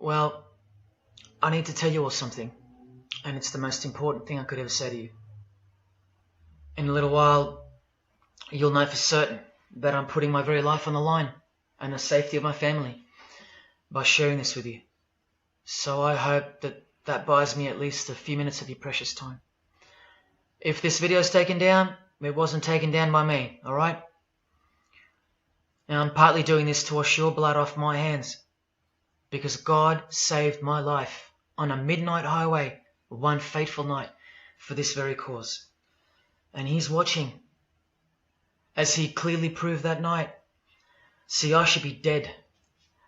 Well, I need to tell you all something, and it's the most important thing I could ever say to you. In a little while, you'll know for certain that I'm putting my very life on the line and the safety of my family by sharing this with you. So I hope that buys me at least a few minutes of your precious time. If this video is taken down, it wasn't taken down by me, alright? Now I'm partly doing this to wash your blood off my hands, because God saved my life on a midnight highway one fateful night for this very cause. And He's watching, as He clearly proved that night. See, I should be dead.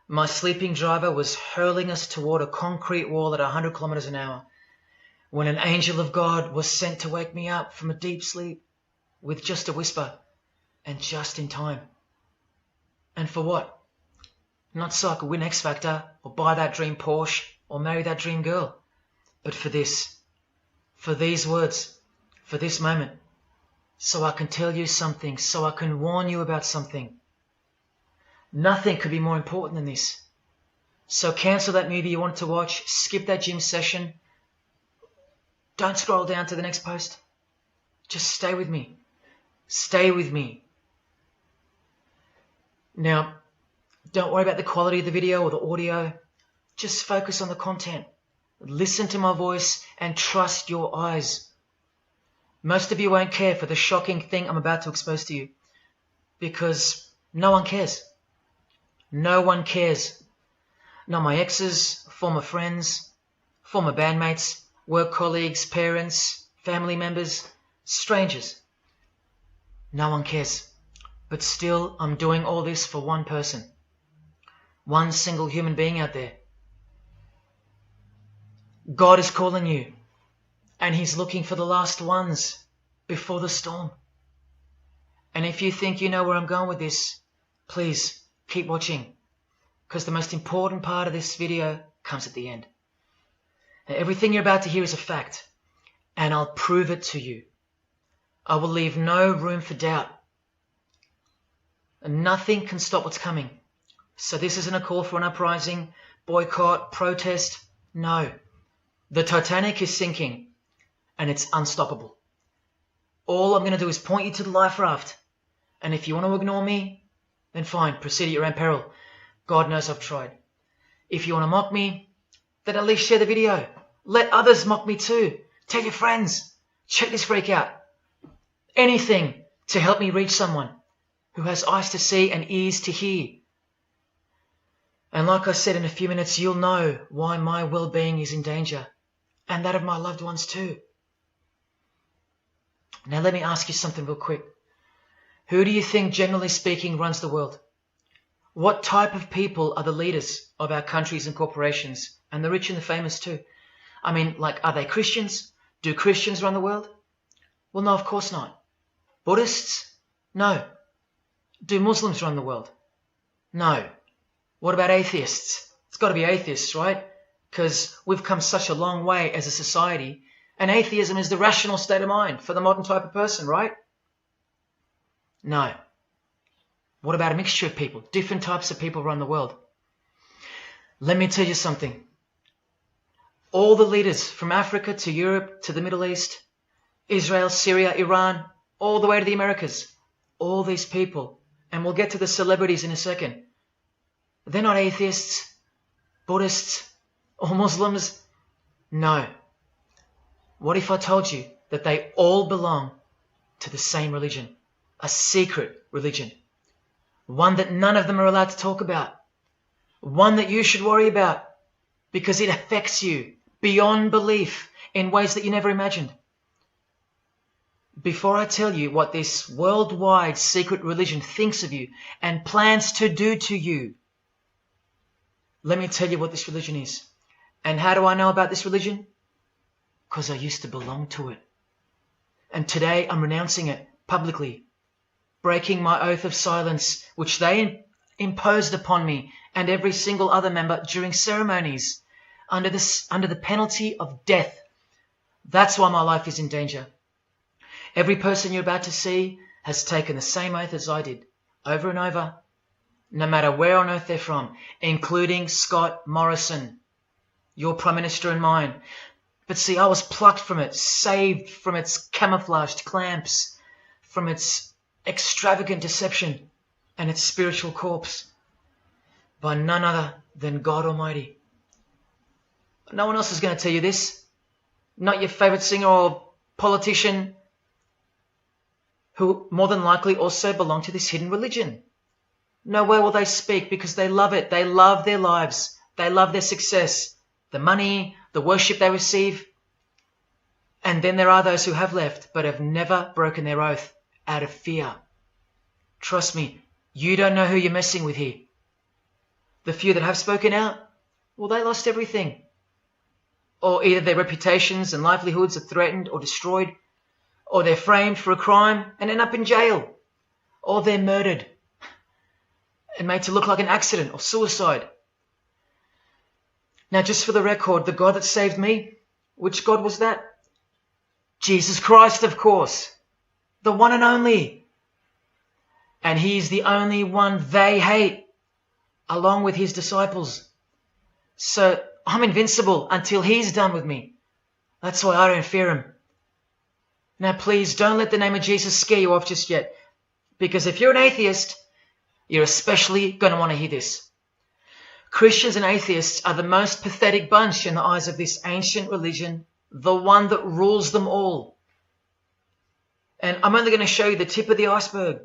My sleeping driver was hurling us toward a concrete wall at 100 kilometers an hour when an angel of God was sent to wake me up from a deep sleep with just a whisper, and just in time. And for what? Not so I could win X Factor or buy that dream Porsche or marry that dream girl, but for this, for these words, for this moment, so I can tell you something, so I can warn you about something. Nothing could be more important than this. So cancel that movie you want to watch, skip that gym session. Don't scroll down to the next post. Just stay with me. Stay with me. Now, don't worry about the quality of the video or the audio. Just focus on the content. Listen to my voice and trust your eyes. Most of you won't care for the shocking thing I'm about to expose to you, because no one cares. No one cares. Not my exes, former friends, former bandmates, work colleagues, parents, family members, strangers. No one cares. But still, I'm doing all this for one person. One single human being out there. God is calling you, and He's looking for the last ones before the storm. And if you think you know where I'm going with this, please keep watching, because the most important part of this video comes at the end. Now, everything you're about to hear is a fact, and I'll prove it to you. I will leave no room for doubt. And nothing can stop what's coming. So this isn't a call for an uprising, boycott, protest. No. The Titanic is sinking, and it's unstoppable. All I'm going to do is point you to the life raft. And if you want to ignore me, then fine, proceed at your own peril. God knows I've tried. If you want to mock me, then at least share the video. Let others mock me too. Tell your friends. Check this freak out. Anything to help me reach someone who has eyes to see and ears to hear. And like I said, in a few minutes, you'll know why my well-being is in danger, and that of my loved ones too. Now let me ask you something real quick. Who do you think, generally speaking, runs the world? What type of people are the leaders of our countries and corporations, and the rich and the famous too? I mean, like, are they Christians? Do Christians run the world? Well, no, of course not. Buddhists? No. Do Muslims run the world? No. What about atheists? It's got to be atheists, right? Because we've come such a long way as a society, and atheism is the rational state of mind for the modern type of person, right? No. What about a mixture of people? Different types of people run the world. Let me tell you something. All the leaders from Africa to Europe to the Middle East, Israel, Syria, Iran, all the way to the Americas, all these people, and we'll get to the celebrities in a second, they're not atheists, Buddhists, or Muslims. No. What if I told you that they all belong to the same religion? A secret religion. One that none of them are allowed to talk about. One that you should worry about because it affects you beyond belief in ways that you never imagined. Before I tell you what this worldwide secret religion thinks of you and plans to do to you, let me tell you what this religion is. And how do I know about this religion? Because I used to belong to it. And today I'm renouncing it publicly, breaking my oath of silence, which they imposed upon me and every single other member during ceremonies under the penalty of death. That's why my life is in danger. Every person you're about to see has taken the same oath as I did, over and over, no matter where on earth they're from, including Scott Morrison, your Prime Minister and mine. But see, I was plucked from it, saved from its camouflaged clamps, from its extravagant deception and its spiritual corpse, by none other than God Almighty. No one else is going to tell you this. Not your favorite singer or politician, who more than likely also belong to this hidden religion. Nowhere will they speak because they love it. They love their lives. They love their success, the money, the worship they receive. And then there are those who have left but have never broken their oath out of fear. Trust me, you don't know who you're messing with here. The few that have spoken out, well, they lost everything. Or either their reputations and livelihoods are threatened or destroyed, or they're framed for a crime and end up in jail, or they're murdered and made to look like an accident or suicide. Now, just for the record, the God that saved me, which God was that? Jesus Christ, of course, the one and only. And he's the only one they hate, along with his disciples. So I'm invincible until he's done with me. That's why I don't fear him. Now please don't let the name of Jesus scare you off just yet, because if you're an atheist, you're especially going to want to hear this. Christians and atheists are the most pathetic bunch in the eyes of this ancient religion, the one that rules them all. And I'm only going to show you the tip of the iceberg.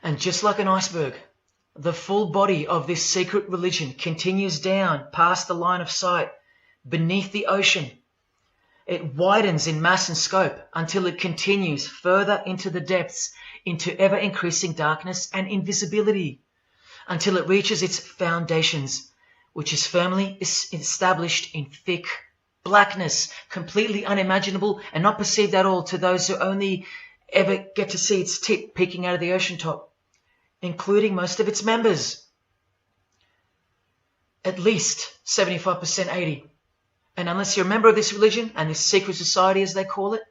And just like an iceberg, the full body of this secret religion continues down past the line of sight, beneath the ocean. It widens in mass and scope until it continues further into the depths, into ever-increasing darkness and invisibility, until it reaches its foundations, which is firmly established in thick blackness, completely unimaginable and not perceived at all to those who only ever get to see its tip peeking out of the ocean top, including most of its members. At least 75%, 80%. And unless you're a member of this religion and this secret society, as they call it,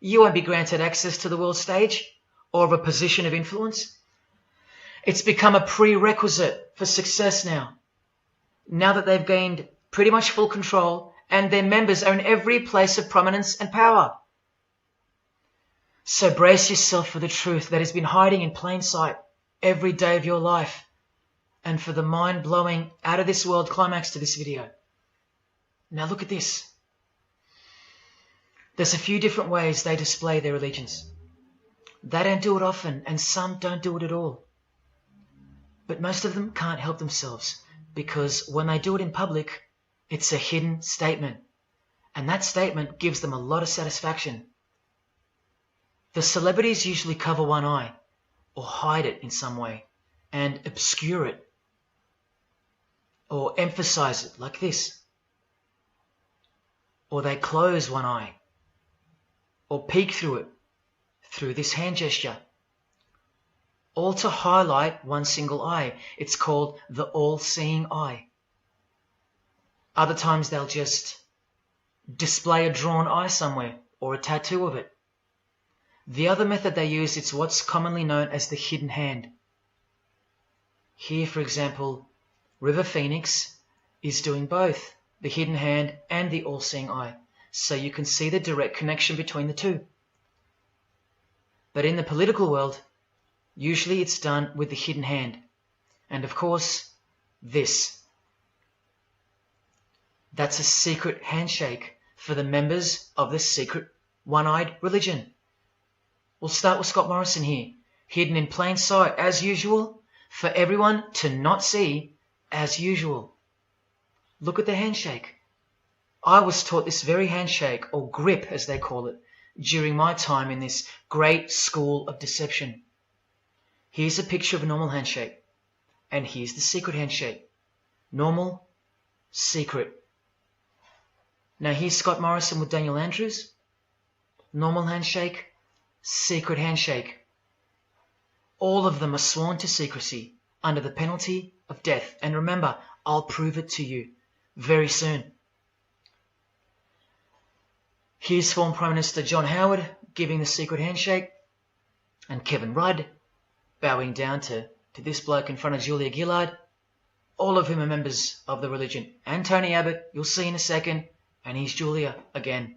you won't be granted access to the world stage or of a position of influence. It's become a prerequisite for success now that they've gained pretty much full control and their members are in every place of prominence and power. So brace yourself for the truth that has been hiding in plain sight every day of your life, and for the mind-blowing, out-of-this-world climax to this video. Now look at this. There's a few different ways they display their allegiance. They don't do it often, and some don't do it at all. But most of them can't help themselves, because when they do it in public, it's a hidden statement. And that statement gives them a lot of satisfaction. The celebrities usually cover one eye, or hide it in some way, and obscure it, or emphasize it like this. Or they close one eye, or peek through it, through this hand gesture, all to highlight one single eye. It's called the all-seeing eye. Other times they'll just display a drawn eye somewhere, or a tattoo of it. The other method they use is what's commonly known as the hidden hand. Here, for example, River Phoenix is doing both the hidden hand and the all-seeing eye, so you can see the direct connection between the two. But in the political world, usually it's done with the hidden hand. And of course, this. That's a secret handshake for the members of this secret one-eyed religion. We'll start with Scott Morrison here, hidden in plain sight as usual, for everyone to not see as usual. Look at the handshake. I was taught this very handshake, or grip as they call it, during my time in this great school of deception. Here's a picture of a normal handshake, and here's the secret handshake. Normal, secret. Now here's Scott Morrison with Daniel Andrews. Normal handshake, secret handshake. All of them are sworn to secrecy under the penalty of death. And remember, I'll prove it to you very soon. Here's former Prime Minister John Howard giving the secret handshake, and Kevin Rudd bowing down to this bloke in front of Julia Gillard. all of whom are members of the religion. And Tony Abbott, you'll see in a second, and he's Julia again.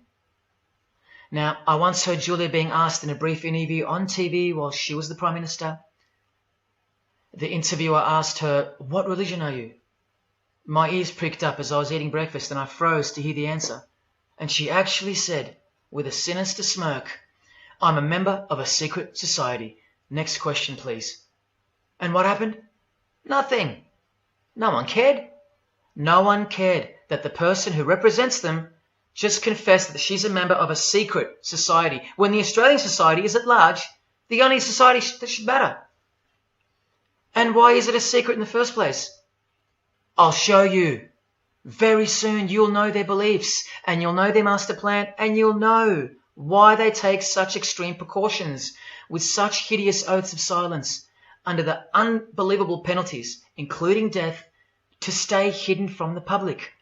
Now, I once heard Julia being asked in a brief interview on TV while she was the Prime Minister. The interviewer asked her, "What religion are you?" My ears pricked up as I was eating breakfast and I froze to hear the answer. And she actually said, with a sinister smirk, "I'm a member of a secret society. Next question, please." And what happened? Nothing. No one cared. No one cared that the person who represents them just confessed that she's a member of a secret society, when the Australian society is at large the only society that should matter. And why is it a secret in the first place? I'll show you. Very soon you'll know their beliefs, and you'll know their master plan, and you'll know why they take such extreme precautions with such hideous oaths of silence under the unbelievable penalties, including death, to stay hidden from the public.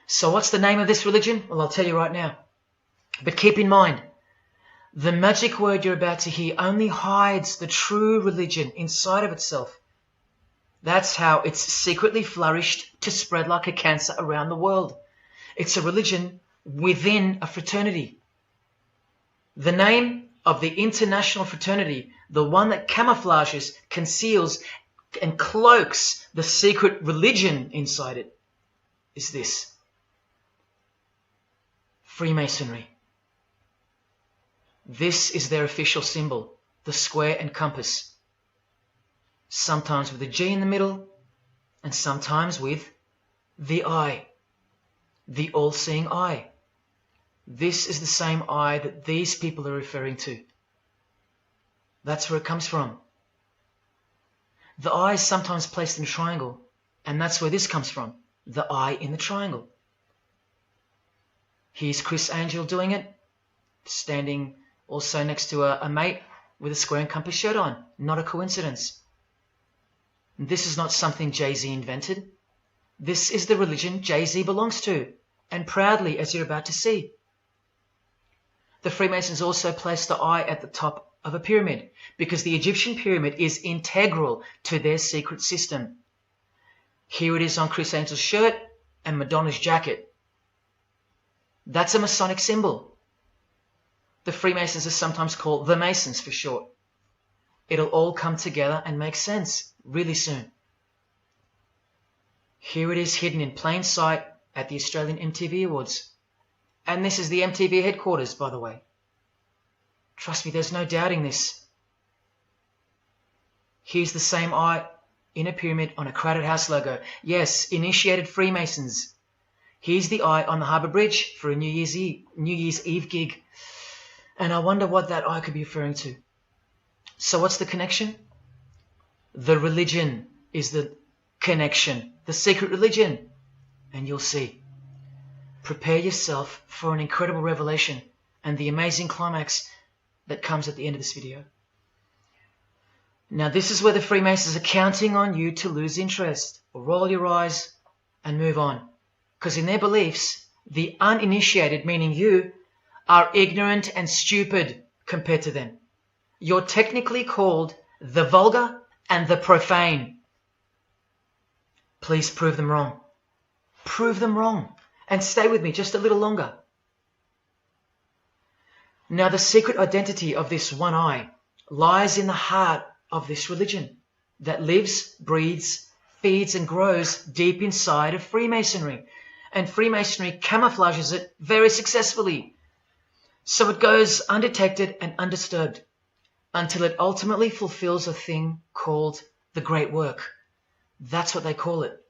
So what's the name of this religion? Well, I'll tell you right now. But keep in mind, the magic word you're about to hear only hides the true religion inside of itself. That's how it's secretly flourished to spread like a cancer around the world. It's a religion within a fraternity. The name of the international fraternity, the one that camouflages, conceals, and cloaks the secret religion inside it, is this: Freemasonry. This is their official symbol, the square and compass, sometimes with a G in the middle, and sometimes with the eye, the all-seeing eye. This is the same eye that these people are referring to. That's where it comes from. The eye is sometimes placed in a triangle, and that's where this comes from, the eye in the triangle. Here's Criss Angel doing it, standing also next to a mate with a square and compass shirt on. Not a coincidence. This is not something Jay-Z invented. This is the religion Jay-Z belongs to, and proudly, as you're about to see. The Freemasons also place the eye at the top of a pyramid, because the Egyptian pyramid is integral to their secret system. Here it is on Criss Angel's shirt and Madonna's jacket. That's a Masonic symbol. The Freemasons are sometimes called the Masons for short. It'll all come together and make sense really soon. Here it is hidden in plain sight at the Australian MTV Awards. And this is the MTV headquarters, by the way. Trust me, there's no doubting this. Here's the same eye in a pyramid on a Crowded House logo. Yes, initiated Freemasons. Here's the eye on the Harbour Bridge for a New Year's Eve gig. And I wonder what that eye could be referring to. So what's the connection? The religion is the connection, the secret religion. And you'll see. Prepare yourself for an incredible revelation and the amazing climax that comes at the end of this video. Now this is where the Freemasons are counting on you to lose interest, or roll your eyes and move on. Because in their beliefs, the uninitiated, meaning you, are ignorant and stupid compared to them. You're technically called the vulgar and the profane. Please prove them wrong. Prove them wrong. And stay with me just a little longer. Now the secret identity of this one eye lies in the heart of this religion that lives, breathes, feeds and grows deep inside of Freemasonry. And Freemasonry camouflages it very successfully. So it goes undetected and undisturbed until it ultimately fulfills a thing called the Great Work. That's what they call it.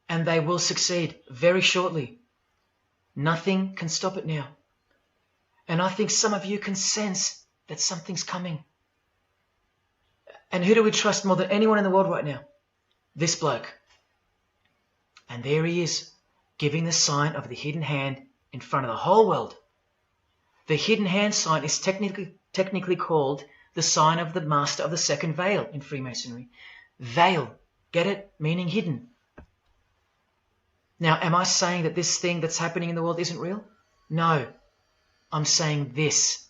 And they will succeed very shortly. Nothing can stop it now. And I think some of you can sense that something's coming. And who do we trust more than anyone in the world right now? This bloke. And there he is, giving the sign of the hidden hand in front of the whole world. The hidden hand sign is technically called the sign of the Master of the Second Veil in Freemasonry. Veil, get it? Meaning hidden. Now, am I saying that this thing that's happening in the world isn't real? No. I'm saying this.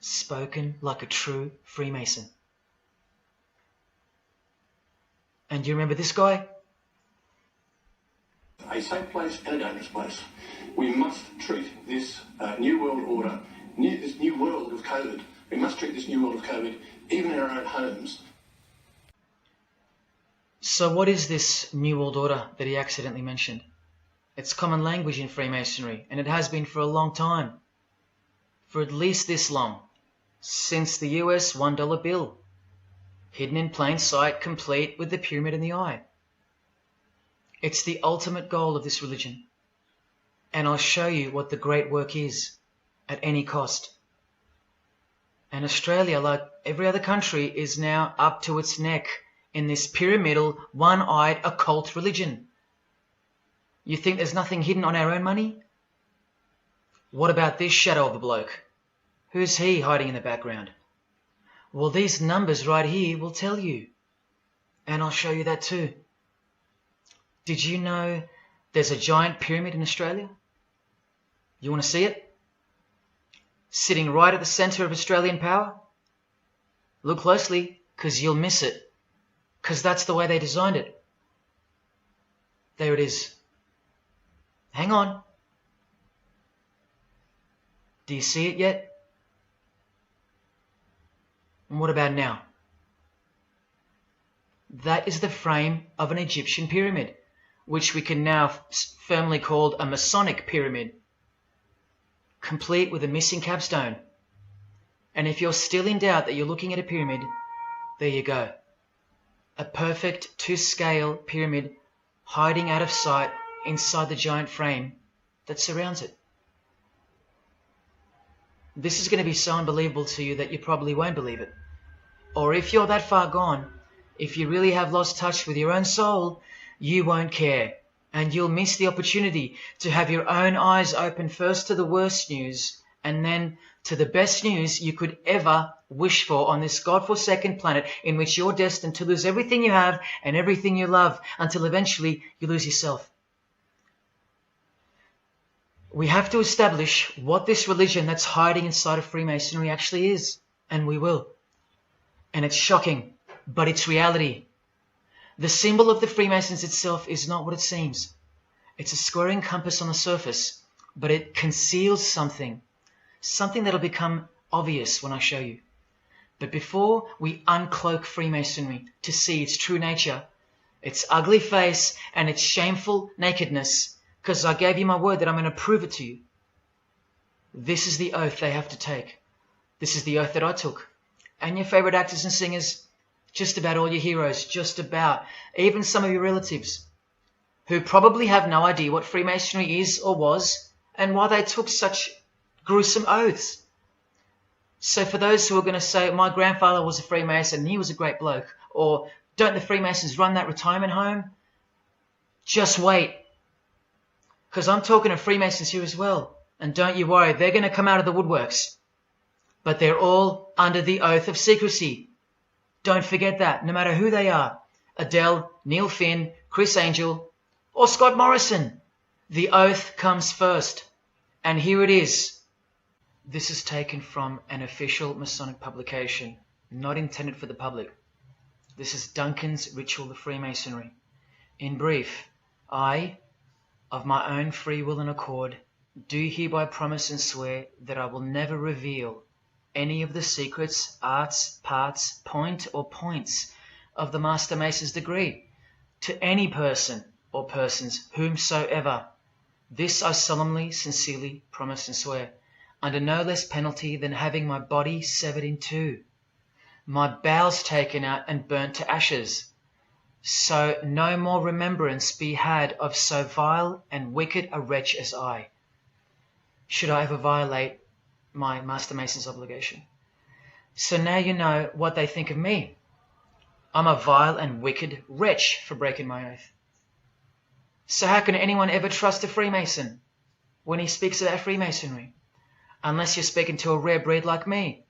Spoken like a true Freemason. And you remember this guy? A safe place and a dangerous place. We must treat this new world order, this new world of COVID, we must treat this new world of COVID even in our own homes. So what is this New World Order that he accidentally mentioned? It's common language in Freemasonry, and it has been for a long time. For at least this long. Since the US $1 bill. Hidden in plain sight, complete with the pyramid in the eye. It's the ultimate goal of this religion. And I'll show you what the great work is, at any cost. And Australia, like every other country, is now up to its neck in this pyramidal, one-eyed, occult religion. You think there's nothing hidden on our own money? What about this shadow of a bloke? Who's he hiding in the background? Well, these numbers right here will tell you. And I'll show you that too. Did you know there's a giant pyramid in Australia? You want to see it? Sitting right at the centre of Australian power? Look closely, because you'll miss it. Because that's the way they designed it. There it is. Hang on. Do you see it yet? And what about now? That is the frame of an Egyptian pyramid, which we can now firmly call a Masonic pyramid, complete with a missing capstone. And if you're still in doubt that you're looking at a pyramid, there you go. A perfect to-scale pyramid hiding out of sight inside the giant frame that surrounds it. This is going to be so unbelievable to you that you probably won't believe it. Or if you're that far gone, if you really have lost touch with your own soul, you won't care. And you'll miss the opportunity to have your own eyes open first to the worst news and then to the best news you could ever wish for on this God-forsaken planet in which you're destined to lose everything you have and everything you love until eventually you lose yourself. We have to establish what this religion that's hiding inside of Freemasonry actually is, and we will. And it's shocking, but it's reality. The symbol of the Freemasons itself is not what it seems. It's a squaring compass on the surface, but it conceals something that'll become obvious when I show you. But before we uncloak Freemasonry to see its true nature, its ugly face and its shameful nakedness, because I gave you my word that I'm going to prove it to you. This is the oath they have to take. This is the oath that I took. And your favorite actors and singers, just about all your heroes, just about, even some of your relatives, who probably have no idea what Freemasonry is or was, and why they took such gruesome oaths. So for those who are going to say, my grandfather was a Freemason and he was a great bloke, or don't the Freemasons run that retirement home? Just wait. Because I'm talking to Freemasons here as well. And don't you worry, they're going to come out of the woodworks. But they're all under the oath of secrecy. Don't forget that, no matter who they are. Adele, Neil Finn, Chris Angel, or Scott Morrison. The oath comes first. And here it is. This is taken from an official Masonic publication, not intended for the public. This is Duncan's Ritual of Freemasonry. In brief, I, of my own free will and accord, do hereby promise and swear that I will never reveal any of the secrets, arts, parts, point or points of the Master Mason's degree to any person or persons whomsoever. This I solemnly, sincerely promise and swear, under no less penalty than having my body severed in two, my bowels taken out and burnt to ashes, so no more remembrance be had of so vile and wicked a wretch as I, should I ever violate my Master Mason's obligation. So now you know what they think of me. I'm a vile and wicked wretch for breaking my oath. So how can anyone ever trust a Freemason when he speaks about Freemasonry? Unless you're speaking to a rare breed like me.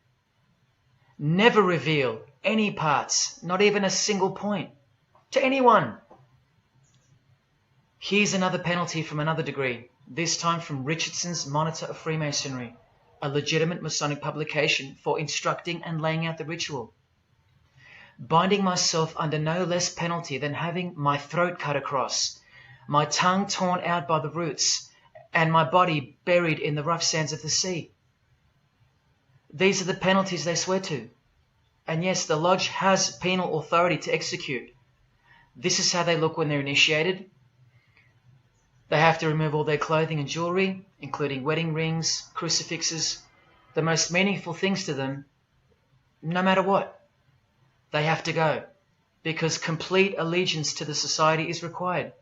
Never reveal any parts, not even a single point, to anyone. Here's another penalty from another degree, this time from Richardson's Monitor of Freemasonry, a legitimate Masonic publication for instructing and laying out the ritual. binding myself under no less penalty than having my throat cut across, my tongue torn out by the roots, and my body buried in the rough sands of the sea. These are the penalties they swear to. And yes, the Lodge has penal authority to execute. This is how they look when they're initiated. They have to remove all their clothing and jewelry, including wedding rings, crucifixes, the most meaningful things to them, no matter what. They have to go, because complete allegiance to the society is required.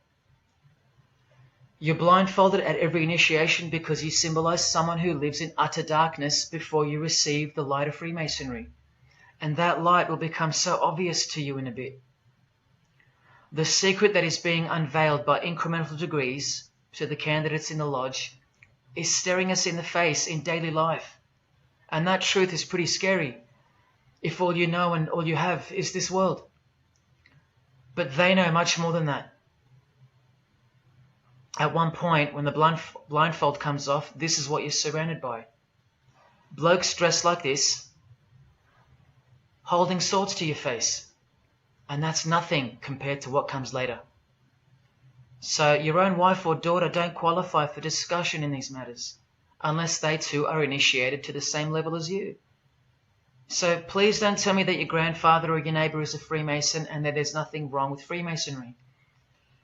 You're blindfolded at every initiation because you symbolize someone who lives in utter darkness before you receive the light of Freemasonry. And that light will become so obvious to you in a bit. The secret that is being unveiled by incremental degrees to the candidates in the Lodge is staring us in the face in daily life. And that truth is pretty scary if all you know and all you have is this world. But they know much more than that. At one point, when the blindfold comes off, this is what you're surrounded by. Blokes dressed like this, holding swords to your face. And that's nothing compared to what comes later. So your own wife or daughter don't qualify for discussion in these matters, unless they too are initiated to the same level as you. So please don't tell me that your grandfather or your neighbour is a Freemason and that there's nothing wrong with Freemasonry.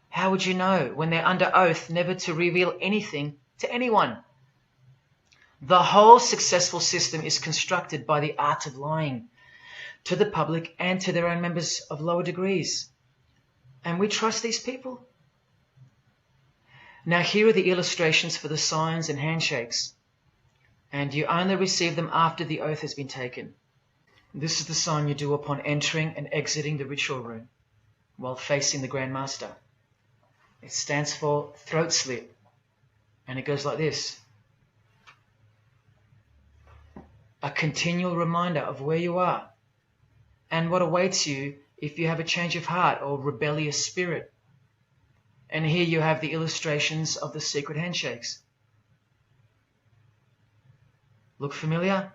How would you know when they're under oath never to reveal anything to anyone? The whole successful system is constructed by the art of lying to the public and to their own members of lower degrees. And we trust these people. Now here are the illustrations for the signs and handshakes. And you only receive them after the oath has been taken. This is the sign you do upon entering and exiting the ritual room while facing the Grand Master. It stands for throat slit, and it goes like this. A continual reminder of where you are and what awaits you if you have a change of heart or rebellious spirit. And here you have the illustrations of the secret handshakes. Look familiar?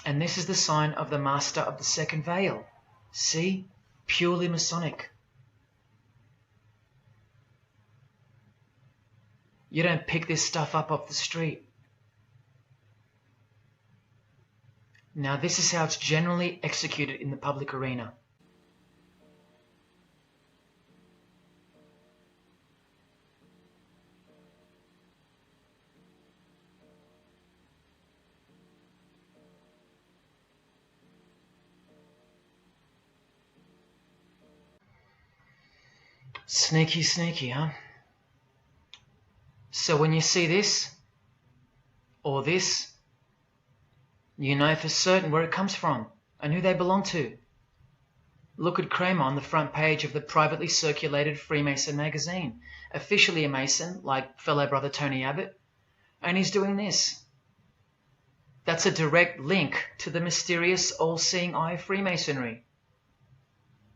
And this is the sign of the Master of the Second Veil. See? Purely Masonic. You don't pick this stuff up off the street. Now this is how it's generally executed in the public arena. Sneaky, sneaky, huh? So when you see this, or this, you know for certain where it comes from and who they belong to. Look at Kramer on the front page of the privately circulated Freemason magazine, officially a Mason, like fellow brother Tony Abbott, and he's doing this. That's a direct link to the mysterious all-seeing eye of Freemasonry.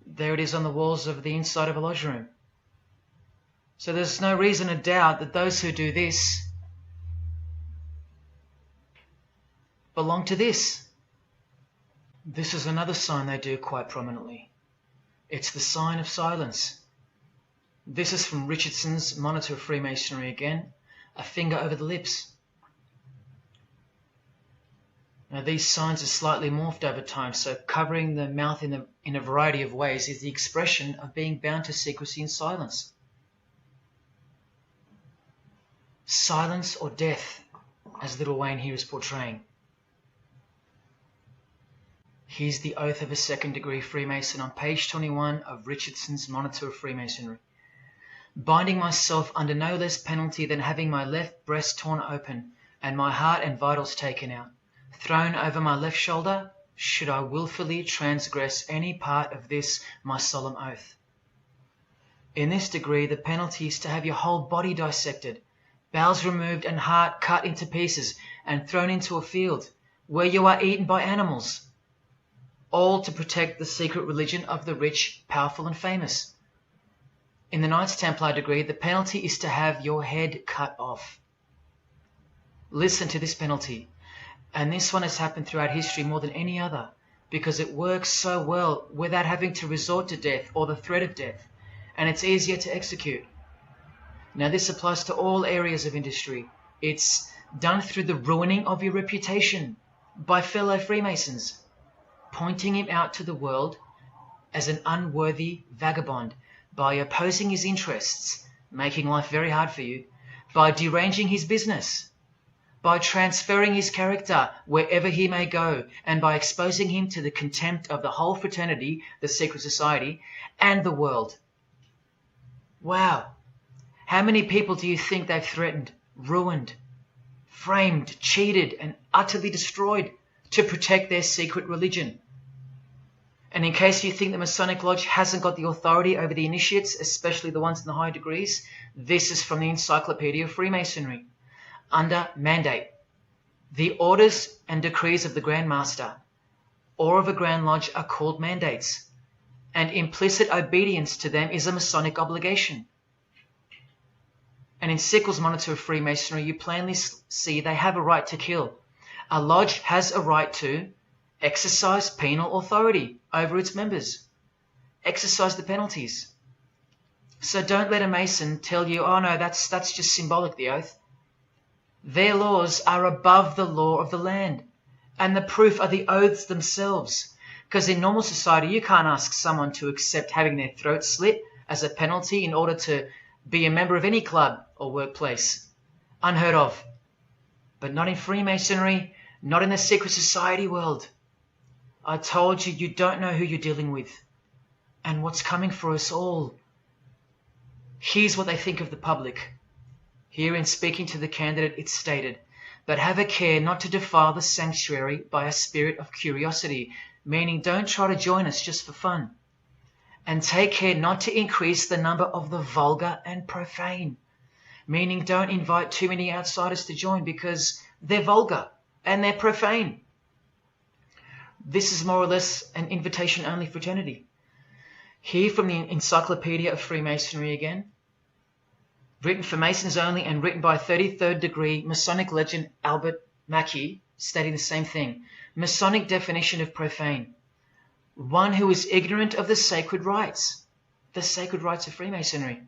There it is on the walls of the inside of a lodge room. So there's no reason to doubt that those who do this belong to this. This is another sign they do quite prominently. It's the sign of silence. This is from Richardson's Monitor of Freemasonry again, a finger over the lips. Now these signs are slightly morphed over time, so covering the mouth in a variety of ways is the expression of being bound to secrecy and silence. Silence or death, as Little Wayne here is portraying. Here's the oath of a second-degree Freemason on page 21 of Richardson's Monitor of Freemasonry. Binding myself under no less penalty than having my left breast torn open and my heart and vitals taken out, thrown over my left shoulder, should I wilfully transgress any part of this my solemn oath. In this degree, the penalty is to have your whole body dissected, bowels removed and heart cut into pieces and thrown into a field where you are eaten by animals, all to protect the secret religion of the rich, powerful and famous. In the Knights Templar degree, the penalty is to have your head cut off. Listen to this penalty. And this one has happened throughout history more than any other, because it works so well without having to resort to death or the threat of death, and it's easier to execute. Now this applies to all areas of industry. It's done through the ruining of your reputation by fellow Freemasons, pointing him out to the world as an unworthy vagabond, by opposing his interests, making life very hard for you, by deranging his business, by transferring his character wherever he may go, and by exposing him to the contempt of the whole fraternity, the secret society, and the world. Wow! How many people do you think they've threatened, ruined, framed, cheated, and utterly destroyed to protect their secret religion? And in case you think the Masonic Lodge hasn't got the authority over the initiates, especially the ones in the higher degrees, this is from the Encyclopedia of Freemasonry. Under mandate, the orders and decrees of the Grand Master or of a Grand Lodge are called mandates, and implicit obedience to them is a Masonic obligation. And in Sickles' Monitor of Freemasonry, you plainly see they have a right to kill. A lodge has a right to exercise penal authority over its members. Exercise the penalties. So don't let a Mason tell you, oh no, that's just symbolic, the oath. Their laws are above the law of the land, and the proof are the oaths themselves. Because in normal society, you can't ask someone to accept having their throat slit as a penalty in order to be a member of any club or workplace. Unheard of. But not in Freemasonry, not in the secret society world. I told you, you don't know who you're dealing with and what's coming for us all. Here's what they think of the public. Here in speaking to the candidate, it's stated, but have a care not to defile the sanctuary by a spirit of curiosity, meaning don't try to join us just for fun. And take care not to increase the number of the vulgar and profane, meaning don't invite too many outsiders to join because they're vulgar and they're profane. This is more or less an invitation-only fraternity. Here from the Encyclopedia of Freemasonry again, written for Masons only and written by 33rd degree Masonic legend Albert Mackey, stating the same thing. Masonic definition of profane. One who is ignorant of the sacred rites of Freemasonry.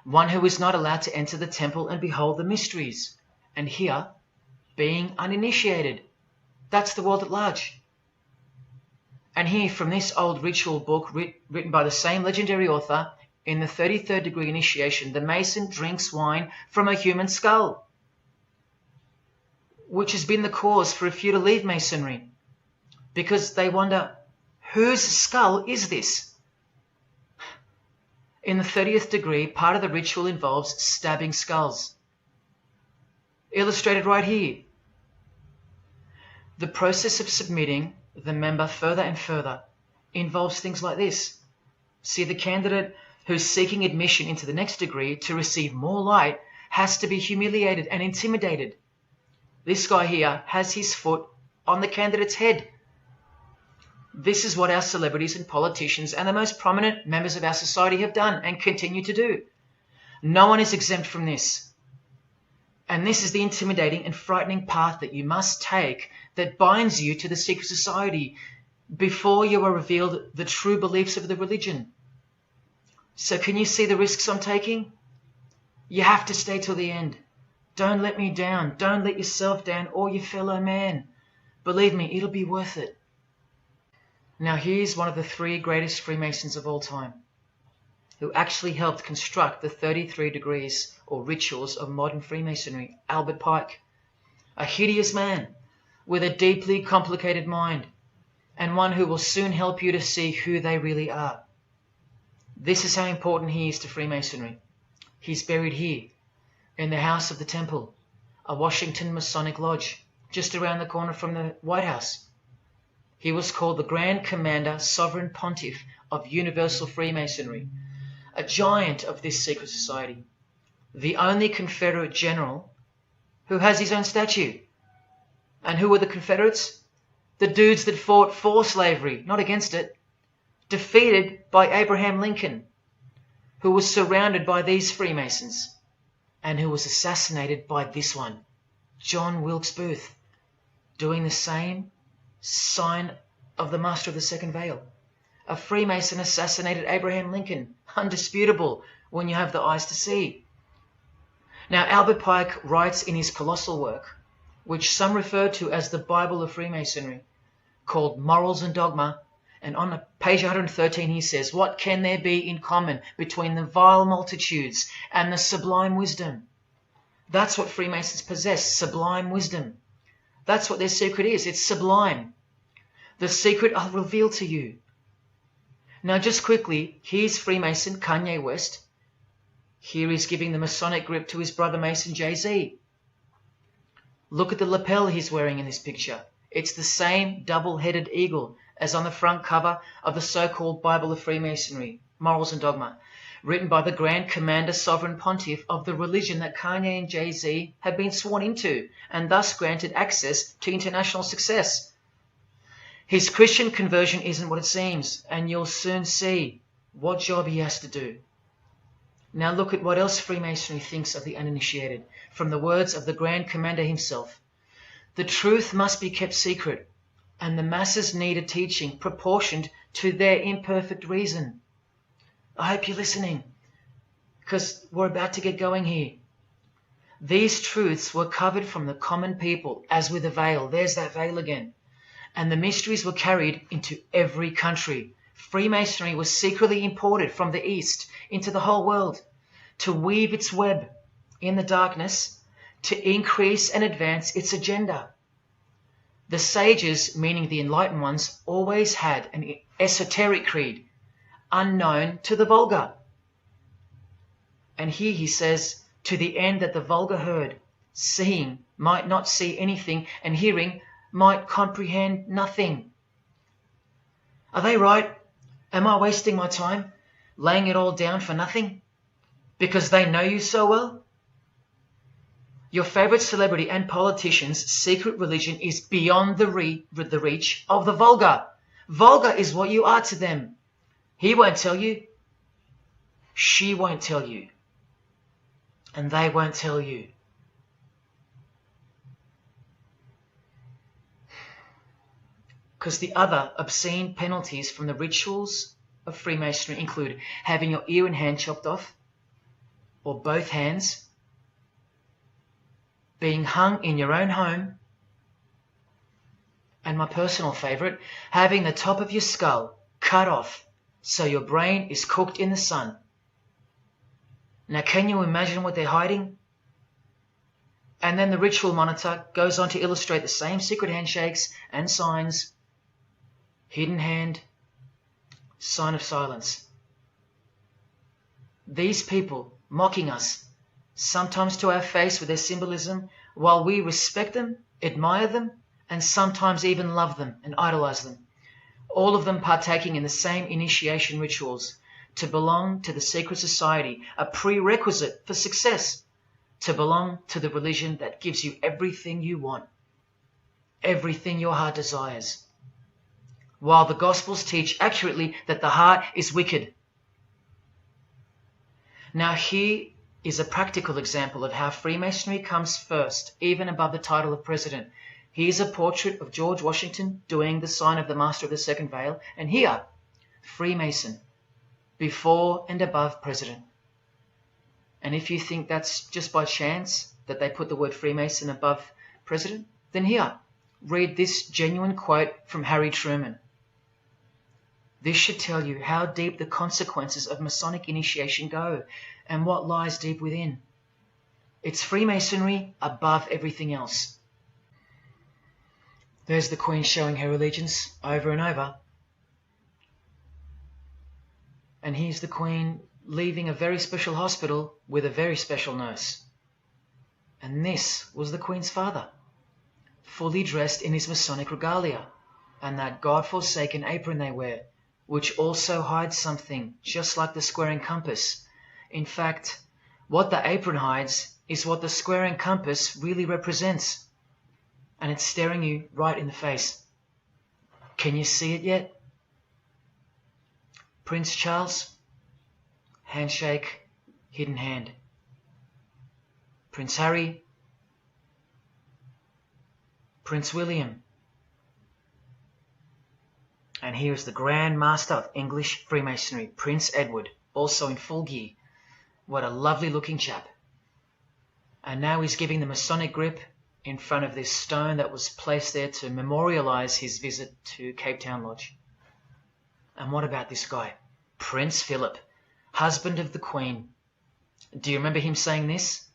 One who is not allowed to enter the temple and behold the mysteries. And here, being uninitiated. That's the world at large. And here from this old ritual book written by the same legendary author, in the 33rd degree initiation, the Mason drinks wine from a human skull, which has been the cause for a few to leave Masonry, because they wonder, whose skull is this? In the 30th degree, part of the ritual involves stabbing skulls. Illustrated right here. The process of submitting the member further and further involves things like this. See, the candidate who's seeking admission into the next degree to receive more light has to be humiliated and intimidated. This guy here has his foot on the candidate's head. This is what our celebrities and politicians and the most prominent members of our society have done and continue to do. No one is exempt from this. And this is the intimidating and frightening path that you must take that binds you to the secret society before you are revealed the true beliefs of the religion. So can you see the risks I'm taking? You have to stay till the end. Don't let me down. Don't let yourself down or your fellow man. Believe me, it'll be worth it. Now here's one of the 3 greatest Freemasons of all time, who actually helped construct the 33 degrees or rituals of modern Freemasonry, Albert Pike. A hideous man with a deeply complicated mind, and one who will soon help you to see who they really are. This is how important he is to Freemasonry. He's buried here, in the House of the Temple, a Washington Masonic Lodge, just around the corner from the White House. He was called the Grand Commander, Sovereign Pontiff of Universal Freemasonry, a giant of this secret society, the only Confederate general who has his own statue. And who were the Confederates? The dudes that fought for slavery, not against it, defeated by Abraham Lincoln, who was surrounded by these Freemasons, and who was assassinated by this one, John Wilkes Booth. doing the same sign of the master of the second veil. A Freemason assassinated Abraham Lincoln. Undisputable when you have the eyes to see. Now, Albert Pike writes in his colossal work, which some refer to as the Bible of Freemasonry, called Morals and Dogma, and on page 113 he says, "What can there be in common between the vile multitudes and the sublime wisdom?" That's what Freemasons possess, sublime wisdom. That's what their secret is. It's sublime. The secret I'll reveal to you. Now, just quickly, here's Freemason Kanye West. Here he's giving the Masonic grip to his brother Mason Jay-Z. Look at the lapel he's wearing in this picture. It's the same double-headed eagle as on the front cover of the so-called Bible of Freemasonry, Morals and Dogma, written by the Grand Commander Sovereign Pontiff of the religion that Kanye and Jay-Z have been sworn into and thus granted access to international success. His Christian conversion isn't what it seems, and you'll soon see what job he has to do. Now look at what else Freemasonry thinks of the uninitiated, from the words of the Grand Commander himself. The truth must be kept secret, and the masses need a teaching proportioned to their imperfect reason. I hope you're listening, because we're about to get going here. These truths were covered from the common people as with a veil. There's that veil again. And the mysteries were carried into every country. Freemasonry was secretly imported from the East into the whole world to weave its web in the darkness to increase and advance its agenda. The sages, meaning the enlightened ones, always had an esoteric creed, unknown to the vulgar. And here he says, to the end that the vulgar heard, seeing might not see anything, and hearing might comprehend nothing. Are they right? Am I wasting my time, laying it all down for nothing? Because they know you so well? Your favorite celebrity and politician's secret religion is beyond the reach of the vulgar. Vulgar is what you are to them. He won't tell you. She won't tell you. And they won't tell you. Because the other obscene penalties from the rituals of Freemasonry include having your ear and hand chopped off, or both hands, being hung in your own home, and my personal favourite, having the top of your skull cut off so your brain is cooked in the sun. Now, can you imagine what they're hiding? And then the ritual monitor goes on to illustrate the same secret handshakes and signs. Hidden hand, sign of silence. These people mocking us, sometimes to our face with their symbolism, while we respect them, admire them, and sometimes even love them and idolize them. All of them partaking in the same initiation rituals, to belong to the secret society, a prerequisite for success, to belong to the religion that gives you everything you want, everything your heart desires. While the Gospels teach accurately that the heart is wicked. Now here is a practical example of how Freemasonry comes first, even above the title of president. Here's a portrait of George Washington doing the sign of the Master of the Second Veil, and here, Freemason, before and above president. And if you think that's just by chance that they put the word Freemason above president, then here, read this genuine quote from Harry Truman. This should tell you how deep the consequences of Masonic initiation go and what lies deep within. It's Freemasonry above everything else. There's the Queen showing her allegiance over and over. And here's the Queen leaving a very special hospital with a very special nurse. And this was the Queen's father, fully dressed in his Masonic regalia and that God-forsaken apron they wear, which also hides something, just like the square and compass. In fact, what the apron hides is what the square and compass really represents. And it's staring you right in the face. Can you see it yet? Prince Charles, handshake, hidden hand. Prince William. And here is the Grand Master of English Freemasonry, Prince Edward, also in full gear. What a lovely looking chap. And now he's giving the Masonic grip in front of this stone that was placed there to memorialize his visit to Cape Town Lodge. And what about this guy? Prince Philip, husband of the Queen. Do you remember him saying this?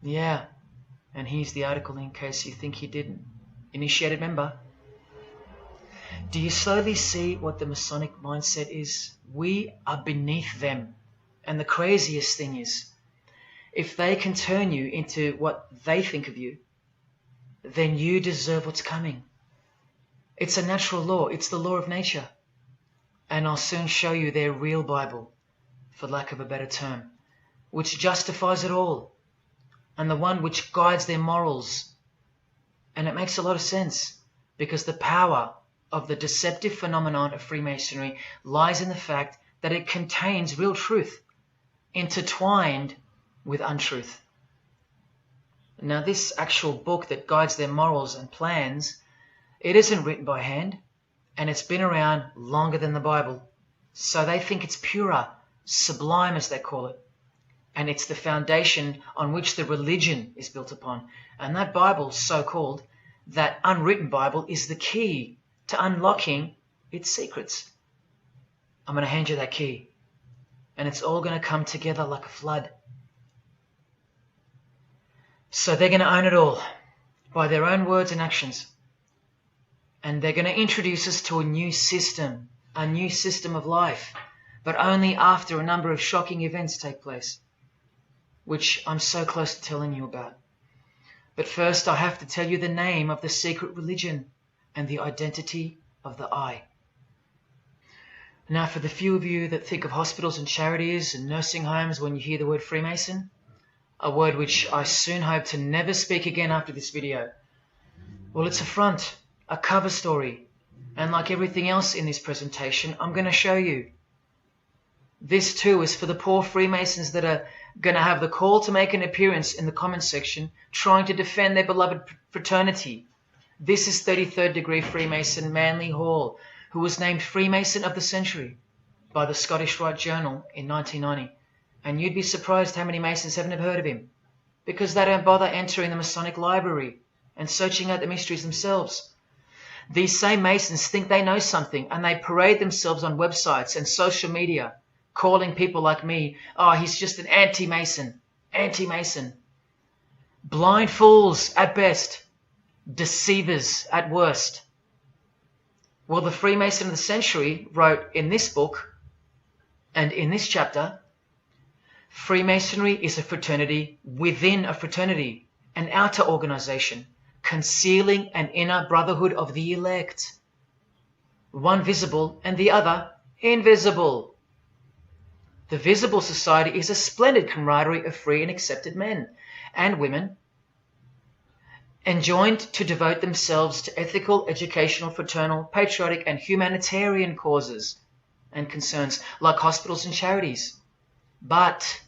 Yeah, and here's the article in case you think he didn't. Initiated member. Do you slowly see what the Masonic mindset is? We are beneath them. And the craziest thing is, if they can turn you into what they think of you, then you deserve what's coming. It's a natural law. It's the law of nature. And I'll soon show you their real Bible, for lack of a better term, which justifies it all, and the one which guides their morals. And it makes a lot of sense, because the power of the deceptive phenomenon of Freemasonry lies in the fact that it contains real truth, intertwined with untruth. Now, this actual book that guides their morals and plans, it isn't written by hand, and it's been around longer than the Bible. So they think it's purer, sublime as they call it. And it's the foundation on which the religion is built upon. And that Bible, so-called, that unwritten Bible, is the key to unlocking its secrets. I'm going to hand you that key. And it's all going to come together like a flood. So they're going to own it all by their own words and actions. And they're going to introduce us to a new system of life, but only after a number of shocking events take place, which I'm so close to telling you about. But first, I have to tell you the name of the secret religion and the identity of the I. Now, for the few of you that think of hospitals and charities and nursing homes when you hear the word Freemason, a word which I soon hope to never speak again after this video, well, it's a front, a cover story, and like everything else in this presentation, I'm going to show you. This too is for the poor Freemasons that are going to have the call to make an appearance in the comments section trying to defend their beloved fraternity. This is 33rd degree Freemason Manly Hall, who was named Freemason of the Century by the Scottish Rite Journal in 1990. And you'd be surprised how many Masons have never heard of him, because they don't bother entering the Masonic library and searching out the mysteries themselves. These same Masons think they know something, and they parade themselves on websites and social media, calling people like me, oh, he's just an anti-Mason, anti-Mason. Blind fools at best, deceivers at worst. Well, the Freemason of the Century wrote in this book, and in this chapter, Freemasonry is a fraternity within a fraternity, an outer organization, concealing an inner brotherhood of the elect, one visible and the other invisible. The visible society is a splendid camaraderie of free and accepted men and women, enjoined to devote themselves to ethical, educational, fraternal, patriotic, and humanitarian causes and concerns like hospitals and charities. But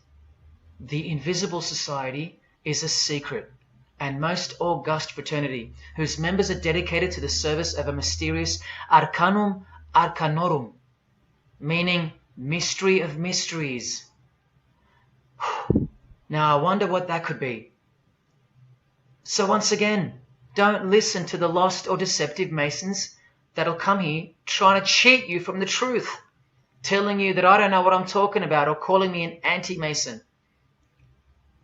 the invisible society is a secret and most august fraternity, whose members are dedicated to the service of a mysterious arcanum arcanorum, meaning mystery of mysteries. Now, I wonder what that could be. So once again, don't listen to the lost or deceptive Masons that'll come here trying to cheat you from the truth, telling you that I don't know what I'm talking about or calling me an anti-Mason.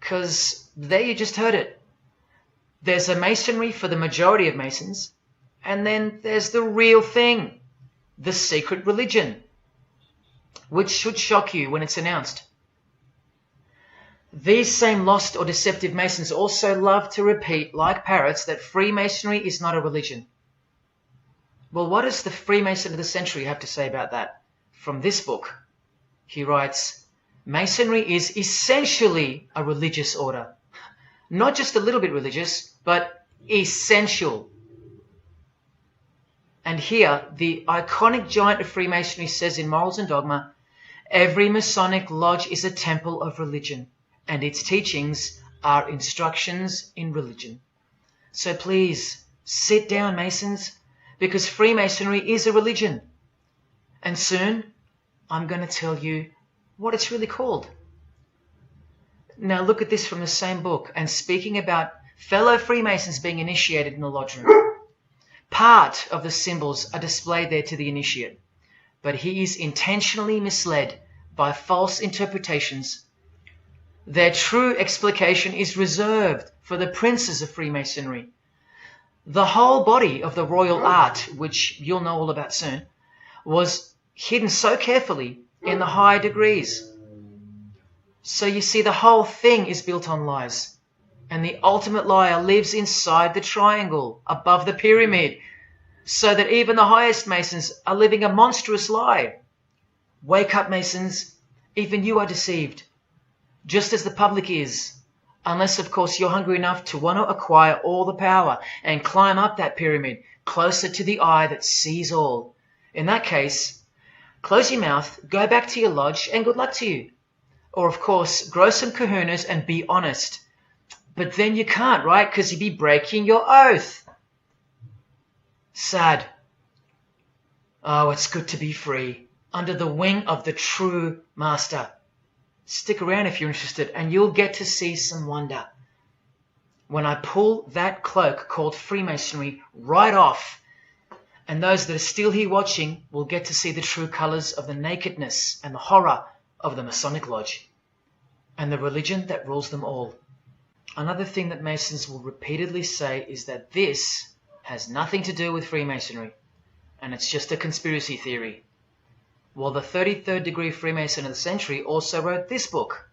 Because there you just heard it. There's a Masonry for the majority of Masons, and then there's the real thing, the secret religion, which should shock you when it's announced. These same lost or deceptive Masons also love to repeat, like parrots, that Freemasonry is not a religion. Well, what does the Freemason of the Century have to say about that? From this book, he writes, Masonry is essentially a religious order. Not just a little bit religious, but essential. And here, the iconic giant of Freemasonry says in Morals and Dogma, every Masonic lodge is a temple of religion, and its teachings are instructions in religion. So please, sit down, Masons, because Freemasonry is a religion. And soon, I'm going to tell you what it's really called. Now look at this from the same book, and speaking about fellow Freemasons being initiated in the lodge room. Part of the symbols are displayed there to the initiate, but he is intentionally misled by false interpretations. Their true explication is reserved for the princes of Freemasonry. The whole body of the royal art, which you'll know all about soon, was hidden so carefully in the high degrees. So you see, the whole thing is built on lies. And the ultimate liar lives inside the triangle, above the pyramid, so that even the highest Masons are living a monstrous lie. Wake up, Masons. Even you are deceived, just as the public is. Unless, of course, you're hungry enough to want to acquire all the power and climb up that pyramid closer to the eye that sees all. In that case, close your mouth, go back to your lodge, and good luck to you. Or, of course, grow some kahunas and be honest. But then you can't, right? Because you'd be breaking your oath. Sad. Oh, it's good to be free, under the wing of the true master. Stick around if you're interested, and you'll get to see some wonder. When I pull that cloak called Freemasonry right off, and those that are still here watching will get to see the true colours of the nakedness and the horror of the Masonic Lodge, and the religion that rules them all. Another thing that Masons will repeatedly say is that this has nothing to do with Freemasonry, and it's just a conspiracy theory. Well, the 33rd degree Freemason of the century also wrote this book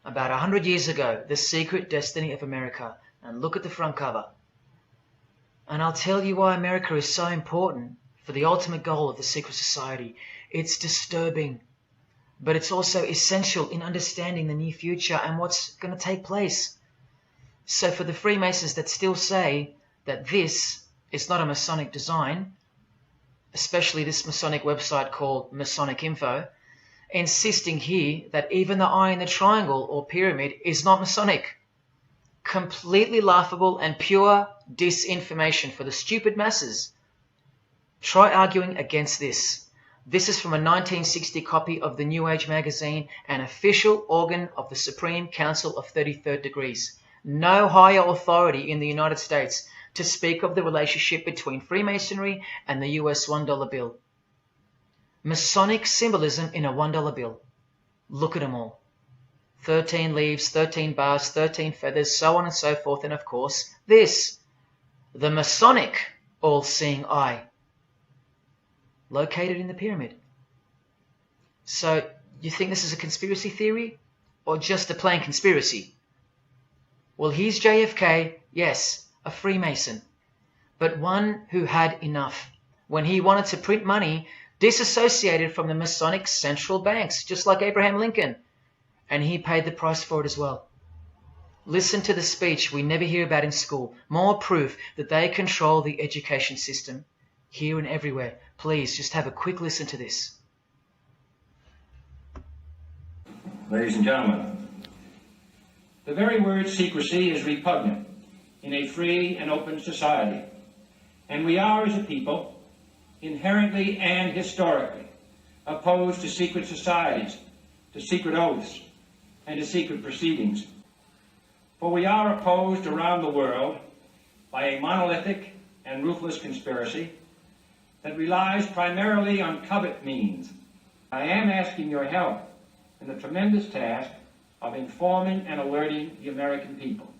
about 100 years ago, The Secret Destiny of America. And look at the front cover. And I'll tell you why America is so important for the ultimate goal of the secret society. It's disturbing, but it's also essential in understanding the near future and what's going to take place. So for the Freemasons that still say that this is not a Masonic design, especially this Masonic website called Masonic Info, insisting here that even the eye in the triangle or pyramid is not Masonic. Completely laughable and pure disinformation for the stupid masses. Try arguing against this. This is from a 1960 copy of the New Age magazine, an official organ of the Supreme Council of 33rd Degrees. No higher authority in the United States to speak of the relationship between Freemasonry and the US $1 bill. Masonic symbolism in a $1 bill. Look at them all. 13 leaves, 13 bars, 13 feathers, so on and so forth, and of course this, the Masonic all-seeing eye, located in the pyramid. So you think this is a conspiracy theory or just a plain conspiracy? Well, here's JFK, yes, a Freemason, but one who had enough when he wanted to print money disassociated from the Masonic central banks, just like Abraham Lincoln, and he paid the price for it as well. Listen to the speech we never hear about in school. More proof that they control the education system here and everywhere. Please just have a quick listen to this. Ladies and gentlemen, the very word secrecy is repugnant in a free and open society, and we are, as a people, inherently and historically opposed to secret societies, to secret oaths, and to secret proceedings. For we are opposed around the world by a monolithic and ruthless conspiracy that relies primarily on covert means. I am asking your help in the tremendous task of informing and alerting the American people.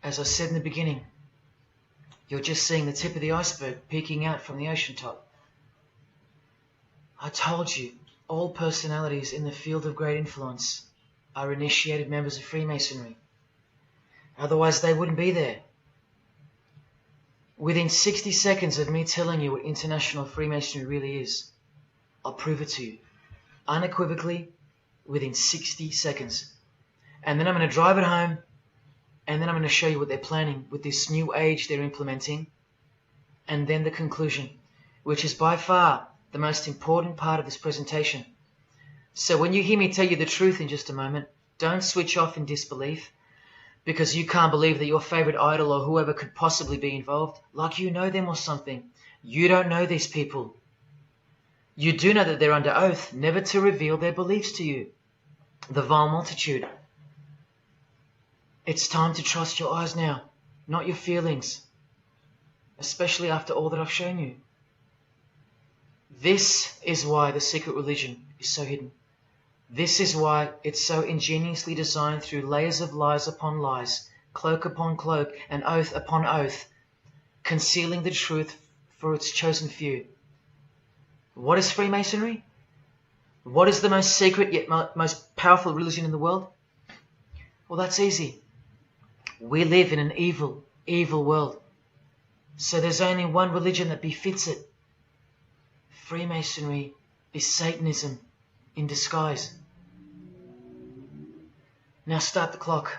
As I said in the beginning, you're just seeing the tip of the iceberg peeking out from the ocean top. I told you, all personalities in the field of great influence are initiated members of Freemasonry. Otherwise they wouldn't be there. Within 60 seconds of me telling you what international Freemasonry really is, I'll prove it to you. Unequivocally, within 60 seconds. And then I'm going to drive it home, and then I'm going to show you what they're planning with this new age they're implementing, and then the conclusion, which is by far the most important part of this presentation. So when you hear me tell you the truth in just a moment, don't switch off in disbelief, because you can't believe that your favorite idol or whoever could possibly be involved, like you know them or something. You don't know these people. You do know that they're under oath never to reveal their beliefs to you. The vile multitude. It's time to trust your eyes now, not your feelings, especially after all that I've shown you. This is why the secret religion is so hidden. This is why it's so ingeniously designed through layers of lies upon lies, cloak upon cloak, and oath upon oath, concealing the truth for its chosen few. What is Freemasonry? What is the most secret yet most powerful religion in the world? Well, that's easy. We live in an evil, evil world. So there's only one religion that befits it. Freemasonry is Satanism in disguise. Now start the clock.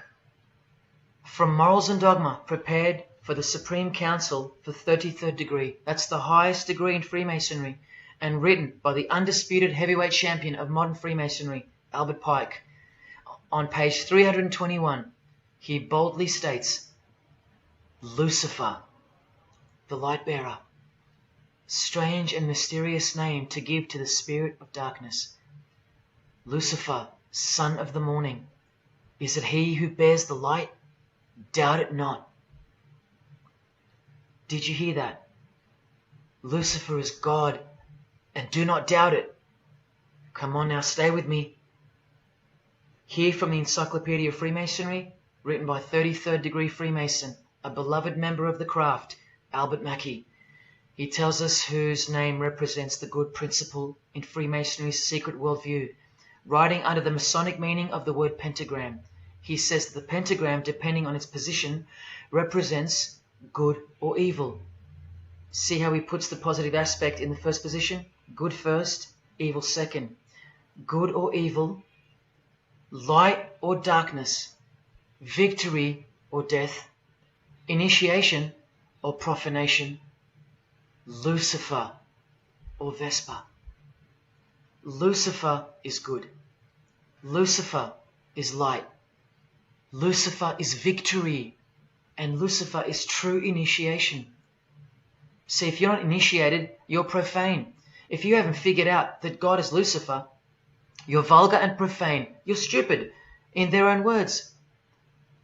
From Morals and Dogma, prepared for the Supreme Council for 33rd degree. That's the highest degree in Freemasonry, and written by the undisputed heavyweight champion of modern Freemasonry, Albert Pike. On page 321, he boldly states, Lucifer, the light bearer. Strange and mysterious name to give to the spirit of darkness. Lucifer, son of the morning. Is it he who bears the light? Doubt it not. Did you hear that? Lucifer is God, and do not doubt it. Come on now, stay with me. Here from the Encyclopedia of Freemasonry, written by 33rd degree Freemason, a beloved member of the craft, Albert Mackey. He tells us whose name represents the good principle in Freemasonry's secret worldview. Writing under the Masonic meaning of the word pentagram, he says that the pentagram, depending on its position, represents good or evil. See how he puts the positive aspect in the first position? Good first, evil second. Good or evil, light or darkness, victory or death, initiation or profanation, Lucifer or Vesper. Lucifer is good. Lucifer is light. Lucifer is victory. And Lucifer is true initiation. See, if you're not initiated, you're profane. If you haven't figured out that God is Lucifer, you're vulgar and profane. You're stupid, in their own words.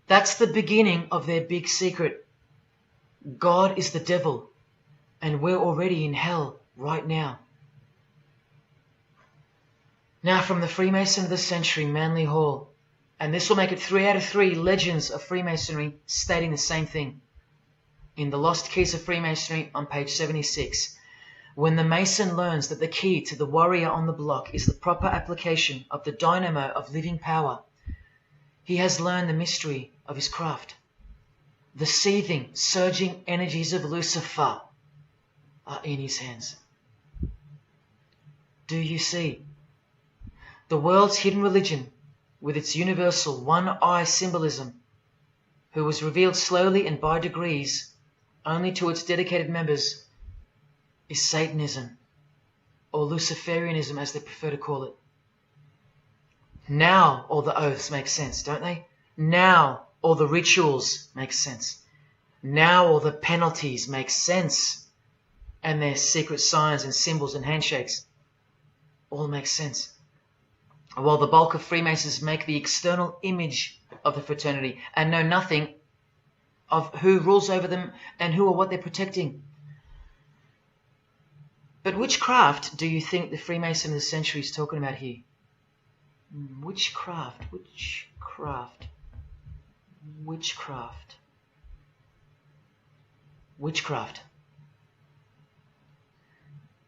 That's the beginning of their big secret. God is the devil, and we're already in hell right now. Now from the Freemason of the Century, Manly Hall, and this will make it 3 out of 3 legends of Freemasonry stating the same thing. In The Lost Keys of Freemasonry on page 76, when the Mason learns that the key to the warrior on the block is the proper application of the dynamo of living power, he has learned the mystery of his craft. The seething, surging energies of Lucifer are in his hands. Do you see? The world's hidden religion, with its universal one-eye symbolism, who was revealed slowly and by degrees only to its dedicated members, is Satanism, or Luciferianism as they prefer to call it. Now all the oaths make sense, don't they? Now all the rituals make sense. Now all the penalties make sense. And their secret signs and symbols and handshakes all make sense. While the bulk of Freemasons make the external image of the fraternity and know nothing of who rules over them and who or what they're protecting. But which craft do you think the Freemason of the Century is talking about here? Which craft? Which craft? Which craft? witchcraft.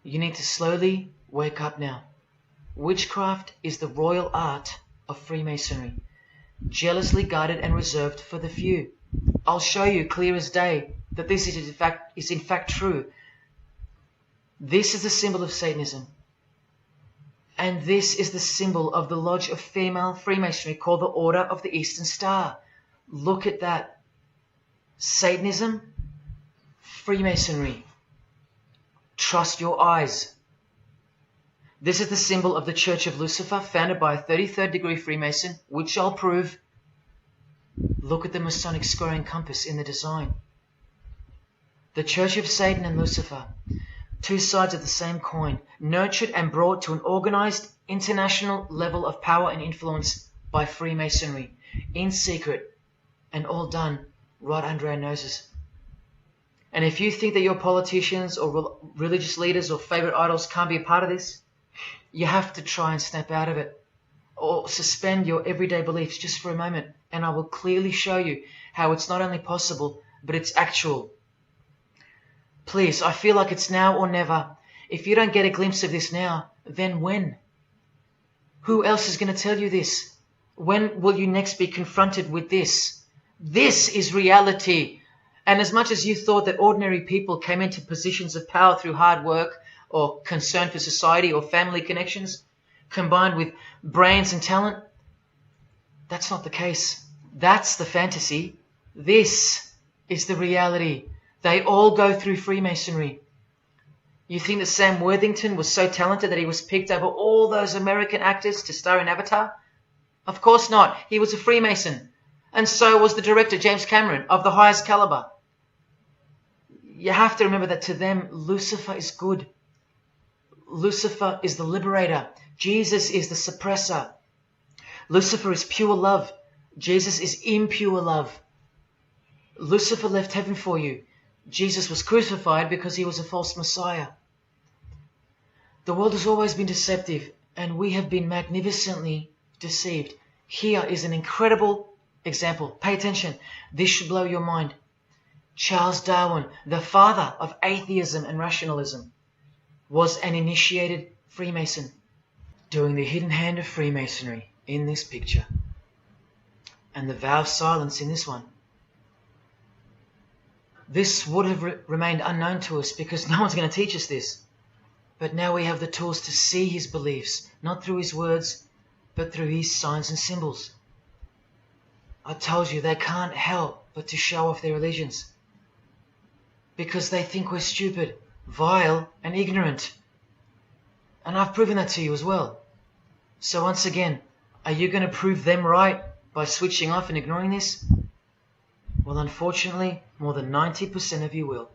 You need to slowly wake up now. Witchcraft is the royal art of Freemasonry, jealously guarded and reserved for the few. I'll show you clear as day that this is in fact true. This is the symbol of Satanism. And this is the symbol of the lodge of female Freemasonry called the Order of the Eastern Star. Look at that. Satanism, Freemasonry. Trust your eyes. This is the symbol of the Church of Lucifer, founded by a 33rd degree Freemason, which I'll prove. Look at the Masonic square and compass in the design. The Church of Satan and Lucifer, two sides of the same coin, nurtured and brought to an organized international level of power and influence by Freemasonry, in secret, and all done right under our noses. And if you think that your politicians or religious leaders or favorite idols can't be a part of this, you have to try and snap out of it, or suspend your everyday beliefs just for a moment, and I will clearly show you how it's not only possible, but it's actual. Please, I feel like it's now or never. If you don't get a glimpse of this now, then when? Who else is going to tell you this? When will you next be confronted with this? This is reality. And as much as you thought that ordinary people came into positions of power through hard work or concern for society or family connections, combined with brains and talent, that's not the case. That's the fantasy. This is the reality. They all go through Freemasonry. You think that Sam Worthington was so talented that he was picked over all those American actors to star in Avatar? Of course not. He was a Freemason. And so was the director, James Cameron, of the highest caliber. You have to remember that to them, Lucifer is good. Lucifer is the liberator. Jesus is the suppressor. Lucifer is pure love. Jesus is impure love. Lucifer left heaven for you. Jesus was crucified because he was a false Messiah. The world has always been deceptive, and we have been magnificently deceived. Here is an incredible example. Pay attention. This should blow your mind. Charles Darwin, the father of atheism and rationalism, was an initiated Freemason, doing the hidden hand of Freemasonry in this picture, and the vow of silence in this one. This would have remained unknown to us because no one's going to teach us this. But now we have the tools to see his beliefs, not through his words, but through his signs and symbols. I told you they can't help but to show off their allegiance, because they think we're stupid, vile, and ignorant. And I've proven that to you as well. So once again, are you going to prove them right by switching off and ignoring this? Well, unfortunately, more than 90% of you will.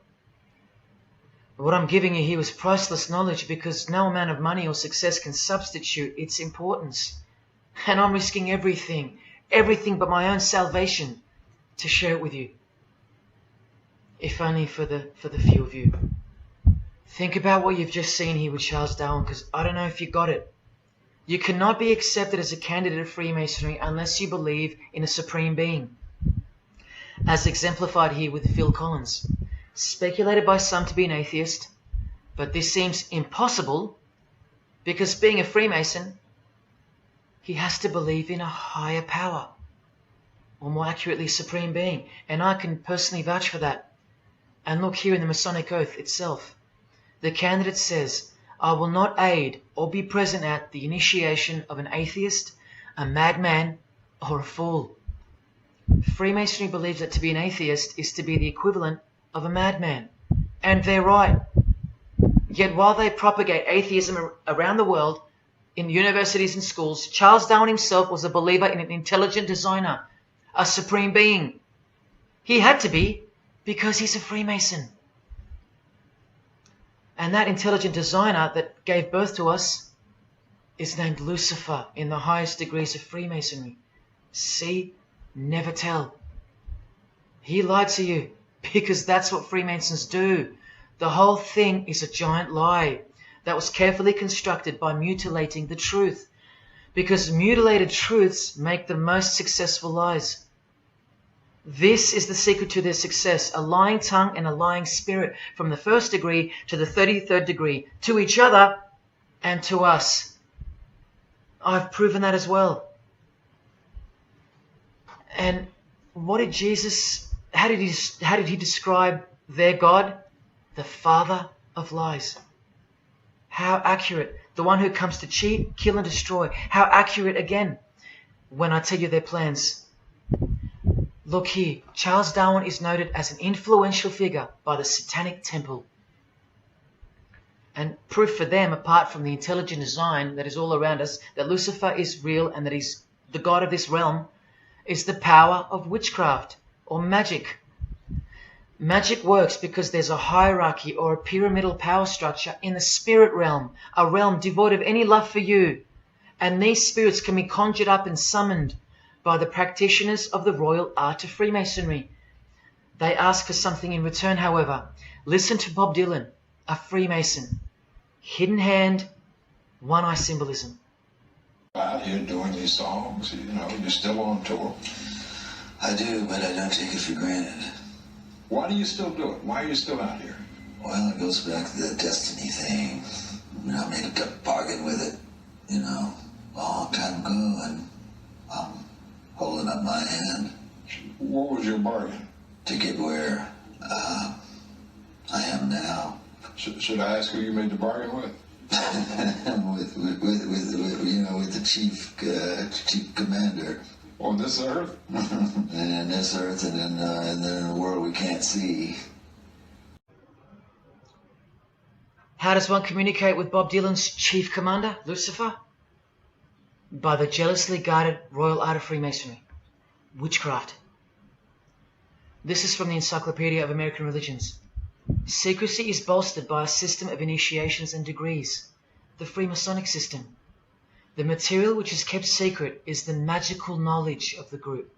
But what I'm giving you here is priceless knowledge, because no amount of money or success can substitute its importance. And I'm risking everything but my own salvation to share it with you. If only for the few of you. Think about what you've just seen here with Charles Darwin, because I don't know if you got it. You cannot be accepted as a candidate of Freemasonry unless you believe in a supreme being, as exemplified here with Phil Collins, speculated by some to be an atheist, but this seems impossible because, being a Freemason, he has to believe in a higher power, or more accurately, supreme being, and I can personally vouch for that. And look here in the Masonic Oath itself. The candidate says, I will not aid or be present at the initiation of an atheist, a madman, or a fool. Freemasonry believes that to be an atheist is to be the equivalent of a madman. And they're right. Yet while they propagate atheism around the world, in universities and schools, Charles Darwin himself was a believer in an intelligent designer, a supreme being. He had to be, because he's a Freemason. And that intelligent designer that gave birth to us is named Lucifer in the highest degrees of Freemasonry. See? Never tell. He lied to you, because that's what Freemasons do. The whole thing is a giant lie that was carefully constructed by mutilating the truth, because mutilated truths make the most successful lies. This is the secret to their success, a lying tongue and a lying spirit, from the 1st degree to the 33rd degree, to each other and to us. I've proven that as well. And what did Jesus, how did he describe their God? The father of lies. How accurate. The one who comes to cheat, kill and destroy. How accurate again when I tell you their plans. Look here, Charles Darwin is noted as an influential figure by the Satanic Temple. And proof for them, apart from the intelligent design that is all around us, that Lucifer is real and that he's the god of this realm, is the power of witchcraft or magic. Magic works because there's a hierarchy or a pyramidal power structure in the spirit realm, a realm devoid of any love for you. And these spirits can be conjured up and summoned by the practitioners of the royal art of Freemasonry. They ask for something in return, however. Listen to Bob Dylan, a Freemason. Hidden hand, one eye symbolism. Out here doing these songs, you're still on tour. I do, but I don't take it for granted. Why do you still do it? Why are you still out here? Well, it goes back to the destiny thing. I made a bargain with it, long time ago, and I'm holding up my hand. What was your bargain? To get where I am now. Should I ask who you made the bargain with? with the chief commander. On this earth? And this earth, and then in a world we can't see. How does one communicate with Bob Dylan's chief commander, Lucifer? By the jealously guarded royal art of Freemasonry, witchcraft. This is from the Encyclopedia of American Religions. Secrecy is bolstered by a system of initiations and degrees, the Freemasonic system. The material which is kept secret is the magical knowledge of the group.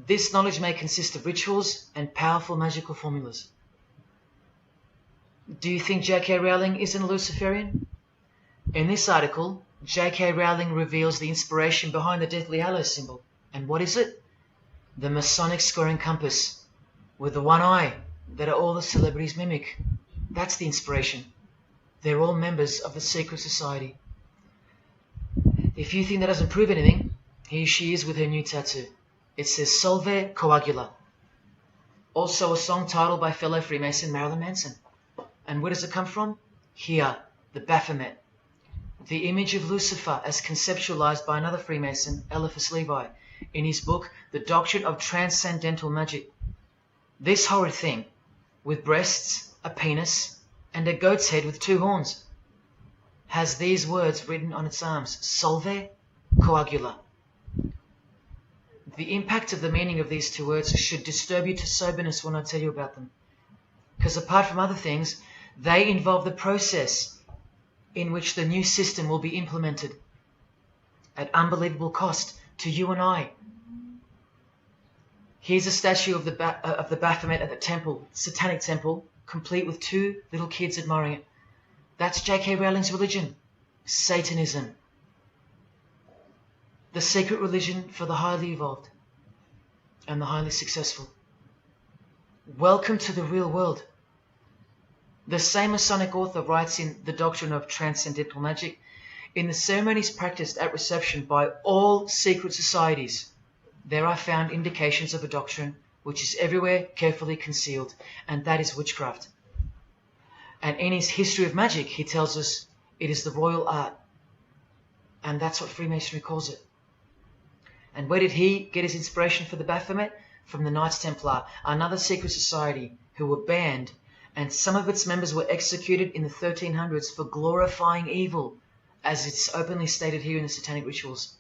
This knowledge may consist of rituals and powerful magical formulas. Do you think J.K. Rowling isn't a Luciferian? In this article, J.K. Rowling reveals the inspiration behind the Deathly Hallows symbol. And what is it? The Masonic scoring compass, with the one eye that all the celebrities mimic. That's the inspiration. They're all members of the secret society. If you think that doesn't prove anything, here she is with her new tattoo. It says Solve Coagula. Also a song titled by fellow Freemason Marilyn Manson. And where does it come from? Here, the Baphomet. The image of Lucifer as conceptualized by another Freemason, Eliphas Levi, in his book, The Doctrine of Transcendental Magic. This horrid thing, with breasts, a penis, and a goat's head with 2 horns, has these words written on its arms, Solve Coagula. The impact of the meaning of these 2 words should disturb you to soberness when I tell you about them. Because apart from other things, they involve the process in which the new system will be implemented at unbelievable cost to you and I. Here's a statue of the Baphomet at the temple, Satanic Temple, complete with 2 little kids admiring it. That's J.K. Rowling's religion, Satanism. The secret religion for the highly evolved and the highly successful. Welcome to the real world. The same Masonic author writes in The Doctrine of Transcendental Magic, in the ceremonies practiced at reception by all secret societies, there are found indications of a doctrine which is everywhere carefully concealed, and that is witchcraft. And in his History of Magic, he tells us it is the royal art. And that's what Freemasonry calls it. And where did he get his inspiration for the Baphomet? From the Knights Templar, another secret society who were banned, and some of its members were executed in the 1300s for glorifying evil, as it's openly stated here in the Satanic Rituals.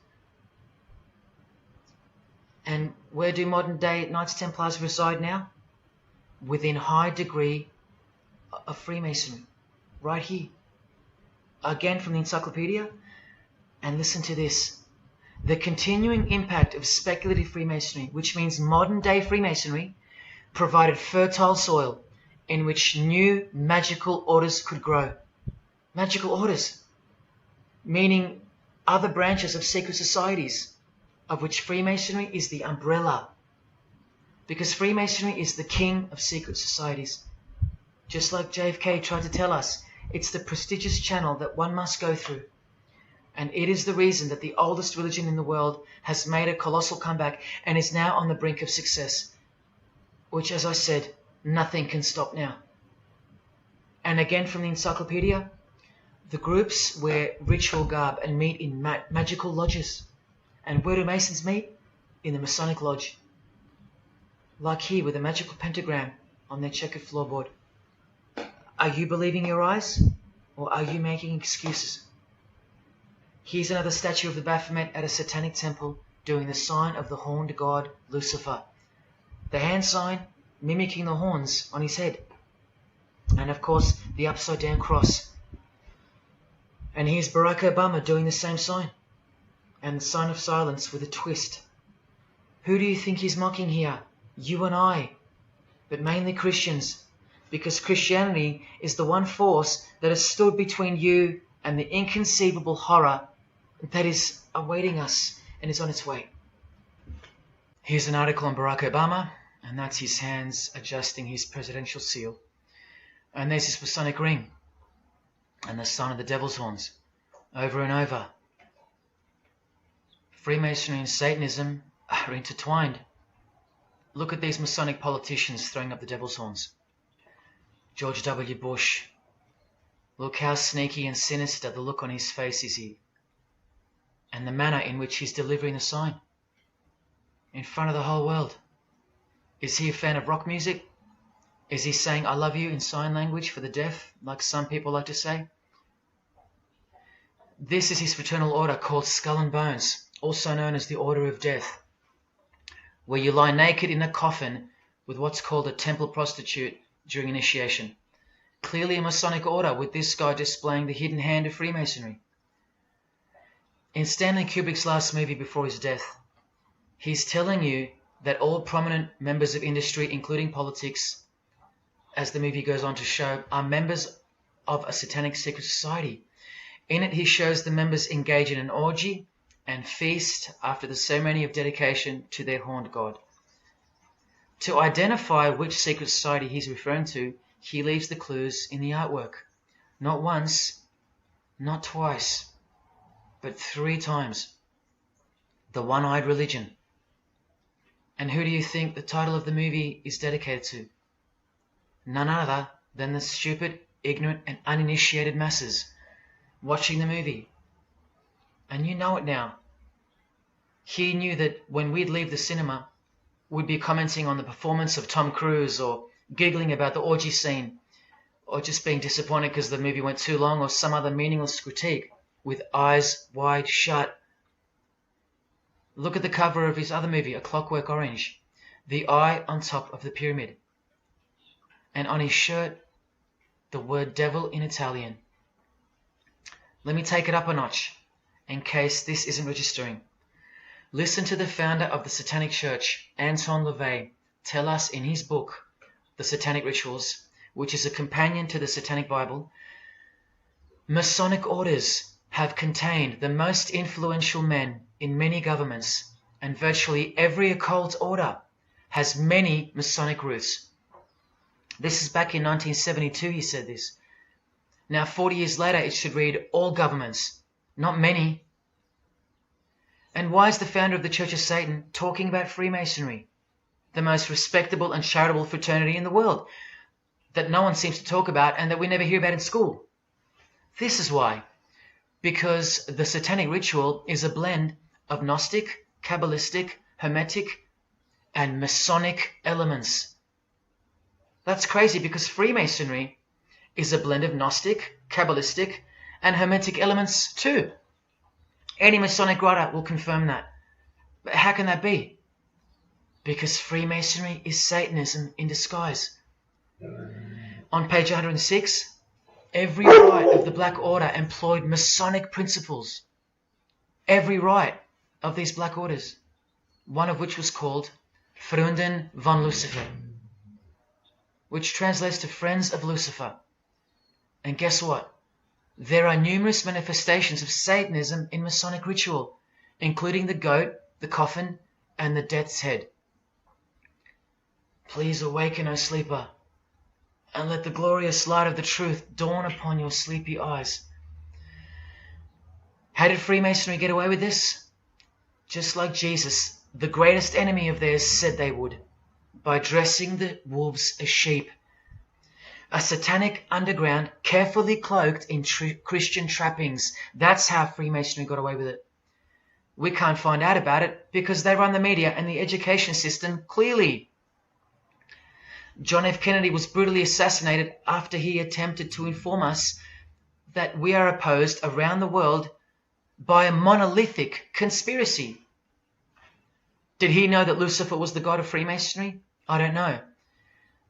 And where do modern day Knights Templars reside now? Within high degree of Freemasonry, right here. Again from the encyclopedia, and listen to this. The continuing impact of speculative Freemasonry, which means modern day Freemasonry, provided fertile soil in which new magical orders could grow. Magical orders, meaning other branches of secret societies, of which Freemasonry is the umbrella. because Freemasonry is the king of secret societies. Just like JFK tried to tell us, it's the prestigious channel that one must go through. And it is the reason that the oldest religion in the world has made a colossal comeback and is now on the brink of success, which, as I said, nothing can stop now. And again from the encyclopedia, the groups wear ritual garb and meet in magical lodges. And where do Masons meet? In the Masonic Lodge. Like here with a magical pentagram on their checkered floorboard. Are you believing your eyes, or are you making excuses? Here's another statue of the Baphomet at a satanic temple doing the sign of the horned god Lucifer. The hand sign mimicking the horns on his head. And of course, the upside down cross. And here's Barack Obama doing the same sign. And the sign of silence with a twist. Who do you think he's mocking here? You and I. But mainly Christians. Because Christianity is the one force that has stood between you and the inconceivable horror that is awaiting us and is on its way. Here's an article on Barack Obama, and that's his hands adjusting his presidential seal. And there's his Masonic ring, and the sign of the devil's horns, over and over. Freemasonry and Satanism are intertwined. Look at these Masonic politicians throwing up the devil's horns. George W. Bush. Look how sneaky and sinister the look on his face is here. And the manner in which he's delivering the sign. In front of the whole world. Is he a fan of rock music? Is he saying I love you in sign language for the deaf, like some people like to say? This is his fraternal order called Skull and Bones, also known as the Order of Death, where you lie naked in a coffin with what's called a temple prostitute during initiation. Clearly a Masonic order, with this guy displaying the hidden hand of Freemasonry. In Stanley Kubrick's last movie before his death, he's telling you that all prominent members of industry, including politics, as the movie goes on to show, are members of a satanic secret society. In it, he shows the members engage in an orgy and feast after the ceremony of dedication to their horned god. To identify which secret society he's referring to, he leaves the clues in the artwork. Not once, not twice, but 3 times. The One-Eyed Religion. And who do you think the title of the movie is dedicated to? None other than the stupid, ignorant, and uninitiated masses watching the movie. And you know it now. He knew that when we'd leave the cinema, we'd be commenting on the performance of Tom Cruise, or giggling about the orgy scene, or just being disappointed because the movie went too long, or some other meaningless critique, with eyes wide shut. Look at the cover of his other movie, A Clockwork Orange. The eye on top of the pyramid. And on his shirt, the word devil in Italian. Let me take it up a notch, in case this isn't registering. Listen to the founder of the Satanic Church, Anton LaVey, tell us in his book, The Satanic Rituals, which is a companion to the Satanic Bible, Masonic orders have contained the most influential men in many governments, and virtually every occult order has many Masonic roots. This is back in 1972 he said this. Now 40 years later it should read all governments, not many. And why is the founder of the Church of Satan talking about Freemasonry, the most respectable and charitable fraternity in the world, that no one seems to talk about and that we never hear about in school? This is why. Because the Satanic Ritual is a blend of Gnostic, Kabbalistic, Hermetic, and Masonic elements. That's crazy, because Freemasonry is a blend of Gnostic, Kabbalistic, and Hermetic elements too. Any Masonic writer will confirm that. But how can that be? Because Freemasonry is Satanism in disguise. On page 106, every rite of the Black Order employed Masonic principles. Every rite of these Black Orders, one of which was called Freunden von Lucifer, which translates to Friends of Lucifer. And guess what? There are numerous manifestations of Satanism in Masonic ritual, including the goat, the coffin, and the death's head. Please awaken, O sleeper, and let the glorious light of the truth dawn upon your sleepy eyes. How did Freemasonry get away with this? Just like Jesus, the greatest enemy of theirs, said they would, by dressing the wolves as sheep. A satanic underground carefully cloaked in Christian trappings. That's how Freemasonry got away with it. We can't find out about it because they run the media and the education system clearly. John F. Kennedy was brutally assassinated after he attempted to inform us that we are opposed around the world by a monolithic conspiracy. Did he know that Lucifer was the god of Freemasonry? I don't know.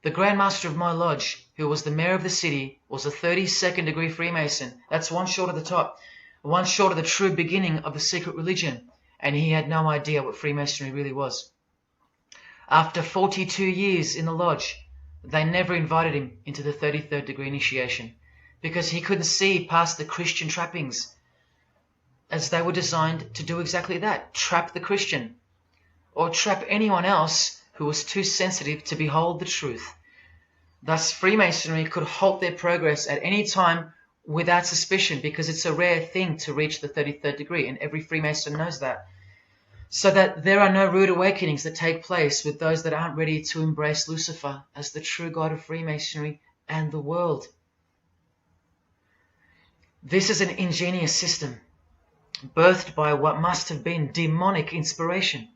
The Grand Master of my lodge, who was the mayor of the city, was a 32nd degree Freemason. That's one short of the top, one short of the true beginning of the secret religion, and he had no idea what Freemasonry really was. After 42 years in the lodge, they never invited him into the 33rd degree initiation because he couldn't see past the Christian trappings, as they were designed to do exactly that, trap the Christian, or trap anyone else who was too sensitive to behold the truth. Thus, Freemasonry could halt their progress at any time without suspicion because it's a rare thing to reach the 33rd degree, and every Freemason knows that. So that there are no rude awakenings that take place with those that aren't ready to embrace Lucifer as the true god of Freemasonry and the world. This is an ingenious system, birthed by what must have been demonic inspiration.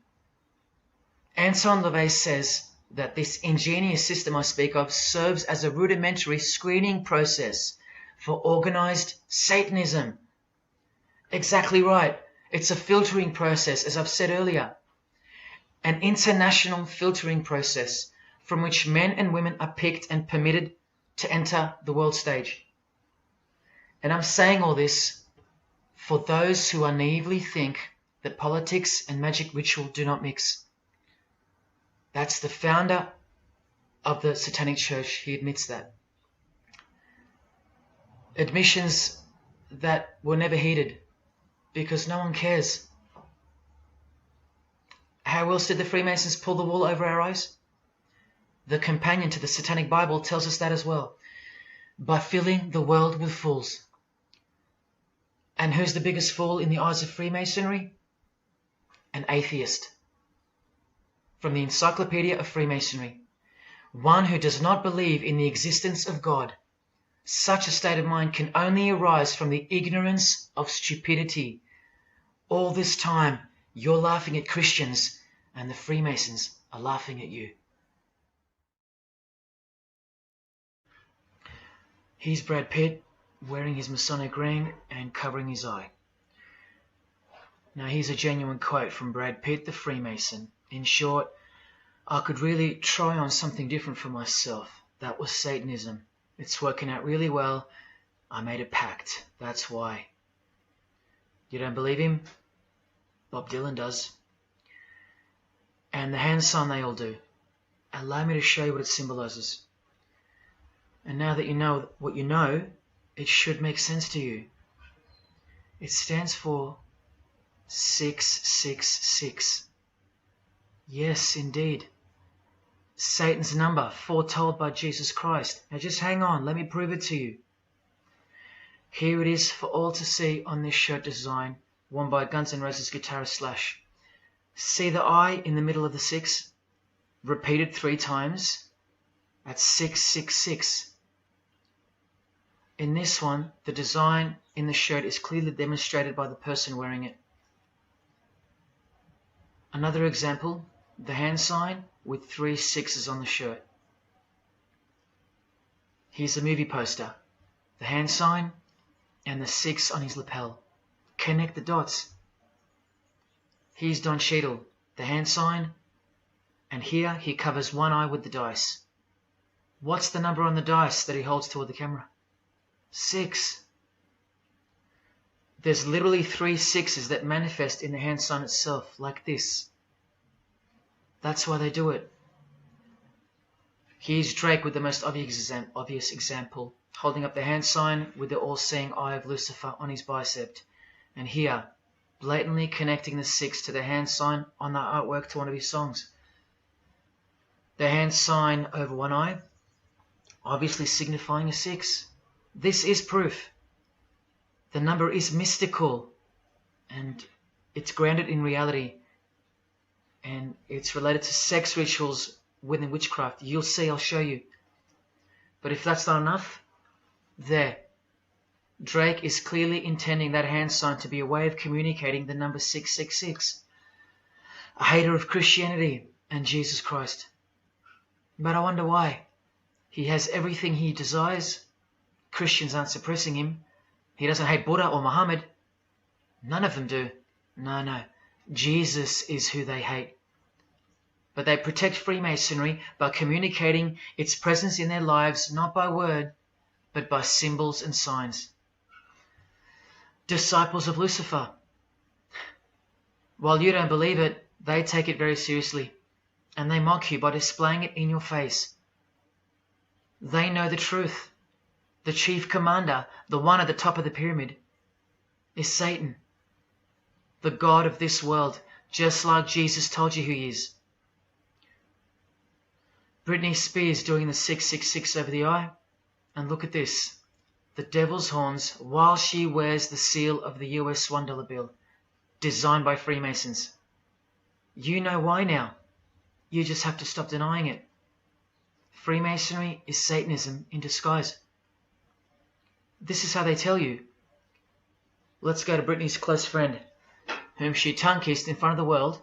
Anton LaVey says that this ingenious system I speak of serves as a rudimentary screening process for organized Satanism. Exactly right. It's a filtering process, as I've said earlier. An international filtering process from which men and women are picked and permitted to enter the world stage. And I'm saying all this for those who naively think that politics and magic ritual do not mix. That's the founder of the Satanic Church. He admits that. Admissions that were never heeded because no one cares. How else did the Freemasons pull the wool over our eyes? The companion to the Satanic Bible tells us that as well. By filling the world with fools. And who's the biggest fool in the eyes of Freemasonry? An atheist. From the Encyclopedia of Freemasonry. One who does not believe in the existence of God. Such a state of mind can only arise from the ignorance of stupidity. All this time, you're laughing at Christians, and the Freemasons are laughing at you. Here's Brad Pitt, wearing his Masonic ring and covering his eye. Now here's a genuine quote from Brad Pitt, the Freemason. In short, I could really try on something different for myself. That was Satanism. It's working out really well. I made a pact. That's why. You don't believe him? Bob Dylan does. And the hand sign they all do. Allow me to show you what it symbolizes. And now that you know what you know, it should make sense to you. It stands for 666. Yes, indeed. Satan's number, foretold by Jesus Christ. Now just hang on, let me prove it to you. Here it is for all to see on this shirt design, worn by Guns N' Roses guitarist Slash. See the I in the middle of the 6? Repeated 3 times. That's 666. In this one, the design in the shirt is clearly demonstrated by the person wearing it. Another example, the hand sign with 3 6s on the shirt. Here's a movie poster. The hand sign and the 6 on his lapel. Connect the dots. Here's Don Cheadle, the hand sign, and here he covers one eye with the dice. What's the number on the dice that he holds toward the camera? 6. There's literally 3 6s that manifest in the hand sign itself, like this. That's why they do it. Here's Drake with the most obvious example, holding up the hand sign with the all-seeing eye of Lucifer on his bicep. And here, blatantly connecting the 6 to the hand sign on the artwork to one of his songs. The hand sign over one eye, obviously signifying a 6. This is proof. The number is mystical and it's grounded in reality, and it's related to sex rituals within witchcraft. You'll see, I'll show you. But if that's not enough, there. Drake is clearly intending that hand sign to be a way of communicating the number 666. A hater of Christianity and Jesus Christ. But I wonder why. He has everything he desires. Christians aren't suppressing him. He doesn't hate Buddha or Muhammad. None of them do. No. Jesus is who they hate. But they protect Freemasonry by communicating its presence in their lives, not by word, but by symbols and signs. Disciples of Lucifer. While you don't believe it, they take it very seriously, and they mock you by displaying it in your face. They know the truth. The chief commander, the one at the top of the pyramid, is Satan, the god of this world, just like Jesus told you who he is. Britney Spears doing the 666 over the eye, and look at this. The devil's horns while she wears the seal of the US $1 bill, designed by Freemasons. You know why now. You just have to stop denying it. Freemasonry is Satanism in disguise. This is how they tell you. Let's go to Britney's close friend, whom she tongue-kissed in front of the world,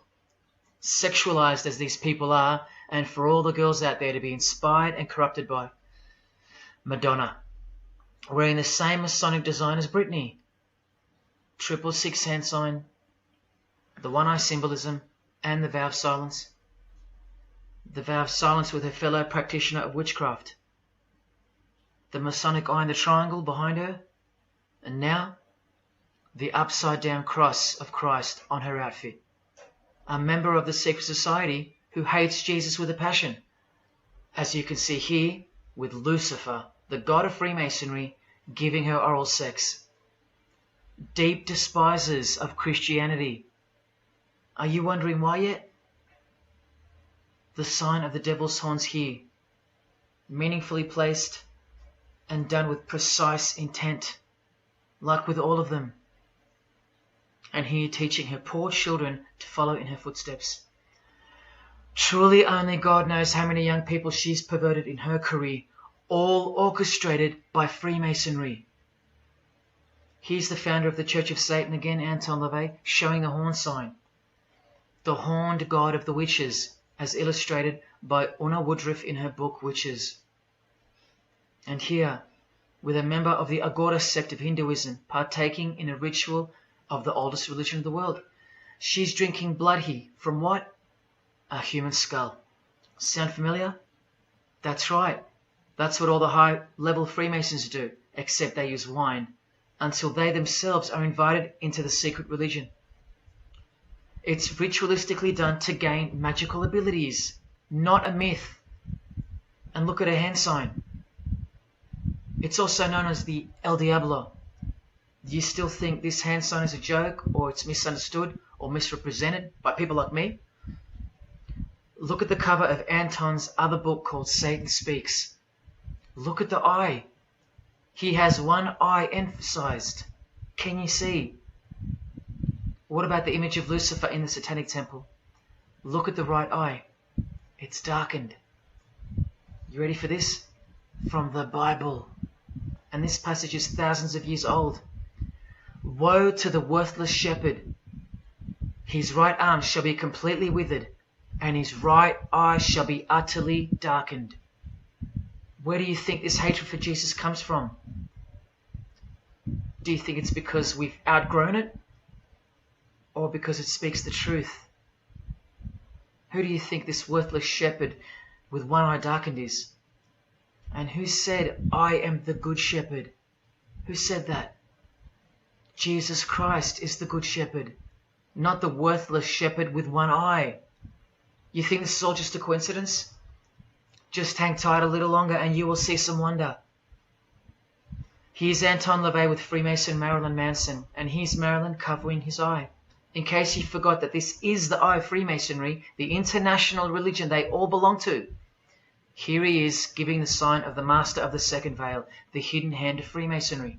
sexualized as these people are, and for all the girls out there to be inspired and corrupted by. Madonna, wearing the same Masonic design as Britney. 666 hand sign, the one-eye symbolism, and the vow of silence. The vow of silence with her fellow practitioner of witchcraft. The Masonic eye in the triangle behind her, and now the upside-down cross of Christ on her outfit. A member of the secret society who hates Jesus with a passion, as you can see here with Lucifer, the god of Freemasonry, giving her oral sex. Deep despisers of Christianity. Are you wondering why yet? The sign of the devil's horns here, meaningfully placed and done with precise intent, like with all of them. And here teaching her poor children to follow in her footsteps. Truly only God knows how many young people she's perverted in her career, all orchestrated by Freemasonry. Here's the founder of the Church of Satan again, Anton LaVey, showing the horn sign. The horned god of the witches, as illustrated by Una Woodruff in her book Witches. And here, with a member of the Agora sect of Hinduism partaking in a ritual of the oldest religion of the world. She's drinking blood here. From what? A human skull. Sound familiar? That's right. That's what all the high-level Freemasons do, except they use wine, until they themselves are invited into the secret religion. It's ritualistically done to gain magical abilities, not a myth. And look at her hand sign. It's also known as the El Diablo. Do you still think this hand sign is a joke, or it's misunderstood or misrepresented by people like me? Look at the cover of Anton's other book called Satan Speaks. Look at the eye. He has one eye emphasized. Can you see? What about the image of Lucifer in the Satanic Temple? Look at the right eye. It's darkened. You ready for this? From the Bible. And this passage is thousands of years old. Woe to the worthless shepherd. His right arm shall be completely withered, and his right eye shall be utterly darkened. Where do you think this hatred for Jesus comes from? Do you think it's because we've outgrown it? Or because it speaks the truth? Who do you think this worthless shepherd with one eye darkened is? And who said, I am the good shepherd? Who said that? Jesus Christ is the good shepherd, not the worthless shepherd with one eye. You think this is all just a coincidence? Just hang tight a little longer and you will see some wonder. Here's Anton LaVey with Freemason Marilyn Manson, and here's Marilyn covering his eye. In case you forgot that this is the eye of Freemasonry, the international religion they all belong to. Here he is giving the sign of the master of the second veil, the hidden hand of Freemasonry,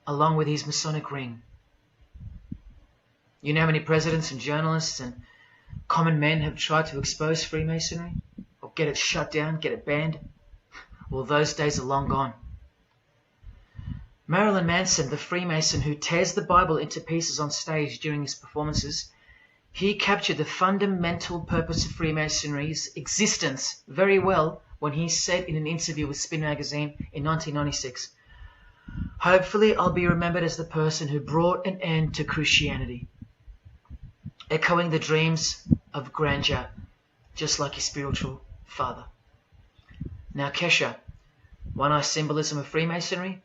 along with his Masonic ring. You know how many presidents and journalists and common men have tried to expose Freemasonry? Or get it shut down, get it banned? Well, those days are long gone. Marilyn Manson, the Freemason who tears the Bible into pieces on stage during his performances, he captured the fundamental purpose of Freemasonry's existence very well when he said in an interview with Spin Magazine in 1996, "Hopefully I'll be remembered as the person who brought an end to Christianity," echoing the dreams of grandeur, just like his spiritual father. Now Kesha, one-eye symbolism of Freemasonry,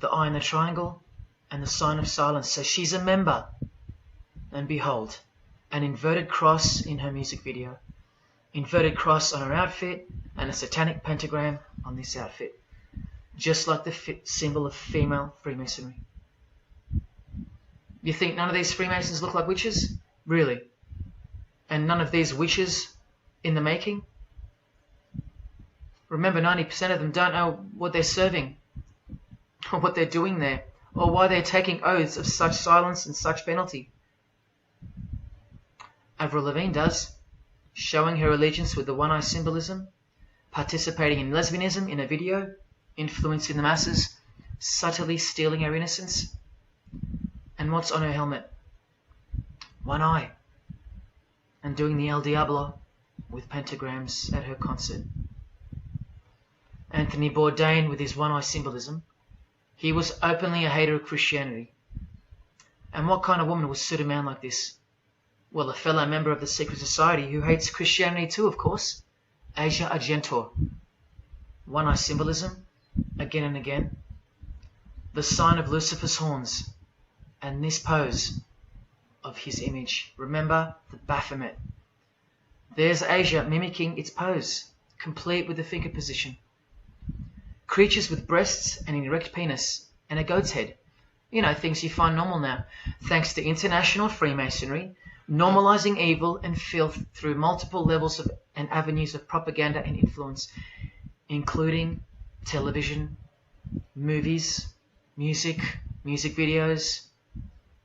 the eye in the triangle, and the sign of silence. So she's a member. And behold, an inverted cross in her music video, inverted cross on her outfit, and a satanic pentagram on this outfit, just like the symbol of female Freemasonry. You think none of these Freemasons look like witches? Really? And none of these witches in the making? Remember, 90% of them don't know what they're serving, or what they're doing there, or why they're taking oaths of such silence and such penalty. Avril Lavigne does, showing her allegiance with the one-eye symbolism, participating in lesbianism in a video, influencing the masses, subtly stealing our innocence. And what's on her helmet? One eye. And doing the El Diablo with pentagrams at her concert. Anthony Bourdain with his one-eye symbolism, he was openly a hater of Christianity. And what kind of woman would suit a man like this? Well, a fellow member of the secret society who hates Christianity too, of course, Asia Argento. One-eye symbolism, again and again. The sign of Lucifer's horns, and this pose of his image. Remember the Baphomet. There's Asia mimicking its pose, complete with the finger position. Creatures with breasts and an erect penis and a goat's head. You know, things you find normal now, thanks to international Freemasonry, normalizing evil and filth through multiple levels of and avenues of propaganda and influence, including television, movies, music videos,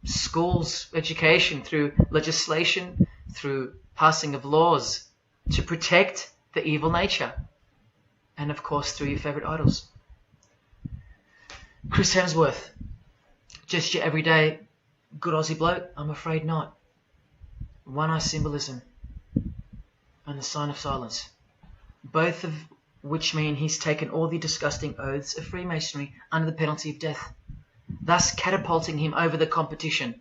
schools, education, through legislation, through passing of laws to protect the evil nature, and of course through your favorite idols. Chris Hemsworth, just your everyday good Aussie bloke? I'm afraid not. One-eye symbolism and the sign of silence, both of which mean he's taken all the disgusting oaths of Freemasonry under the penalty of death, thus catapulting him over the competition,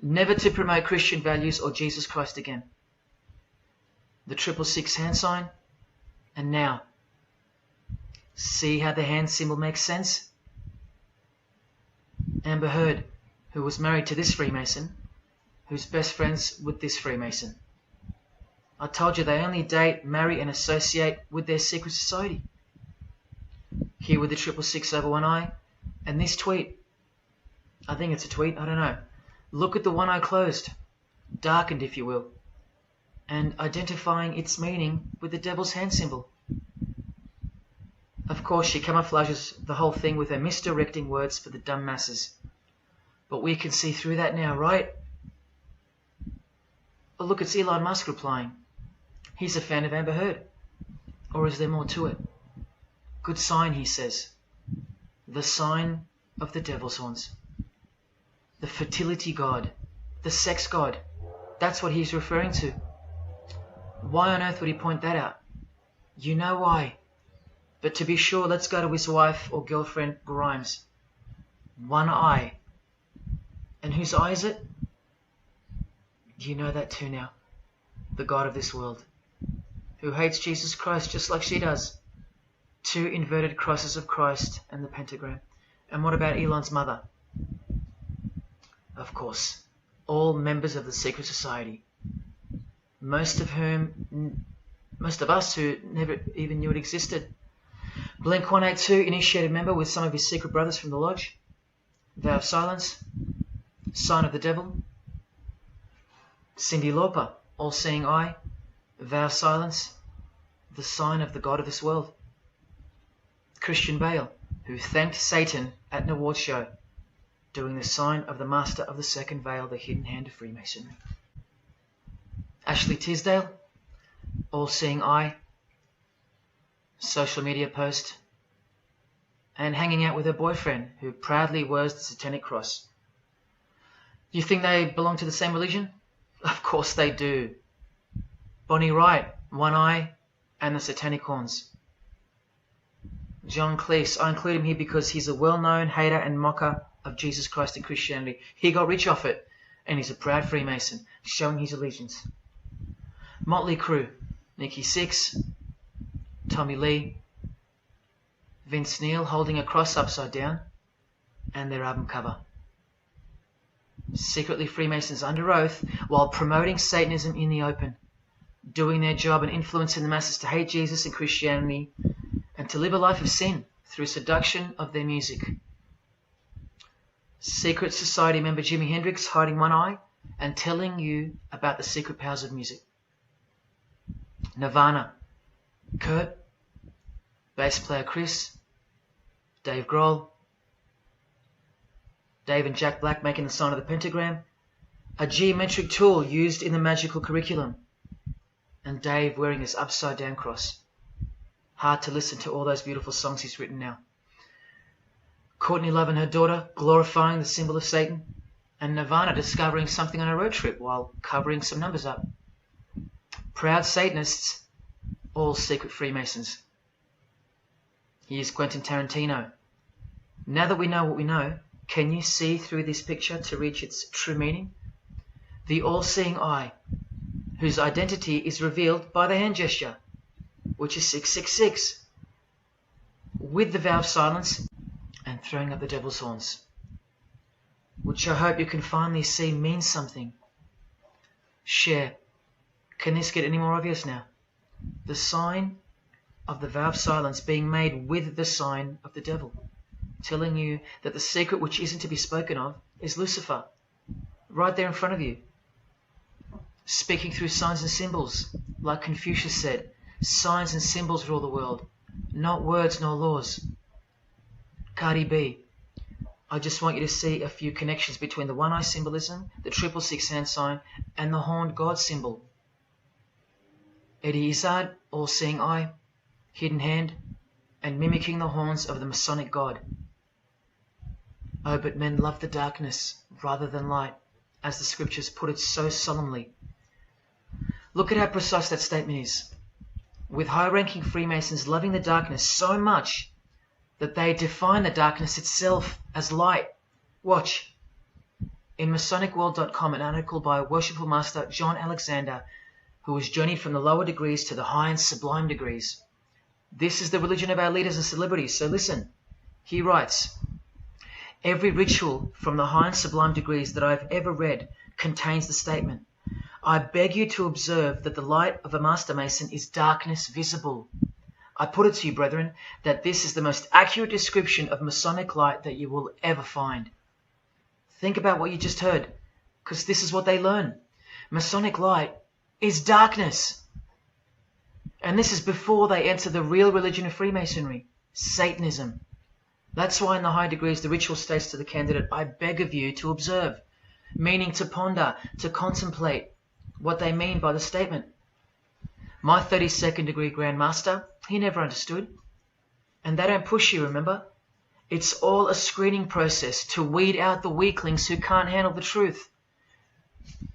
never to promote Christian values or Jesus Christ again. The 666 hand sign, and now, see how the hand symbol makes sense? Amber Heard, who was married to this Freemason, who's best friends with this Freemason. I told you they only date, marry and associate with their secret society. Here with the 666 over one eye, and this tweet. I think it's a tweet, I don't know. Look at the one eye closed, darkened if you will, and identifying its meaning with the devil's hand symbol. Of course, she camouflages the whole thing with her misdirecting words for the dumb masses. But we can see through that now, right? But look, it's Elon Musk replying. He's a fan of Amber Heard. Or is there more to it? Good sign, he says. The sign of the devil's horns. The fertility god. The sex god. That's what he's referring to. Why on earth would he point that out? You know why. But to be sure, let's go to his wife or girlfriend, Grimes. One eye. And whose eye is it? You know that too now. The God of this world, who hates Jesus Christ just like she does. 2 inverted crosses of Christ and the pentagram. And what about Elon's mother? Of course, all members of the secret society. Most of us who never even knew it existed. Blink-182 initiated member with some of his secret brothers from the lodge. Vow of silence. Sign of the devil. Cyndi Lauper, all-seeing eye. Vow of silence. the sign of the god of this world. Christian Bale, who thanked Satan at an award show, doing the sign of the master of the second veil, the hidden hand of Freemasonry. Ashley Tisdale, all-seeing eye, social media post, and hanging out with her boyfriend, who proudly wears the satanic cross. Do you think they belong to the same religion? Of course they do. Bonnie Wright, one eye and the satanic horns. John Cleese, I include him here because he's a well-known hater and mocker of Jesus Christ and Christianity. He got rich off it, and he's a proud Freemason, showing his allegiance. Motley Crue, Nikki Sixx, Tommy Lee, Vince Neil holding a cross upside down, and their album cover. Secretly Freemasons under oath while promoting Satanism in the open, doing their job and influencing the masses to hate Jesus and Christianity and to live a life of sin through seduction of their music. Secret Society member Jimi Hendrix hiding one eye and telling you about the secret powers of music. Nirvana, Kurt, bass player Chris, Dave Grohl, Dave and Jack Black making the sign of the pentagram, a geometric tool used in the magical curriculum, and Dave wearing his upside down cross. Hard to listen to all those beautiful songs he's written now. Courtney Love and her daughter glorifying the symbol of Satan, and Nirvana discovering something on a road trip while covering some numbers up. Proud Satanists, all secret Freemasons. Here's Quentin Tarantino. Now that we know what we know, can you see through this picture to reach its true meaning? The all-seeing eye, whose identity is revealed by the hand gesture, which is 666, with the vow of silence and throwing up the devil's horns, which I hope you can finally see means something. Share. Can this get any more obvious now? The sign of the vow of silence being made with the sign of the devil, telling you that the secret which isn't to be spoken of is Lucifer, right there in front of you. Speaking through signs and symbols, like Confucius said, signs and symbols rule the world, not words nor laws. Cardi B, I just want you to see a few connections between the one-eye symbolism, the 666 hand sign, and the horned God symbol. Eddie Izzard, all-seeing eye, hidden hand, and mimicking the horns of the Masonic God. Oh, but men love the darkness rather than light, as the scriptures put it so solemnly. Look at how precise that statement is, with high-ranking Freemasons loving the darkness so much that they define the darkness itself as light. Watch. In MasonicWorld.com, an article by Worshipful Master John Alexander, who has journeyed from the lower degrees to the high and sublime degrees. This is the religion of our leaders and celebrities, so listen. He writes, every ritual from the high and sublime degrees that I've ever read contains the statement, I beg you to observe that the light of a Master Mason is darkness visible. I put it to you, brethren, that this is the most accurate description of Masonic light that you will ever find. Think about what you just heard, because this is what they learn. Masonic light is darkness. And this is before they enter the real religion of Freemasonry, Satanism. That's why in the high degrees the ritual states to the candidate, I beg of you to observe, meaning to ponder, to contemplate what they mean by the statement. My 32nd degree Grand Master, he never understood. And they don't push you, remember? It's all a screening process to weed out the weaklings who can't handle the truth.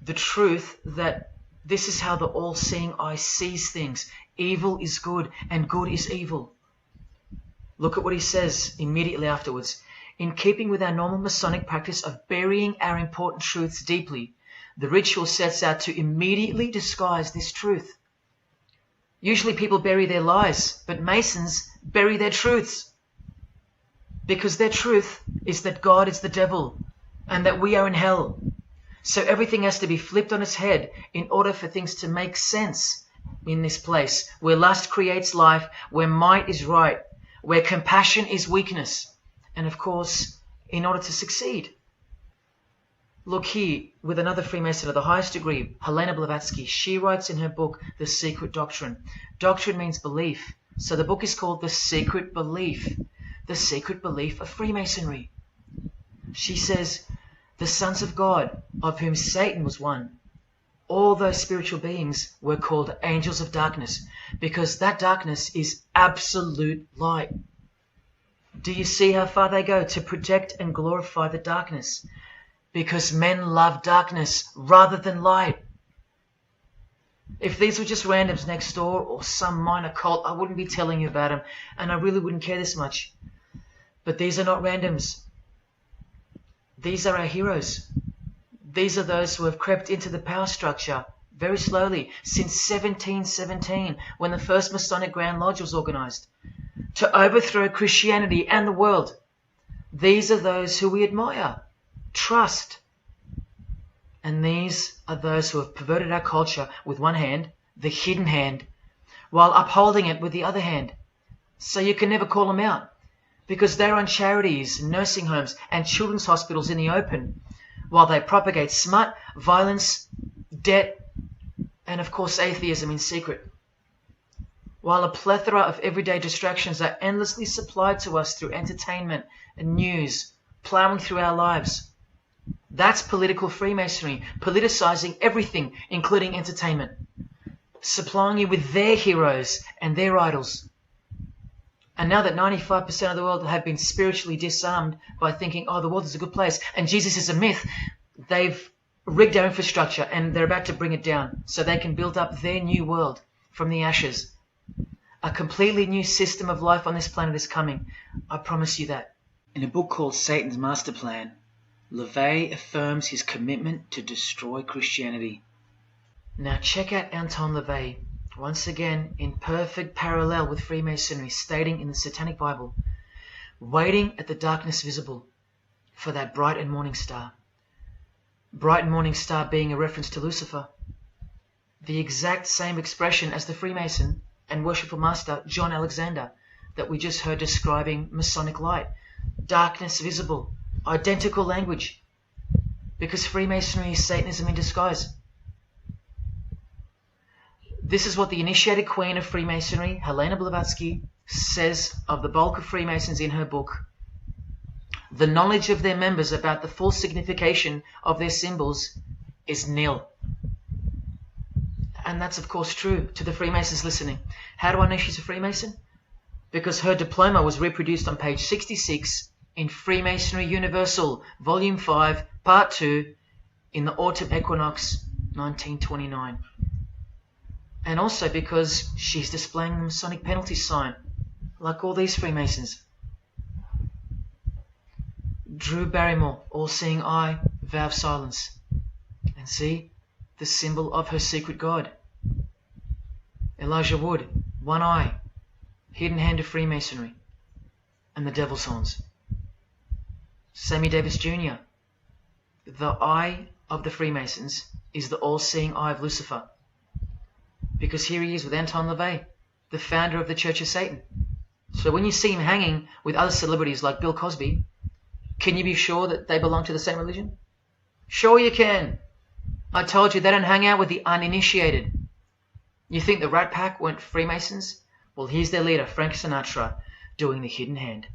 The truth that this is how the all-seeing eye sees things. Evil is good and good is evil. Look at what he says immediately afterwards. In keeping with our normal Masonic practice of burying our important truths deeply, the ritual sets out to immediately disguise this truth. Usually people bury their lies, but Masons bury their truths. Because their truth is that God is the devil and that we are in hell. So everything has to be flipped on its head in order for things to make sense in this place where lust creates life, where might is right, where compassion is weakness, and of course, in order to succeed. Look here, with another Freemason of the highest degree, Helena Blavatsky. She writes in her book, The Secret Doctrine. Doctrine means belief. So the book is called The Secret Belief. The Secret Belief of Freemasonry. She says, the sons of God, of whom Satan was one, all those spiritual beings were called angels of darkness, because that darkness is absolute light. Do you see how far they go to protect and glorify the darkness? Because men love darkness rather than light. If these were just randoms next door or some minor cult, I wouldn't be telling you about them, and I really wouldn't care this much. But these are not randoms. These are our heroes. These are those who have crept into the power structure very slowly since 1717, when the first Masonic Grand Lodge was organized, to overthrow Christianity and the world. These are those who we admire, trust. And these are those who have perverted our culture with one hand, the hidden hand, while upholding it with the other hand. So you can never call them out, because they run charities, nursing homes, and children's hospitals in the open, while they propagate smut, violence, debt, and of course atheism in secret. While a plethora of everyday distractions are endlessly supplied to us through entertainment and news, plowing through our lives. That's political Freemasonry, politicizing everything, including entertainment, supplying you with their heroes and their idols. And now that 95% of the world have been spiritually disarmed by thinking, oh, the world is a good place and Jesus is a myth, they've rigged our infrastructure and they're about to bring it down so they can build up their new world from the ashes. A completely new system of life on this planet is coming. I promise you that. In a book called Satan's Master Plan, LaVey affirms his commitment to destroy Christianity. Now check out Anton LaVey, once again in perfect parallel with Freemasonry, stating in the Satanic Bible, waiting at the darkness visible for that bright and morning star. Bright and morning star being a reference to Lucifer. The exact same expression as the Freemason and worshipful master John Alexander that we just heard describing Masonic light. Darkness visible. Identical language. Because Freemasonry is Satanism in disguise. This is what the initiated queen of Freemasonry, Helena Blavatsky, says of the bulk of Freemasons in her book. The knowledge of their members about the full signification of their symbols is nil. And that's of course true to the Freemasons listening. How do I know she's a Freemason? Because her diploma was reproduced on page 66 in Freemasonry Universal, Volume 5, Part 2, in the Autumn Equinox, 1929. And also because she's displaying the Masonic penalty sign, like all these Freemasons. Drew Barrymore, all-seeing eye, vow of silence. And see, the symbol of her secret god. Elijah Wood, one eye, hidden hand of Freemasonry, and the devil's horns. Sammy Davis Jr., the eye of the Freemasons is the all-seeing eye of Lucifer. Because here he is with Anton LaVey, the founder of the Church of Satan. So when you see him hanging with other celebrities like Bill Cosby, can you be sure that they belong to the same religion? Sure you can. I told you they don't hang out with the uninitiated. You think the Rat Pack weren't Freemasons? Well, here's their leader, Frank Sinatra, doing the hidden hand.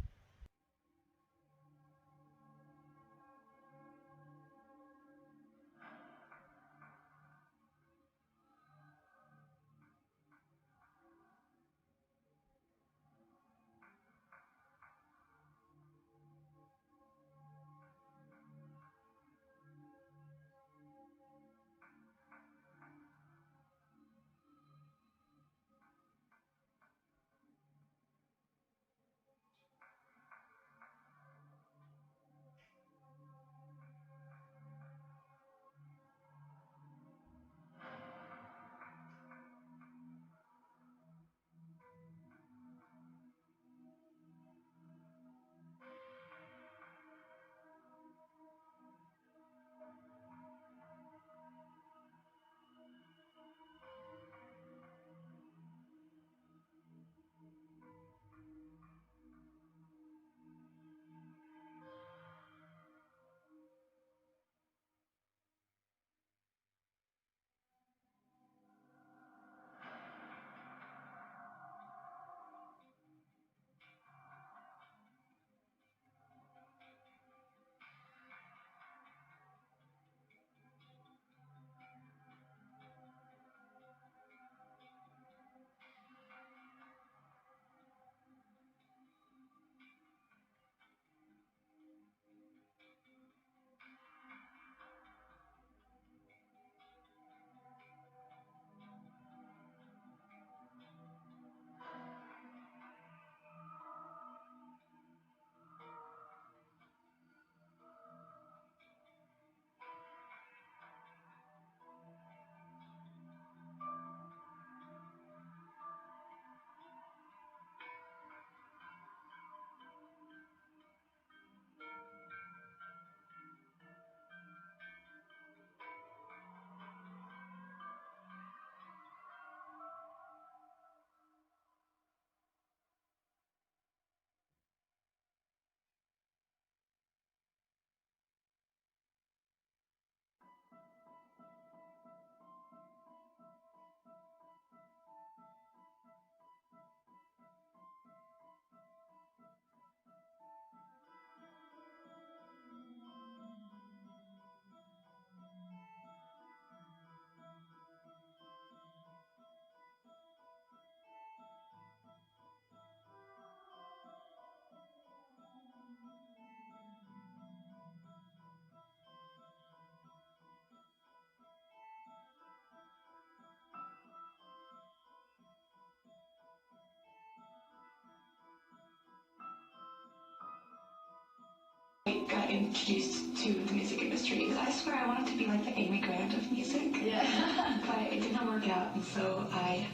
got introduced to the music industry. I swear I wanted to be like the Amy Grant of music. Yeah. But it didn't work out, and so I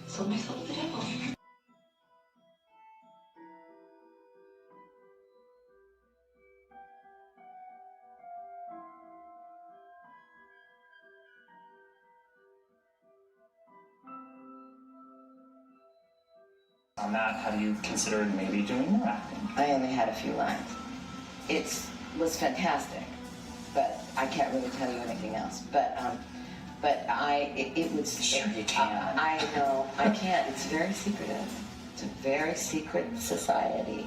sold myself to the devil. On that, how do you consider maybe doing more acting? I only had a few lines. It was fantastic, but I can't really tell you anything else. But it was. Sure you can. I know I can't. It's very secretive. It's a very secret society.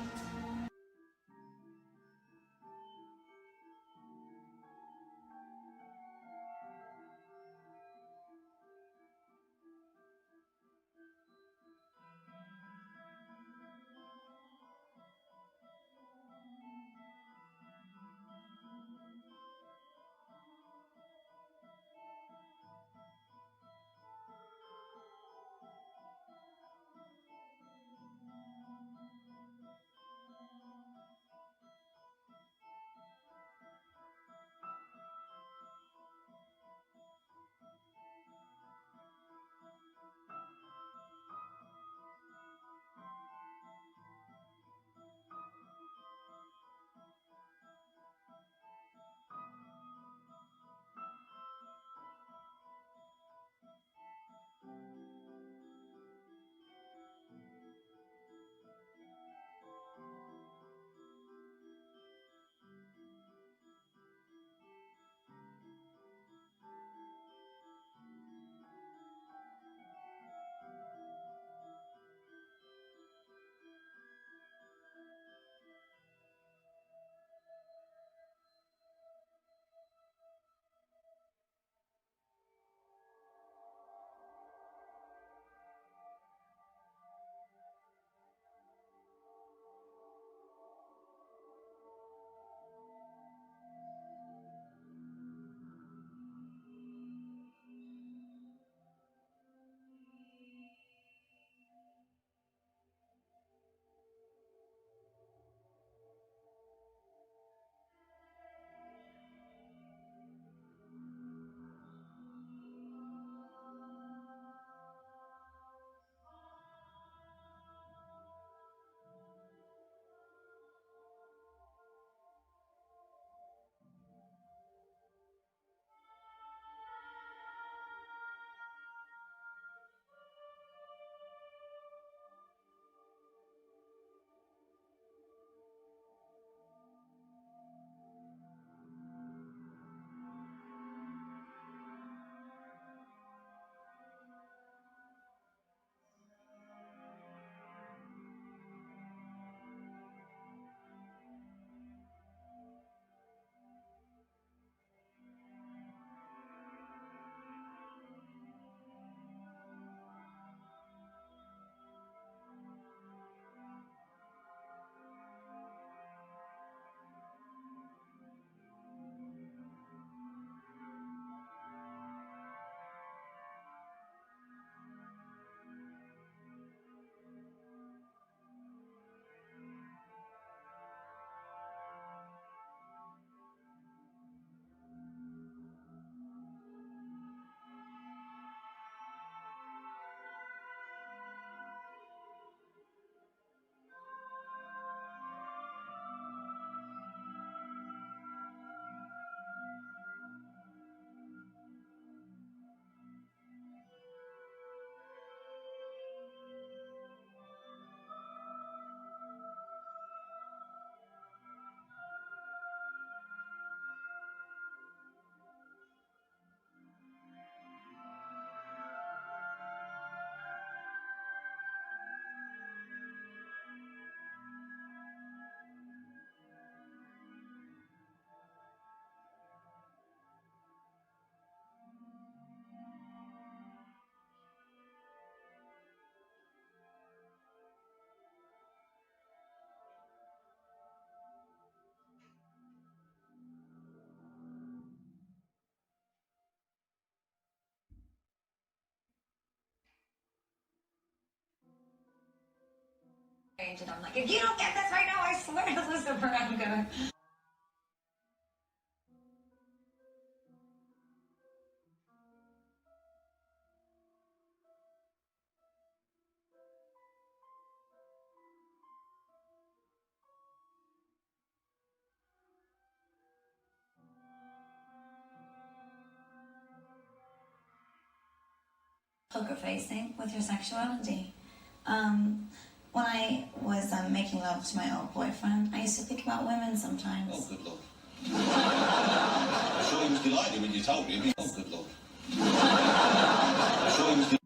And I'm like, if you don't get this right now, I swear to Lucifer, I'm gonna. poker facing with your sexuality. When I was making love to my old boyfriend, I used to think about women sometimes. Oh, good Lord. I'm sure he was delighted when you told him. Oh, good Lord. I'm sure he was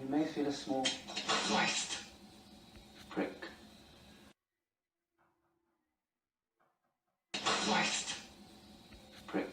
You may feel a small Christ! prick. Christ! Prick.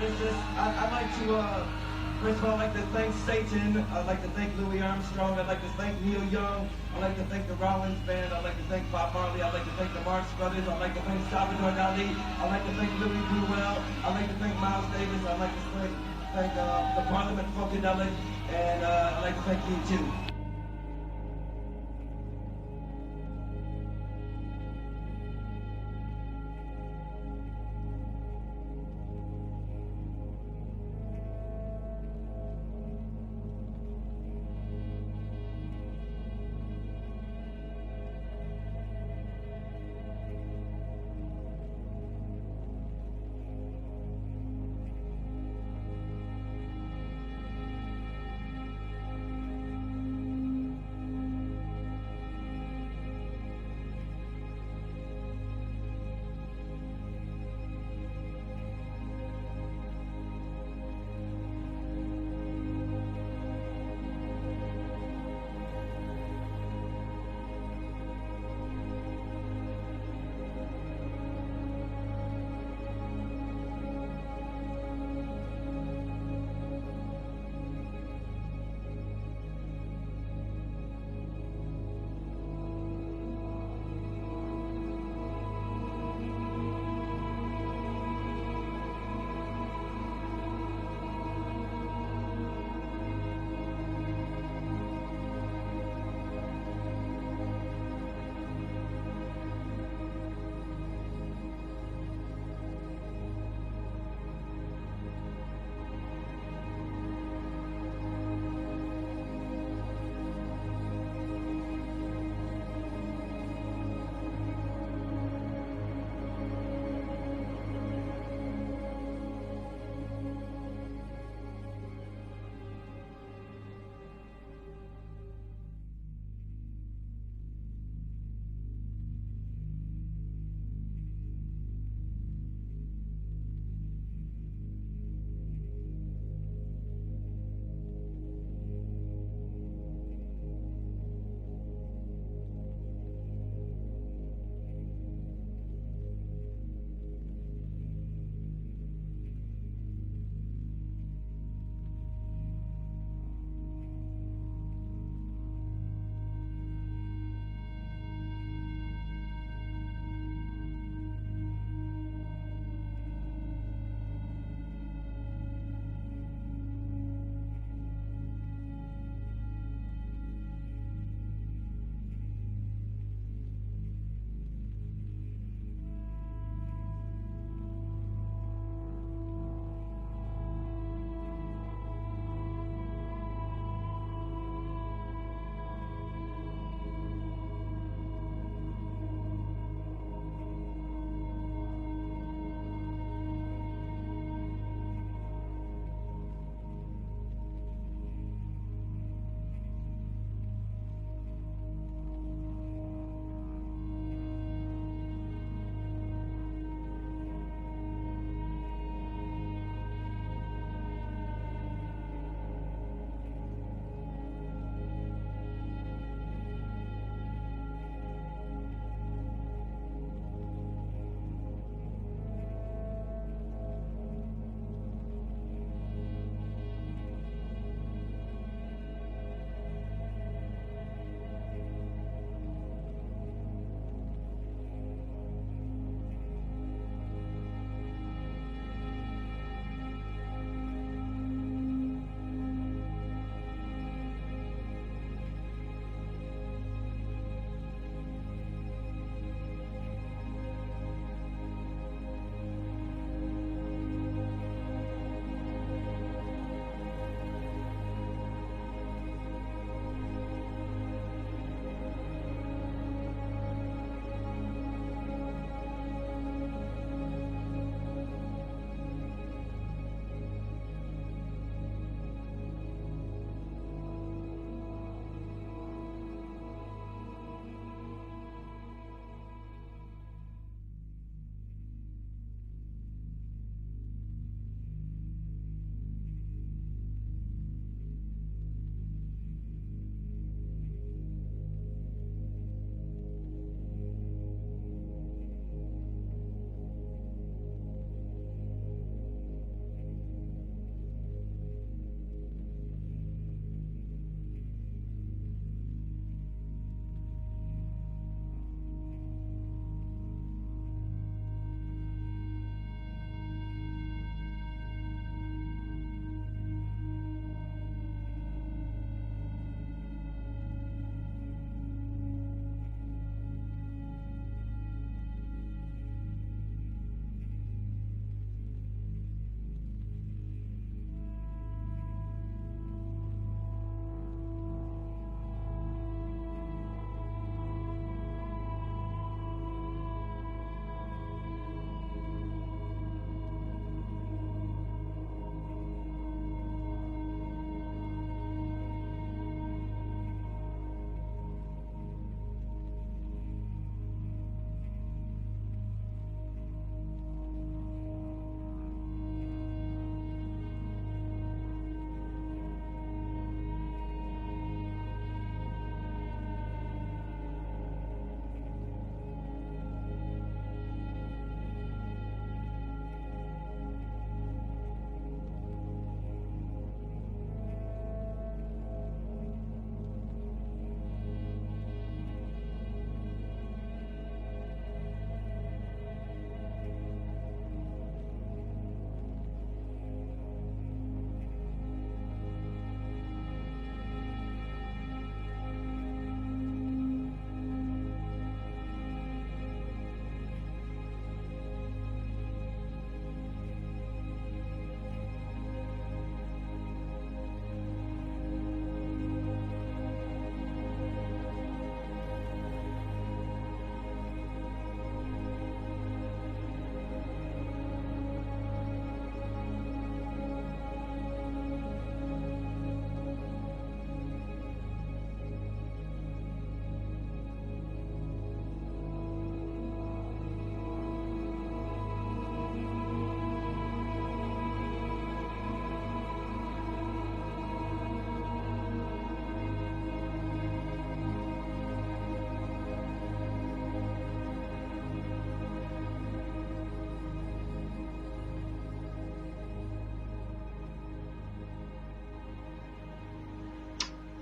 I'd like to, first of all, I'd like to thank Satan. I'd like to thank Louis Armstrong. I'd like to thank Neil Young. I'd like to thank the Rollins Band. I'd like to thank Bob Marley. I'd like to thank the Marx Brothers. I'd like to thank Salvador Dali. I'd like to thank Louis Bruel. I'd like to thank Miles Davis. I'd like to thank the Parliament Funkadelic. And I'd like to thank you, too.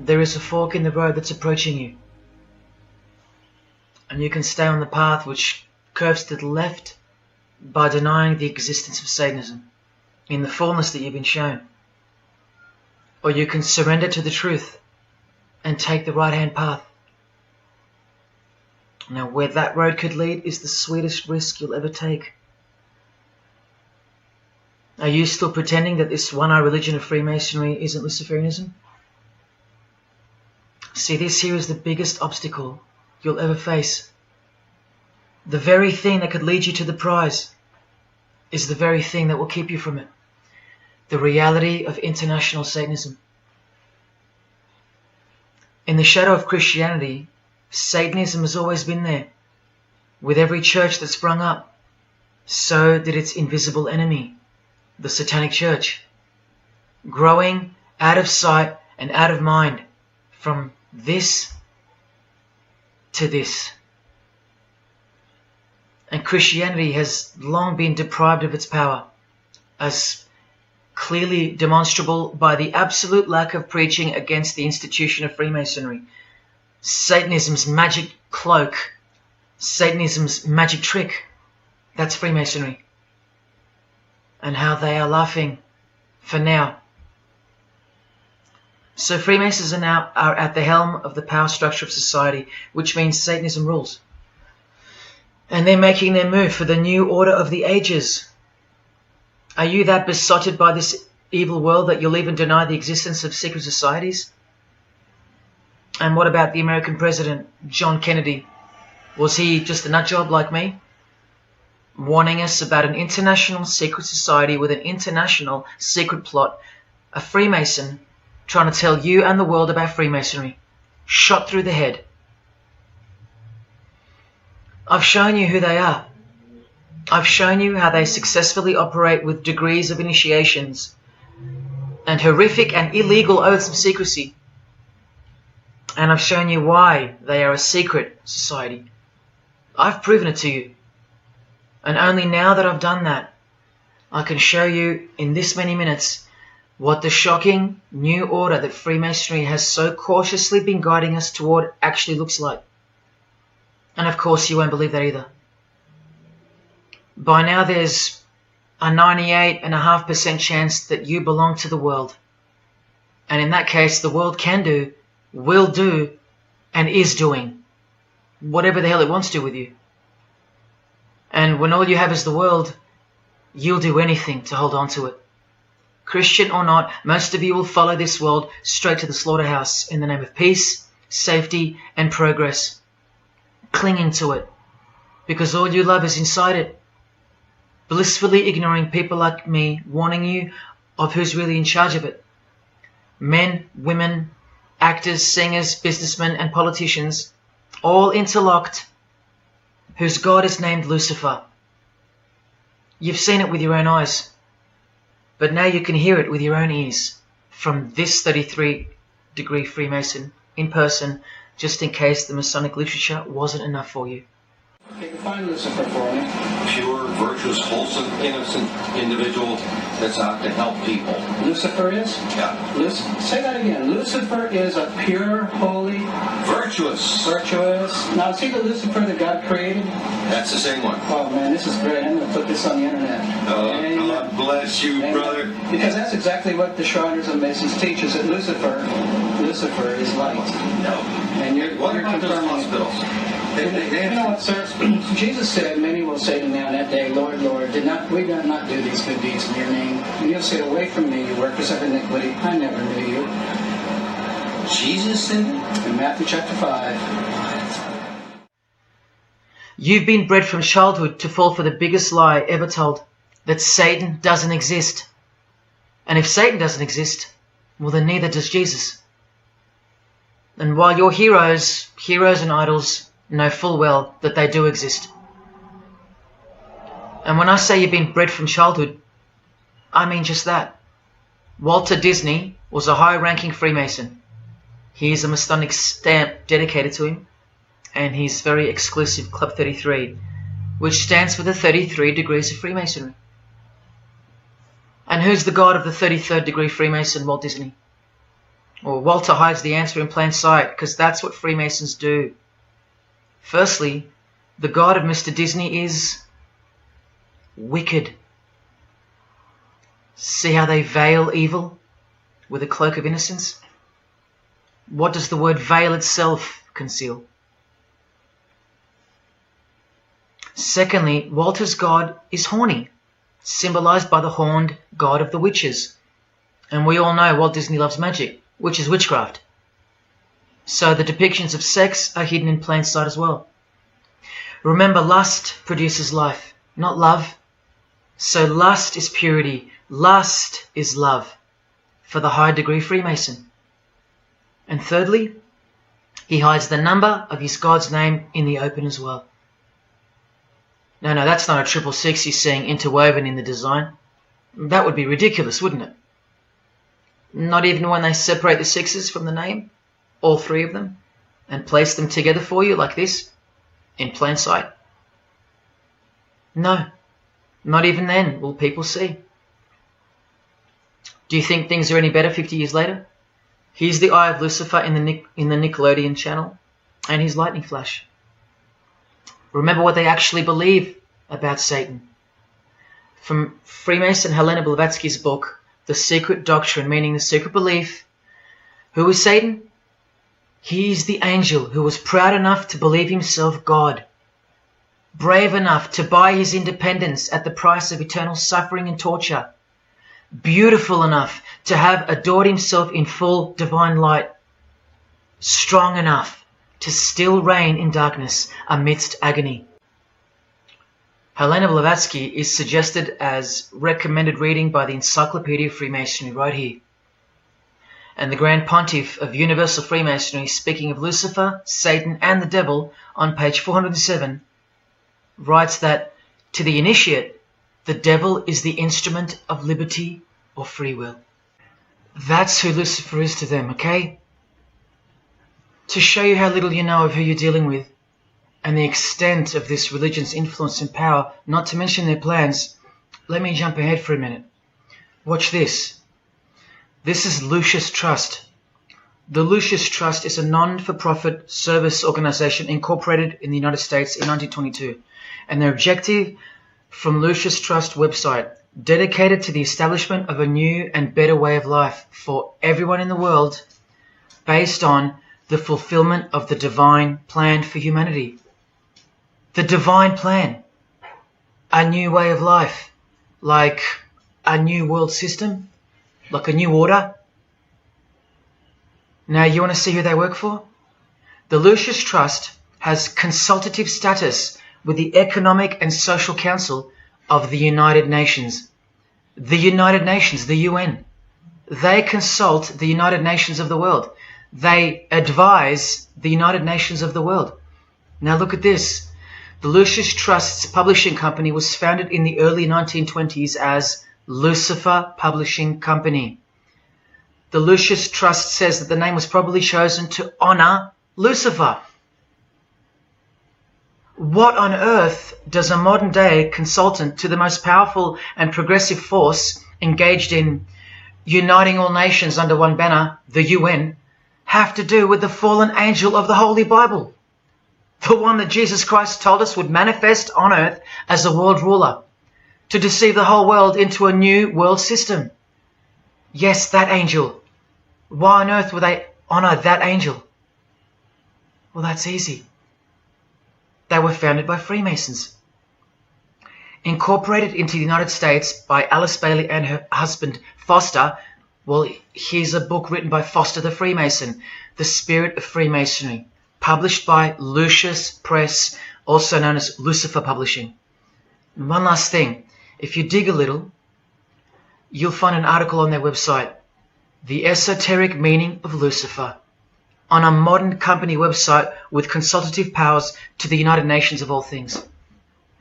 there is a fork in the road that's approaching you. And you can stay on the path which curves to the left by denying the existence of Satanism in the fullness that you've been shown. Or you can surrender to the truth and take the right-hand path. Now, where that road could lead is the sweetest risk you'll ever take. Are you still pretending that this one-eye religion of Freemasonry isn't Luciferianism? See, this here is the biggest obstacle you'll ever face. The very thing that could lead you to the prize is the very thing that will keep you from it. The reality of international Satanism. In the shadow of Christianity, Satanism has always been there. With every church that sprung up, so did its invisible enemy, the Satanic Church, growing out of sight and out of mind from this to this. And Christianity has long been deprived of its power, as clearly demonstrable by the absolute lack of preaching against the institution of Freemasonry. Satanism's magic cloak, Satanism's magic trick, that's Freemasonry. And how they are laughing for now. So Freemasons are at the helm of the power structure of society, which means Satanism rules. And they're making their move for the new order of the ages. Are you that besotted by this evil world that you'll even deny the existence of secret societies? And what about the American president, John Kennedy? Was he just a nutjob like me? Warning us about an international secret society with an international secret plot. A Freemason trying to tell you and the world about Freemasonry. Shot through the head. I've shown you who they are. I've shown you how they successfully operate with degrees of initiations and horrific and illegal oaths of secrecy. And I've shown you why they are a secret society. I've proven it to you. And only now that I've done that, I can show you in this many minutes what the shocking new order that Freemasonry has so cautiously been guiding us toward actually looks like. And of course you won't believe that either. By now there's a 98.5% chance that you belong to the world. And in that case, the world can do, will do, and is doing whatever the hell it wants to with you. And when all you have is the world, you'll do anything to hold on to it. Christian or not, most of you will follow this world straight to the slaughterhouse in the name of peace, safety, and progress. Clinging to it, because all you love is inside it. Blissfully ignoring people like me warning you of who's really in charge of it. Men, women, actors, singers, businessmen, and politicians, all interlocked, whose God is named Lucifer. You've seen it with your own eyes, but now you can hear it with your own ears from this 33-degree Freemason in person, just in case the Masonic literature wasn't enough for you. Okay, define Lucifer for me. Pure, virtuous, wholesome, innocent individual that's out to help people. Lucifer is? Yeah. Say that again. Lucifer is a pure, holy... Virtuous. Virtuous. Now, see the Lucifer that God created? That's the same one. Oh, man, this is great. I'm going to put this on the internet. Oh, God bless you, Amen. brother. Because that's exactly what the Shriners and Masons teach us, that Lucifer is light. No. And you're about those confirming hospitals? You know what, sir? Jesus said, many will say to me on that day, Lord, Lord, did we not do these good deeds in your name? And you'll say, away from me, you workers of iniquity. I never knew you. Jesus said it? In Matthew chapter 5. You've been bred from childhood to fall for the biggest lie ever told, that Satan doesn't exist. And if Satan doesn't exist, well then neither does Jesus. And while your heroes and idols know full well that they do exist. And when I say you've been bred from childhood, I mean just that. Walter Disney was a high-ranking Freemason. Here's a Masonic stamp dedicated to him, and his very exclusive Club 33, which stands for the 33 degrees of Freemasonry. And who's the god of the 33rd degree Freemason, Walt Disney? Or Walter hides the answer in plain sight, because that's what Freemasons do. Firstly, the God of Mr. Disney is wicked. See how they veil evil with a cloak of innocence? What does the word veil itself conceal? Secondly, Walter's God is horny, symbolized by the horned god of the witches. And we all know Walt Disney loves magic, which is witchcraft. So the depictions of sex are hidden in plain sight as well. Remember, lust produces life, not love. So lust is purity, lust is love for the high degree Freemason. And thirdly, he hides the number of his God's name in the open as well. No, that's not a 666 he's seeing interwoven in the design. That would be ridiculous, wouldn't it? Not even when they separate the sixes from the name, all three of them, and place them together for you like this, in plain sight. No, not even then will people see. Do you think things are any better 50 years later? Here's the eye of Lucifer in the Nickelodeon channel, and his lightning flash. Remember what they actually believe about Satan. From Freemason Helena Blavatsky's book, The Secret Doctrine, meaning the secret belief. Who is Satan? He is the angel who was proud enough to believe himself God, brave enough to buy his independence at the price of eternal suffering and torture, beautiful enough to have adored himself in full divine light, strong enough to still reign in darkness amidst agony. Helena Blavatsky is suggested as recommended reading by the Encyclopedia of Freemasonry right here. And the Grand Pontiff of Universal Freemasonry, speaking of Lucifer, Satan and the Devil on page 407, writes that to the initiate, the devil is the instrument of liberty or free will. That's who Lucifer is to them, okay? To show you how little you know of who you're dealing with and the extent of this religion's influence and power, not to mention their plans, let me jump ahead for a minute. Watch this. This is Lucius Trust. The Lucius Trust is a non-for-profit service organization incorporated in the United States in 1922, and their objective from Lucius Trust website, dedicated to the establishment of a new and better way of life for everyone in the world based on the fulfillment of the divine plan for humanity. The divine plan. A new way of life. Like a new world system. Like a new order. Now you want to see who they work for? The Lucius Trust has consultative status with the Economic and Social Council of the United Nations. The United Nations, the UN. They consult the United Nations of the world. They advise the United Nations of the world. Now look at this. The Lucius Trust's publishing company was founded in the early 1920s as Lucifer Publishing Company. The Lucius Trust says that the name was probably chosen to honor Lucifer. What on earth does a modern day consultant to the most powerful and progressive force engaged in uniting all nations under one banner, the UN, have to do with the fallen angel of the Holy Bible? The one that Jesus Christ told us would manifest on earth as a world ruler, to deceive the whole world into a new world system. Yes, that angel. Why on earth would they honor that angel? Well, that's easy. They were founded by Freemasons. Incorporated into the United States by Alice Bailey and her husband Foster. Well, here's a book written by Foster the Freemason, The Spirit of Freemasonry, published by Lucius Press, also known as Lucifer Publishing. And one last thing, if you dig a little, you'll find an article on their website, The Esoteric Meaning of Lucifer, on a modern company website with consultative powers to the United Nations of all things.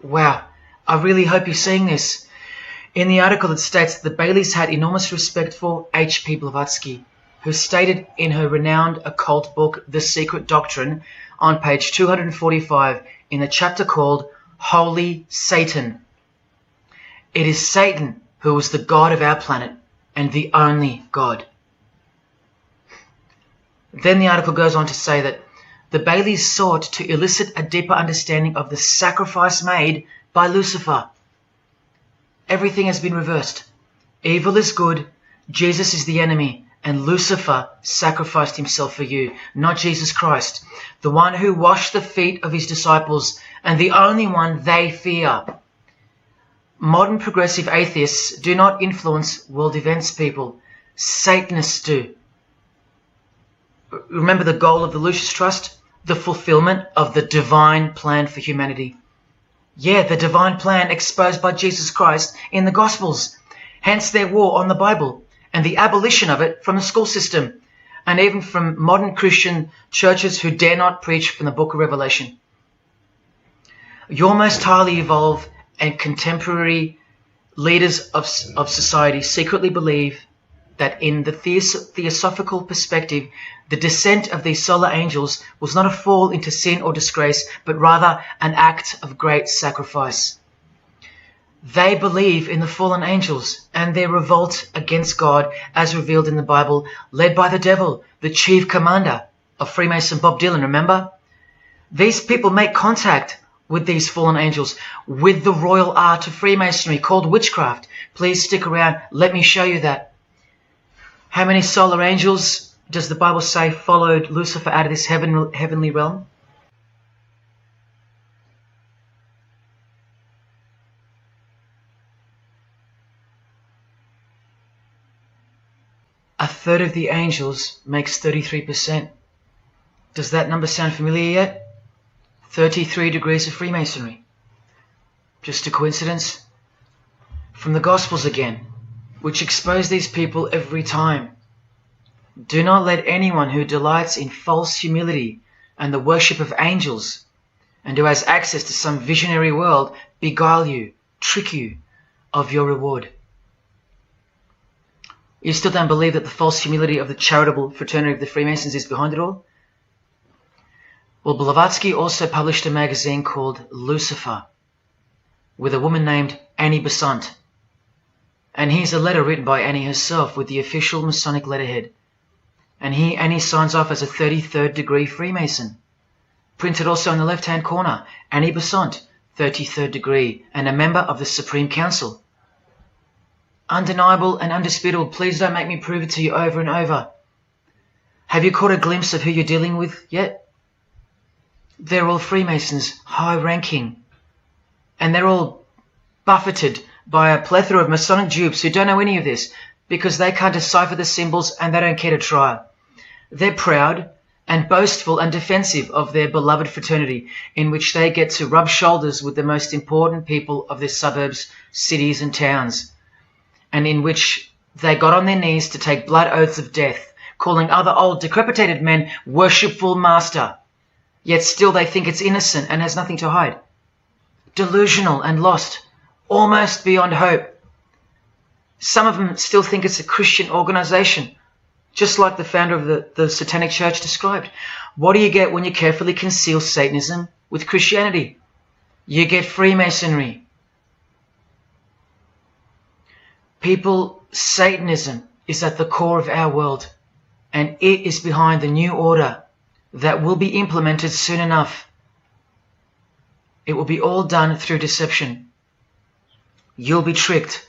Wow, I really hope you're seeing this. In the article it states that the Baileys had enormous respect for H.P. Blavatsky, who stated in her renowned occult book, The Secret Doctrine, on page 245 in a chapter called Holy Satan. It is Satan who is the God of our planet and the only God. Then the article goes on to say that the Baileys sought to elicit a deeper understanding of the sacrifice made by Lucifer. Everything has been reversed. Evil is good, Jesus is the enemy, and Lucifer sacrificed himself for you, not Jesus Christ, the one who washed the feet of his disciples and the only one they fear. Modern progressive atheists do not influence world events, people. Satanists do. Remember the goal of the Lucis Trust? The fulfillment of the divine plan for humanity. Yeah, the divine plan exposed by Jesus Christ in the Gospels. Hence their war on the Bible and the abolition of it from the school system and even from modern Christian churches who dare not preach from the book of Revelation. Your most highly evolved and contemporary leaders of society secretly believe that in the theosophical perspective, the descent of these solar angels was not a fall into sin or disgrace, but rather an act of great sacrifice. They believe in the fallen angels and their revolt against God as revealed in the Bible, led by the devil, the chief commander of Freemason Bob Dylan, remember? These people make contact with these fallen angels, with the royal art of Freemasonry called witchcraft. Please stick around, let me show you that. How many solar angels does the Bible say followed Lucifer out of this heavenly realm? A third of the angels makes 33%. Does that number sound familiar yet? 33 degrees of Freemasonry. Just a coincidence? From the Gospels again, which expose these people every time. Do not let anyone who delights in false humility and the worship of angels and who has access to some visionary world beguile you, trick you of your reward. You still don't believe that the false humility of the charitable fraternity of the Freemasons is behind it all? Well, Blavatsky also published a magazine called Lucifer with a woman named Annie Besant. And here's a letter written by Annie herself with the official Masonic letterhead. And here Annie signs off as a 33rd degree Freemason. Printed also in the left-hand corner, Annie Besant, 33rd degree, and a member of the Supreme Council. Undeniable and undisputable. Please don't make me prove it to you over and over. Have you caught a glimpse of who you're dealing with yet? They're all Freemasons, high-ranking. And they're all buffeted by a plethora of Masonic dupes who don't know any of this because they can't decipher the symbols and they don't care to try. They're proud and boastful and defensive of their beloved fraternity in which they get to rub shoulders with the most important people of their suburbs, cities and towns, and in which they got on their knees to take blood oaths of death, calling other old decrepitated men worshipful master, yet still they think it's innocent and has nothing to hide. Delusional and lost, almost beyond hope. Some of them still think it's a Christian organization, just like the founder of the Satanic Church described. What do you get when you carefully conceal Satanism with Christianity? You get Freemasonry. People, Satanism is at the core of our world, and it is behind the new order that will be implemented soon enough. It will be all done through deception. You'll be tricked.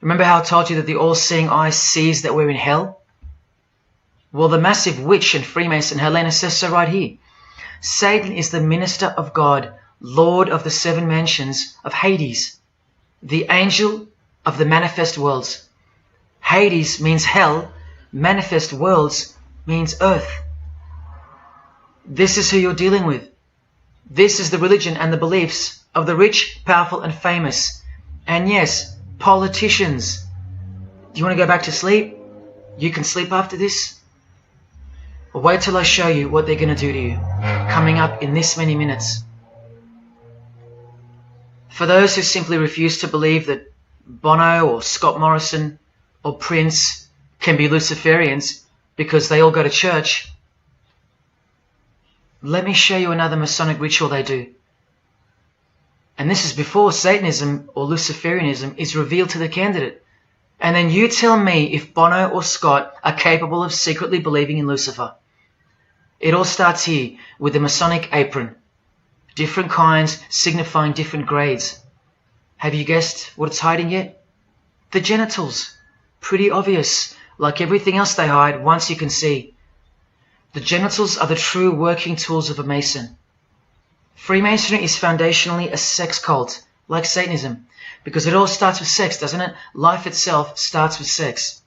Remember how I told you that the all-seeing eye sees that we're in hell? Well, the massive witch and Freemason Helena says so right here. Satan is the minister of God, Lord of the seven mansions of Hades, the angel of the manifest worlds. Hades means hell, manifest worlds means earth. This is who you're dealing with. This is the religion and the beliefs of the rich, powerful and famous. And yes, politicians. Do you want to go back to sleep? You can sleep after this. Or wait till I show you what they're going to do to you, coming up in this many minutes. For those who simply refuse to believe that Bono or Scott Morrison or Prince can be Luciferians because they all go to church, let me show you another Masonic ritual they do. And this is before Satanism or Luciferianism is revealed to the candidate. And then you tell me if Bono or Scott are capable of secretly believing in Lucifer. It all starts here with the Masonic apron. Different kinds signifying different grades. Have you guessed what it's hiding yet? The genitals. Pretty obvious. Like everything else they hide, once you can see. The genitals are the true working tools of a Mason. Freemasonry is foundationally a sex cult, like Satanism, because it all starts with sex, doesn't it? Life itself starts with sex.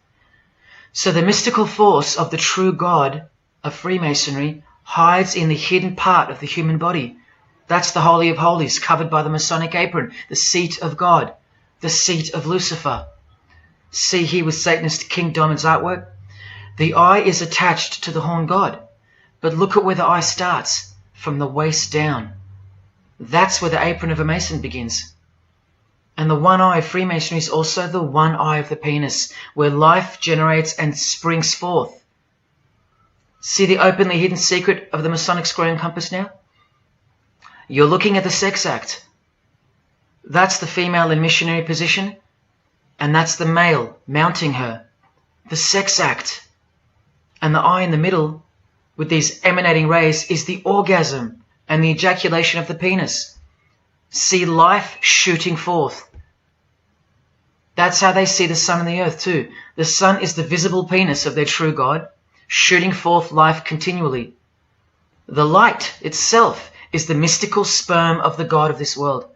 So the mystical force of the true God of Freemasonry hides in the hidden part of the human body. That's the Holy of Holies, covered by the Masonic apron, the seat of God, the seat of Lucifer. See here with Satanist King Diamond's artwork? The eye is attached to the horn god, but look at where the eye starts, from the waist down. That's where the apron of a Mason begins. And the one eye of Freemasonry is also the one eye of the penis, where life generates and springs forth. See the openly hidden secret of the Masonic square and compass now? You're looking at the sex act. That's the female in missionary position, and that's the male mounting her. The sex act. And the eye in the middle, with these emanating rays, is the orgasm and the ejaculation of the penis. See life shooting forth. That's how they see the sun and the earth too. The sun is the visible penis of their true God, shooting forth life continually. The light itself is the mystical sperm of the God of this world.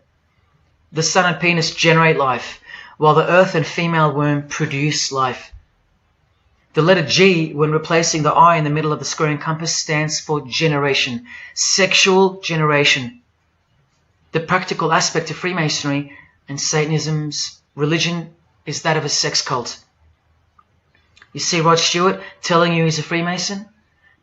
The sun and penis generate life, while the earth and female womb produce life. The letter G, when replacing the I in the middle of the square and compass, stands for generation, sexual generation. The practical aspect of Freemasonry and Satanism's religion is that of a sex cult. You see Rod Stewart telling you he's a Freemason?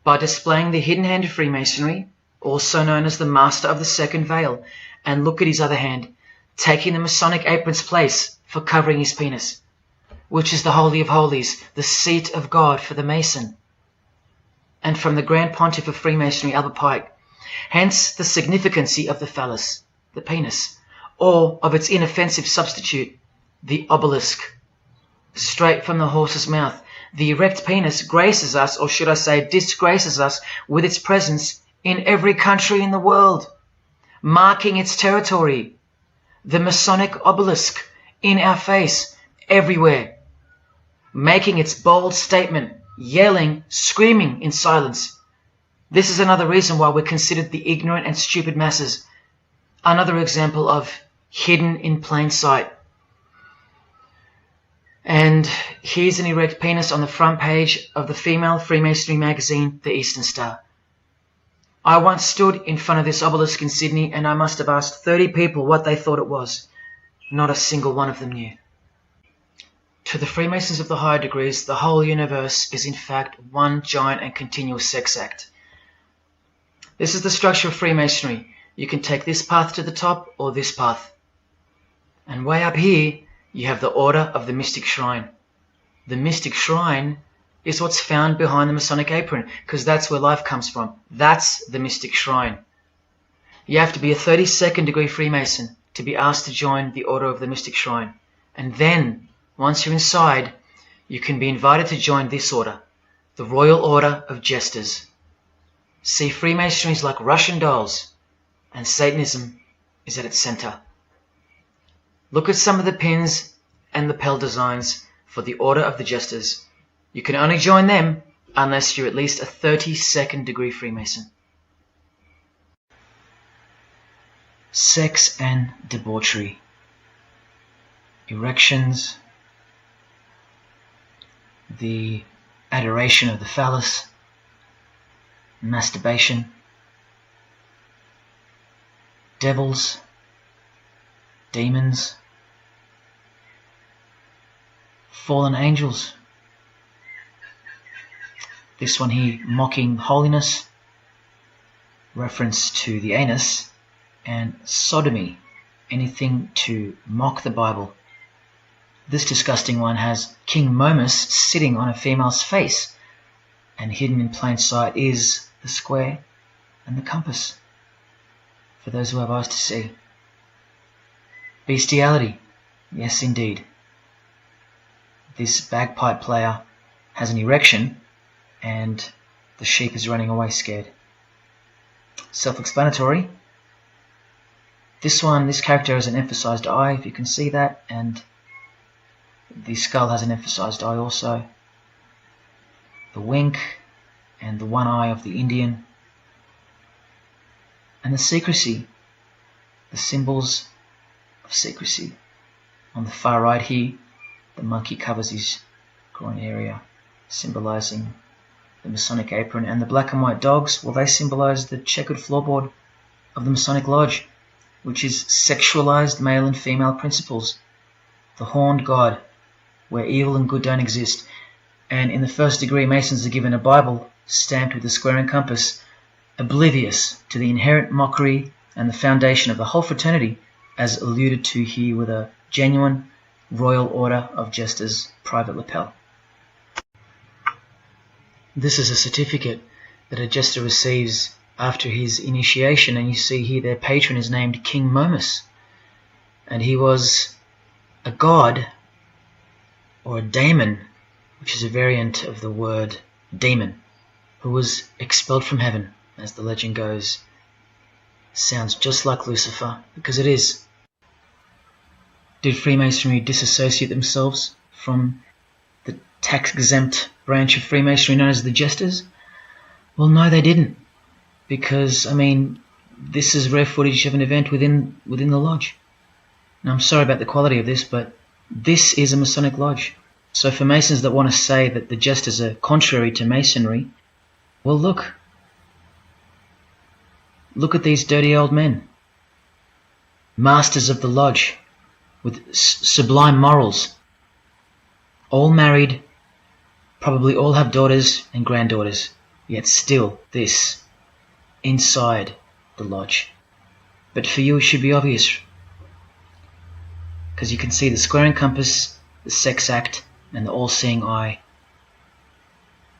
By displaying the hidden hand of Freemasonry, also known as the Master of the Second Veil, and look at his other hand, taking the Masonic apron's place for covering his penis, which is the Holy of Holies, the seat of God for the Mason. And from the Grand Pontiff of Freemasonry, Albert Pike, hence the significancy of the phallus, the penis, or of its inoffensive substitute, the obelisk. Straight from the horse's mouth, the erect penis graces us, or should I say disgraces us, with its presence in every country in the world, marking its territory. The Masonic obelisk in our face, everywhere, making its bold statement, yelling, screaming in silence. This is another reason why we're considered the ignorant and stupid masses. Another example of hidden in plain sight. And here's an erect penis on the front page of the female Freemasonry magazine, The Eastern Star. I once stood in front of this obelisk in Sydney, and I must have asked 30 people what they thought it was. Not a single one of them knew. To the Freemasons of the higher degrees, the whole universe is in fact one giant and continuous sex act. This is the structure of Freemasonry. You can take this path to the top or this path. And way up here, you have the Order of the Mystic Shrine. The Mystic Shrine is what's found behind the Masonic apron, because that's where life comes from. That's the Mystic Shrine. You have to be a 32nd degree Freemason to be asked to join the Order of the Mystic Shrine. And then, once you're inside, you can be invited to join this order, the Royal Order of Jesters. See, Freemasonry is like Russian dolls, and Satanism is at its center. Look at some of the pins and lapel designs for the Order of the Jesters. You can only join them unless you're at least a 32nd degree Freemason. Sex and debauchery. Erections. The adoration of the phallus. Masturbation. Devils. Demons. Fallen angels. This one here, mocking holiness, reference to the anus, and sodomy, anything to mock the Bible. This disgusting one has King Momus sitting on a female's face, and hidden in plain sight is the square and the compass, for those who have eyes to see. Bestiality, yes indeed. this bagpipe player has an erection and the sheep is running away scared. Self-explanatory. This character has an emphasized eye, if you can see that, and the skull has an emphasized eye also. The wink and the one eye of the Indian. And the secrecy, the symbols of secrecy. On the far right here, the monkey covers his groin area, symbolizing the Masonic apron, and the black and white dogs, well, they symbolize the checkered floorboard of the Masonic Lodge, which is sexualized male and female principles, the horned god, where evil and good don't exist. And in the first degree, Masons are given a Bible stamped with a square and compass, oblivious to the inherent mockery and the foundation of the whole fraternity, as alluded to here with a genuine Royal Order of Jesters private lapel. This is a certificate that a jester receives after his initiation, and you see here their patron is named King Momus, and he was a god, or a daemon, which is a variant of the word demon, who was expelled from heaven, as the legend goes. Sounds just like Lucifer, because it is. Did Freemasonry disassociate themselves from the tax-exempt branch of Freemasonry known as the Jesters? Well, no, they didn't. Because, I mean, this is rare footage of an event within the lodge. Now, I'm sorry about the quality of this, but this is a Masonic lodge. So for Masons that want to say that the Jesters are contrary to Masonry, well, look. Look at these dirty old men. Masters of the lodge, with sublime morals. All married, probably all have daughters and granddaughters, yet still this, inside the lodge. But for you it should be obvious, because you can see the square and compass, the sex act, and the all-seeing eye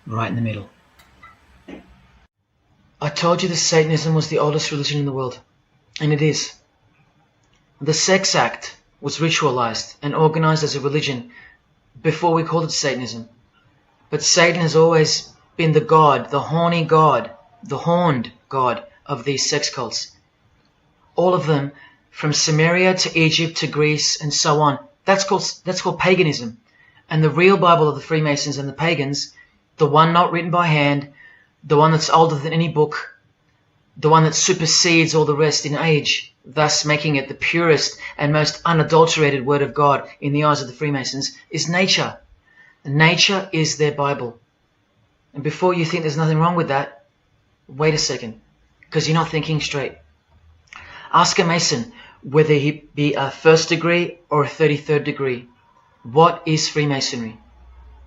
right in the middle. I told you that Satanism was the oldest religion in the world, and it is. The sex act was ritualized and organized as a religion before we called it Satanism. But Satan has always been the god, the horny god, the horned god of these sex cults. All of them, from Samaria to Egypt to Greece and so on, that's called paganism. And the real Bible of the Freemasons and the pagans, the one not written by hand, the one that's older than any book, the one that supersedes all the rest in age, thus making it the purest and most unadulterated word of God in the eyes of the Freemasons, is nature. Nature is their Bible. And before you think there's nothing wrong with that, wait a second, because you're not thinking straight. Ask a Mason, whether he be a first degree or a 33rd degree, what is Freemasonry?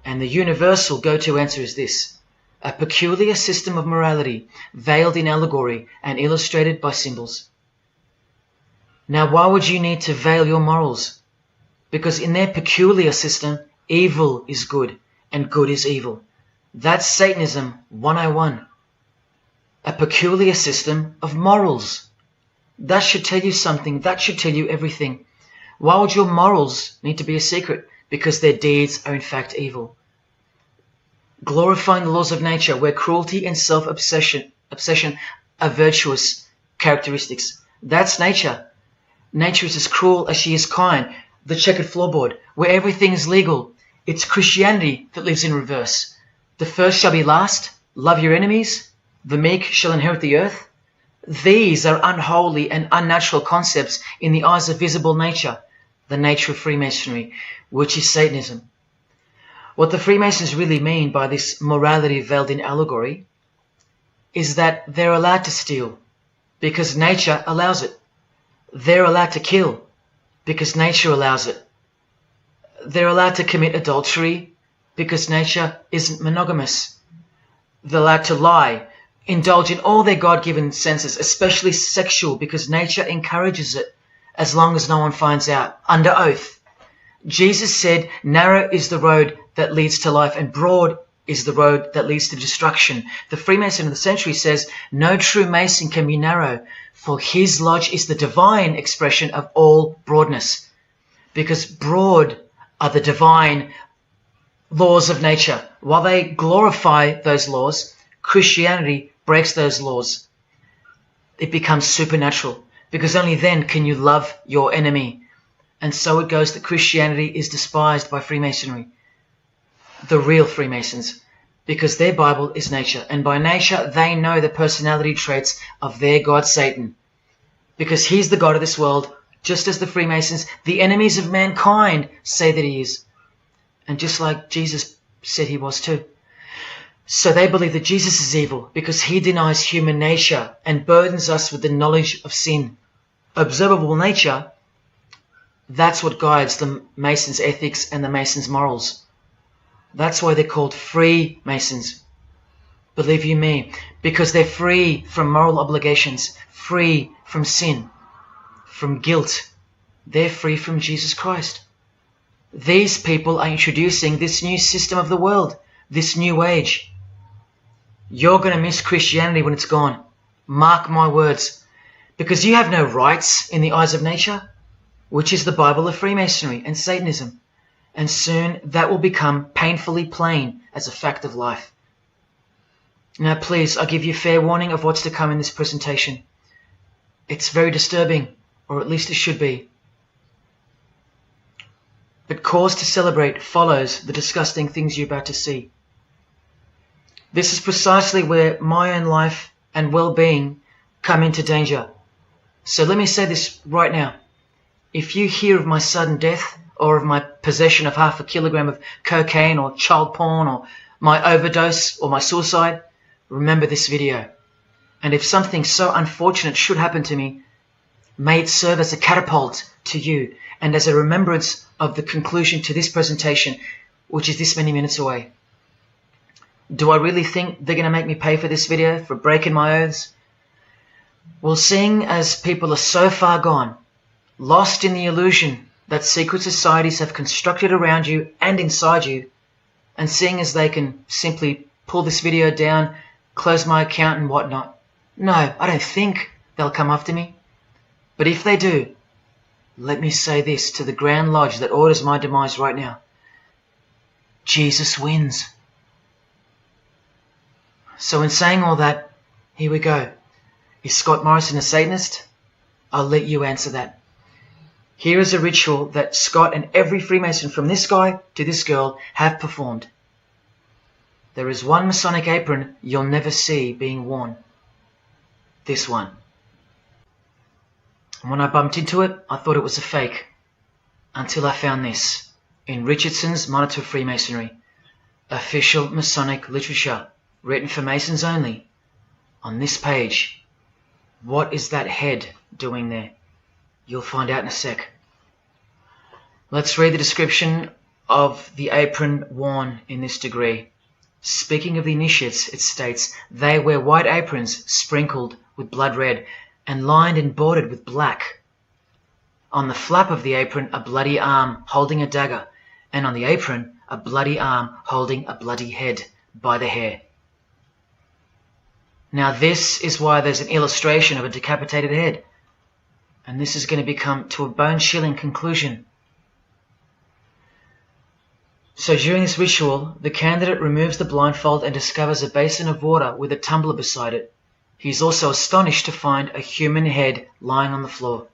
And the universal go-to answer is this: a peculiar system of morality, veiled in allegory and illustrated by symbols. Now, why would you need to veil your morals? Because in their peculiar system, evil is good and good is evil. That's Satanism 101. A peculiar system of morals. That should tell you something. That should tell you everything. Why would your morals need to be a secret? Because their deeds are in fact evil. Glorifying the laws of nature, where cruelty and self-obsession are virtuous characteristics. That's nature. Nature is as cruel as she is kind. The checkered floorboard, where everything is legal. It's Christianity that lives in reverse. The first shall be last. Love your enemies. The meek shall inherit the earth. These are unholy and unnatural concepts in the eyes of visible nature, the nature of Freemasonry, which is Satanism. What the Freemasons really mean by this morality veiled in allegory is that they're allowed to steal because nature allows it. They're allowed to kill because nature allows it. They're allowed to commit adultery because nature isn't monogamous. They're allowed to lie, indulge in all their God-given senses, especially sexual, because nature encourages it, as long as no one finds out, under oath. Jesus said, narrow is the road that leads to life, and broad is the road that leads to destruction. The Freemason of the century says, no true Mason can be narrow, for his lodge is the divine expression of all broadness. Because broad are the divine laws of nature. While they glorify those laws, Christianity breaks those laws. It becomes supernatural, because only then can you love your enemy. And so it goes that Christianity is despised by Freemasonry, the real Freemasons, because their Bible is nature. And by nature, they know the personality traits of their God, Satan, because he's the God of this world, just as the Freemasons, the enemies of mankind, say that he is. And just like Jesus said he was too. So they believe that Jesus is evil because he denies human nature and burdens us with the knowledge of sin. Observable nature, that's what guides the Masons' ethics and the Masons' morals. That's why they're called Freemasons. Believe you me, because they're free from moral obligations, free from sin, from guilt. They're free from Jesus Christ. These people are introducing this new system of the world, this new age. You're going to miss Christianity when it's gone. Mark my words. Because you have no rights in the eyes of nature, which is the Bible of Freemasonry and Satanism. And soon that will become painfully plain as a fact of life. Now please, I give you fair warning of what's to come in this presentation. It's very disturbing, or at least it should be. But cause to celebrate follows the disgusting things you're about to see. This is precisely where my own life and well-being come into danger. So let me say this right now. If you hear of my sudden death, or of my possession of 0.5 kilogram of cocaine or child porn, or my overdose or my suicide, remember this video. And if something so unfortunate should happen to me, may it serve as a catapult to you and as a remembrance of the conclusion to this presentation, which is this many minutes away. Do I really think they're going to make me pay for this video, for breaking my oaths? Well, seeing as people are so far gone, lost in the illusion that secret societies have constructed around you and inside you, and seeing as they can simply pull this video down, close my account and whatnot, no, I don't think they'll come after me. But if they do, let me say this to the Grand Lodge that orders my demise right now. Jesus wins. So in saying all that, here we go. Is Scott Morrison a Satanist? I'll let you answer that. Here is a ritual that Scott and every Freemason from this guy to this girl have performed. There is one Masonic apron you'll never see being worn. This one. And when I bumped into it, I thought it was a fake. Until I found this in Richardson's Monitor of Freemasonry, official Masonic literature, written for Masons only. On this page, what is that head doing there? You'll find out in a sec. Let's read the description of the apron worn in this degree. Speaking of the initiates, it states, they wear white aprons sprinkled with blood red and lined and bordered with black. On the flap of the apron, a bloody arm holding a dagger, and on the apron, a bloody arm holding a bloody head by the hair. Now this is why there's an illustration of a decapitated head. And this is going to become to a bone-chilling conclusion. So during this ritual, the candidate removes the blindfold and discovers a basin of water with a tumbler beside it. He is also astonished to find a human head lying on the floor.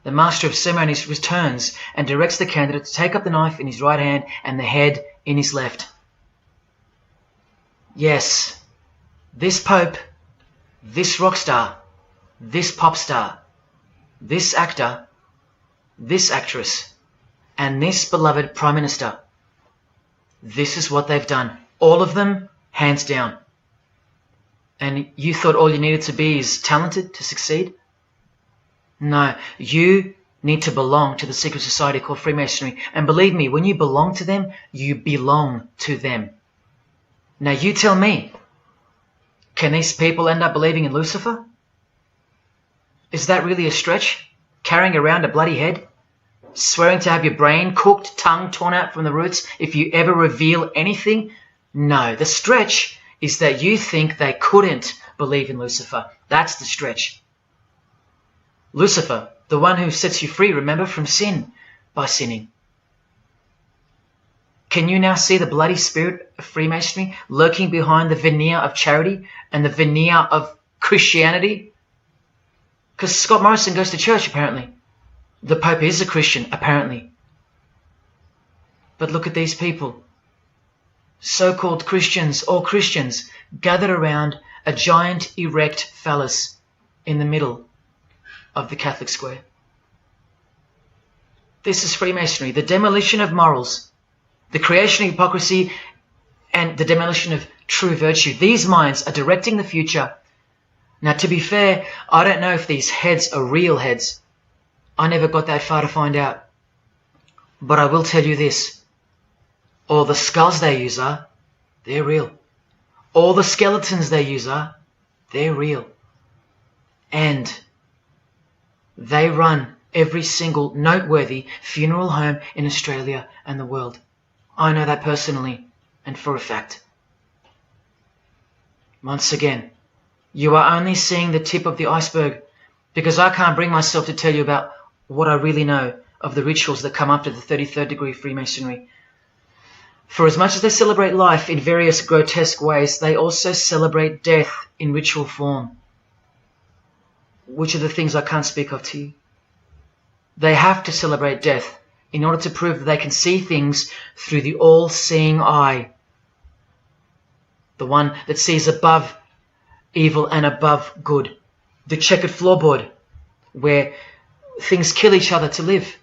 The master of ceremonies returns and directs the candidate to take up the knife in his right hand and the head in his left. Yes, this pope, this rock star, this pop star, this actor, this actress, and this beloved Prime Minister. This is what they've done. All of them, hands down. And you thought all you needed to be is talented to succeed? No, you need to belong to the secret society called Freemasonry. And believe me, when you belong to them, you belong to them. Now you tell me, can these people end up believing in Lucifer? Is that really a stretch? Carrying around a bloody head? Swearing to have your brain cooked, tongue torn out from the roots if you ever reveal anything? No, the stretch is that you think they couldn't believe in Lucifer. That's the stretch. Lucifer, the one who sets you free, remember, from sin, by sinning. Can you now see the bloody spirit of Freemasonry lurking behind the veneer of charity and the veneer of Christianity? Because Scott Morrison goes to church, apparently. The Pope is a Christian, apparently. But look at these people. So-called Christians, or Christians, gathered around a giant erect phallus in the middle of the Catholic square. This is Freemasonry, the demolition of morals, the creation of hypocrisy, and the demolition of true virtue. These minds are directing the future. Now, to be fair, I don't know if these heads are real heads. I never got that far to find out. But I will tell you this. All the skulls they use they're real. All the skeletons they use they're real. And they run every single noteworthy funeral home in Australia and the world. I know that personally and for a fact. Once again, you are only seeing the tip of the iceberg, because I can't bring myself to tell you about what I really know of the rituals that come after the 33rd degree Freemasonry. For as much as they celebrate life in various grotesque ways, they also celebrate death in ritual form, which are the things I can't speak of to you. They have to celebrate death in order to prove that they can see things through the all-seeing eye, the one that sees above evil and above good, the checkered floorboard where things kill each other to live,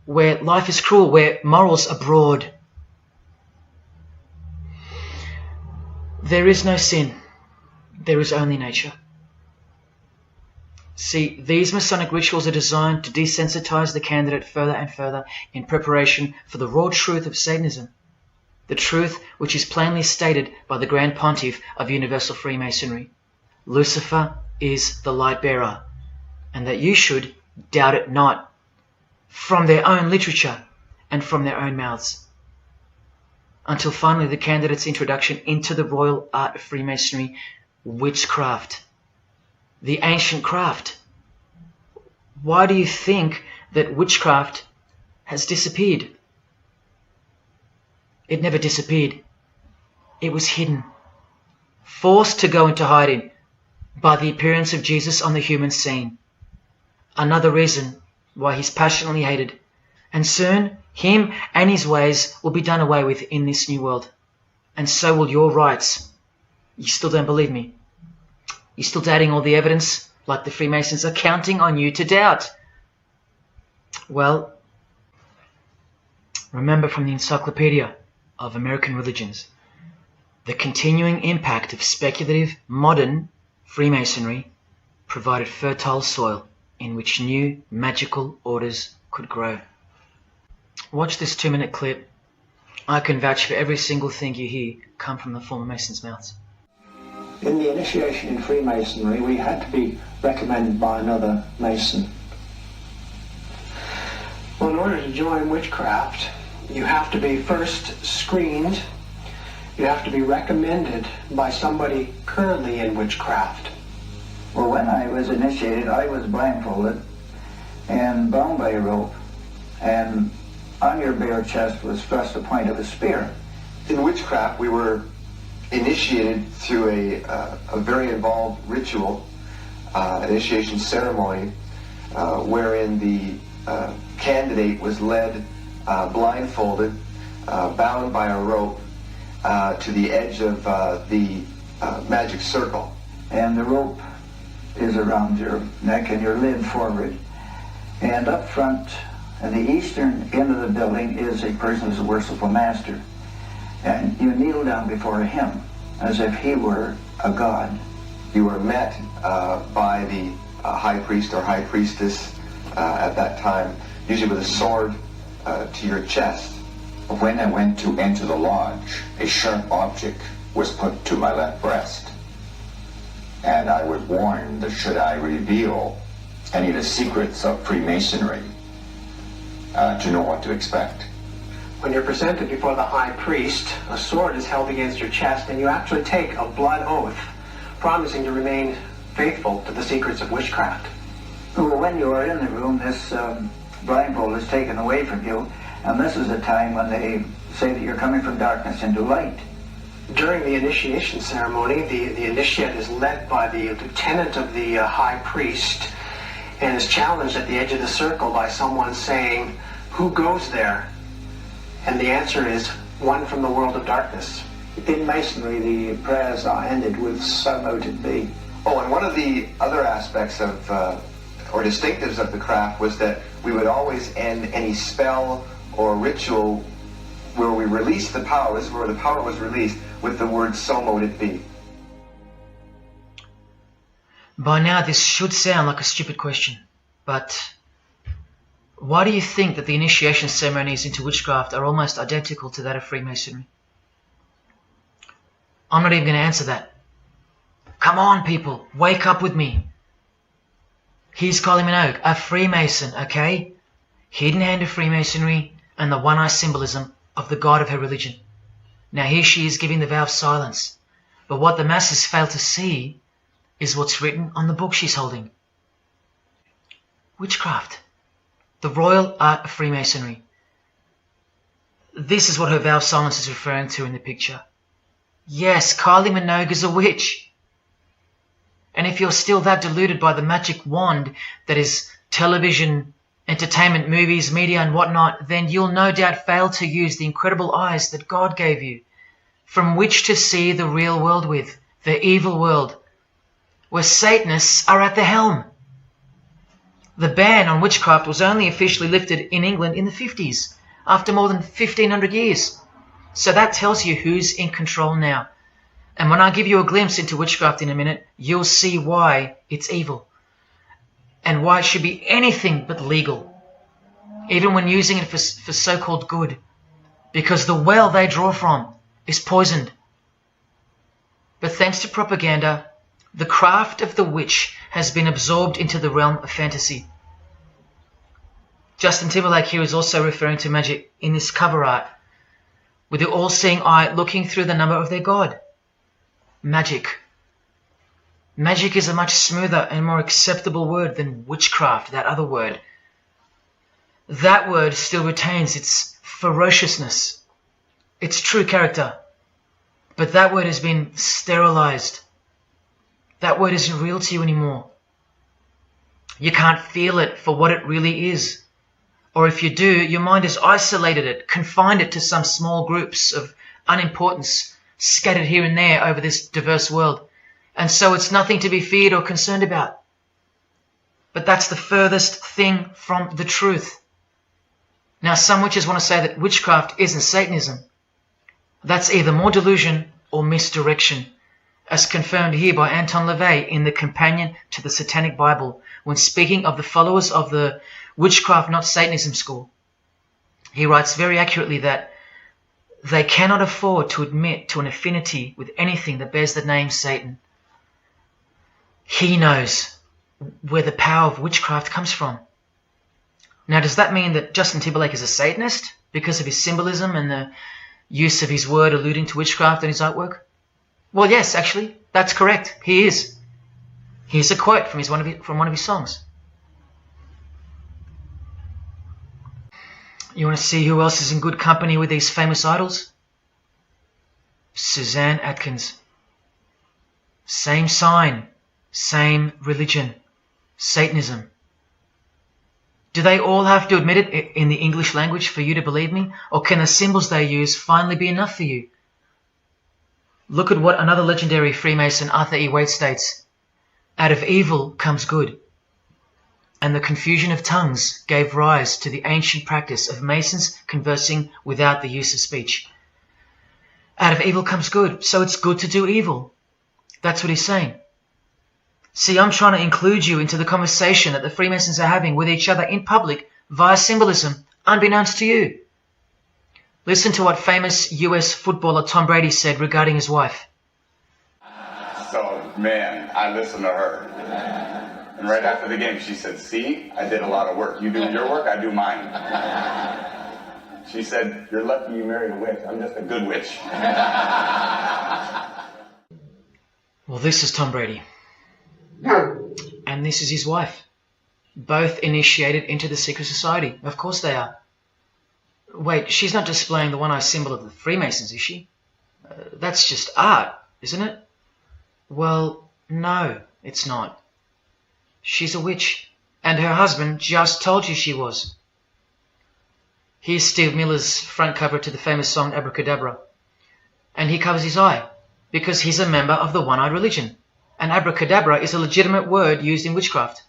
where life is cruel, where morals are broad. There is no sin, there is only nature. See, these Masonic rituals are designed to desensitize the candidate further and further in preparation for the raw truth of Satanism, the truth which is plainly stated by the Grand Pontiff of Universal Freemasonry. Lucifer is the light bearer, and that you should doubt it not, from their own literature and from their own mouths. Until finally the candidate's introduction into the royal art of Freemasonry, witchcraft. The ancient craft. Why do you think that witchcraft has disappeared? It never disappeared. It was hidden, forced to go into hiding by the appearance of Jesus on the human scene. Another reason why he's passionately hated, and soon him and his ways will be done away with in this new world, and so will your rights. You still don't believe me? You're still doubting all the evidence, like the Freemasons are counting on you to doubt. Well, remember from the Encyclopedia of American Religions, the continuing impact of speculative, modern Freemasonry provided fertile soil in which new magical orders could grow. Watch this 2-minute clip. I can vouch for every single thing you hear come from the former Masons' mouths. In the initiation in Freemasonry, we had to be recommended by another Mason. Well, in order to join witchcraft, you have to be first screened. You have to be recommended by somebody currently in witchcraft. Well, when I was initiated, I was blindfolded and bound by a rope, and on your bare chest was thrust the point of a spear. In witchcraft, we were initiated through a very involved ritual, initiation ceremony, wherein the candidate was led blindfolded, bound by a rope to the edge of the magic circle. And the rope is around your neck and you're led forward. And up front, at the eastern end of the building, is a person who's a worshipful master. And you kneel down before him as if he were a god. You were met by the high priest or high priestess at that time, usually with a sword to your chest. When I went to enter the lodge, a sharp object was put to my left breast. And I was warned that should I reveal any of the secrets of Freemasonry, to know what to expect. When you're presented before the high priest, a sword is held against your chest, and you actually take a blood oath, promising to remain faithful to the secrets of witchcraft. Well, when you are in the room, this blindfold is taken away from you, and this is the time when they say that you're coming from darkness into light. During the initiation ceremony, the initiate is led by the lieutenant of the high priest and is challenged at the edge of the circle by someone saying, "Who goes there?" And the answer is, "One from the world of darkness." In Masonry, the prayers are ended with "So mote it be." Oh, and one of the other aspects of, or distinctives of the craft was that we would always end any spell or ritual where we released the power, this is where the power was released, with the word "So mote it be." By now this should sound like a stupid question, but why do you think that the initiation ceremonies into witchcraft are almost identical to that of Freemasonry? I'm not even going to answer that. Come on, people, wake up with me. Here's Kylie Minogue, a Freemason, okay? Hidden hand of Freemasonry and the one-eye symbolism of the god of her religion. Now here she is giving the vow of silence, but what the masses fail to see is what's written on the book she's holding. Witchcraft, the royal art of Freemasonry. This is what her vow of silence is referring to in the picture. Yes, Kylie Minogue is a witch. And if you're still that deluded by the magic wand that is television, entertainment, movies, media and whatnot, then you'll no doubt fail to use the incredible eyes that God gave you, from which to see the real world with, the evil world, where Satanists are at the helm. The ban on witchcraft was only officially lifted in England in the 50s, after more than 1500 years. So that tells you who's in control now. And when I give you a glimpse into witchcraft in a minute, you'll see why it's evil. And why it should be anything but legal. Even when using it for so-called good. Because the well they draw from is poisoned. But thanks to propaganda, the craft of the witch has been absorbed into the realm of fantasy. Justin Timberlake here is also referring to magic in this cover art, with the all-seeing eye looking through the number of their god. Magic. Magic is a much smoother and more acceptable word than witchcraft, that other word. That word still retains its ferociousness, its true character. But that word has been sterilized. That word isn't real to you anymore. You can't feel it for what it really is. Or if you do, your mind has isolated it, confined it to some small groups of unimportance scattered here and there over this diverse world. And so it's nothing to be feared or concerned about. But that's the furthest thing from the truth. Now, some witches want to say that witchcraft isn't Satanism. That's either more delusion or misdirection, as confirmed here by Anton LaVey in the Companion to the Satanic Bible, when speaking of the followers of the Witchcraft Not Satanism school. He writes very accurately that they cannot afford to admit to an affinity with anything that bears the name Satan. He knows where the power of witchcraft comes from. Now, does that mean that Justin Timberlake is a Satanist because of his symbolism and the use of his word alluding to witchcraft in his artwork? Well, yes, actually, that's correct. He is. Here's a quote from one of his songs. You want to see who else is in good company with these famous idols? Suzanne Atkins. Same sign, same religion, Satanism. Do they all have to admit it in the English language for you to believe me? Or can the symbols they use finally be enough for you? Look at what another legendary Freemason, Arthur E. Waite, states. Out of evil comes good. And the confusion of tongues gave rise to the ancient practice of Masons conversing without the use of speech. Out of evil comes good, so it's good to do evil. That's what he's saying. See, I'm trying to include you into the conversation that the Freemasons are having with each other in public via symbolism, unbeknownst to you. Listen to what famous US footballer Tom Brady said regarding his wife. So, man, I listened to her. And right after the game, she said, "See, I did a lot of work. You do your work, I do mine." She said, "You're lucky you married a witch. I'm just a good witch." Well, this is Tom Brady. And this is his wife. Both initiated into the secret society. Of course they are. Wait, she's not displaying the one-eye symbol of the Freemasons, is she? That's just art, isn't it? Well, no, it's not. She's a witch, and her husband just told you she was. Here's Steve Miller's front cover to the famous song Abracadabra, and he covers his eye because he's a member of the one-eyed religion, and abracadabra is a legitimate word used in witchcraft.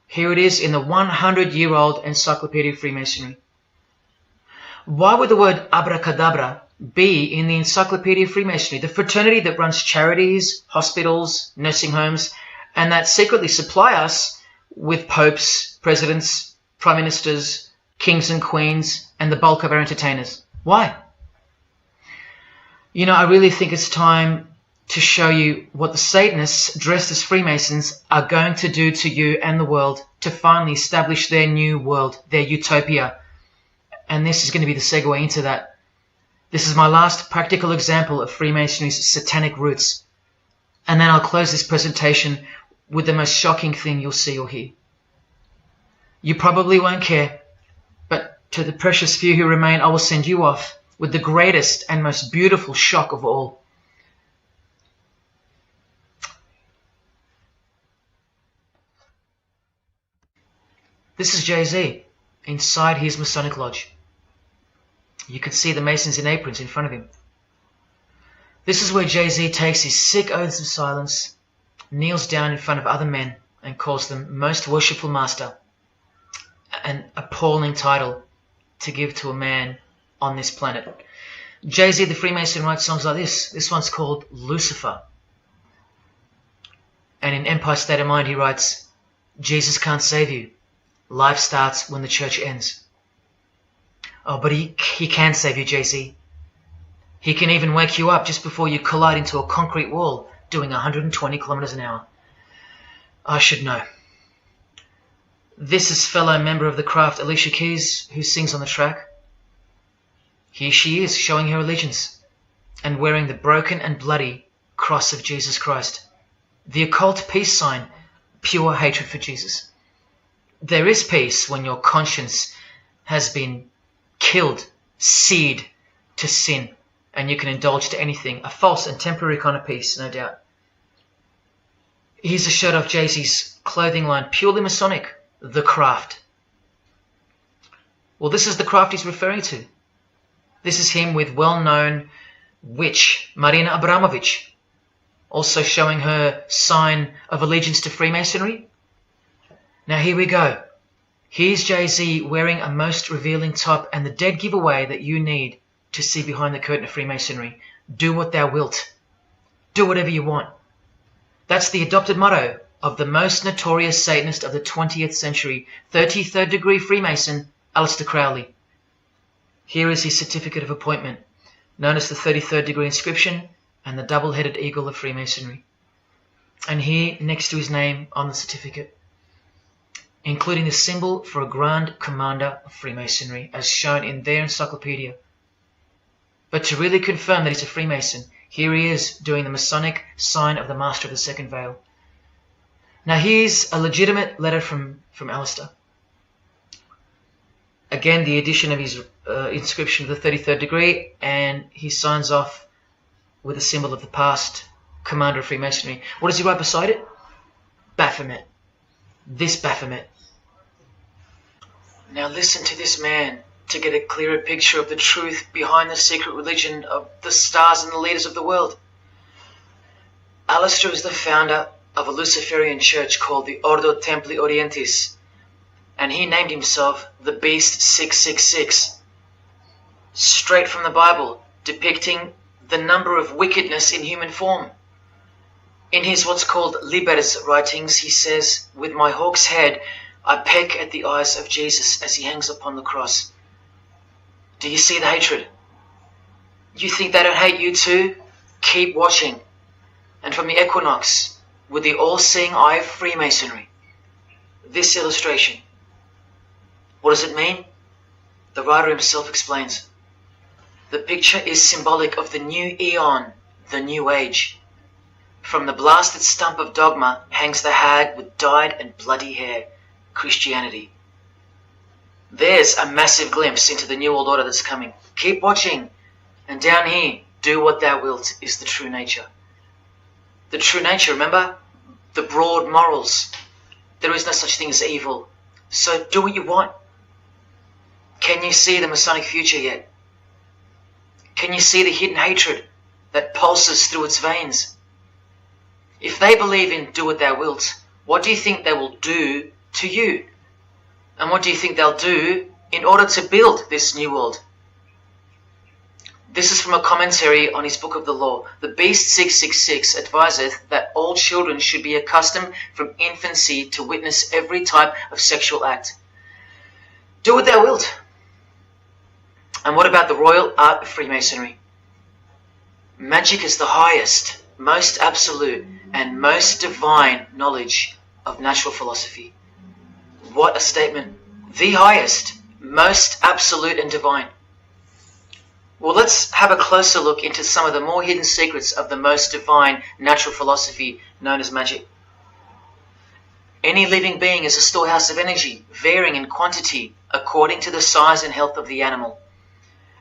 Here it is in the 100-year-old Encyclopedia of Freemasonry. Why would the word abracadabra be in the Encyclopedia of Freemasonry, the fraternity that runs charities, hospitals, nursing homes, and that secretly supply us with popes, presidents, prime ministers, kings and queens, and the bulk of our entertainers? Why? You know, I really think it's time to show you what the Satanists dressed as Freemasons are going to do to you and the world to finally establish their new world, their utopia. And this is going to be the segue into that. This is my last practical example of Freemasonry's satanic roots. And then I'll close this presentation with the most shocking thing you'll see or hear. You probably won't care, but to the precious few who remain, I will send you off with the greatest and most beautiful shock of all. This is Jay-Z inside his Masonic Lodge. You can see the Masons in aprons in front of him. This is where Jay-Z takes his sick oaths of silence, kneels down in front of other men, and calls them Most Worshipful Master, an appalling title to give to a man on this planet. Jay-Z the Freemason writes songs like this. This one's called Lucifer. And in Empire State of Mind he writes, Jesus can't save you. Life starts when the church ends. Oh, but he can save you, Jay-Z. He can even wake you up just before you collide into a concrete wall doing 120 kilometers an hour. I should know. This is fellow member of the craft Alicia Keys, who sings on the track. Here she is, showing her allegiance and wearing the broken and bloody cross of Jesus Christ, the occult peace sign, pure hatred for Jesus. There is peace when your conscience has been killed, seared to sin, and you can indulge to anything. A false and temporary kind of peace, no doubt. Here's a shot of Jay-Z's clothing line, purely Masonic, The Craft. Well, this is the craft he's referring to. This is him with well-known witch Marina Abramovich, also showing her sign of allegiance to Freemasonry. Now here we go. Here's Jay-Z wearing a most revealing top and the dead giveaway that you need to see behind the curtain of Freemasonry. Do what thou wilt. Do whatever you want. That's the adopted motto of the most notorious Satanist of the 20th century, 33rd degree Freemason, Aleister Crowley. Here is his certificate of appointment, known as the 33rd degree inscription and the double-headed eagle of Freemasonry. And here, next to his name on the certificate, including the symbol for a Grand Commander of Freemasonry, as shown in their encyclopedia. But to really confirm that he's a Freemason, here he is doing the Masonic sign of the Master of the Second Veil. Now here's a legitimate letter from Aleister. Again, the addition of his inscription of the 33rd degree, and he signs off with a symbol of the past Commander of Freemasonry. What does he write beside it? Baphomet. This Baphomet. Now listen to this man to get a clearer picture of the truth behind the secret religion of the stars and the leaders of the world. Aleister is the founder of a Luciferian church called the Ordo Templi Orientis, and he named himself the Beast 666, straight from the Bible, depicting the number of wickedness in human form. In his what's called Libers writings, he says, "With my hawk's head, I peck at the eyes of Jesus as he hangs upon the cross." Do you see the hatred? You think they don't hate you too? Keep watching. And from the equinox, with the all-seeing eye of Freemasonry, this illustration. What does it mean? The writer himself explains. The picture is symbolic of the new eon, the new age. From the blasted stump of dogma hangs the hag with dyed and bloody hair, Christianity. There's a massive glimpse into the New World Order that's coming. Keep watching. And down here, do what thou wilt is the true nature. The true nature, remember? The broad morals. There is no such thing as evil. So do what you want. Can you see the Masonic future yet? Can you see the hidden hatred that pulses through its veins? If they believe in do what thou wilt, what do you think they will do to you? And what do you think they'll do in order to build this new world? This is from a commentary on his Book of the Law. The Beast 666 adviseth that all children should be accustomed from infancy to witness every type of sexual act. Do what thou wilt. And what about the royal art of Freemasonry? Magic is the highest, most absolute, and most divine knowledge of natural philosophy. What a statement. The highest, most absolute and divine. Well, let's have a closer look into some of the more hidden secrets of the most divine natural philosophy known as magic. Any living being is a storehouse of energy, varying in quantity according to the size and health of the animal.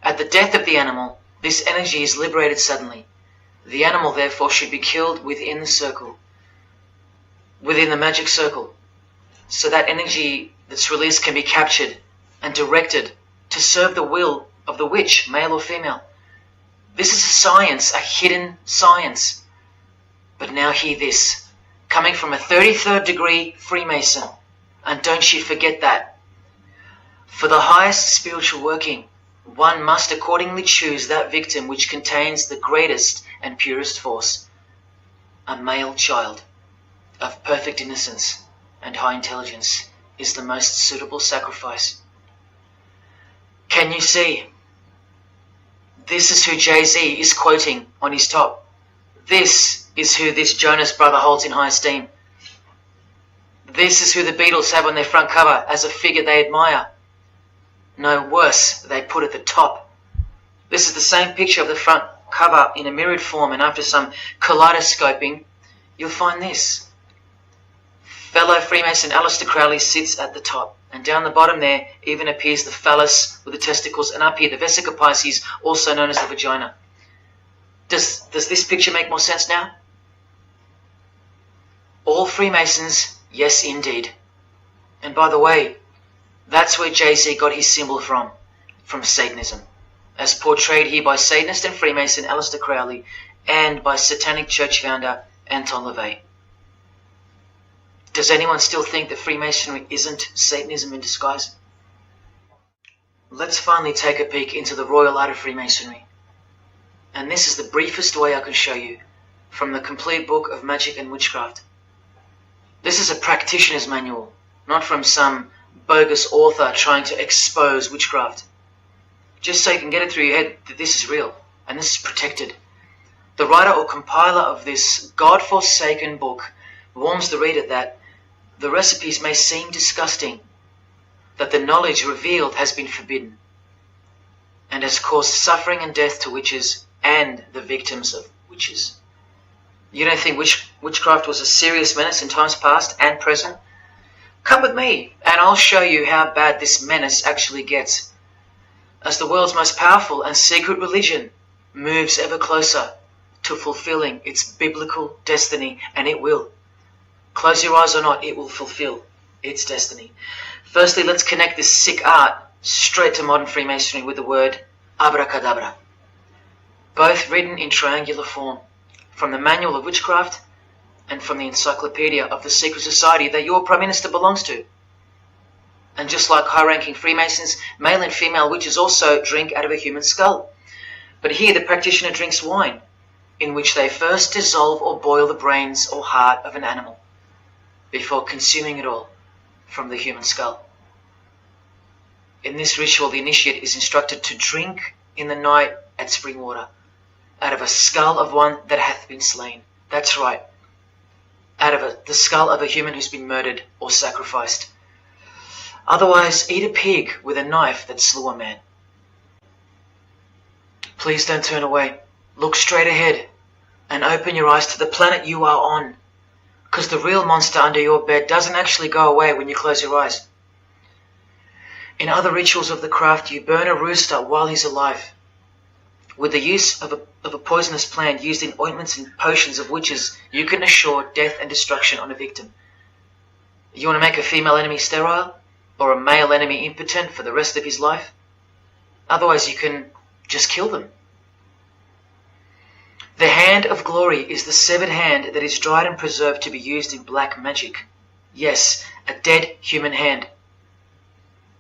At the death of the animal, this energy is liberated suddenly. The animal, therefore, should be killed within the circle, within the magic circle, so that energy that's released can be captured and directed to serve the will of the witch, male or female. This is a science, a hidden science. But now hear this, coming from a 33rd degree Freemason, and don't you forget that. For the highest spiritual working, one must accordingly choose that victim which contains the greatest and purest force, a male child of perfect innocence and high intelligence is the most suitable sacrifice. Can you see? This is who Jay-Z is quoting on his top. This is who this Jonas brother holds in high esteem. This is who the Beatles have on their front cover as a figure they admire. No worse, they put at the top. This is the same picture of the front cover in a mirrored form, and after some kaleidoscoping, you'll find this. Fellow Freemason Aleister Crowley sits at the top, and down the bottom there even appears the phallus with the testicles, and up here the Vesica Pisces, also known as the vagina. Does this picture make more sense now? All Freemasons, yes indeed. And by the way, that's where Jay-Z got his symbol from Satanism, as portrayed here by Satanist and Freemason Aleister Crowley and by Satanic Church founder Anton LaVey. Does anyone still think that Freemasonry isn't Satanism in disguise? Let's finally take a peek into the royal art of Freemasonry. And this is the briefest way I can show you from the complete book of magic and witchcraft. This is a practitioner's manual, not from some bogus author trying to expose witchcraft. Just so you can get it through your head that this is real and this is protected. The writer or compiler of this God-forsaken book warns the reader that the recipes may seem disgusting, that the knowledge revealed has been forbidden, and has caused suffering and death to witches and the victims of witches. You don't think witchcraft was a serious menace in times past and present? Come with me, and I'll show you how bad this menace actually gets, as the world's most powerful and secret religion moves ever closer to fulfilling its biblical destiny, and it will. Close your eyes or not, it will fulfill its destiny. Firstly, let's connect this sick art straight to modern Freemasonry with the word abracadabra, both written in triangular form, from the Manual of Witchcraft and from the Encyclopedia of the Secret Society that your Prime Minister belongs to. And just like high-ranking Freemasons, male and female witches also drink out of a human skull. But here the practitioner drinks wine, in which they first dissolve or boil the brains or heart of an animal, before consuming it all from the human skull. In this ritual, the initiate is instructed to drink in the night at spring water, out of a skull of one that hath been slain. That's right, out of the skull of a human who's been murdered or sacrificed. Otherwise, eat a pig with a knife that slew a man. Please don't turn away. Look straight ahead and open your eyes to the planet you are on, because the real monster under your bed doesn't actually go away when you close your eyes. In other rituals of the craft, you burn a rooster while he's alive. With the use of a poisonous plant used in ointments and potions of witches, you can assure death and destruction on a victim. You want to make a female enemy sterile? Or a male enemy impotent for the rest of his life? Otherwise, you can just kill them. The hand of glory is the severed hand that is dried and preserved to be used in black magic. Yes, a dead human hand.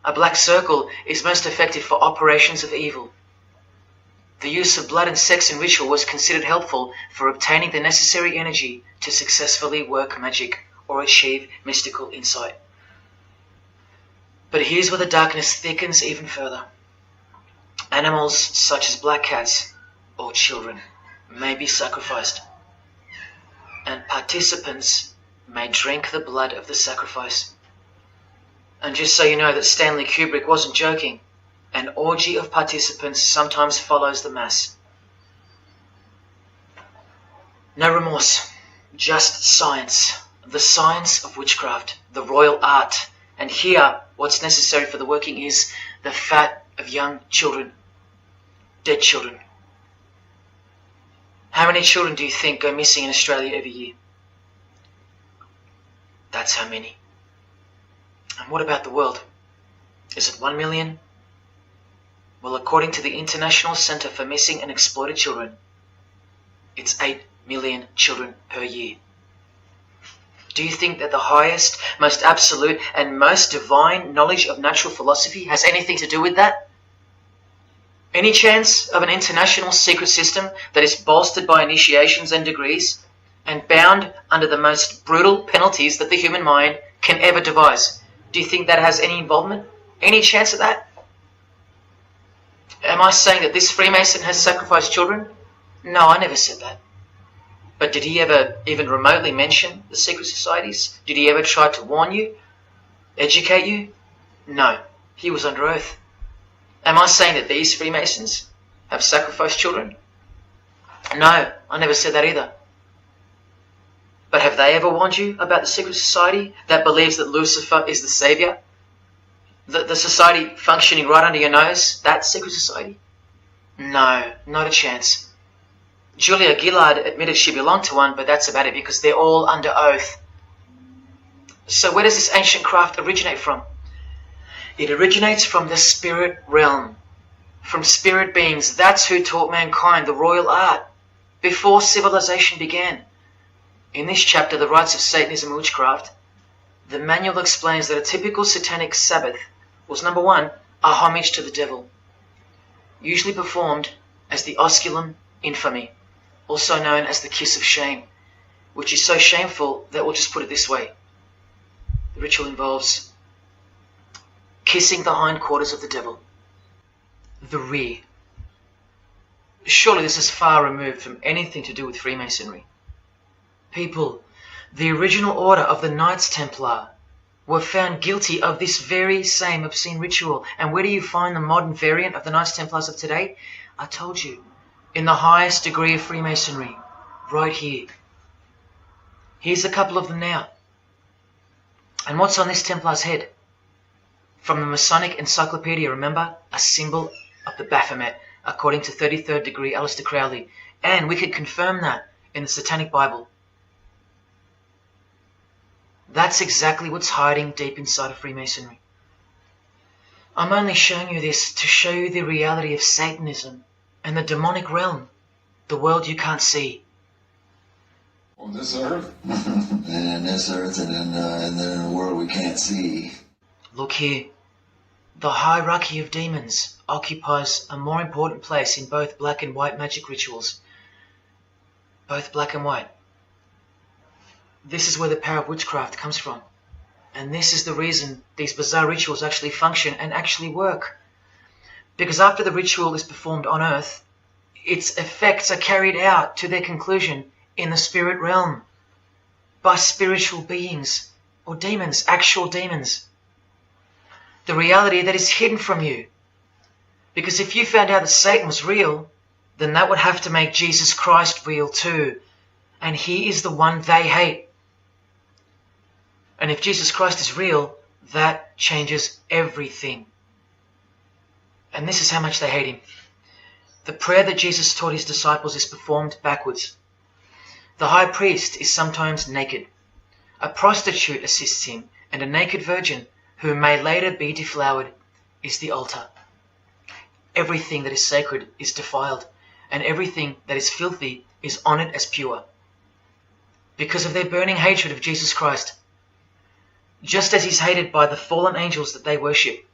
A black circle is most effective for operations of evil. The use of blood and sex in ritual was considered helpful for obtaining the necessary energy to successfully work magic or achieve mystical insight. But here's where the darkness thickens even further. Animals such as black cats or children may be sacrificed, and participants may drink the blood of the sacrifice. And just so you know that Stanley Kubrick wasn't joking, an orgy of participants sometimes follows the mass. No remorse, just science, the science of witchcraft, the royal art. And here, what's necessary for the working is the fat of young children, dead children. How many children do you think go missing in Australia every year? That's how many. And what about the world? Is it 1 million? Well, according to the International Centre for Missing and Exploited Children, it's 8 million children per year. Do you think that the highest, most absolute, and most divine knowledge of natural philosophy has anything to do with that? Any chance of an international secret system that is bolstered by initiations and degrees, and bound under the most brutal penalties that the human mind can ever devise? Do you think that has any involvement? Any chance of that? Am I saying that this Freemason has sacrificed children? No, I never said that. But did he ever even remotely mention the secret societies? Did he ever try to warn you? Educate you? No, he was under oath. Am I saying that these Freemasons have sacrificed children? No, I never said that either. But have they ever warned you about the secret society that believes that Lucifer is the savior? The society functioning right under your nose, that secret society? No, not a chance. Julia Gillard admitted she belonged to one, but that's about it because they're all under oath. So where does this ancient craft originate from? It originates from the spirit realm, from spirit beings. That's who taught mankind the royal art before civilization began. In this chapter, The Rites of Satanism and Witchcraft, the manual explains that a typical satanic Sabbath was, number one, a homage to the devil, usually performed as the osculum infami, also known as the kiss of shame, which is so shameful that we'll just put it this way. The ritual involves kissing the hindquarters of the devil, the rear. Surely this is far removed from anything to do with Freemasonry. People, the original order of the Knights Templar were found guilty of this very same obscene ritual. And where do you find the modern variant of the Knights Templars of today? I told you, in the highest degree of Freemasonry, right here. Here's a couple of them now. And what's on this Templar's head? From the Masonic Encyclopedia, remember? A symbol of the Baphomet, according to 33rd degree Aleister Crowley. And we could confirm that in the Satanic Bible. That's exactly what's hiding deep inside of Freemasonry. I'm only showing you this to show you the reality of Satanism and the demonic realm, the world you can't see. On this earth? And in this earth and then in a world we can't see. Look here. The hierarchy of demons occupies a more important place in both black and white magic rituals. Both black and white. This is where the power of witchcraft comes from. And this is the reason these bizarre rituals actually function and actually work. Because after the ritual is performed on earth, its effects are carried out to their conclusion in the spirit realm by spiritual beings or demons, actual demons. The reality that is hidden from you. Because if you found out that Satan was real, then that would have to make Jesus Christ real too. And he is the one they hate. And if Jesus Christ is real, that changes everything. And this is how much they hate him. The prayer that Jesus taught his disciples is performed backwards. The high priest is sometimes naked. A prostitute assists him, and a naked virgin, who may later be deflowered, is the altar. Everything that is sacred is defiled, and everything that is filthy is honored as pure. Because of their burning hatred of Jesus Christ, just as he's hated by the fallen angels that they worship.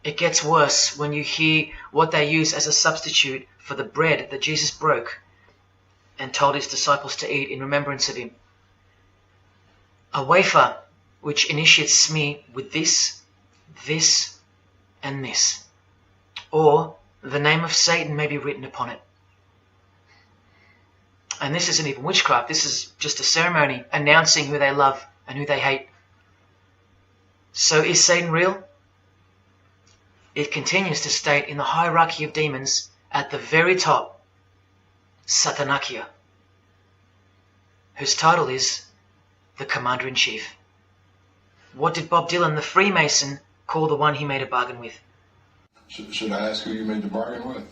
It gets worse when you hear what they use as a substitute for the bread that Jesus broke and told his disciples to eat in remembrance of him. A wafer which initiates me with this, this, and this. Or the name of Satan may be written upon it. And this isn't even witchcraft. This is just a ceremony announcing who they love and who they hate. So is Satan real? It continues to state in the hierarchy of demons at the very top, Satanakia, whose title is the Commander-in-Chief. What did Bob Dylan, the Freemason, call the one he made a bargain with? Should I ask who you made the bargain with?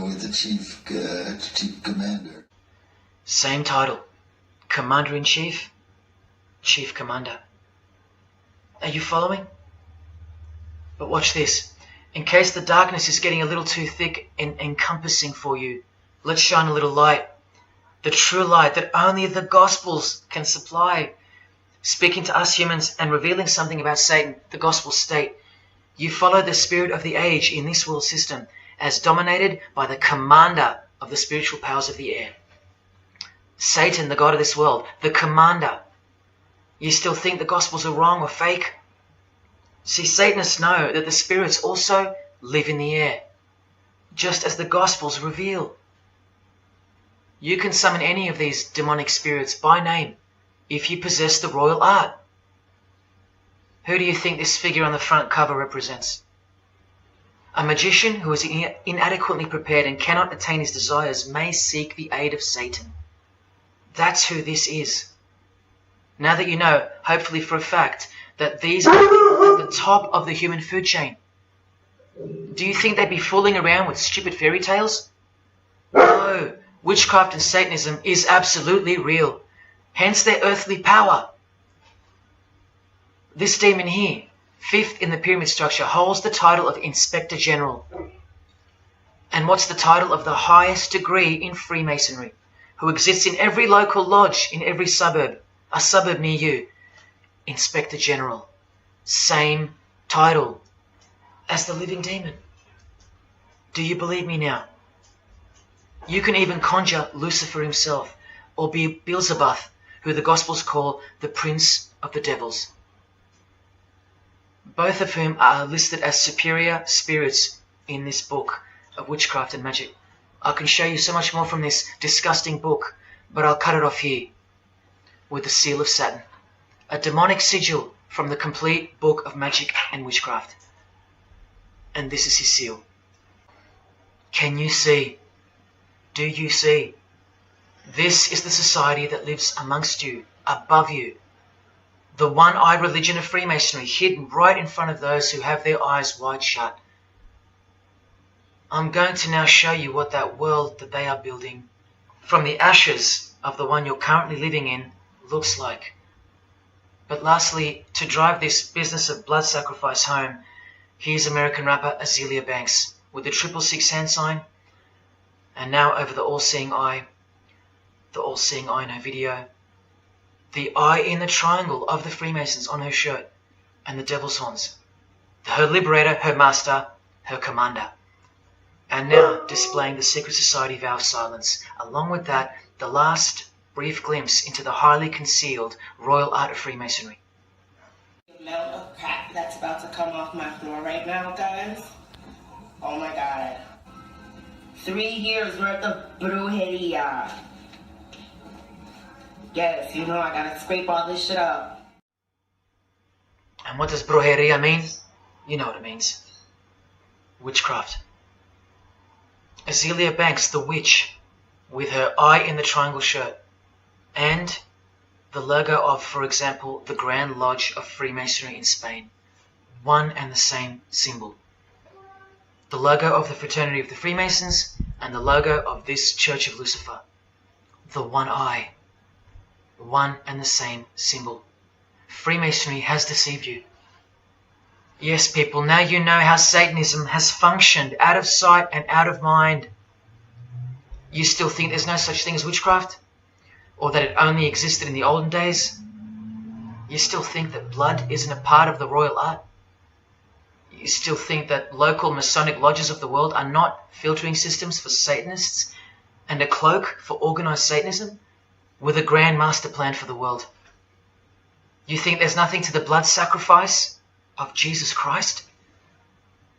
with the chief commander. Same title, Commander-in-Chief, Chief Commander. Are you following? But watch this. In case the darkness is getting a little too thick and encompassing for you, let's shine a little light. The true light that only the Gospels can supply. Speaking to us humans and revealing something about Satan, the Gospels state, you follow the spirit of the age in this world system as dominated by the commander of the spiritual powers of the air. Satan, the god of this world, the commander. You still think the Gospels are wrong or fake? See, Satanists know that the spirits also live in the air, just as the Gospels reveal. You can summon any of these demonic spirits by name if you possess the royal art. Who do you think this figure on the front cover represents? A magician who is inadequately prepared and cannot attain his desires may seek the aid of Satan. That's who this is. Now that you know, hopefully for a fact, that these are people at the top of the human food chain. Do you think they'd be fooling around with stupid fairy tales? No, witchcraft and Satanism is absolutely real, hence their earthly power. This demon here, fifth in the pyramid structure, holds the title of Inspector General. And what's the title of the highest degree in Freemasonry, who exists in every local lodge in every suburb, a suburb near you? Inspector General. Same title as the living demon. Do you believe me now? You can even conjure Lucifer himself, or be Beelzebub, who the Gospels call the Prince of the Devils. Both of whom are listed as superior spirits in this book of witchcraft and magic. I can show you so much more from this disgusting book, but I'll cut it off here with the seal of Saturn, a demonic sigil from the complete book of magic and witchcraft. And this is his seal. Can you see? Do you see? This is the society that lives amongst you, above you. The one-eyed religion of Freemasonry, hidden right in front of those who have their eyes wide shut. I'm going to now show you what that world that they are building, from the ashes of the one you're currently living in, looks like. But lastly, to drive this business of blood sacrifice home, here's American rapper Azealia Banks with the 666 hand sign, and now over the all-seeing eye in her video, the eye in the triangle of the Freemasons on her shirt, and the devil's horns, her liberator, her master, her commander. And now displaying the secret society vow of silence, along with that, the last brief glimpse into the highly concealed royal art of Freemasonry. The amount of crap that's about to come off my floor right now, guys. Oh my god. 3 years worth of brujeria. Yes, you know I gotta scrape all this shit up. And what does brujeria mean? You know what it means. Witchcraft. Azealia Banks, the witch, with her eye in the triangle shirt, and the logo of, for example, the Grand Lodge of Freemasonry in Spain. one and the same symbol. The logo of the Fraternity of the Freemasons and the logo of this Church of Lucifer. The one eye. One and the same symbol. Freemasonry has deceived you. Yes, people, now you know how Satanism has functioned out of sight and out of mind. You still think there's no such thing as witchcraft? Or that it only existed in the olden days? You still think that blood isn't a part of the royal art? You still think that local Masonic lodges of the world are not filtering systems for Satanists and a cloak for organized Satanism with a grand master plan for the world? You think there's nothing to the blood sacrifice of Jesus Christ?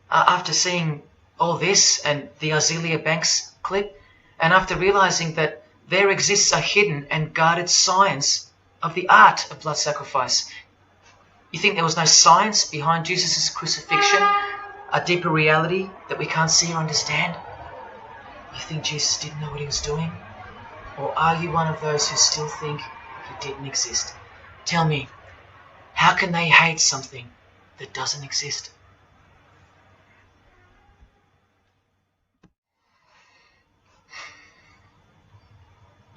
After seeing all this and the Azealia Banks clip, and after realizing that there exists a hidden and guarded science of the art of blood sacrifice, you think there was no science behind Jesus' crucifixion, a deeper reality that we can't see or understand? You think Jesus didn't know what he was doing? Or are you one of those who still think he didn't exist? Tell me, how can they hate something that doesn't exist?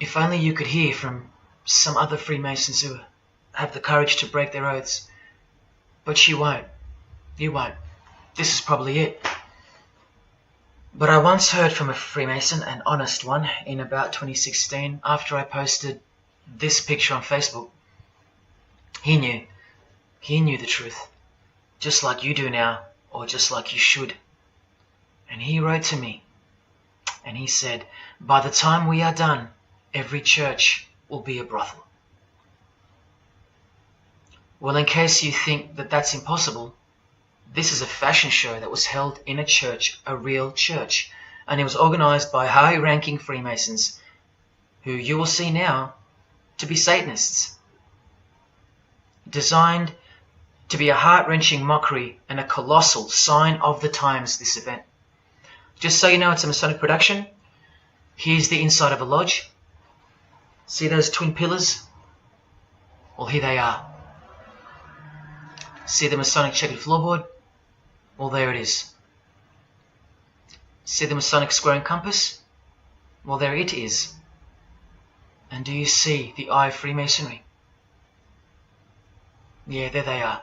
If only you could hear from some other Freemasons who have the courage to break their oaths. But you won't. You won't. This is probably it. But I once heard from a Freemason, an honest one, in about 2016, after I posted this picture on Facebook. He knew the truth, just like you do now, or just like you should. And he wrote to me, and he said, by the time we are done, every church will be a brothel. Well, in case you think that that's impossible, this is a fashion show that was held in a church, a real church, and it was organized by high-ranking Freemasons, who you will see now to be Satanists. Designed to be a heart-wrenching mockery and a colossal sign of the times, this event. Just so you know, it's a Masonic production. Here's the inside of a lodge. See those twin pillars? Well, here they are. See the Masonic checkered floorboard? Well, there it is. See the Masonic square and compass? Well, there it is. And do you see the eye of Freemasonry? Yeah, there they are.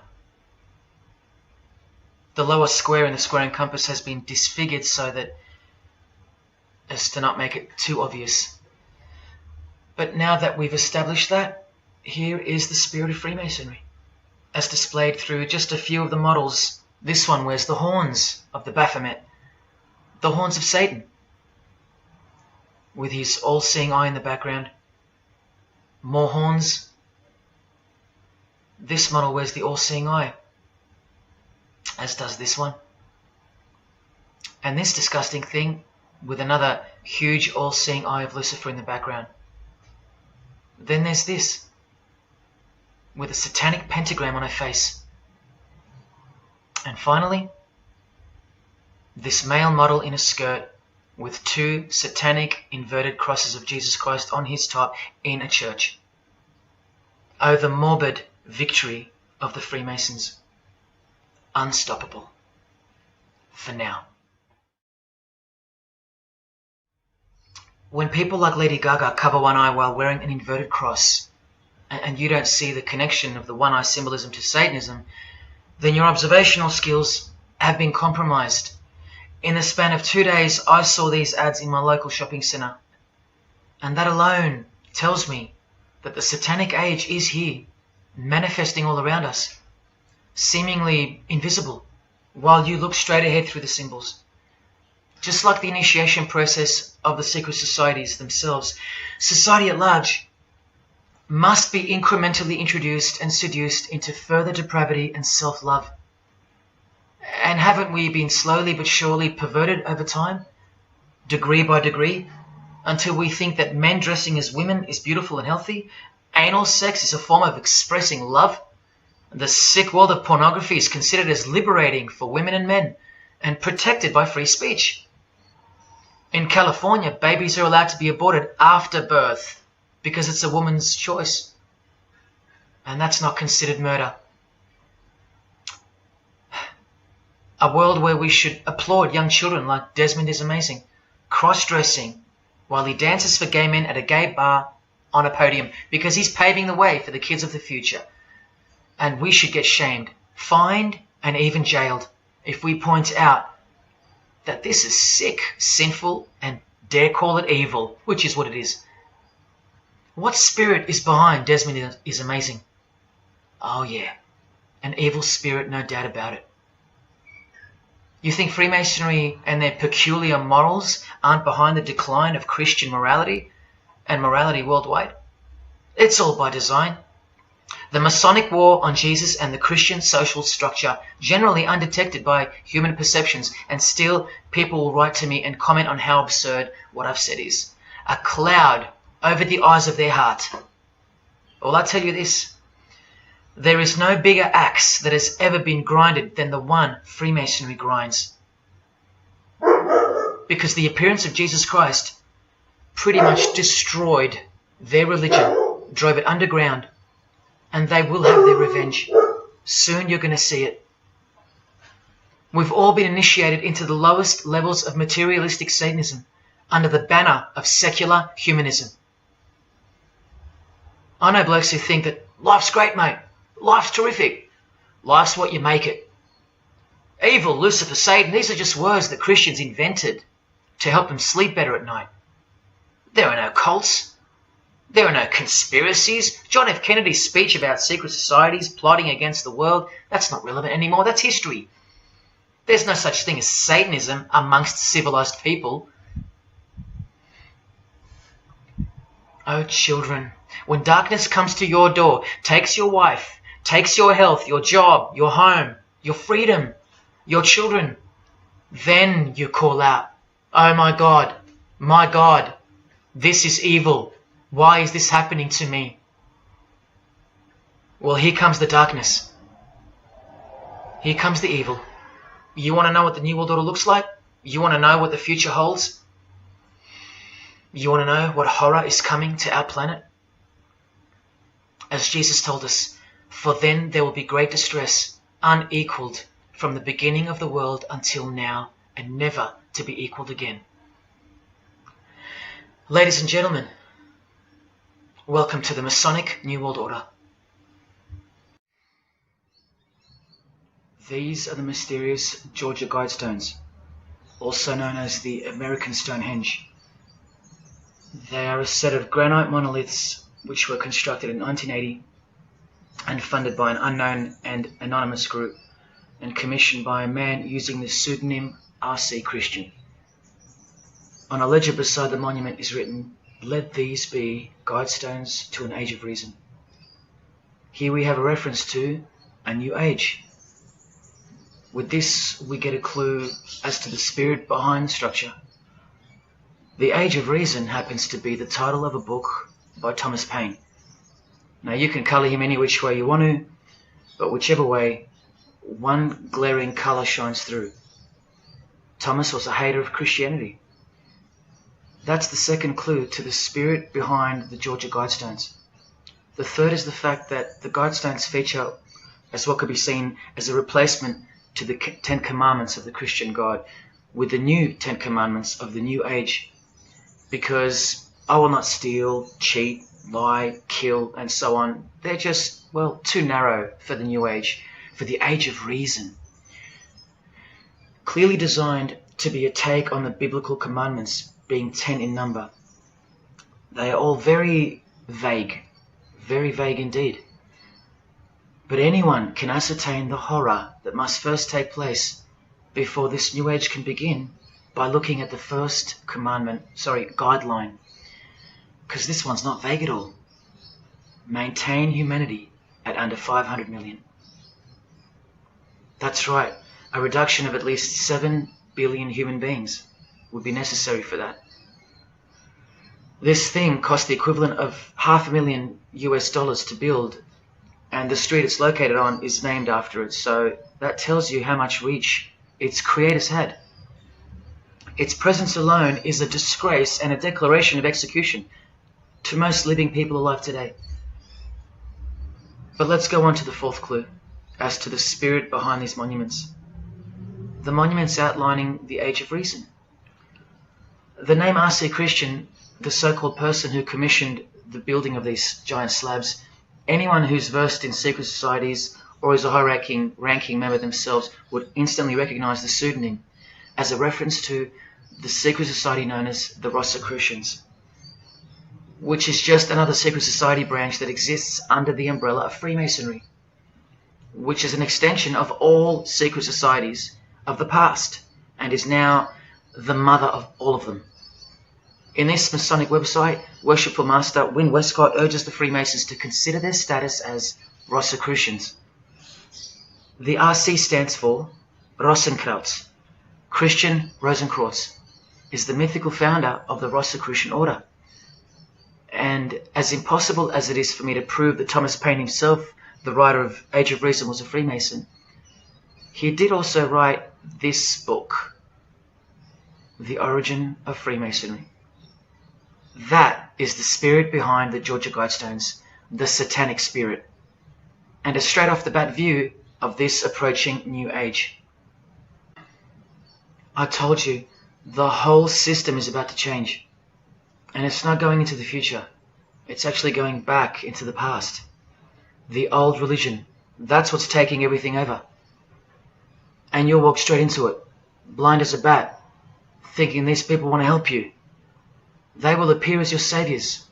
The lower square in the square and compass has been disfigured so that as to not make it too obvious. But now that we've established that, here is the spirit of Freemasonry, as displayed through just a few of the models. This one wears the horns of the Baphomet, the horns of Satan, with his all-seeing eye in the background. More horns. This model wears the all-seeing eye, as does this one. And this disgusting thing with another huge all-seeing eye of Lucifer in the background. Then there's this, with a satanic pentagram on her face. And finally, this male model in a skirt with two satanic inverted crosses of Jesus Christ on his top in a church. Oh, the morbid victory of the Freemasons. Unstoppable. For now. When people like Lady Gaga cover one eye while wearing an inverted cross, and you don't see the connection of the one eye symbolism to Satanism, then your observational skills have been compromised. In the span of 2 days, I saw these ads in my local shopping centre. And that alone tells me that the satanic age is here, manifesting all around us, seemingly invisible, while you look straight ahead through the symbols. Just like the initiation process of the secret societies themselves, society at large must be incrementally introduced and seduced into further depravity and self-love. And haven't we been slowly but surely perverted over time, degree by degree, until we think that men dressing as women is beautiful and healthy, anal sex is a form of expressing love, the sick world of pornography is considered as liberating for women and men, and protected by free speech. In California, babies are allowed to be aborted after birth because it's a woman's choice. And that's not considered murder. A world where we should applaud young children like Desmond is amazing, cross-dressing while he dances for gay men at a gay bar on a podium because he's paving the way for the kids of the future. And we should get shamed, fined, and even jailed if we point out that this is sick, sinful, and dare call it evil, which is what it is. What spirit is behind Desmond is amazing? Oh yeah, an evil spirit, no doubt about it. You think Freemasonry and their peculiar morals aren't behind the decline of Christian morality and morality worldwide? It's all by design. The Masonic war on Jesus and the Christian social structure, generally undetected by human perceptions, and still people will write to me and comment on how absurd what I've said is. A cloud over the eyes of their heart. Well, I tell you this, there is no bigger axe that has ever been grinded than the one Freemasonry grinds. Because the appearance of Jesus Christ pretty much destroyed their religion, drove it underground, and they will have their revenge. Soon you're going to see it. We've all been initiated into the lowest levels of materialistic Satanism under the banner of secular humanism. I know blokes who think that life's great, mate. Life's terrific. Life's what you make it. Evil, Lucifer, Satan, these are just words that Christians invented to help them sleep better at night. There are no cults. There are no conspiracies. John F. Kennedy's speech about secret societies plotting against the world, that's not relevant anymore. That's history. There's no such thing as Satanism amongst civilized people. Oh, children, when darkness comes to your door, takes your wife, takes your health, your job, your home, your freedom, your children, then you call out, oh my God, this is evil. Why is this happening to me? Well, here comes the darkness. Here comes the evil. You want to know what the New World Order looks like? You want to know what the future holds? You want to know what horror is coming to our planet? As Jesus told us, for then there will be great distress, unequaled from the beginning of the world until now, and never to be equaled again. Ladies and gentlemen, welcome to the Masonic New World Order. These are the mysterious Georgia Guidestones, also known as the American Stonehenge. They are a set of granite monoliths which were constructed in 1980 and funded by an unknown and anonymous group and commissioned by a man using the pseudonym R.C. Christian. On a ledger beside the monument is written, "Let these be guidestones to an age of reason." Here we have a reference to a new age. With this, we get a clue as to the spirit behind the structure. The Age of Reason happens to be the title of a book by Thomas Paine. Now, you can colour him any which way you want to, but whichever way, one glaring colour shines through. Thomas was a hater of Christianity. That's the second clue to the spirit behind the Georgia Guidestones. The third is the fact that the Guidestones feature as what could be seen as a replacement to the Ten Commandments of the Christian God with the new Ten Commandments of the New Age. Because I will not steal, cheat, lie, kill, and so on. They're just, well, too narrow for the New Age, for the Age of Reason. Clearly designed to be a take on the biblical commandments, being 10 in number. They are all very vague indeed. But anyone can ascertain the horror that must first take place before this New Age can begin by looking at the first guideline. Because this one's not vague at all. Maintain humanity at under 500 million. That's right, a reduction of at least 7 billion human beings would be necessary for that. This thing cost the equivalent of $500,000 to build, and the street it's located on is named after it, so that tells you how much reach its creators had. Its presence alone is a disgrace and a declaration of execution to most living people alive today. But let's go on to the fourth clue, as to the spirit behind these monuments. the monuments outlining the Age of Reason. The name R.C. Christian, the so-called person who commissioned the building of these giant slabs, anyone who's versed in secret societies or is a high-ranking member themselves would instantly recognize the pseudonym as a reference to the secret society known as the Rosicrucians, which is just another secret society branch that exists under the umbrella of Freemasonry, which is an extension of all secret societies of the past and is now the mother of all of them. In this Masonic website, Worshipful Master Win Westcott urges the Freemasons to consider their status as Rosicrucians. The RC stands for Rosenkreuz. Christian Rosenkreuz is the mythical founder of the Rosicrucian order. And as impossible as it is for me to prove that Thomas Paine himself, the writer of Age of Reason, was a Freemason, he did also write this book, The Origin of Freemasonry. That is the spirit behind the Georgia Guidestones, the satanic spirit, and a straight off the bat view of this approaching new age. I told you, the whole system is about to change, and it's not going into the future, it's actually going back into the past. The old religion, that's what's taking everything over. And you'll walk straight into it, blind as a bat, thinking these people want to help you. They will appear as your saviors,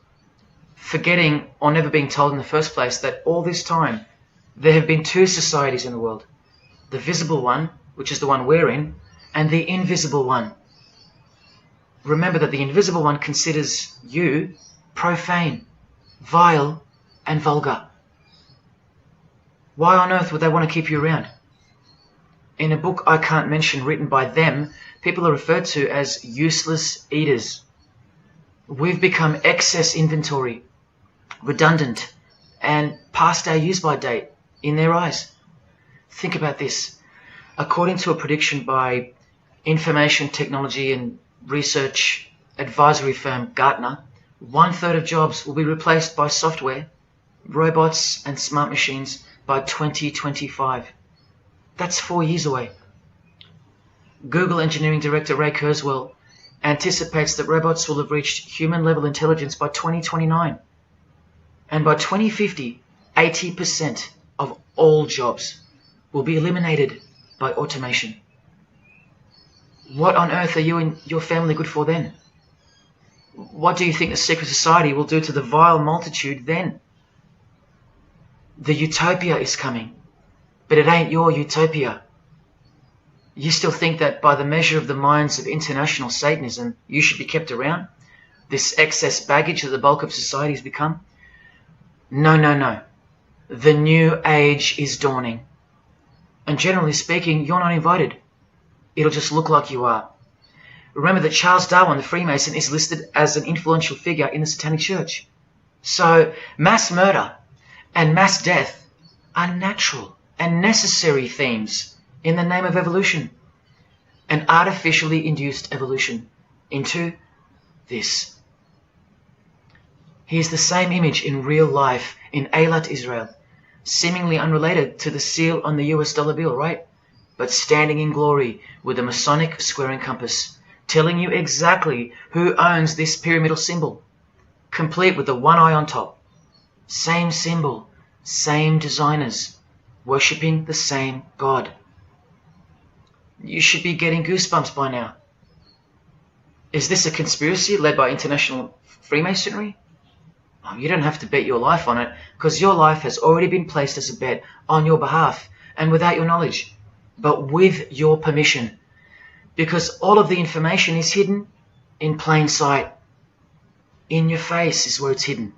forgetting or never being told in the first place that all this time there have been two societies in the world. The visible one, which is the one we're in, and the invisible one. Remember that the invisible one considers you profane, vile, and vulgar. Why on earth would they want to keep you around? In a book I can't mention written by them, people are referred to as useless eaters. We've become excess inventory, redundant, and past our use-by date in their eyes. Think about this. According to a prediction by information technology and research advisory firm Gartner, 1/3 of jobs will be replaced by software, robots, and smart machines by 2025. That's 4 years away. Google engineering director Ray Kurzweil anticipates that robots will have reached human-level intelligence by 2029. And by 2050, 80% of all jobs will be eliminated by automation. What on earth are you and your family good for then? What do you think the secret society will do to the vile multitude then? The utopia is coming, but it ain't your utopia. You still think that by the measure of the minds of international Satanism, you should be kept around? This excess baggage that the bulk of society has become? No, no, no. The new age is dawning. And generally speaking, you're not invited. It'll just look like you are. Remember that Charles Darwin, the Freemason, is listed as an influential figure in the Satanic Church. So mass murder and mass death are natural and necessary themes in the name of evolution, an artificially induced evolution into this. Here's the same image in real life in Eilat, Israel, seemingly unrelated to the seal on the US dollar bill, right? But standing in glory with a Masonic square and compass, telling you exactly who owns this pyramidal symbol, complete with the one eye on top. Same symbol, same designers, worshipping the same God. You should be getting goosebumps by now. Is this a conspiracy led by international Freemasonry? Oh, you don't have to bet your life on it, because your life has already been placed as a bet on your behalf and without your knowledge, but with your permission, because all of the information is hidden in plain sight. In your face is where it's hidden.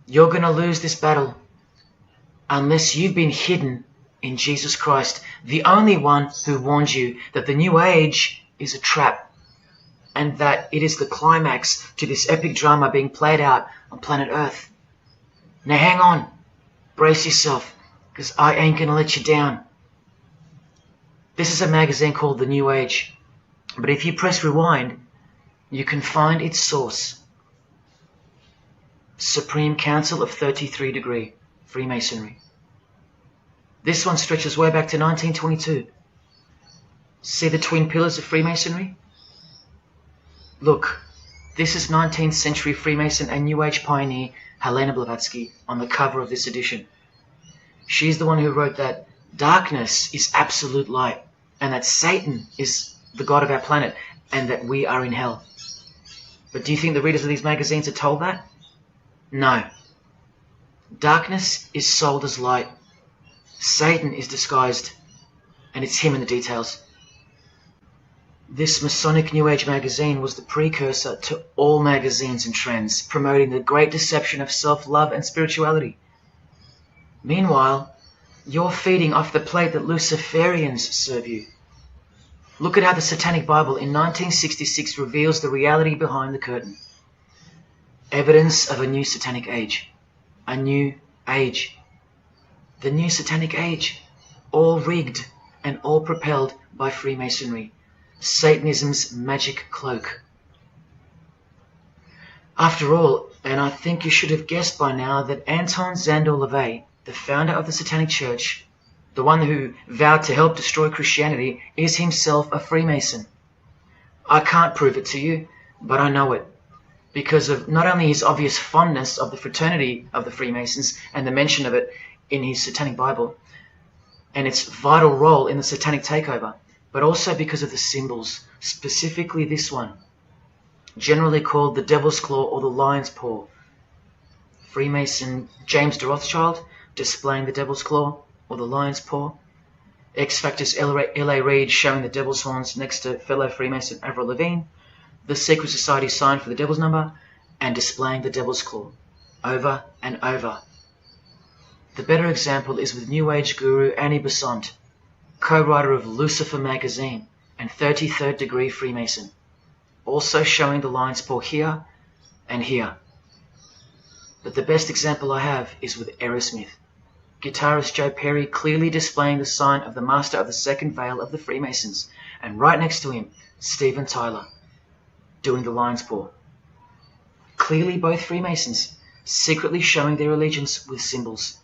You're going to lose this battle unless you've been hidden in Jesus Christ, the only one who warned you that the new age is a trap and that it is the climax to this epic drama being played out on planet Earth. Now hang on, brace yourself, because I ain't going to let you down. This is a magazine called The New Age, but if you press rewind, you can find its source. Supreme Council of 33 Degree Freemasonry. This one stretches way back to 1922. See the twin pillars of Freemasonry? Look, this is 19th century Freemason and New Age pioneer Helena Blavatsky on the cover of this edition. She's the one who wrote that darkness is absolute light, and that Satan is the god of our planet, and that we are in hell. But do you think the readers of these magazines are told that? No. Darkness is sold as light. Satan is disguised, and it's him in the details. This Masonic New Age magazine was the precursor to all magazines and trends, promoting the great deception of self-love and spirituality. Meanwhile, you're feeding off the plate that Luciferians serve you. Look at how the Satanic Bible in 1966 reveals the reality behind the curtain. Evidence of a new Satanic age. A new age. The new Satanic age. All rigged and all propelled by Freemasonry. Satanism's magic cloak. After all, and I think you should have guessed by now that Anton Szandor LaVey, the founder of the Satanic Church, the one who vowed to help destroy Christianity, is himself a Freemason. I can't prove it to you, but I know it, because of not only his obvious fondness of the fraternity of the Freemasons and the mention of it in his Satanic Bible, and its vital role in the Satanic takeover, but also because of the symbols, specifically this one, generally called the Devil's Claw or the Lion's Paw. Freemason James de Rothschild displaying the Devil's Claw or the Lion's Paw. X-Factor's L.A. Reid showing the Devil's Horns next to fellow Freemason Avril Lavigne. The Secret Society sign for the Devil's Number, and displaying the Devil's Claw over and over. The better example is with New Age guru Annie Besant, co-writer of Lucifer magazine and 33rd Degree Freemason, also showing the Lion's Paw here and here. But the best example I have is with Aerosmith. Guitarist Joe Perry clearly displaying the sign of the Master of the Second Veil of the Freemasons, and right next to him, Steven Tyler, doing the Lion's Paw. Clearly both Freemasons, secretly showing their allegiance with symbols.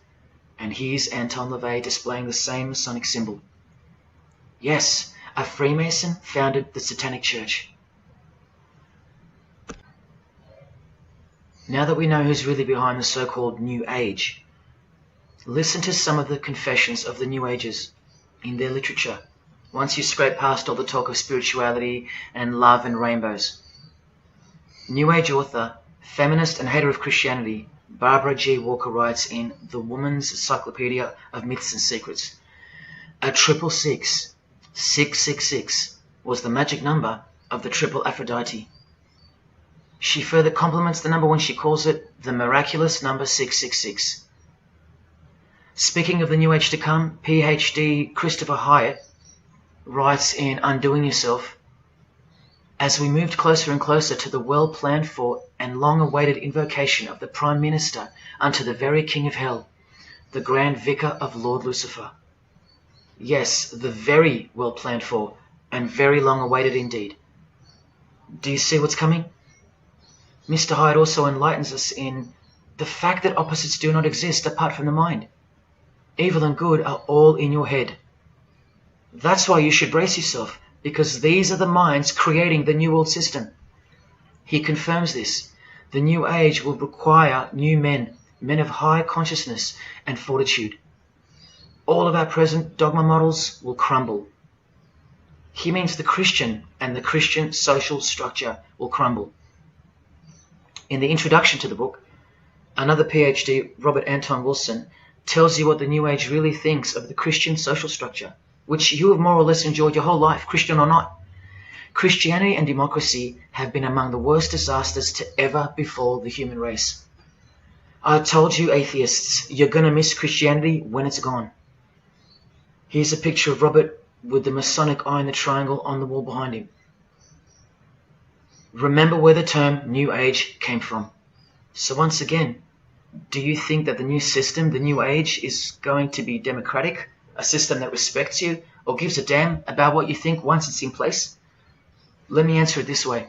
And here's Anton LaVey displaying the same Masonic symbol. Yes, a Freemason founded the Satanic Church. Now that we know who's really behind the so-called New Age, listen to some of the confessions of the New Agers in their literature, once you scrape past all the talk of spirituality and love and rainbows. New Age author, feminist and hater of Christianity, Barbara G. Walker writes in The Woman's Encyclopedia of Myths and Secrets, a 666, 666, was the magic number of the triple Aphrodite. She further compliments the number when she calls it the miraculous number 666. Speaking of the New Age to come, PhD Christopher Hyatt writes in Undoing Yourself, as we moved closer and closer to the well-planned for and long-awaited invocation of the Prime Minister unto the very King of Hell, the Grand Vicar of Lord Lucifer. Yes, the very well-planned for and very long-awaited indeed. Do you see what's coming? Mr. Hyatt also enlightens us in the fact that opposites do not exist apart from the mind. Evil and good are all in your head. That's why you should brace yourself, because these are the minds creating the New World System. He confirms this. The New Age will require new men, men of high consciousness and fortitude. All of our present dogma models will crumble. He means the Christian and the Christian social structure will crumble. In the introduction to the book, another PhD, Robert Anton Wilson, tells you what the New Age really thinks of the Christian social structure, which you have more or less enjoyed your whole life, Christian or not. Christianity and democracy have been among the worst disasters to ever befall the human race. I told you, atheists, you're going to miss Christianity when it's gone. Here's a picture of Robert with the Masonic eye in the triangle on the wall behind him. Remember where the term New Age came from. So once again, do you think that the new system, the New Age, is going to be democratic, a system that respects you or gives a damn about what you think once it's in place? Let me answer it this way.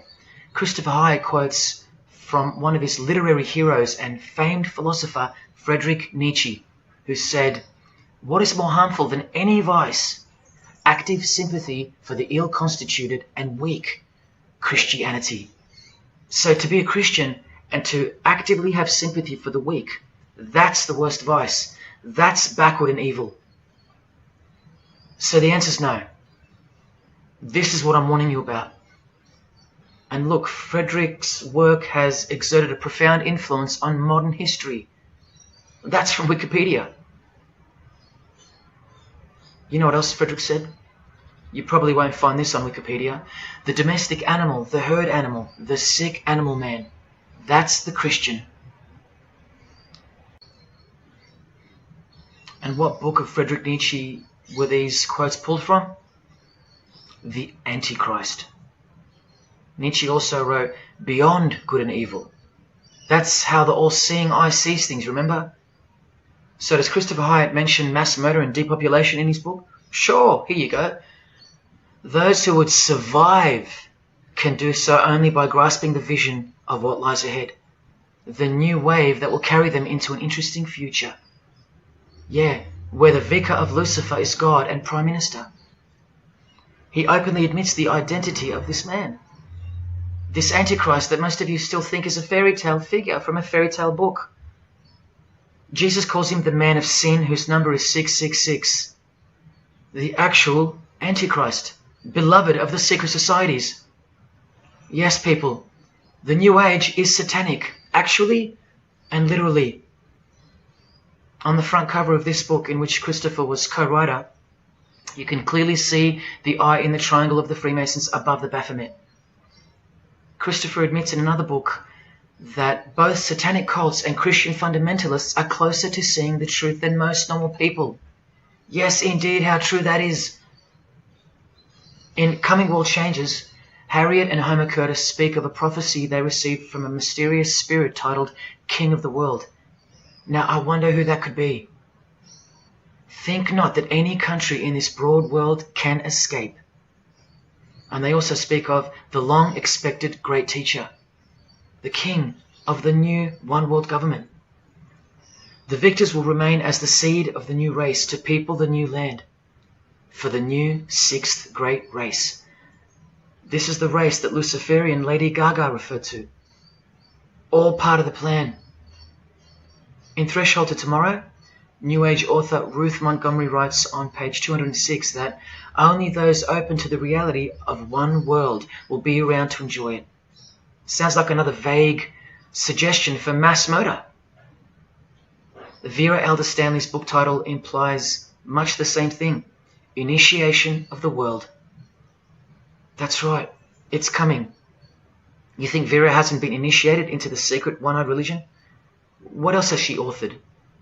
Christopher Hyatt quotes from one of his literary heroes and famed philosopher, Friedrich Nietzsche, who said, "What is more harmful than any vice? active sympathy for the ill-constituted and weak. Christianity. So to be a Christian and to actively have sympathy for the weak, that's the worst vice. That's backward and evil. So the answer's no. This is what I'm warning you about. And look, Frederick's work has exerted a profound influence on modern history. That's from Wikipedia. You know what else Frederick said? You probably won't find this on Wikipedia. The domestic animal, the herd animal, the sick animal man. That's the Christian. And what book of Friedrich Nietzsche were these quotes pulled from? The Antichrist. Nietzsche also wrote Beyond Good and Evil. That's how the all-seeing eye sees things, remember? So does Christopher Hyatt mention mass murder and depopulation in his book? Sure, here you go. Those who would survive can do so only by grasping the vision of what lies ahead. The new wave that will carry them into an interesting future. Yeah, where the vicar of Lucifer is God and Prime Minister. He openly admits the identity of this man. This Antichrist that most of you still think is a fairy tale figure from a fairy tale book. Jesus calls him the man of sin whose number is 666. The actual Antichrist, beloved of the secret societies. Yes, people, the New Age is satanic, actually and literally. On the front cover of this book, in which Christopher was co-writer, you can clearly see the eye in the triangle of the Freemasons above the Baphomet. Christopher admits in another book that both satanic cults and Christian fundamentalists are closer to seeing the truth than most normal people. Yes, indeed, how true that is. In Coming World Changes, Harriet and Homer Curtis speak of a prophecy they received from a mysterious spirit titled King of the World. Now, I wonder who that could be. Think not that any country in this broad world can escape. And they also speak of the long-expected great teacher, the king of the new one-world government. The victors will remain as the seed of the new race to people the new land, for the new sixth great race. This is the race that Luciferian Lady Gaga referred to. All part of the plan. In Threshold to Tomorrow, New Age author Ruth Montgomery writes on page 206 that only those open to the reality of one world will be around to enjoy it. Sounds like another vague suggestion for mass murder. Vera Elder Stanley's book title implies much the same thing. Initiation of the world. That's right. It's coming. You think Vera hasn't been initiated into the secret one-eyed religion? What else has she authored?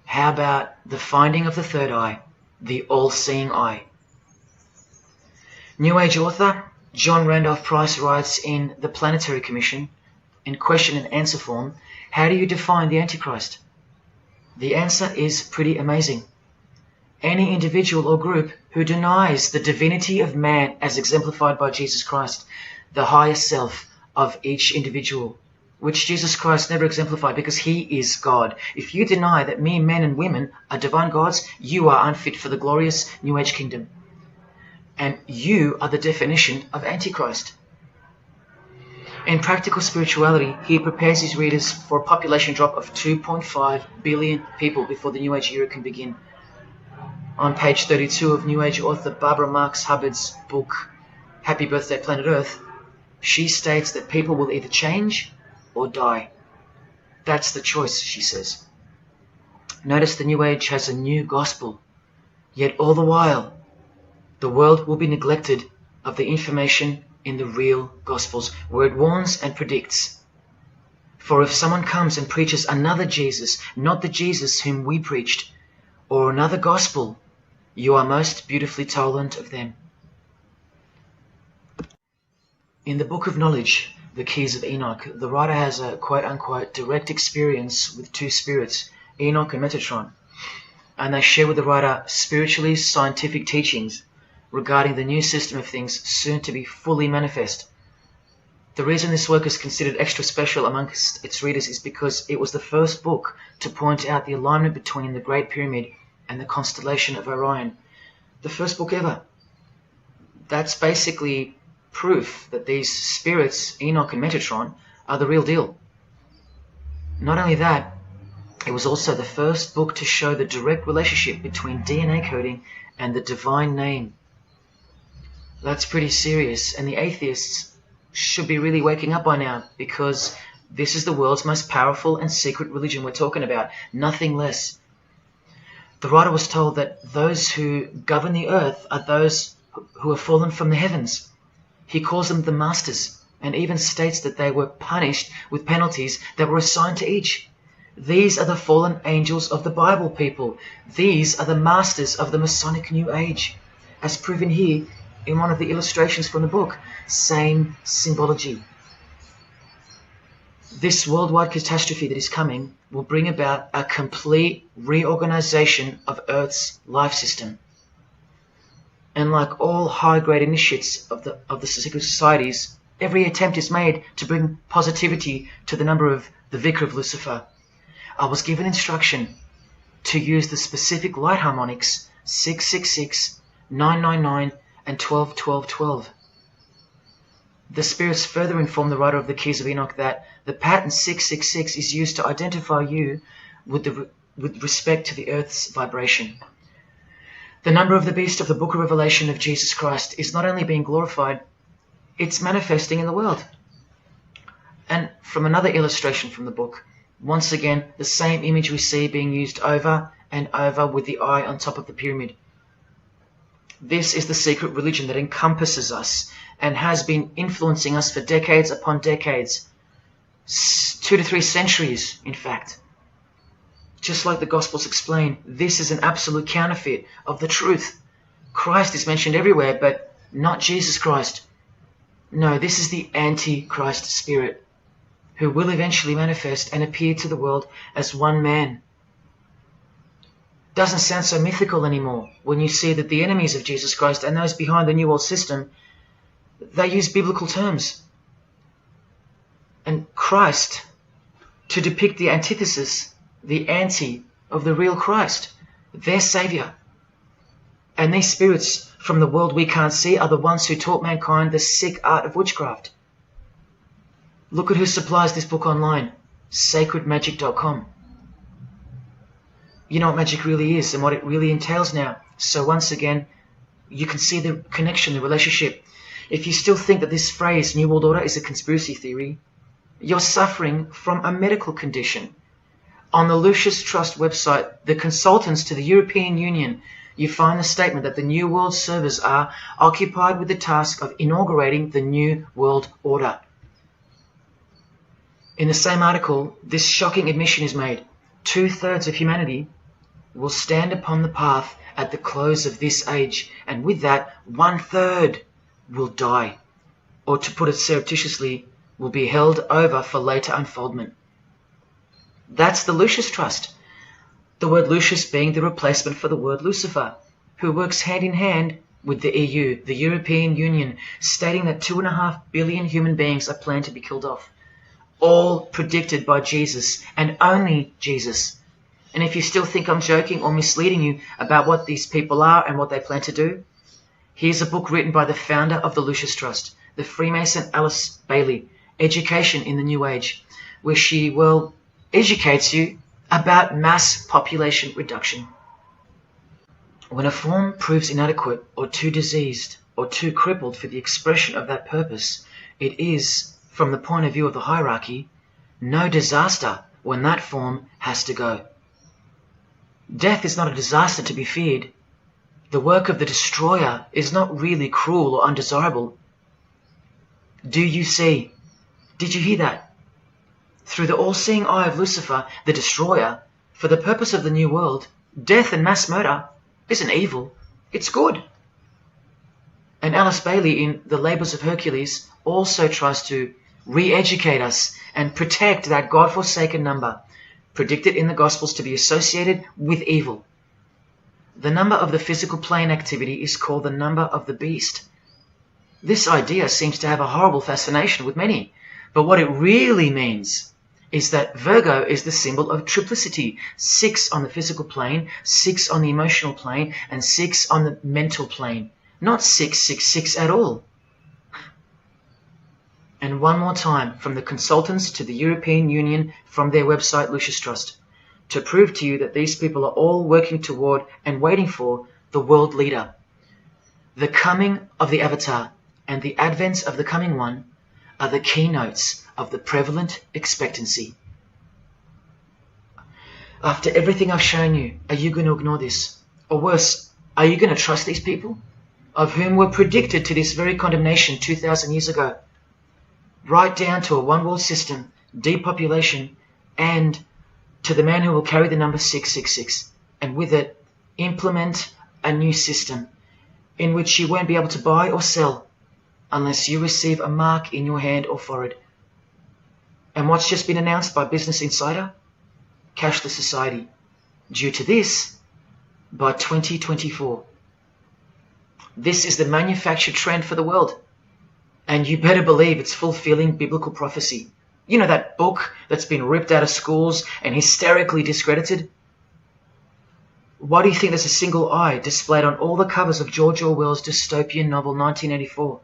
How about The Finding of the Third Eye, the all-seeing eye? New Age author John Randolph Price writes in The Planetary Commission, in question and answer form, how do you define the Antichrist? The answer is pretty amazing. Any individual or group who denies the divinity of man as exemplified by Jesus Christ, the higher self of each individual, which Jesus Christ never exemplified because he is God. If you deny that mere men and women are divine gods, you are unfit for the glorious New Age kingdom. And you are the definition of Antichrist. In Practical Spirituality, he prepares his readers for a population drop of 2.5 billion people before the New Age era can begin. On page 32 of New Age author Barbara Marx Hubbard's book, Happy Birthday Planet Earth, she states that people will either change or die. That's the choice, she says. Notice the New Age has a new gospel, yet all the while, the world will be neglected of the information in the real Gospels, where it warns and predicts. For if someone comes and preaches another Jesus, not the Jesus whom we preached, or another gospel, you are most beautifully tolerant of them. In the Book of Knowledge, The Keys of Enoch, the writer has a quote-unquote direct experience with two spirits, Enoch and Metatron, and they share with the writer spiritually scientific teachings regarding the new system of things soon to be fully manifest. The reason this work is considered extra special amongst its readers is because it was the first book to point out the alignment between the Great Pyramid and the constellation of Orion. The first book ever. that's basically proof that these spirits, Enoch and Metatron, are the real deal. Not only that, it was also the first book to show the direct relationship between DNA coding and the divine name. That's pretty serious, and the atheists should be really waking up by now, because this is the world's most powerful and secret religion we're talking about, nothing less. The writer was told that those who govern the earth are those who have fallen from the heavens. He calls them the masters, and even states that they were punished with penalties that were assigned to each. These are the fallen angels of the Bible, people. These are the masters of the Masonic New Age, as proven here in one of the illustrations from the book. Same symbology. This worldwide catastrophe that is coming will bring about a complete reorganization of Earth's life system. And like all high-grade initiates of the secret societies, every attempt is made to bring positivity to the number of the Vicar of Lucifer. I was given instruction to use the specific light harmonics 666, 999, and 12-12-12. The spirits further inform the writer of the Keys of Enoch that the pattern 666 is used to identify you with respect to the Earth's vibration. The number of the beast of the Book of Revelation of Jesus Christ is not only being glorified, it's manifesting in the world. And from another illustration from the book, once again, the same image we see being used over and over with the eye on top of the pyramid. This is the secret religion that encompasses us and has been influencing us for decades upon decades. 2 to 3 centuries, in fact. Just like the Gospels explain, this is an absolute counterfeit of the truth. Christ is mentioned everywhere, but not Jesus Christ. No, this is the Antichrist spirit, who will eventually manifest and appear to the world as one man. Doesn't sound so mythical anymore when you see that the enemies of Jesus Christ and those behind the New World System, they use biblical terms. And Christ, to depict the antithesis, the anti of the real Christ, their Saviour. And these spirits from the world we can't see are the ones who taught mankind the sick art of witchcraft. Look at who supplies this book online, sacredmagic.com. You know what magic really is and what it really entails now. So once again, you can see the connection, the relationship. If you still think that this phrase, New World Order, is a conspiracy theory, you're suffering from a medical condition. On the Lucis Trust website, the consultants to the European Union, you find the statement that the New World servers are occupied with the task of inaugurating the New World Order. In the same article, this shocking admission is made. 2/3 of humanity will stand upon the path at the close of this age, and with that, 1/3 will die, or to put it surreptitiously, will be held over for later unfoldment. That's the Lucis Trust. The word Lucis being the replacement for the word Lucifer, who works hand in hand with the EU, the European Union, stating that 2.5 billion human beings are planned to be killed off. All predicted by Jesus, and only Jesus. And if you still think I'm joking or misleading you about what these people are and what they plan to do, here's a book written by the founder of the Lucis Trust, the Freemason Alice Bailey, Education in the New Age, where she, educates you about mass population reduction. When a form proves inadequate or too diseased or too crippled for the expression of that purpose, it is, from the point of view of the hierarchy, no disaster when that form has to go. Death is not a disaster to be feared. The work of the destroyer is not really cruel or undesirable. Do you see? Did you hear that? Through the all-seeing eye of Lucifer, the destroyer, for the purpose of the new world, death and mass murder isn't evil, it's good. And Alice Bailey in The Labours of Hercules also tries to re-educate us and protect that God-forsaken number, predicted in the Gospels to be associated with evil. The number of the physical plane activity is called the number of the beast. This idea seems to have a horrible fascination with many, but what it really means is that Virgo is the symbol of triplicity. 6 on the physical plane, 6 on the emotional plane, and 6 on the mental plane. not 666 at all. And one more time, from the consultants to the European Union, from their website Lucis Trust, to prove to you that these people are all working toward and waiting for the world leader. The coming of the Avatar and the advent of the coming one are the keynotes of the prevalent expectancy. After everything I've shown you, are you going to ignore this? Or worse, are you going to trust these people, of whom were predicted to this very condemnation 2,000 years ago? Right down to a one-world system, depopulation, and to the man who will carry the number 666, and with it implement a new system in which you won't be able to buy or sell unless you receive a mark in your hand or forehead. And what's just been announced by Business Insider? Cashless society. Due to this, by 2024. This is the manufactured trend for the world. And you better believe it's fulfilling biblical prophecy. You know that book that's been ripped out of schools and hysterically discredited? Why do you think there's a single eye displayed on all the covers of George Orwell's dystopian novel 1984?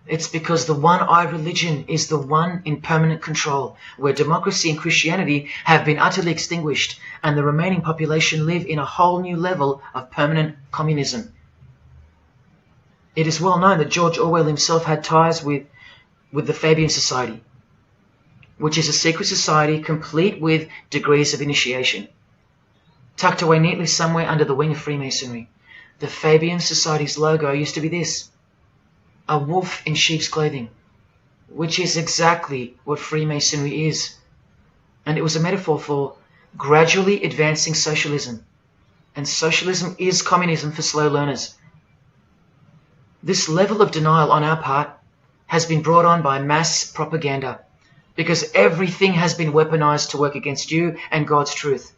It's because the one-eye religion is the one in permanent control, where democracy and Christianity have been utterly extinguished and the remaining population live in a whole new level of permanent communism. It is well known that George Orwell himself had ties with the Fabian Society, which is a secret society complete with degrees of initiation. Tucked away neatly somewhere under the wing of Freemasonry, the Fabian Society's logo used to be this: a wolf in sheep's clothing, which is exactly what Freemasonry is. And it was a metaphor for gradually advancing socialism. And socialism is communism for slow learners. This level of denial on our part has been brought on by mass propaganda, because everything has been weaponized to work against you and God's truth.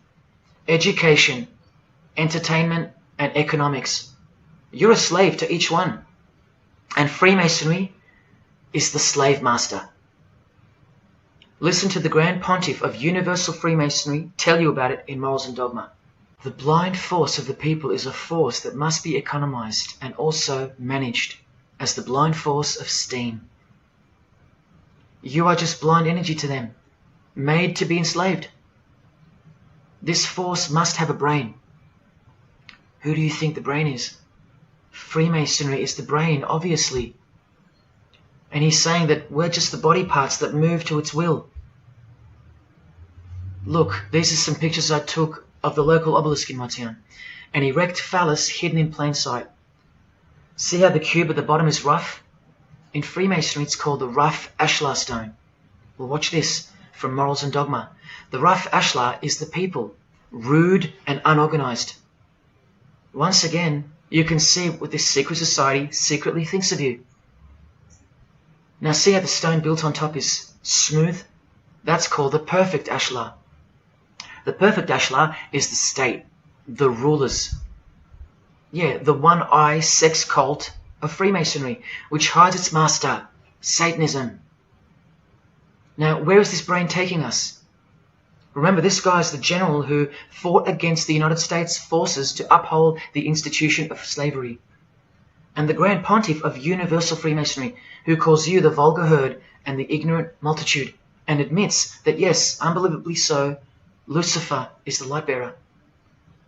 Education, entertainment, and economics. You're a slave to each one. And Freemasonry is the slave master. Listen to the Grand Pontiff of Universal Freemasonry tell you about it in Morals and Dogma. The blind force of the people is a force that must be economized and also managed as the blind force of steam. You are just blind energy to them, made to be enslaved. This force must have a brain. Who do you think the brain is? Freemasonry is the brain, obviously. And he's saying that we're just the body parts that move to its will. Look, these are some pictures I took of the local obelisk in my town. An erect phallus hidden in plain sight. See how the cube at the bottom is rough? In Freemasonry it's called the rough ashlar stone. Well, watch this from Morals and Dogma. The rough ashlar is the people, rude and unorganized. Once again, you can see what this secret society secretly thinks of you. Now see how the stone built on top is smooth? That's called the perfect ashlar. The perfect ashlar is the state, the rulers. Yeah, the one-eye sex cult of Freemasonry, which hides its master, Satanism. Now, where is this brain taking us? Remember, this guy is the general who fought against the United States forces to uphold the institution of slavery. And the Grand Pontiff of Universal Freemasonry, who calls you the vulgar herd and the ignorant multitude, and admits that, yes, unbelievably so, Lucifer is the light bearer.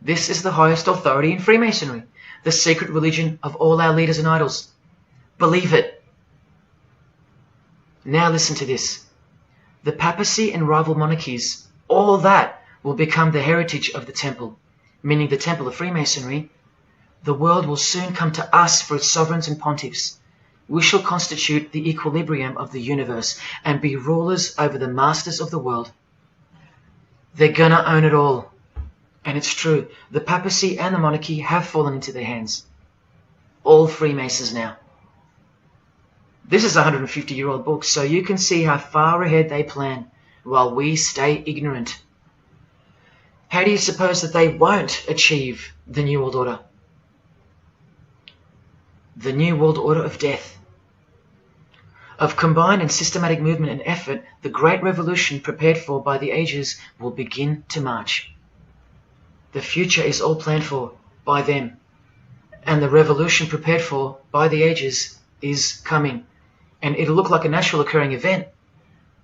This is the highest authority in Freemasonry, the secret religion of all our leaders and idols. Believe it. Now listen to this. The papacy and rival monarchies, all that will become the heritage of the temple, meaning the temple of Freemasonry. The world will soon come to us for its sovereigns and pontiffs. We shall constitute the equilibrium of the universe and be rulers over the masters of the world. They're gonna own it all. And it's true, the papacy and the monarchy have fallen into their hands. All Freemasons now. This is a 150-year-old book, so you can see how far ahead they plan, while we stay ignorant. How do you suppose that they won't achieve the New World Order? The New World Order of death. Of combined and systematic movement and effort, the great revolution prepared for by the ages will begin to march. The future is all planned for by them, And the revolution prepared for by the ages is coming. And it'll look like a natural occurring event,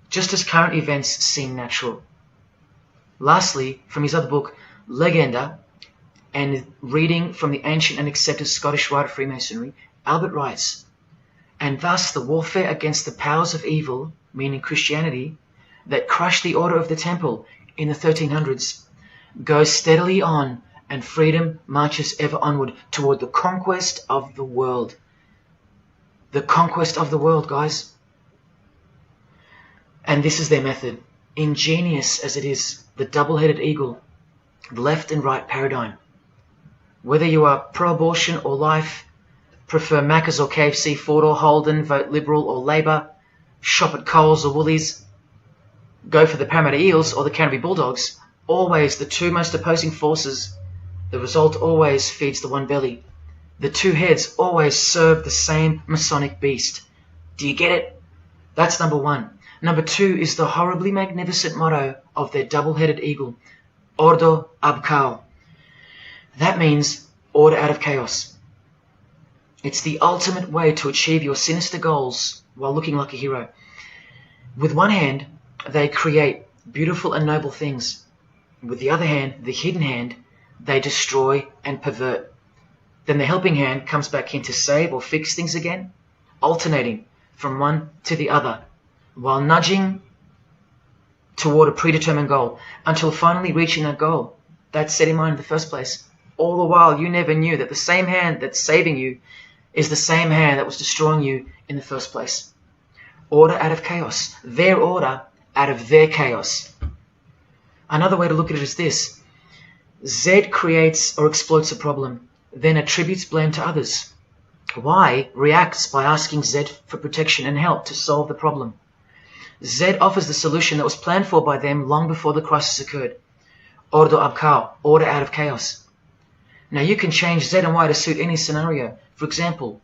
just as current events seem natural. Lastly, from his other book, Legenda, and reading from the ancient and accepted Scottish rite of Freemasonry, Albert writes, "And thus the warfare against the powers of evil, meaning Christianity, that crushed the order of the temple in the 1300s, goes steadily on, and freedom marches ever onward toward the conquest of the world." The conquest of the world, guys. And this is their method. Ingenious as it is, the double-headed eagle, the left and right paradigm. Whether you are pro-abortion or life, prefer Macca's or KFC, Ford or Holden, vote Liberal or Labour, shop at Coles or Woolies, go for the Parramatta Eels or the Canterbury Bulldogs, always the two most opposing forces, the result always feeds the one belly. The two heads always serve the same Masonic beast. Do you get it? That's number one. Number two is the horribly magnificent motto of their double-headed eagle, Ordo ab Chaos. That means order out of chaos. It's the ultimate way to achieve your sinister goals while looking like a hero. With one hand, they create beautiful and noble things. With the other hand, the hidden hand, they destroy and pervert. Then the helping hand comes back in to save or fix things again, alternating from one to the other, while nudging toward a predetermined goal, until finally reaching that goal that's set in mind in the first place. All the while, you never knew that the same hand that's saving you is the same hand that was destroying you in the first place. Order out of chaos. Their order out of their chaos. Another way to look at it is this. Z creates or exploits a problem, then attributes blame to others. Y reacts by asking Z for protection and help to solve the problem. Z offers the solution that was planned for by them long before the crisis occurred. Ordo ab Chaos, order out of chaos. Now you can change Z and Y to suit any scenario. For example,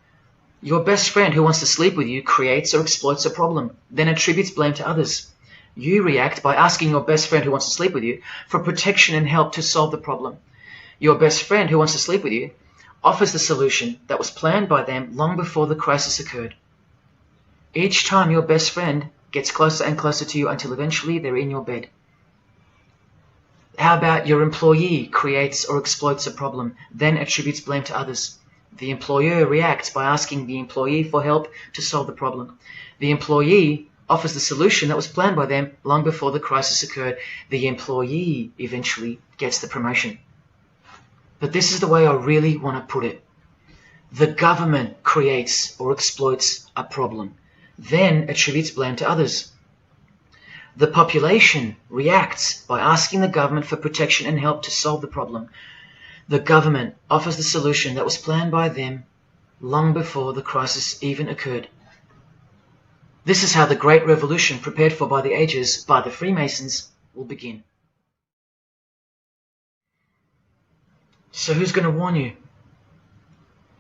your best friend who wants to sleep with you creates or exploits a problem, then attributes blame to others. You react by asking your best friend who wants to sleep with you for protection and help to solve the problem. Your best friend who wants to sleep with you offers the solution that was planned by them long before the crisis occurred. Each time your best friend gets closer and closer to you until eventually they're in your bed. How about your employee creates or exploits a problem, then attributes blame to others? The employer reacts by asking the employee for help to solve the problem. The employee offers the solution that was planned by them long before the crisis occurred. The employee eventually gets the promotion. But this is the way I really want to put it. The government creates or exploits a problem, then attributes blame to others. The population reacts by asking the government for protection and help to solve the problem. The government offers the solution that was planned by them long before the crisis even occurred. This is how the Great Revolution, prepared for by the ages by the Freemasons, will begin. So who's going to warn you?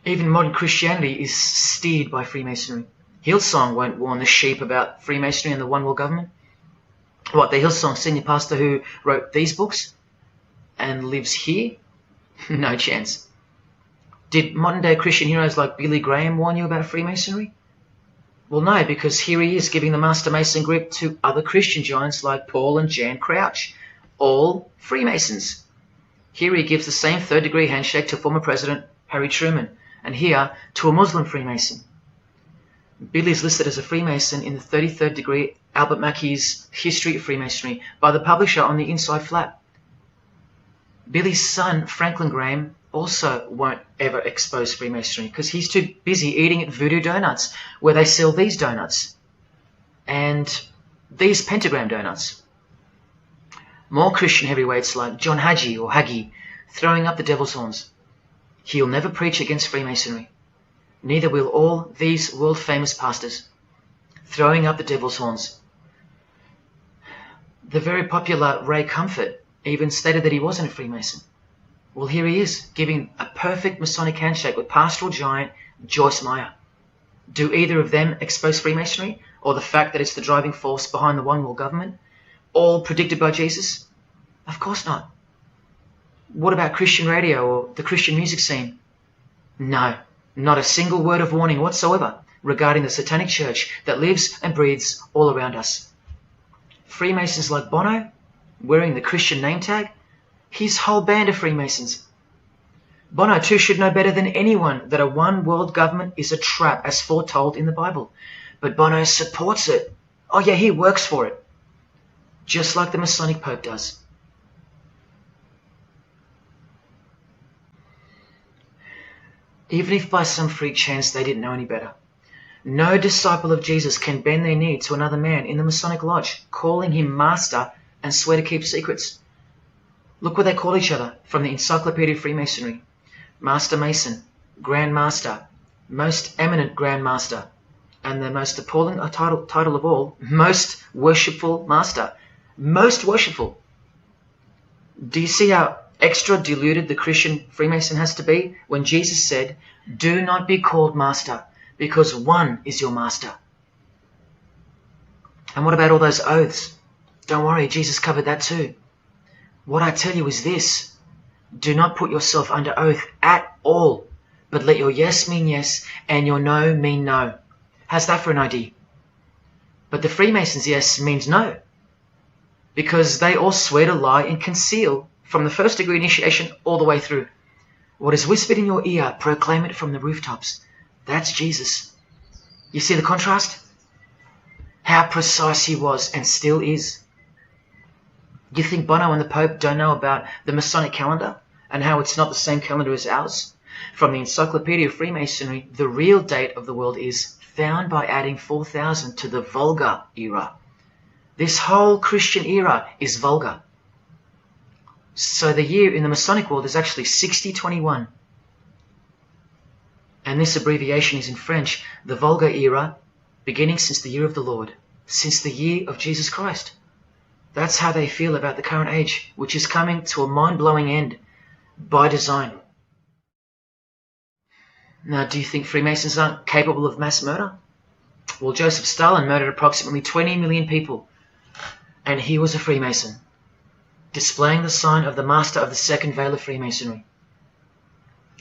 Even modern Christianity is steered by Freemasonry. Hillsong won't warn the sheep about Freemasonry and the One World Government. What, the Hillsong senior pastor who wrote these books and lives here? No chance. Did modern day Christian heroes like Billy Graham warn you about Freemasonry? Well, no, because here he is giving the Master Mason grip to other Christian giants like Paul and Jan Crouch, all Freemasons. Here he gives the same third-degree handshake to former President Harry Truman, and here to a Muslim Freemason. Billy is listed as a Freemason in the 33rd degree Albert Mackey's History of Freemasonry by the publisher on the inside flap. Billy's son, Franklin Graham, also won't ever expose Freemasonry because he's too busy eating at Voodoo Donuts, where they sell these donuts and these pentagram donuts. More Christian heavyweights like John Hagee or Hagee throwing up the devil's horns. He'll never preach against Freemasonry. Neither will all these world-famous pastors throwing up the devil's horns. The very popular Ray Comfort even stated that he wasn't a Freemason. Well, here he is, giving a perfect Masonic handshake with pastoral giant Joyce Meyer. Do either of them expose Freemasonry, or the fact that it's the driving force behind the One World Government, all predicted by Jesus? Of course not. What about Christian radio or the Christian music scene? No, not a single word of warning whatsoever regarding the satanic church that lives and breathes all around us. Freemasons like Bono, wearing the Christian name tag, his whole band of Freemasons. Bono too should know better than anyone that a one world government is a trap as foretold in the Bible. But Bono supports it. Oh yeah, he works for it. Just like the Masonic Pope does. Even if by some freak chance they didn't know any better. No disciple of Jesus can bend their knee to another man in the Masonic Lodge, calling him master and swear to keep secrets. Look what they call each other from the Encyclopedia of Freemasonry. Master Mason, Grand Master, Most Eminent Grand Master, and the most appalling title of all, Most Worshipful Master. Most worshipful. Do you see how extra deluded the Christian Freemason has to be when Jesus said, "Do not be called master, because one is your master"? And what about all those oaths? Don't worry, Jesus covered that too. What I tell you is this: do not put yourself under oath at all, but let your yes mean yes and your no mean no. How's that for an idea? But the Freemasons' yes means no, because they all swear to lie and conceal from the first degree initiation all the way through. What is whispered in your ear, proclaim it from the rooftops. That's Jesus. You see the contrast? How precise he was and still is. Do you think Bono and the Pope don't know about the Masonic calendar and how it's not the same calendar as ours? From the Encyclopedia of Freemasonry, the real date of the world is found by adding 4000 to the Vulgar era. This whole Christian era is vulgar. So the year in the Masonic world is actually 6021. And this abbreviation is in French, the Vulgar era, beginning since the year of the Lord, since the year of Jesus Christ. That's how they feel about the current age, which is coming to a mind-blowing end by design. Now, do you think Freemasons aren't capable of mass murder? Well, Joseph Stalin murdered approximately 20 million people, and he was a Freemason, displaying the sign of the master of the second veil of Freemasonry.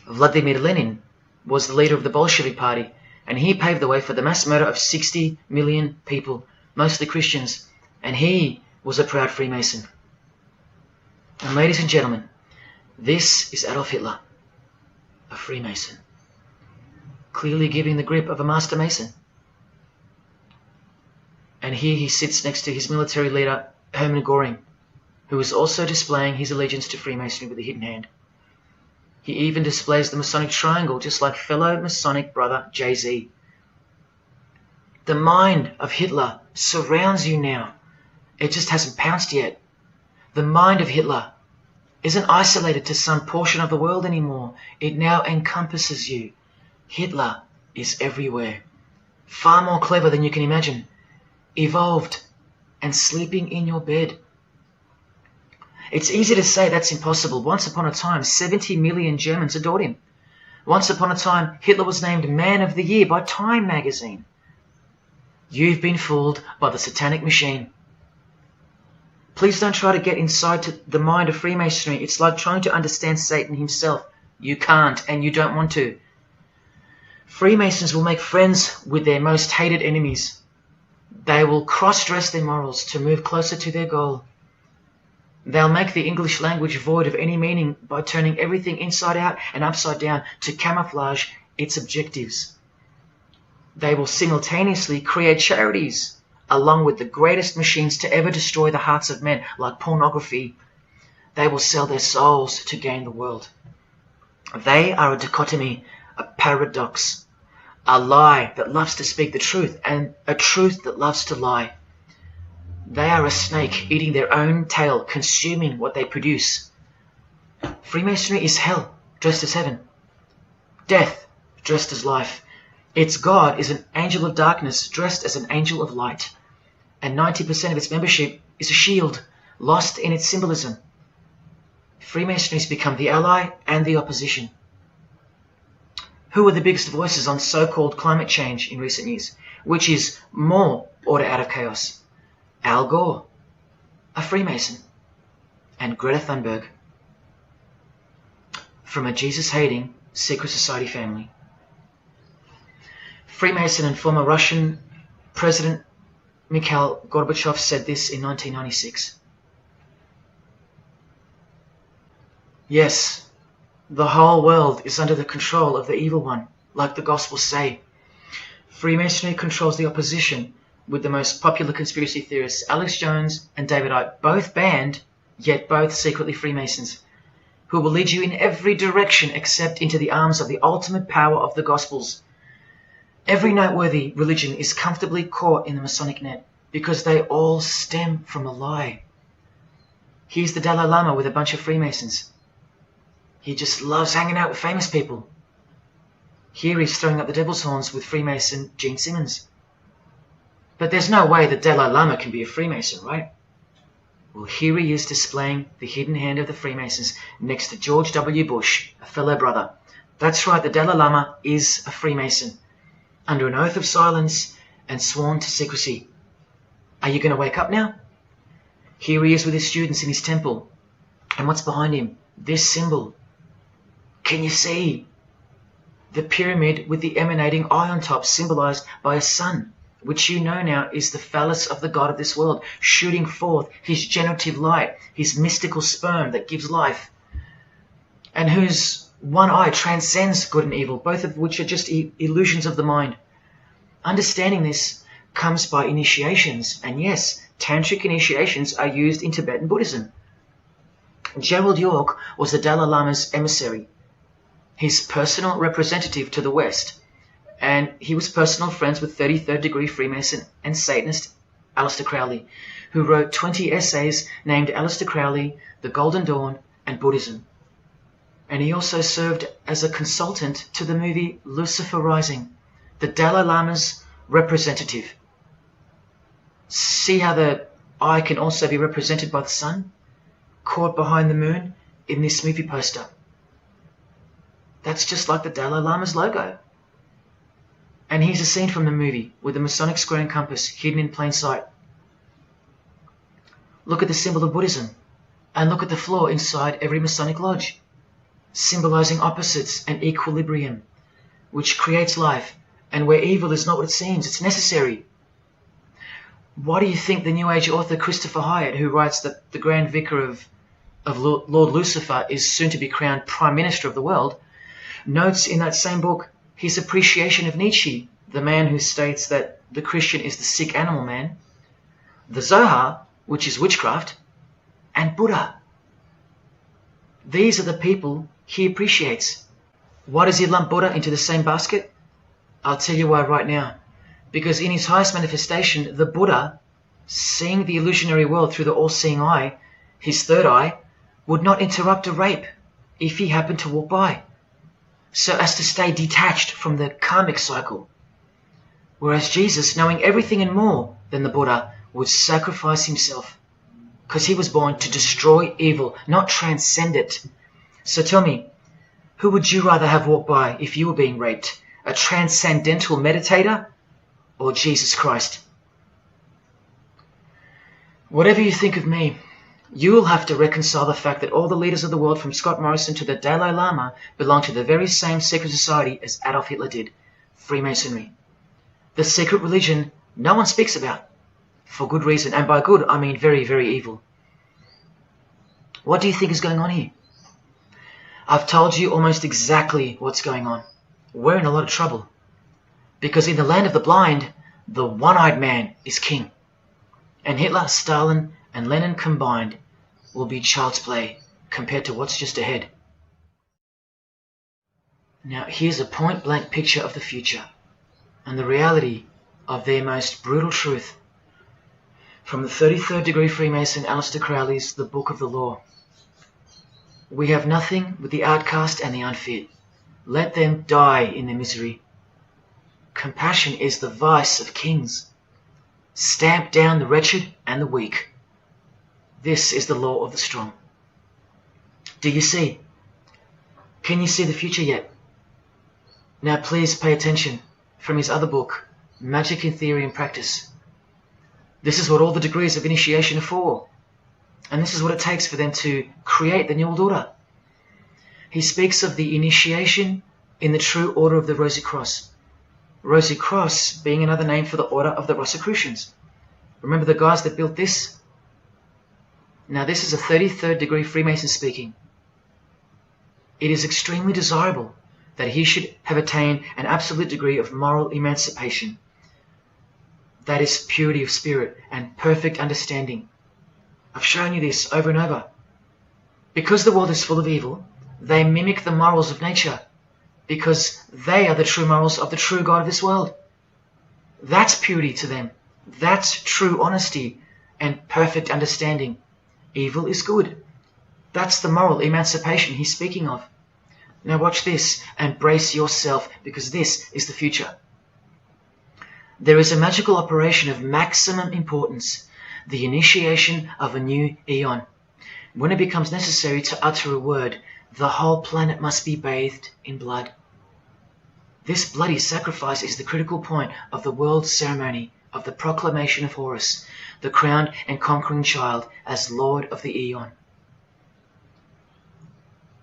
Vladimir Lenin was the leader of the Bolshevik Party, and he paved the way for the mass murder of 60 million people, mostly Christians, and he was a proud Freemason. And ladies and gentlemen, this is Adolf Hitler, a Freemason, clearly giving the grip of a Master Mason. And here he sits next to his military leader, Hermann Göring, who is also displaying his allegiance to Freemasonry with a hidden hand. He even displays the Masonic triangle, just like fellow Masonic brother Jay-Z. The mind of Hitler surrounds you now. It just hasn't pounced yet. The mind of Hitler isn't isolated to some portion of the world anymore. It now encompasses you. Hitler is everywhere. Far more clever than you can imagine. Evolved and sleeping in your bed. It's easy to say that's impossible. Once upon a time, 70 million Germans adored him. Once upon a time, Hitler was named Man of the Year by Time magazine. You've been fooled by the satanic machine. Please don't try to get inside to the mind of Freemasonry. It's like trying to understand Satan himself. You can't, and you don't want to. Freemasons will make friends with their most hated enemies. They will cross-dress their morals to move closer to their goal. They'll make the English language void of any meaning by turning everything inside out and upside down to camouflage its objectives. They will simultaneously create charities along with the greatest machines to ever destroy the hearts of men, like pornography. They will sell their souls to gain the world. They are a dichotomy, a paradox, a lie that loves to speak the truth and a truth that loves to lie. They are a snake eating their own tail, consuming what they produce. Freemasonry is hell dressed as heaven, death dressed as life. Its God is an angel of darkness dressed as an angel of light, and 90% of its membership is a shield, lost in its symbolism. Freemasonry has become the ally and the opposition. Who are the biggest voices on so-called climate change in recent years? Which is more order out of chaos? Al Gore, a Freemason, and Greta Thunberg. From a Jesus-hating, secret society family. Freemason and former Russian President Mikhail Gorbachev said this in 1996. Yes, the whole world is under the control of the evil one, like the Gospels say. Freemasonry controls the opposition, with the most popular conspiracy theorists, Alex Jones and David Icke, both banned, yet both secretly Freemasons, who will lead you in every direction except into the arms of the ultimate power of the Gospels. Every noteworthy religion is comfortably caught in the Masonic net, because they all stem from a lie. Here's the Dalai Lama with a bunch of Freemasons. He just loves hanging out with famous people. Here he's throwing up the devil's horns with Freemason Gene Simmons. But there's no way the Dalai Lama can be a Freemason, right? Well, here he is displaying the hidden hand of the Freemasons next to George W. Bush, a fellow brother. That's right, the Dalai Lama is a Freemason, under an oath of silence and sworn to secrecy. Are you going to wake up now? Here he is with his students in his temple. And what's behind him? This symbol. Can you see? The pyramid with the emanating eye on top, symbolized by a sun, which you know now is the phallus of the god of this world, shooting forth his generative light, his mystical sperm that gives life, and whose one eye transcends good and evil, both of which are just illusions of the mind. Understanding this comes by initiations, and yes, tantric initiations are used in Tibetan Buddhism. Gerald York was the Dalai Lama's emissary, his personal representative to the West, and he was personal friends with 33rd degree Freemason and Satanist Aleister Crowley, who wrote 20 essays named Aleister Crowley, The Golden Dawn, and Buddhism. And he also served as a consultant to the movie Lucifer Rising, the Dalai Lama's representative. See how the eye can also be represented by the sun, caught behind the moon in this movie poster. That's just like the Dalai Lama's logo. And here's a scene from the movie with the Masonic square and compass hidden in plain sight. Look at the symbol of Buddhism, and look at the floor inside every Masonic lodge, symbolizing opposites and equilibrium, which creates life, and where evil is not what it seems, it's necessary. Why do you think the New Age author Christopher Hyatt, who writes that the Grand Vicar of Lord Lucifer is soon to be crowned Prime Minister of the world, notes in that same book his appreciation of Nietzsche, the man who states that the Christian is the sick animal man, the Zohar, which is witchcraft, and Buddha. These are the people he appreciates. Why does he lump Buddha into the same basket? I'll tell you why right now. Because in his highest manifestation, the Buddha, seeing the illusionary world through the all-seeing eye, his third eye, would not interrupt a rape if he happened to walk by, so as to stay detached from the karmic cycle. Whereas Jesus, knowing everything and more than the Buddha, would sacrifice himself, because he was born to destroy evil, not transcend it. So tell me, who would you rather have walk by if you were being raped? A transcendental meditator or Jesus Christ? Whatever you think of me, you will have to reconcile the fact that all the leaders of the world, from Scott Morrison to the Dalai Lama, belong to the very same secret society as Adolf Hitler did, Freemasonry. The secret religion no one speaks about, for good reason, and by good I mean very, very evil. What do you think is going on here? I've told you almost exactly what's going on. We're in a lot of trouble, because in the land of the blind, the one-eyed man is king, and Hitler, Stalin, and Lenin combined will be child's play compared to what's just ahead. Now here's a point-blank picture of the future and the reality of their most brutal truth from the 33rd degree Freemason Aleister Crowley's The Book of the Law. We have nothing but the outcast and the unfit. Let them die in their misery. Compassion is the vice of kings. Stamp down the wretched and the weak. This is the law of the strong. Do you see? Can you see the future yet? Now please pay attention from his other book, Magic in Theory and Practice. This is what all the degrees of initiation are for. And this is what it takes for them to create the New World Order. He speaks of the initiation in the true order of the Rosy Cross. Rosy Cross being another name for the order of the Rosicrucians. Remember the guys that built this? Now this is a 33rd degree Freemason speaking. It is extremely desirable that he should have attained an absolute degree of moral emancipation. That is purity of spirit and perfect understanding. I've shown you this over and over. Because the world is full of evil, they mimic the morals of nature, because they are the true morals of the true God of this world. That's purity to them. That's true honesty and perfect understanding. Evil is good. That's the moral emancipation he's speaking of. Now watch this and brace yourself, because this is the future. There is a magical operation of maximum importance, the initiation of a new eon. When it becomes necessary to utter a word, the whole planet must be bathed in blood. This bloody sacrifice is the critical point of the world ceremony of the proclamation of Horus, the crowned and conquering child, as Lord of the Eon.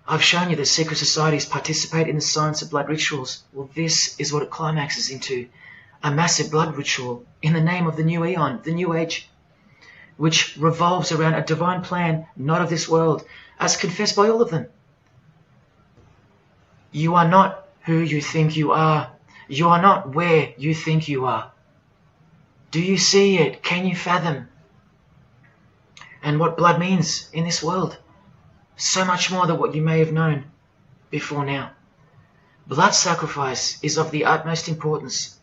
I've shown you that secret societies participate in the science of blood rituals. Well, this is what it climaxes into. A massive blood ritual in the name of the new Eon, the new age, which revolves around a divine plan not of this world, as confessed by all of them. You are not who you think you are. You are not where you think you are. Do you see it? Can you fathom? And what blood means in this world? So much more than what you may have known before now. Blood sacrifice is of the utmost importance.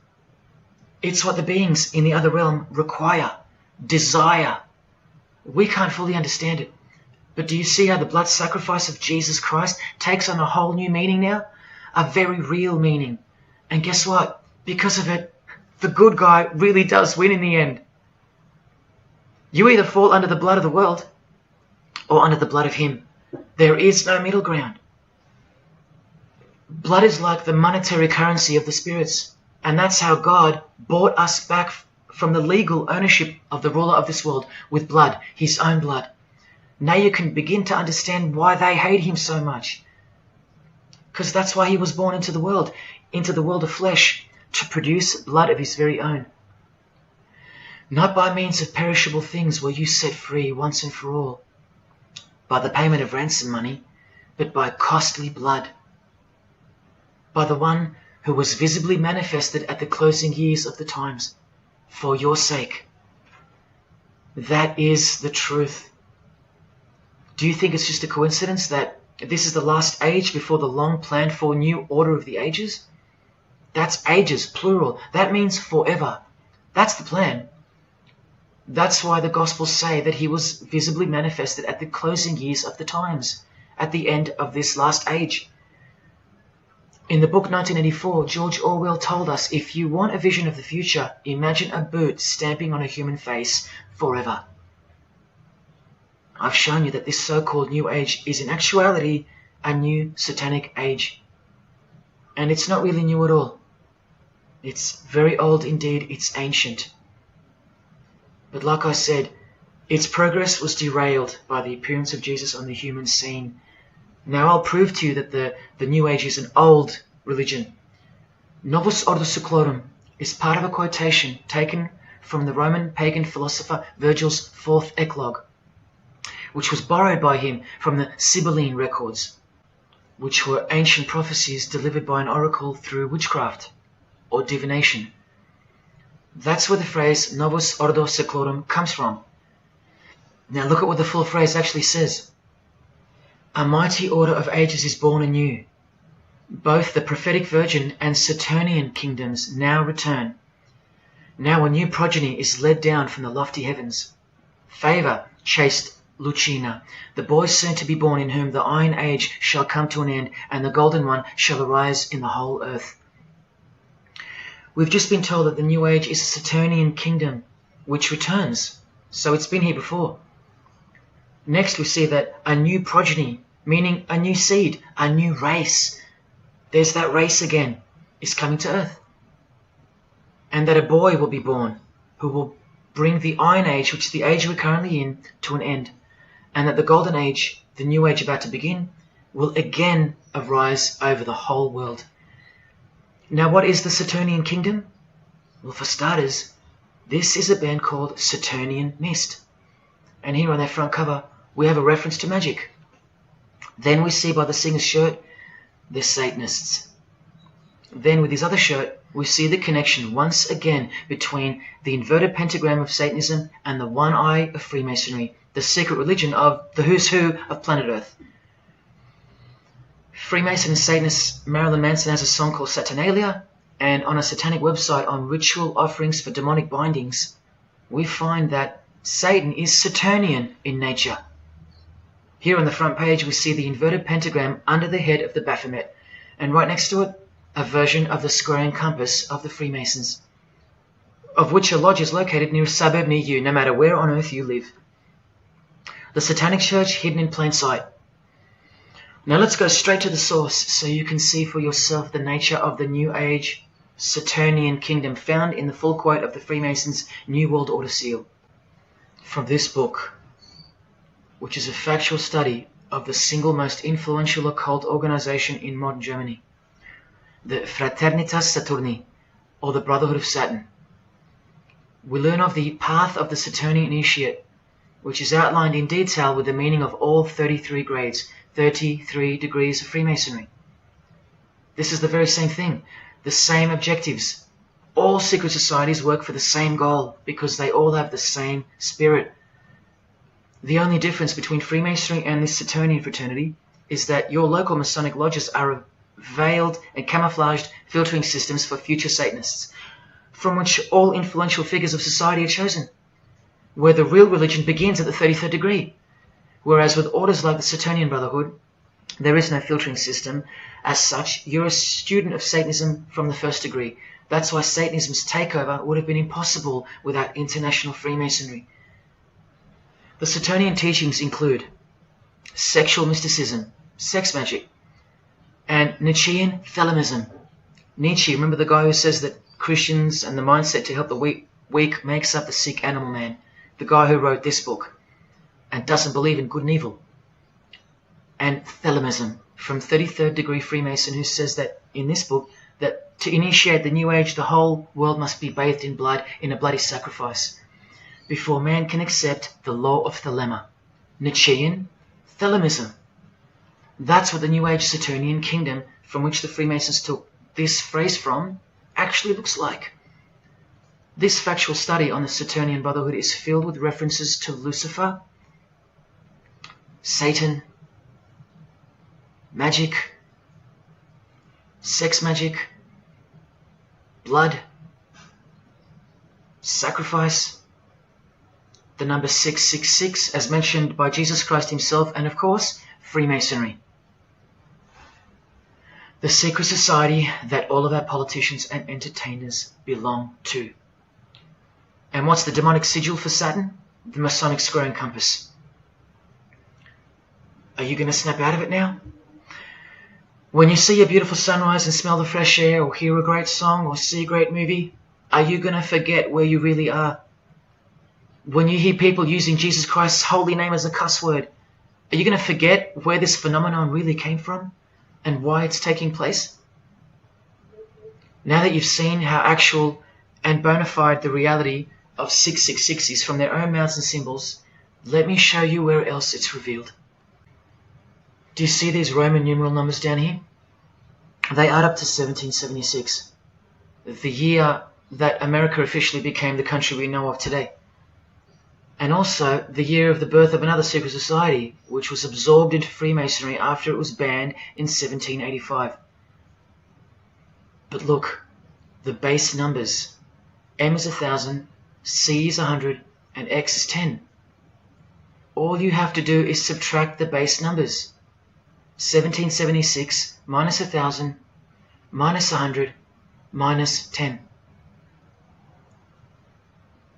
It's what the beings in the other realm require, desire. We can't fully understand it. But do you see how the blood sacrifice of Jesus Christ takes on a whole new meaning now? A very real meaning. And guess what? Because of it, the good guy really does win in the end. You either fall under the blood of the world or under the blood of him. There is no middle ground. Blood is like the monetary currency of the spirits, and that's how God bought us back from the legal ownership of the ruler of this world with blood, his own blood. Now you can begin to understand why they hate him so much. Because that's why he was born into the world of flesh, to produce blood of his very own. Not by means of perishable things were you set free once and for all, by the payment of ransom money, but by costly blood, by the one who was visibly manifested at the closing years of the times, for your sake. That is the truth. Do you think it's just a coincidence that this is the last age before the long planned for new order of the ages? That's ages, plural. That means forever. That's the plan. That's why the Gospels say that he was visibly manifested at the closing years of the times, at the end of this last age. In the book 1984, George Orwell told us, if you want a vision of the future, imagine a boot stamping on a human face forever. I've shown you that this so-called new age is in actuality a new satanic age. And it's not really new at all. It's very old indeed, it's ancient. But like I said, its progress was derailed by the appearance of Jesus on the human scene. Now I'll prove to you that the New Age is an old religion. Novus Ordo Seclorum is part of a quotation taken from the Roman pagan philosopher Virgil's fourth eclogue, which was borrowed by him from the Sibylline records, which were ancient prophecies delivered by an oracle through witchcraft or divination. That's where the phrase Novus Ordo Seclorum comes from. Now look at what the full phrase actually says. A mighty order of ages is born anew. Both the prophetic virgin and Saturnian kingdoms now return. Now a new progeny is led down from the lofty heavens. Favor, chaste Lucina, the boy soon to be born, in whom the Iron Age shall come to an end, and the Golden One shall arise in the whole earth. We've just been told that the New Age is a Saturnian kingdom, which returns. So it's been here before. Next we see that a new progeny, meaning a new seed, a new race, there's that race again, is coming to earth. And that a boy will be born, who will bring the Iron Age, which is the age we're currently in, to an end. And that the Golden Age, the New Age about to begin, will again arise over the whole world. Now, what is the Saturnian kingdom? Well, for starters, this is a band called Saturnian Mist. And here on their front cover, we have a reference to magic. Then we see by the singer's shirt, they're Satanists. Then with his other shirt, we see the connection once again between the inverted pentagram of Satanism and the one eye of Freemasonry, the secret religion of the who's who of planet Earth. Freemason and Satanist Marilyn Manson has a song called Saturnalia, and on a satanic website on ritual offerings for demonic bindings, we find that Satan is Saturnian in nature. Here on the front page, we see the inverted pentagram under the head of the Baphomet, and right next to it, a version of the square and compass of the Freemasons, of which a lodge is located near a suburb near you, no matter where on earth you live. The Satanic Church hidden in plain sight. Now let's go straight to the source so you can see for yourself the nature of the New Age Saturnian kingdom found in the full quote of the Freemasons' New World Order seal. From this book, which is a factual study of the single most influential occult organization in modern Germany, the Fraternitas Saturni, or the Brotherhood of Saturn. We learn of the path of the Saturnian initiate, which is outlined in detail with the meaning of all 33 grades, 33 degrees of Freemasonry. This is the very same thing, the same objectives. All secret societies work for the same goal because they all have the same spirit. The only difference between Freemasonry and this Saturnian fraternity is that your local Masonic lodges are veiled and camouflaged filtering systems for future Satanists, from which all influential figures of society are chosen, where the real religion begins at the 33rd degree. Whereas with orders like the Saturnian Brotherhood, there is no filtering system. As such, you're a student of Satanism from the first degree. That's why Satanism's takeover would have been impossible without international Freemasonry. The Saturnian teachings include sexual mysticism, sex magic, and Nietzschean Thelemism. Nietzsche, remember the guy who says that Christians and the mindset to help the weak makes up the sick animal man? The guy who wrote this book and doesn't believe in good and evil. And Thelemism from 33rd degree Freemason, who says that in this book that to initiate the New Age, the whole world must be bathed in blood in a bloody sacrifice before man can accept the law of Thelema. Nietzschean Thelemism. That's what the New Age Saturnian kingdom, from which the Freemasons took this phrase from, actually looks like. This factual study on the Saturnian Brotherhood is filled with references to Lucifer, Satan, magic, sex magic, blood, sacrifice, the number 666 as mentioned by Jesus Christ himself, and of course, Freemasonry. The secret society that all of our politicians and entertainers belong to. And what's the demonic sigil for Saturn? The Masonic square and compass. Are you going to snap out of it now? When you see a beautiful sunrise and smell the fresh air, or hear a great song, or see a great movie, are you going to forget where you really are? When you hear people using Jesus Christ's holy name as a cuss word, are you going to forget where this phenomenon really came from and why it's taking place? Now that you've seen how actual and bona fide the reality of 666 is from their own mouths and symbols, let me show you where else it's revealed. Do you see these Roman numeral numbers down here? They add up to 1776, the year that America officially became the country we know of today. And also the year of the birth of another secret society, which was absorbed into Freemasonry after it was banned in 1785. But look, the base numbers. M is 1,000, C is 100, and X is 10. All you have to do is subtract the base numbers. 1776 minus 1,000 minus 100 minus 10.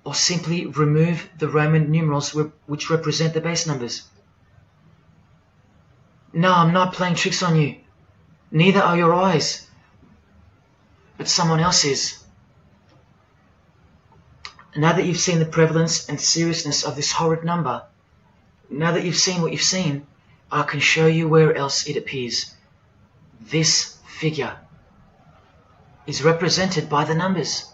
Or simply remove the Roman numerals which represent the base numbers. No, I'm not playing tricks on you. Neither are your eyes. But someone else is. Now that you've seen the prevalence and seriousness of this horrid number, now that you've seen what you've seen, I can show you where else it appears. This figure. is represented by the numbers.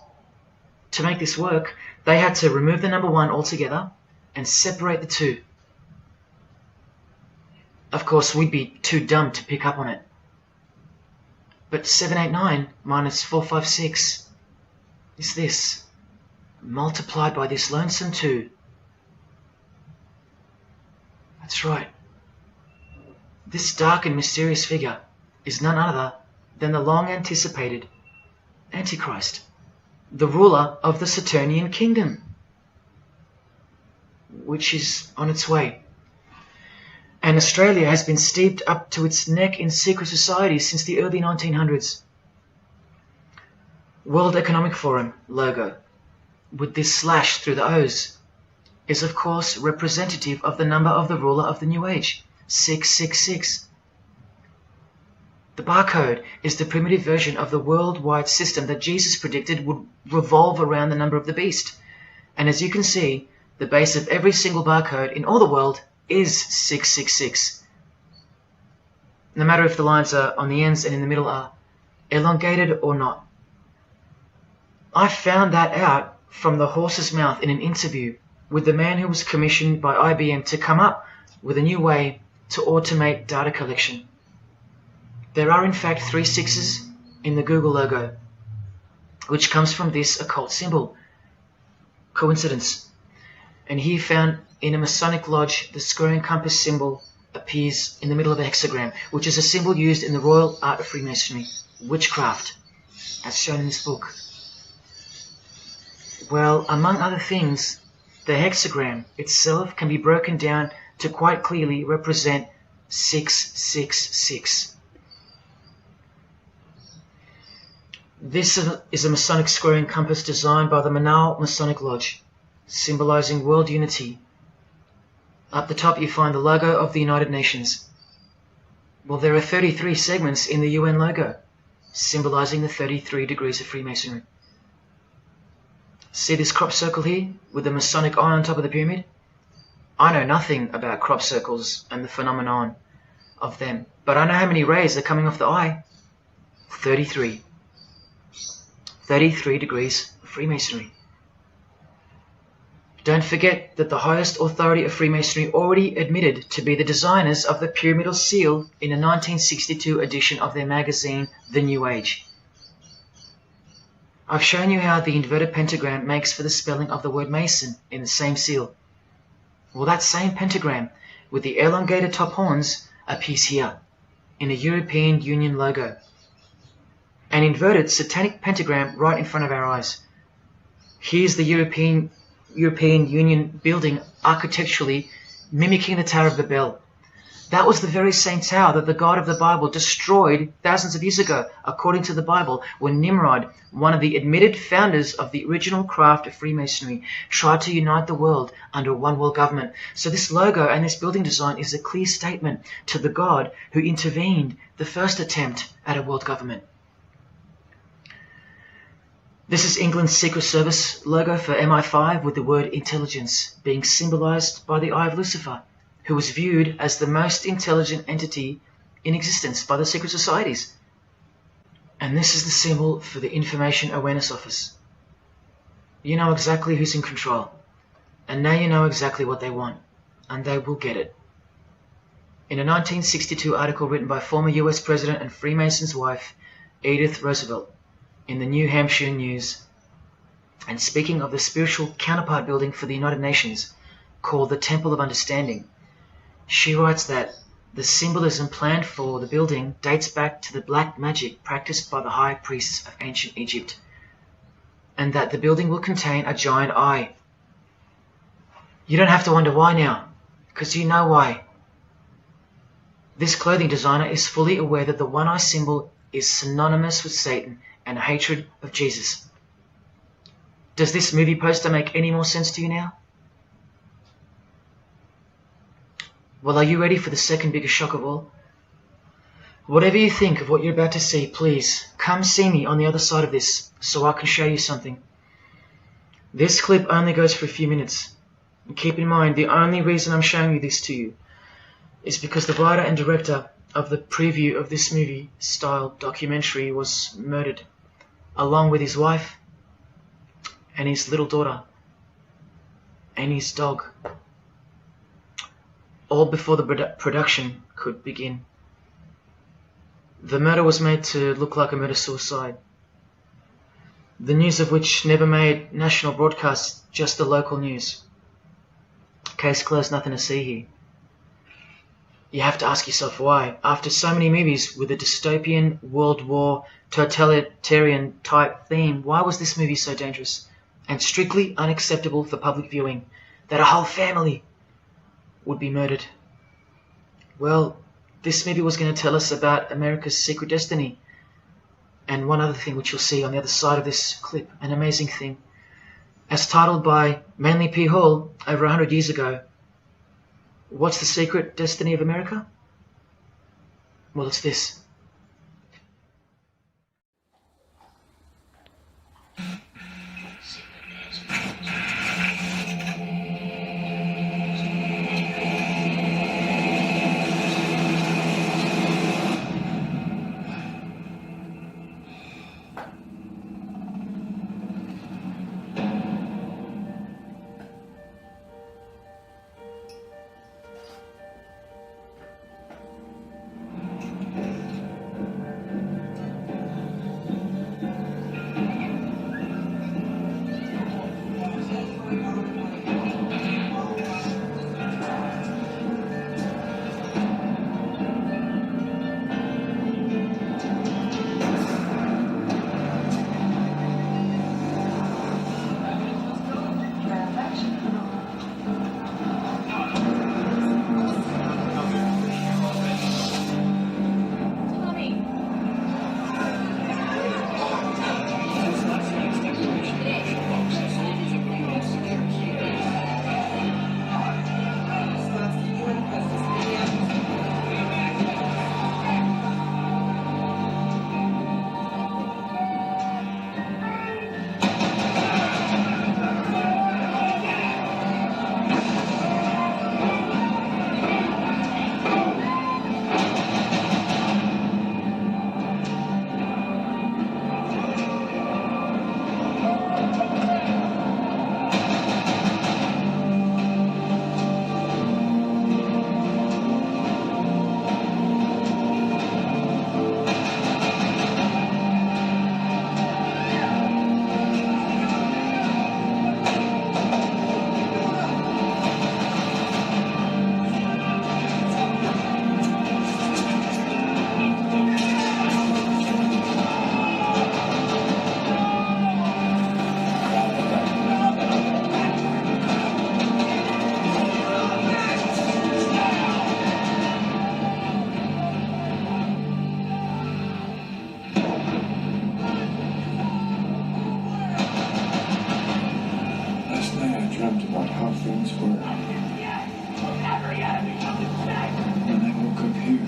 To make this work, they had to remove the number 1 altogether and separate the 2. Of course, we'd be too dumb to pick up on it. But 789 minus 456 is this, multiplied by this lonesome 2. That's right. This dark and mysterious figure is none other than the long-anticipated Antichrist, the ruler of the Saturnian kingdom, which is on its way. And Australia has been steeped up to its neck in secret societies since the early 1900s. World Economic Forum logo, with this slash through the O's, is of course representative of the number of the ruler of the New Age, 666. The barcode is the primitive version of the worldwide system that Jesus predicted would revolve around the number of the beast. And as you can see, the base of every single barcode in all the world is 666. No matter if the lines are on the ends and in the middle are elongated or not. I found that out from the horse's mouth in an interview with the man who was commissioned by IBM to come up with a new way to automate data collection. There are in fact 3 6s in the Google logo, which comes from this occult symbol. Coincidence? And he found in a Masonic lodge the square and compass symbol appears in the middle of a hexagram, which is a symbol used in the royal art of Freemasonry, witchcraft, as shown in this book. Well, among other things, the hexagram itself can be broken down to quite clearly represent 666. This is a Masonic square and compass designed by the Manal Masonic Lodge, symbolizing world unity. Up the top you find the logo of the United Nations. Well, there are 33 segments in the UN logo, symbolizing the 33 degrees of Freemasonry. See this crop circle here, with the Masonic eye on top of the pyramid? I know nothing about crop circles and the phenomenon of them, but I know how many rays are coming off the eye. 33. 33 degrees of Freemasonry. Don't forget that the highest authority of Freemasonry already admitted to be the designers of the pyramidal seal in a 1962 edition of their magazine, The New Age. I've shown you how the inverted pentagram makes for the spelling of the word Mason in the same seal. Well, that same pentagram with the elongated top horns appears here in a European Union logo. An inverted satanic pentagram right in front of our eyes. Here's the European Union building architecturally mimicking the Tower of Babel. That was the very same tower that the God of the Bible destroyed thousands of years ago, according to the Bible, when Nimrod, one of the admitted founders of the original craft of Freemasonry, tried to unite the world under one world government. So this logo and this building design is a clear statement to the God who intervened the first attempt at a world government. This is England's Secret Service logo for MI5 with the word intelligence being symbolized by the eye of Lucifer, who was viewed as the most intelligent entity in existence by the secret societies. And this is the symbol for the Information Awareness Office. You know exactly who's in control, and now you know exactly what they want, and they will get it. In a 1962 article written by former US President and Freemason's wife, Edith Roosevelt, in the New Hampshire News, and speaking of the spiritual counterpart building for the United Nations, called the Temple of Understanding, she writes that the symbolism planned for the building dates back to the black magic practiced by the high priests of ancient Egypt, and that the building will contain a giant eye. You don't have to wonder why now, because you know why. This clothing designer is fully aware that the one-eye symbol is synonymous with Satan and hatred of Jesus. Does this movie poster make any more sense to you now? Well, are you ready for the second biggest shock of all? Whatever you think of what you're about to see, please come see me on the other side of this so I can show you something. This clip only goes for a few minutes. And keep in mind, the only reason I'm showing you this to you is because the writer and director of the preview of this movie-style documentary was murdered along with his wife and his little daughter and his dog, all before the production could begin. The murder was made to look like a murder-suicide, the news of which never made national broadcasts, just the local news. Case closed, nothing to see here. You have to ask yourself why, after so many movies with a dystopian, World War, totalitarian type theme, why was this movie so dangerous and strictly unacceptable for public viewing, that a whole family would be murdered? Well, this movie was going to tell us about America's secret destiny. And one other thing which you'll see on the other side of this clip, an amazing thing. As titled by Manly P. Hall over 100 years ago, what's the secret destiny of America? Well, it's this. dreamt about how things were. And I woke up here.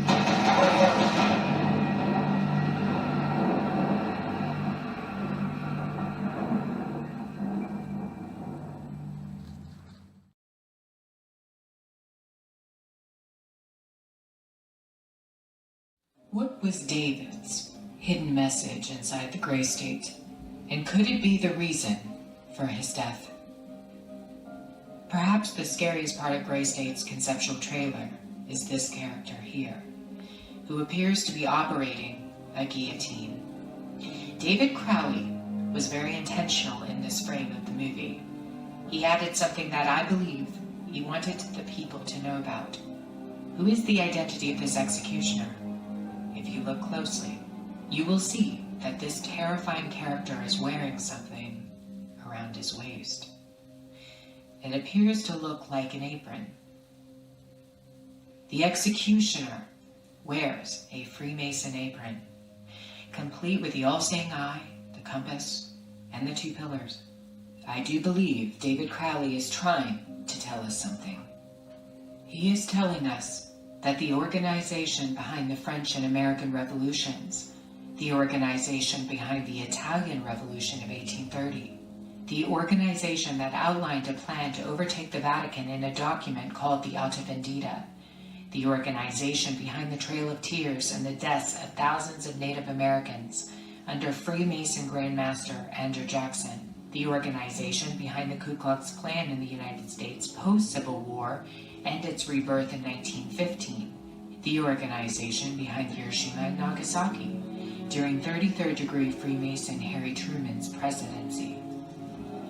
What was David's hidden message inside the Grey State? And could it be the reason for his death? Perhaps the scariest part of Grey State's conceptual trailer is this character here, who appears to be operating a guillotine. David Crowley was very intentional in this frame of the movie. He added something that I believe he wanted the people to know about. Who is the identity of this executioner? If you look closely, you will see that this terrifying character is wearing something around his waist. It appears to look like an apron. The executioner wears a Freemason apron, complete with the all-seeing eye, the compass, and the 2 pillars. I do believe David Crowley is trying to tell us something. He is telling us that the organization behind the French and American revolutions, the organization behind the Italian Revolution of 1830, the organization that outlined a plan to overtake the Vatican in a document called the Alta Vendita, the organization behind the Trail of Tears and the deaths of thousands of Native Americans, under Freemason Grandmaster Andrew Jackson, the organization behind the Ku Klux Klan in the United States post-Civil War and its rebirth in 1915, the organization behind Hiroshima and Nagasaki during 33rd degree Freemason Harry Truman's presidency.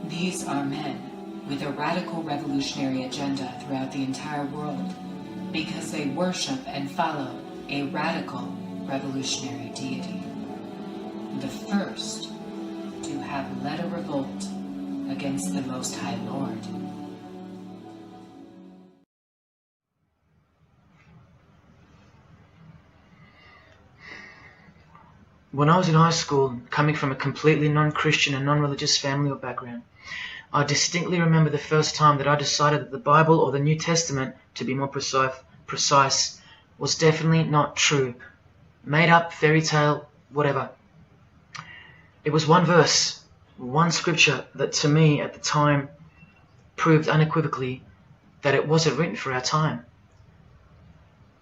These are men with a radical revolutionary agenda throughout the entire world because they worship and follow a radical revolutionary deity, the first to have led a revolt against the Most High Lord. When I was in high school, coming from a completely non-Christian and non-religious family or background, I distinctly remember the first time that I decided that the Bible or the New Testament, to be more precise, was definitely not true. Made up, fairy tale, whatever. It was one verse, one scripture that to me at the time proved unequivocally that it wasn't written for our time.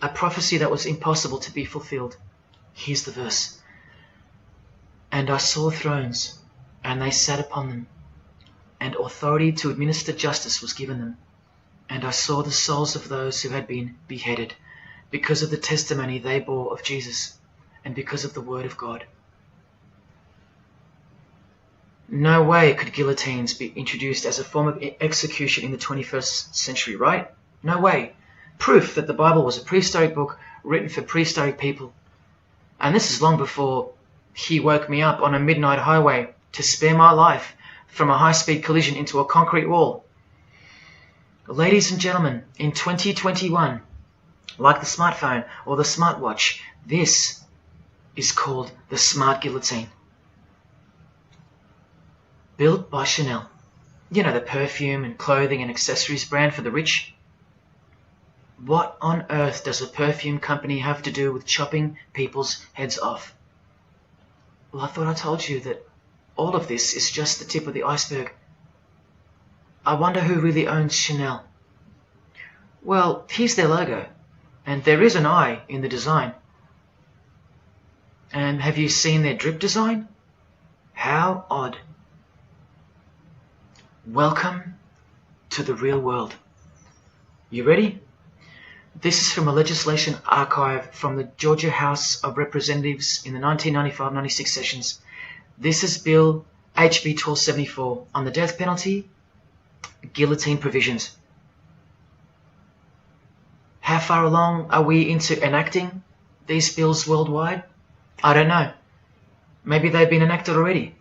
A prophecy that was impossible to be fulfilled. Here's the verse. And I saw thrones, and they sat upon them, and authority to administer justice was given them. And I saw the souls of those who had been beheaded, because of the testimony they bore of Jesus, and because of the word of God. No way could guillotines be introduced as a form of execution in the 21st century, right? No way. Proof that the Bible was a prehistoric book written for prehistoric people. And this is long before He woke me up on a midnight highway to spare my life from a high-speed collision into a concrete wall. Ladies and gentlemen, in 2021, like the smartphone or the smartwatch, this is called the smart guillotine. Built by Chanel. You know, the perfume and clothing and accessories brand for the rich. What on earth does a perfume company have to do with chopping people's heads off? Well, I thought I told you that all of this is just the tip of the iceberg. I wonder who really owns Chanel. Well, here's their logo, and there is an eye in the design. And have you seen their drip design? How odd. Welcome to the real world. You ready? This is from a legislation archive from the Georgia House of Representatives in the 1995-96 sessions. This is Bill HB 1274 on the death penalty, guillotine provisions. How far along are we into enacting these bills worldwide? I don't know. Maybe they've been enacted already.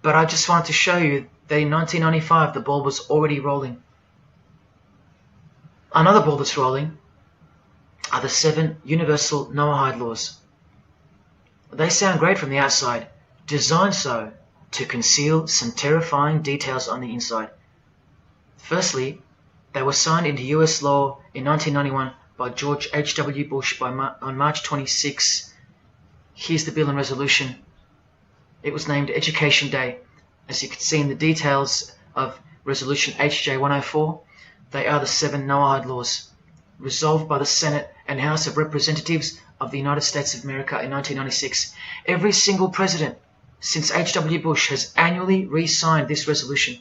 But I just wanted to show you that in 1995 the ball was already rolling. Another ball that's rolling are the 7 universal Noahide laws. They sound great from the outside, designed so to conceal some terrifying details on the inside. Firstly, they were signed into US law in 1991 by George H.W. Bush on March 26. Here's the bill and resolution. It was named Education Day. As you can see in the details of Resolution HJ 104, they are the 7 Noahide laws, resolved by the Senate and House of Representatives of the United States of America in 1996. Every single president since H.W. Bush has annually re-signed this resolution.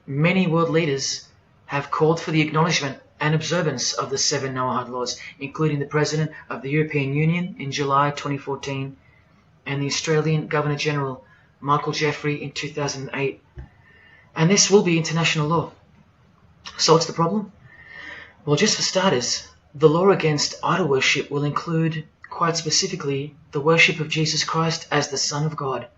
Many world leaders have called for the acknowledgement and observance of the 7 Noahide laws, including the President of the European Union in July 2014 and the Australian Governor-General Michael Jeffrey in 2008. And this will be international law. So what's the problem? Well, just for starters, the law against idol worship will include, quite specifically, the worship of Jesus Christ as the Son of God,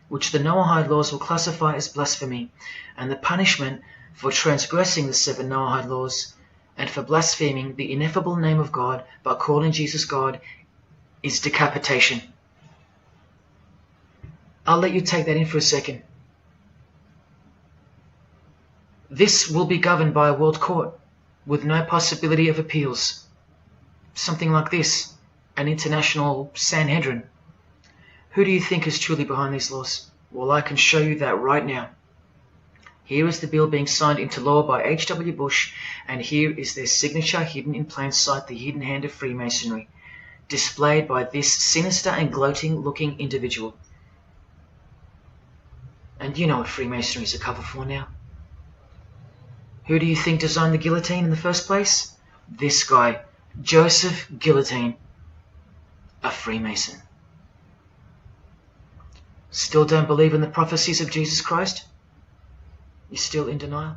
which the Noahide laws will classify as blasphemy, and the punishment for transgressing the 7 Noahide laws and for blaspheming the ineffable name of God by calling Jesus God is decapitation. I'll let you take that in for a second. This will be governed by a world court with no possibility of appeals. Something like this, an international Sanhedrin. Who do you think is truly behind these laws? Well, I can show you that right now. Here is the bill being signed into law by H.W. Bush, and here is their signature hidden in plain sight, the hidden hand of Freemasonry. displayed by this sinister and gloating-looking individual. And you know what Freemasonry is a cover for now. Who do you think designed the guillotine in the first place? This guy, Joseph Guillotine, a Freemason. Still don't believe in the prophecies of Jesus Christ? You're still in denial?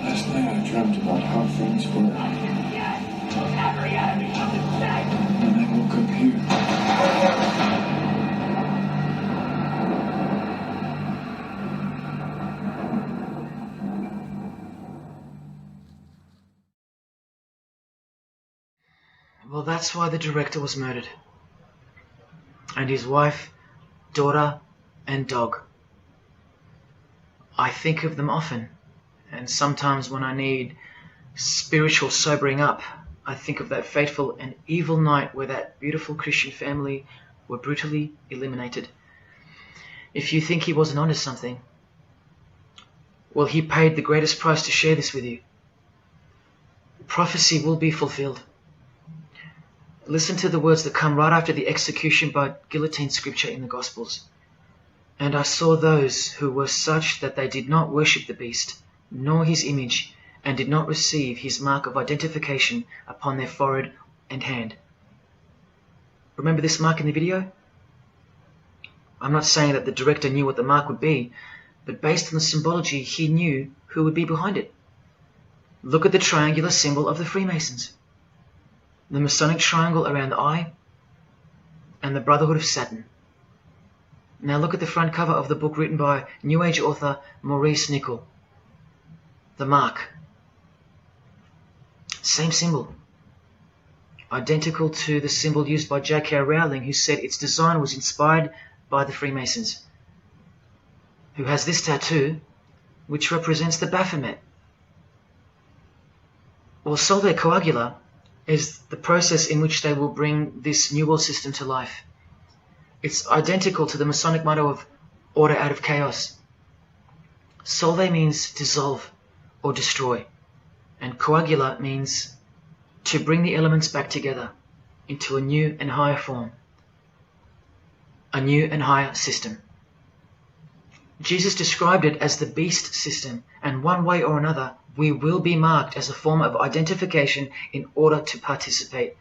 Last night I dreamt about how things were. And I woke up here. Well, that's why the director was murdered. And his wife, daughter, and dog. I think of them often, and sometimes when I need spiritual sobering up, I think of that fateful and evil night where that beautiful Christian family were brutally eliminated. If you think he wasn't onto something, well, he paid the greatest price to share this with you. Prophecy will be fulfilled. Listen to the words that come right after the execution by guillotine scripture in the Gospels. And I saw those who were such that they did not worship the beast, nor his image, and did not receive his mark of identification upon their forehead and hand. Remember this mark in the video? I'm not saying that the director knew what the mark would be, but based on the symbology, he knew who would be behind it. Look at the triangular symbol of the Freemasons. The Masonic triangle around the eye, and the Brotherhood of Saturn. Now look at the front cover of the book written by New Age author Maurice Nicoll. The mark. Same symbol. Identical to the symbol used by J.K. Rowling, who said its design was inspired by the Freemasons. Who has this tattoo, which represents the Baphomet. Well, Solve Coagula is the process in which they will bring this New World system to life. It's identical to the Masonic motto of order out of chaos. Solve means dissolve or destroy, and coagula means to bring the elements back together into a new and higher form, a new and higher system. Jesus described it as the beast system, and one way or another, we will be marked as a form of identification in order to participate.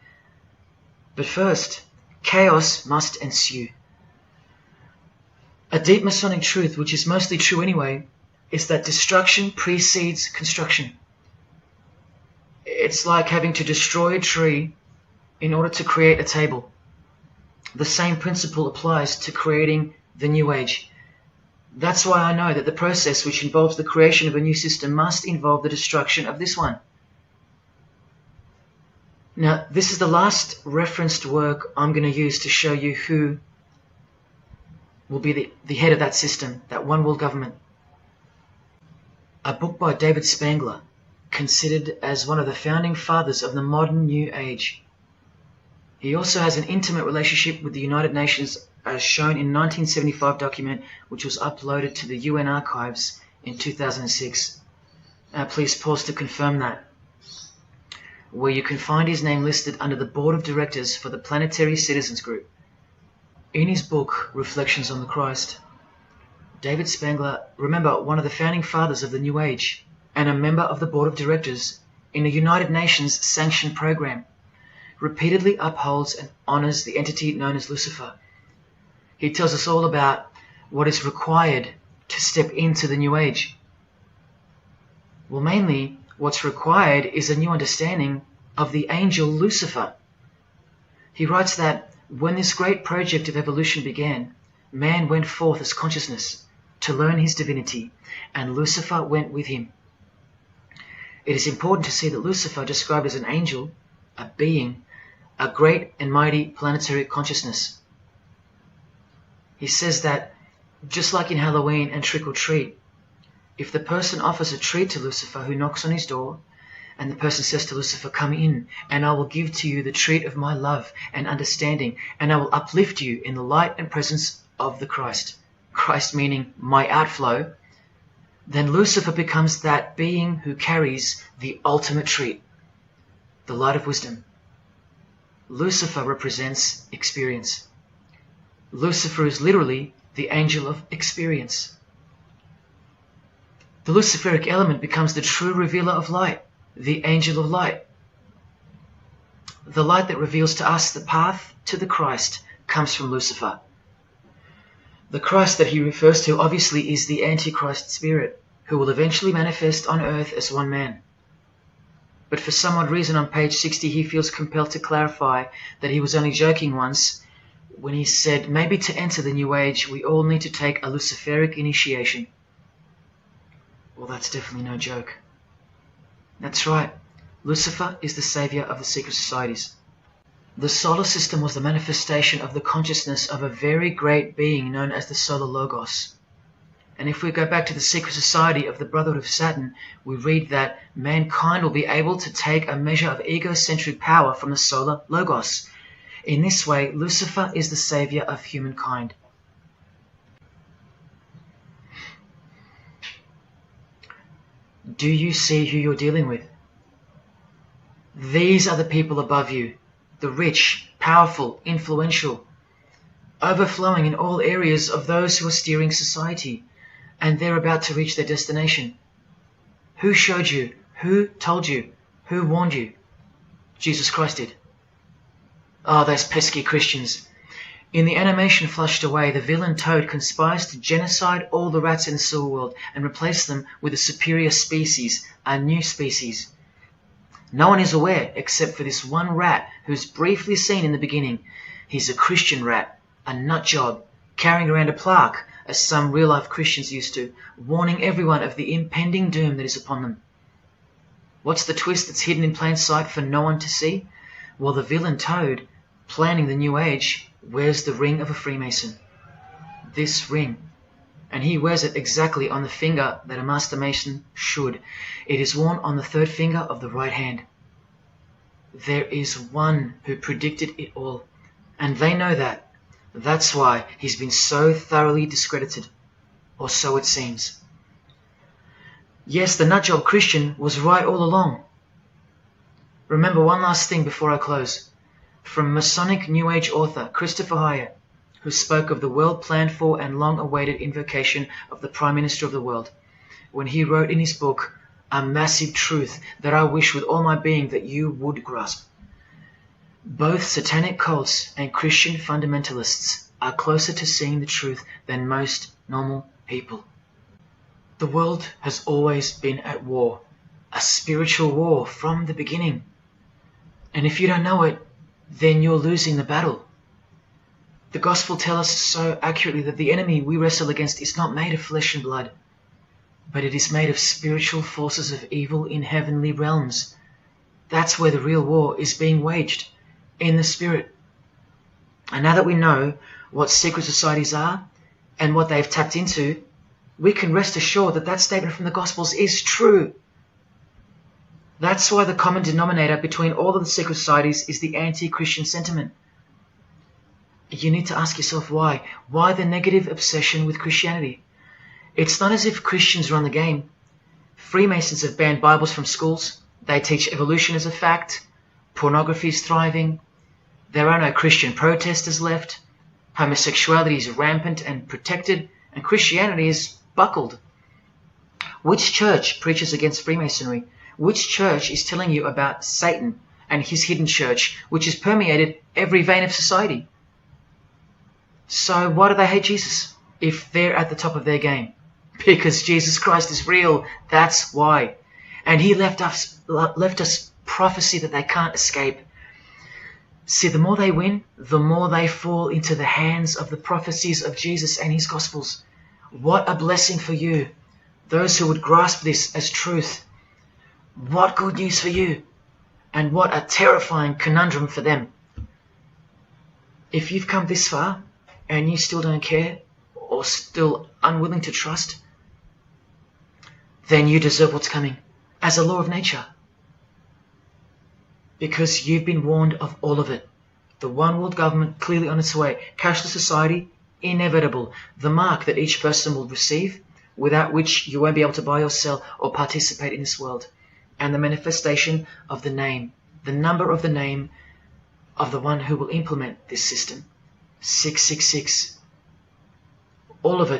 But first, chaos must ensue. A deep Masonic truth, which is mostly true anyway, is that destruction precedes construction. It's like having to destroy a tree in order to create a table. The same principle applies to creating the New Age. That's why I know that the process which involves the creation of a new system must involve the destruction of this one. Now, this is the last referenced work I'm going to use to show you who will be the head of that system, that one world government. A book by David Spangler, considered as one of the founding fathers of the modern New Age. He also has an intimate relationship with the United Nations, as shown in 1975 document which was uploaded to the UN archives in 2006. Please pause to confirm that, where you can find his name listed under the Board of Directors for the Planetary Citizens Group. In his book, Reflections on the Christ, David Spangler, remember, one of the founding fathers of the New Age and a member of the Board of Directors in a United Nations sanctioned program, repeatedly upholds and honors the entity known as Lucifer. He tells us all about what is required to step into the New Age. Well, mainly, what's required is a new understanding of the angel Lucifer. He writes that when this great project of evolution began, man went forth as consciousness to learn his divinity, and Lucifer went with him. It is important to see that Lucifer, described as an angel, a being, a great and mighty planetary consciousness. He says that, just like in Halloween and Trick or Treat, if the person offers a treat to Lucifer who knocks on his door, and the person says to Lucifer, "Come in, and I will give to you the treat of my love and understanding, and I will uplift you in the light and presence of the Christ." Christ meaning my outflow. then Lucifer becomes that being who carries the ultimate treat, the light of wisdom. Lucifer represents experience. Lucifer is literally the angel of experience. The Luciferic element becomes the true revealer of light, the angel of light. The light that reveals to us the path to the Christ comes from Lucifer. The Christ that he refers to obviously is the Antichrist spirit, who will eventually manifest on earth as one man. But for some odd reason on page 60 he feels compelled to clarify that he was only joking once when he said maybe to enter the New Age we all need to take a Luciferic initiation. Well, that's definitely no joke. That's right, Lucifer is the savior of the secret societies. The solar system was the manifestation of the consciousness of a very great being known as the Solar Logos. And if we go back to the secret society of the Brotherhood of Saturn, we read that mankind will be able to take a measure of egocentric power from the Solar Logos. In this way, Lucifer is the savior of humankind. Do you see who you're dealing with? These are the people above you, the rich, powerful, influential, overflowing in all areas of those who are steering society, and they're about to reach their destination. Who showed you? Who told you? Who warned you? Jesus Christ did. Oh, those pesky Christians. In the animation Flushed Away, the villain Toad conspires to genocide all the rats in the Silver World and replace them with a superior species, a new species. No one is aware except for this one rat who's briefly seen in the beginning. He's a Christian rat, a nut job, carrying around a plaque, as some real-life Christians used to, warning everyone of the impending doom that is upon them. What's the twist that's hidden in plain sight for no one to see? Well, the villain Toad, planning the New Age, wears the ring of a Freemason. This ring. And he wears it exactly on the finger that a Master Mason should. It is worn on the third finger of the right hand. There is one who predicted it all, and they know that. That's why he's been so thoroughly discredited, or so it seems. Yes, the nutjob Christian was right all along. Remember one last thing before I close. From Masonic New Age author Christopher Hyatt, who spoke of the well-planned-for and long-awaited invocation of the Prime Minister of the world, when he wrote in his book, A Massive Truth That I Wish With All My Being That You Would Grasp. Both satanic cults and Christian fundamentalists are closer to seeing the truth than most normal people. The world has always been at war, a spiritual war from the beginning. And if you don't know it, then you're losing the battle. The Gospel tells us so accurately that the enemy we wrestle against is not made of flesh and blood, but it is made of spiritual forces of evil in heavenly realms. That's where the real war is being waged, in the spirit. And now that we know what secret societies are and what they've tapped into, we can rest assured that that statement from the Gospels is true. That's why the common denominator between all of the secret societies is the anti-Christian sentiment. You need to ask yourself why. Why the negative obsession with Christianity? It's not as if Christians run the game. Freemasons have banned Bibles from schools. They teach evolution as a fact. Pornography is thriving. There are no Christian protesters left. Homosexuality is rampant and protected, and Christianity is buckled. Which church preaches against Freemasonry? Which church is telling you about Satan and his hidden church, which has permeated every vein of society? So why do they hate Jesus if they're at the top of their game? Because Jesus Christ is real, that's why. And he left us prophecy that they can't escape. See, the more they win, the more they fall into the hands of the prophecies of Jesus and his Gospels. What a blessing for you, those who would grasp this as truth. What good news for you, and what a terrifying conundrum for them. If you've come this far, and you still don't care, or still unwilling to trust, then you deserve what's coming, as a law of nature. Because you've been warned of all of it. The one world government clearly on its way. Cashless society, inevitable. The mark that each person will receive without which you won't be able to buy or sell or participate in this world, and the manifestation of the name, the number of the name of the one who will implement this system, 666. All of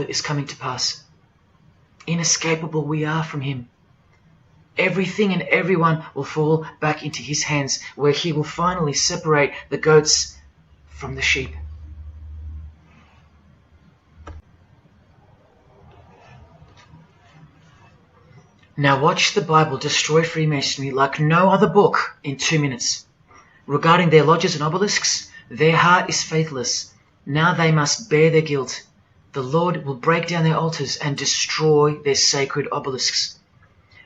it is coming to pass. Inescapable we are from him. Everything and everyone will fall back into his hands, where he will finally separate the goats from the sheep. Now watch the Bible destroy Freemasonry like no other book in 2 minutes. Regarding their lodges and obelisks, their heart is faithless. Now they must bear their guilt. The Lord will break down their altars and destroy their sacred obelisks.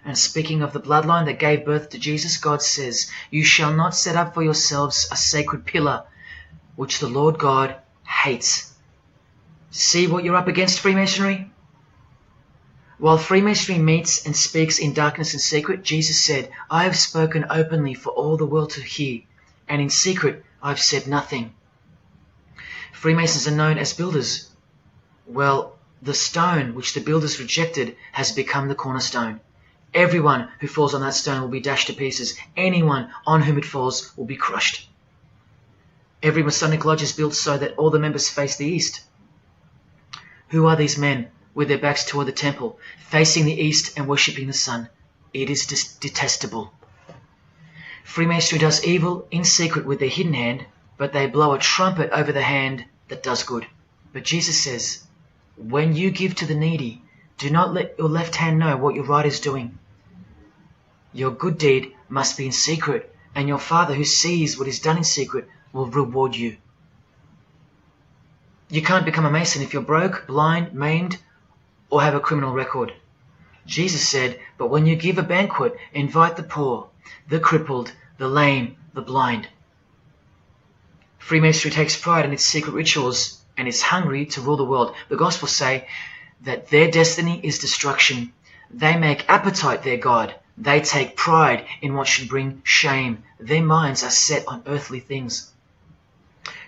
And speaking of the bloodline that gave birth to Jesus, God says, "You shall not set up for yourselves a sacred pillar, which the Lord God hates." See what you're up against, Freemasonry? While Freemasonry meets and speaks in darkness and secret, Jesus said, "I have spoken openly for all the world to hear, and in secret I have said nothing." Freemasons are known as builders. Well, the stone which the builders rejected has become the cornerstone. Everyone who falls on that stone will be dashed to pieces. Anyone on whom it falls will be crushed. Every Masonic lodge is built so that all the members face the east. Who are these men with their backs toward the temple, facing the east and worshipping the sun? It is detestable. Freemasonry does evil in secret with their hidden hand, but they blow a trumpet over the hand that does good. But Jesus says, when you give to the needy, do not let your left hand know what your right is doing. Your good deed must be in secret, and your Father who sees what is done in secret will reward you. You can't become a Mason if you're broke, blind, maimed, or have a criminal record. Jesus said, but when you give a banquet, invite the poor, the crippled, the lame, the blind. Freemasonry takes pride in its secret rituals and is hungry to rule the world. The Gospels say that their destiny is destruction. They make appetite their God. They take pride in what should bring shame. Their minds are set on earthly things.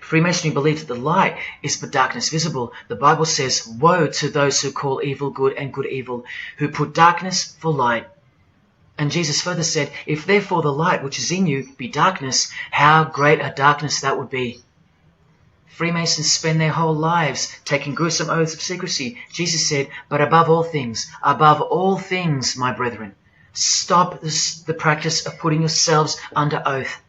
Freemasonry believes that the light is but darkness visible. The Bible says, woe to those who call evil good and good evil, who put darkness for light. And Jesus further said, if therefore the light which is in you be darkness, how great a darkness that would be. Freemasons spend their whole lives taking gruesome oaths of secrecy. Jesus said, but above all things, my brethren, stop the practice of putting yourselves under oath.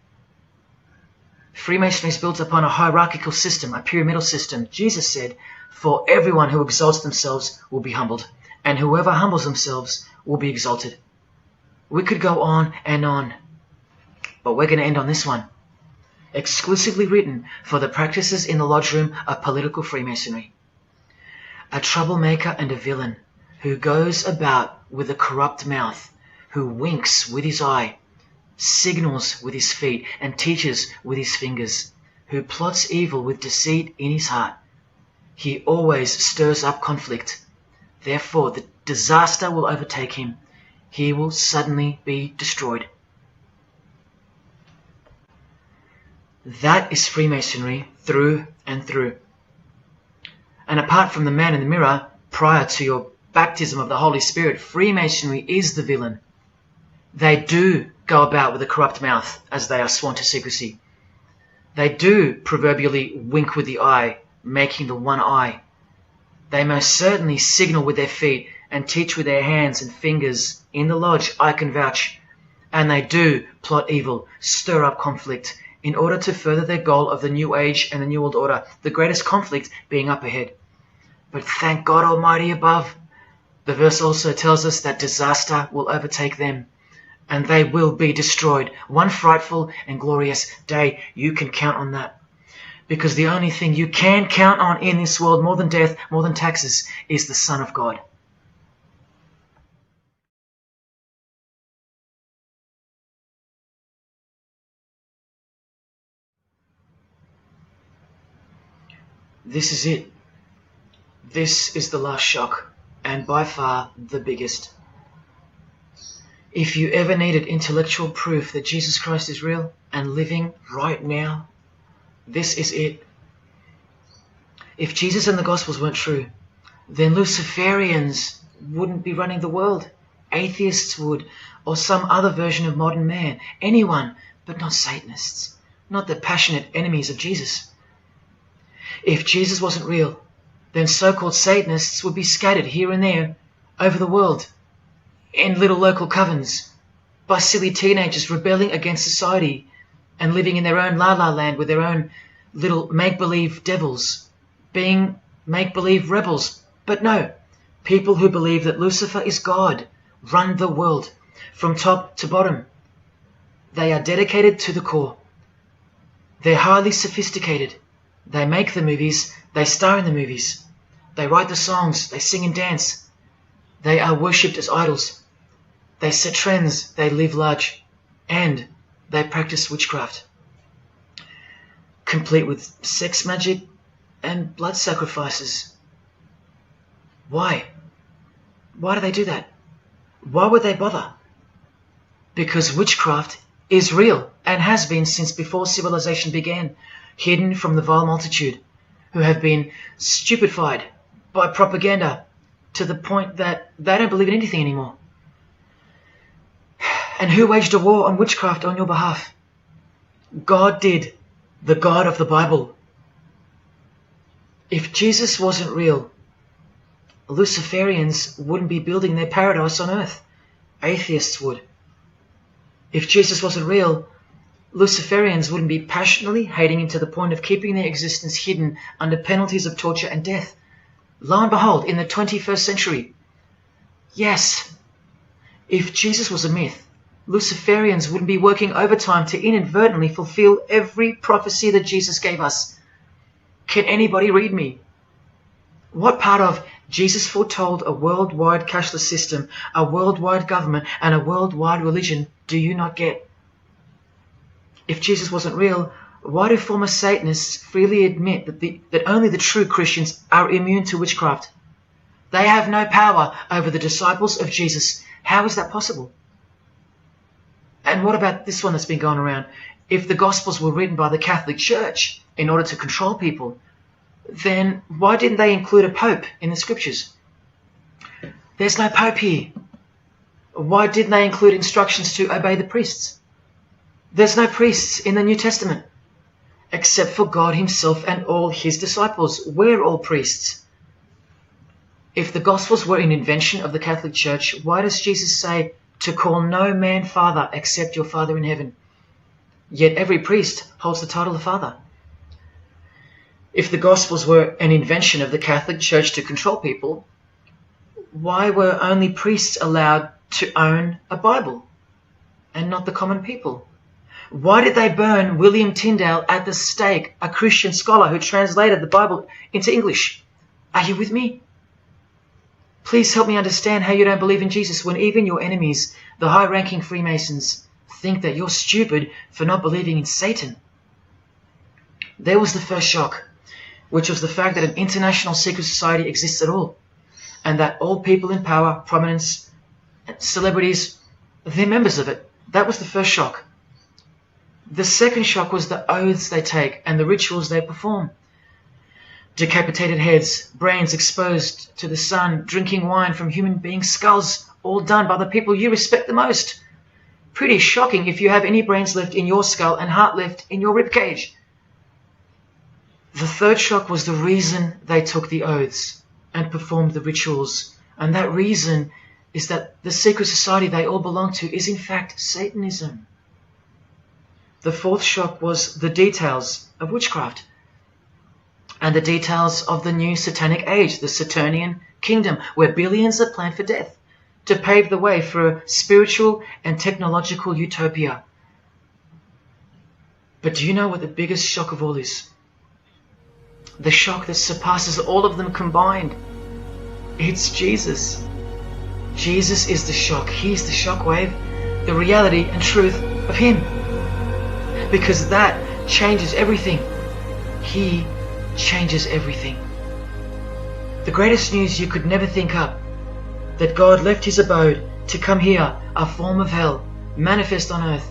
Freemasonry is built upon a hierarchical system, a pyramidal system. Jesus said, for everyone who exalts themselves will be humbled, and whoever humbles themselves will be exalted. We could go on, but we're going to end on this one. Exclusively written for the practices in the lodge room of political Freemasonry. A troublemaker and a villain who goes about with a corrupt mouth, who winks with his eye, signals with his feet, and teaches with his fingers, who plots evil with deceit in his heart. He always stirs up conflict. Therefore, the disaster will overtake him. He will suddenly be destroyed. That is Freemasonry through and through. And apart from the man in the mirror, prior to your baptism of the Holy Spirit, Freemasonry is the villain. They do go about with a corrupt mouth as they are sworn to secrecy. They do proverbially wink with the eye, making the one eye. They most certainly signal with their feet and teach with their hands and fingers. In the lodge, I can vouch. And they do plot evil, stir up conflict, in order to further their goal of the New Age and the New World Order, the greatest conflict being up ahead. But thank God Almighty above, the verse also tells us that disaster will overtake them, and they will be destroyed. One frightful and glorious day, you can count on that. Because the only thing you can count on in this world, more than death, more than taxes, is the Son of God. This is it. This is the last shock, and by far the biggest. If you ever needed intellectual proof that Jesus Christ is real and living right now, this is it. If Jesus and the Gospels weren't true, then Luciferians wouldn't be running the world. Atheists would, or some other version of modern man. Anyone, but not Satanists, not the passionate enemies of Jesus. If Jesus wasn't real, then so-called Satanists would be scattered here and there over the world in little local covens by silly teenagers rebelling against society and living in their own la-la land with their own little make-believe devils, being make-believe rebels. But no, people who believe that Lucifer is God run the world from top to bottom. They are dedicated to the core. They're highly sophisticated. They make the movies, they star in the movies. They write the songs, they sing and dance. They are worshipped as idols. They set trends, they live large, and they practice witchcraft, complete with sex magic and blood sacrifices. Why? Why do they do that? Why would they bother? Because witchcraft is real and has been since before civilization began, hidden from the vile multitude who have been stupefied by propaganda to the point that they don't believe in anything anymore. And who waged a war on witchcraft on your behalf? God did, the God of the Bible. If Jesus wasn't real, Luciferians wouldn't be building their paradise on earth. Atheists would. If Jesus wasn't real, Luciferians wouldn't be passionately hating him to the point of keeping their existence hidden under penalties of torture and death. Lo and behold, in the 21st century. Yes, if Jesus was a myth, Luciferians wouldn't be working overtime to inadvertently fulfill every prophecy that Jesus gave us. Can anybody read me? What part of Jesus foretold a worldwide cashless system, a worldwide government, and a worldwide religion do you not get? If Jesus wasn't real, why do former Satanists freely admit that only the true Christians are immune to witchcraft? They have no power over the disciples of Jesus. How is that possible? And what about this one that's been going around? If the Gospels were written by the Catholic Church in order to control people, then why didn't they include a pope in the scriptures? There's no pope here. Why didn't they include instructions to obey the priests? There's no priests in the New Testament, except for God himself and all his disciples. We're all priests. If the Gospels were an invention of the Catholic Church, why does Jesus say to call no man Father except your Father in heaven? Yet every priest holds the title of Father. If the Gospels were an invention of the Catholic Church to control people, why were only priests allowed to own a Bible and not the common people? Why did they burn William Tyndale at the stake, a Christian scholar who translated the Bible into English? Are you with me? Please help me understand how you don't believe in Jesus when even your enemies, the high-ranking Freemasons, think that you're stupid for not believing in Satan. There was the first shock, which was the fact that an international secret society exists at all, and that all people in power, prominence, celebrities, they're members of it. That was the first shock. The second shock was the oaths they take and the rituals they perform. Decapitated heads, brains exposed to the sun, drinking wine from human beings' skulls, all done by the people you respect the most. Pretty shocking if you have any brains left in your skull and heart left in your ribcage. The third shock was the reason they took the oaths and performed the rituals. And that reason is that the secret society they all belong to is in fact Satanism. The fourth shock was the details of witchcraft and the details of the new satanic age, the Saturnian kingdom, where billions are planned for death to pave the way for a spiritual and technological utopia. But do you know what the biggest shock of all is? The shock that surpasses all of them combined. It's Jesus. Jesus is the shock. He's the shockwave, the reality and truth of him. Because that changes everything. He changes everything. The greatest news you could never think up, that God left his abode to come here, a form of hell, manifest on earth,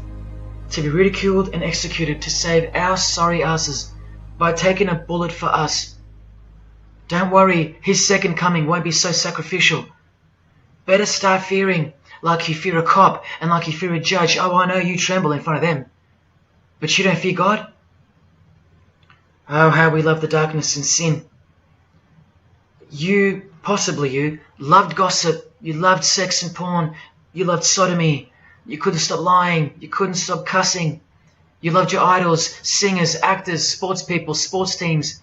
to be ridiculed and executed to save our sorry asses by taking a bullet for us. Don't worry, his second coming won't be so sacrificial. Better start fearing like you fear a cop and like you fear a judge. Oh, I know you tremble in front of them. But you don't fear God? Oh, how we love the darkness and sin. Possibly you, loved gossip, you loved sex and porn, you loved sodomy, you couldn't stop lying, you couldn't stop cussing, you loved your idols, singers, actors, sports people, sports teams,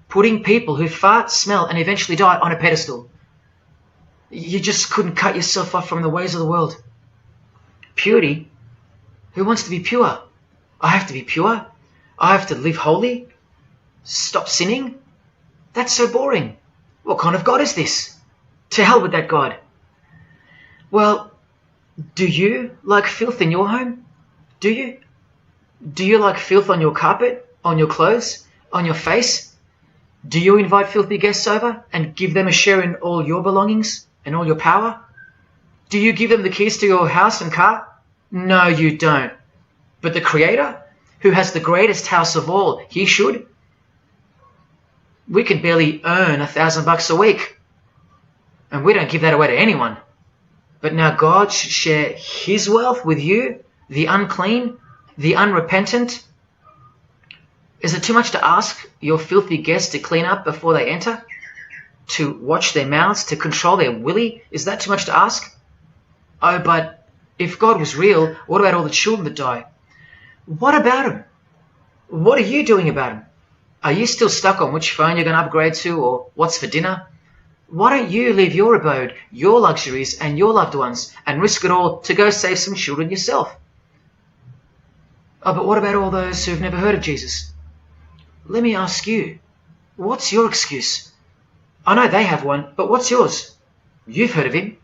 putting people who fart, smell, and eventually die on a pedestal. You just couldn't cut yourself off from the ways of the world. Purity? Who wants to be pure? I have to be pure? I have to live holy? Stop sinning? That's so boring. What kind of God is this? To hell with that God. Well, do you like filth in your home? Do you? Do you like filth on your carpet, on your clothes, on your face? Do you invite filthy guests over and give them a share in all your belongings and all your power? Do you give them the keys to your house and car? No, you don't. But the Creator, who has the greatest house of all, he should. We can barely earn $1,000 a week, and we don't give that away to anyone. But now God should share his wealth with you, the unclean, the unrepentant. Is it too much to ask your filthy guests to clean up before they enter? To watch their mouths, to control their willy? Is that too much to ask? Oh, but if God was real, what about all the children that die? What about them? What are you doing about them? Are you still stuck on which phone you're going to upgrade to or what's for dinner? Why don't you leave your abode, your luxuries and your loved ones and risk it all to go save some children yourself? Oh, but what about all those who've never heard of Jesus? Let me ask you, what's your excuse? I know they have one, but what's yours? You've heard of him.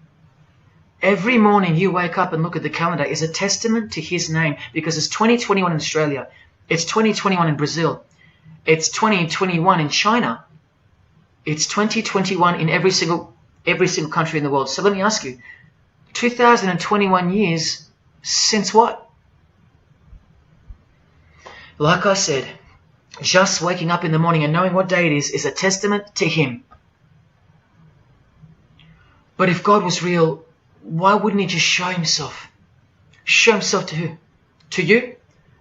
Every morning you wake up and look at the calendar is a testament to his name, because it's 2021 in Australia, it's 2021 in Brazil, it's 2021 in China, it's 2021 in every single country in the world. So let me ask you, 2021 years since what? Like I said, just waking up in the morning and knowing what day it is a testament to him. But if God was real, why wouldn't he just show himself? Show himself to who? To you?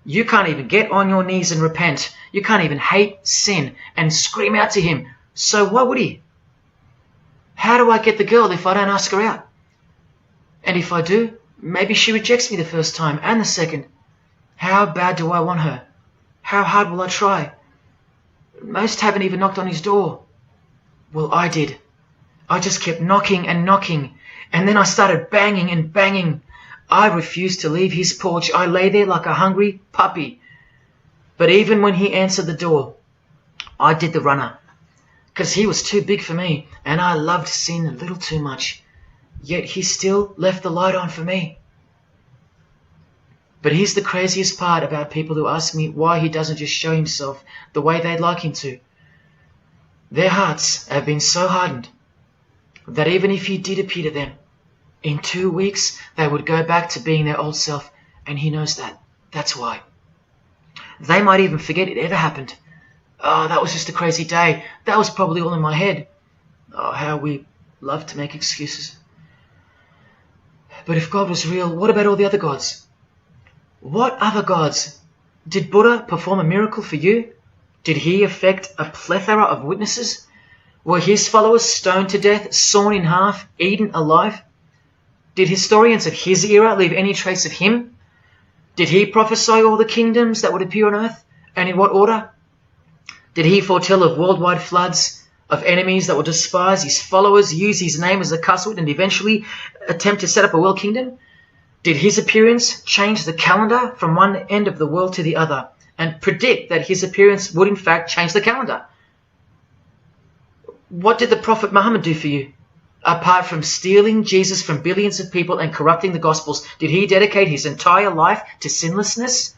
You can't even get on your knees and repent. You can't even hate sin and scream out to him. So why would he? How do I get the girl if I don't ask her out? And if I do, maybe she rejects me the first time and the second. How bad do I want her? How hard will I try? Most haven't even knocked on his door. Well, I did. I just kept knocking and knocking, and then I started banging and banging. I refused to leave his porch. I lay there like a hungry puppy. But even when he answered the door, I did the runner, because he was too big for me, and I loved sin a little too much. Yet he still left the light on for me. But here's the craziest part about people who ask me why he doesn't just show himself the way they'd like him to. Their hearts have been so hardened that even if he did appear to them, in 2 weeks they would go back to being their old self, and he knows that. That's why. They might even forget it ever happened. Oh, that was just a crazy day. That was probably all in my head. Oh, how we love to make excuses. But if God was real, what about all the other gods? What other gods? Did Buddha perform a miracle for you? Did he affect a plethora of witnesses? Were his followers stoned to death, sawn in half, eaten alive? Did historians of his era leave any trace of him? Did he prophesy all the kingdoms that would appear on earth, and in what order? Did he foretell of worldwide floods, of enemies that would despise his followers, use his name as a cuss word, and eventually attempt to set up a world kingdom? Did his appearance change the calendar from one end of the world to the other, and predict that his appearance would in fact change the calendar? What did the Prophet Muhammad do for you? Apart from stealing Jesus from billions of people and corrupting the Gospels, did he dedicate his entire life to sinlessness?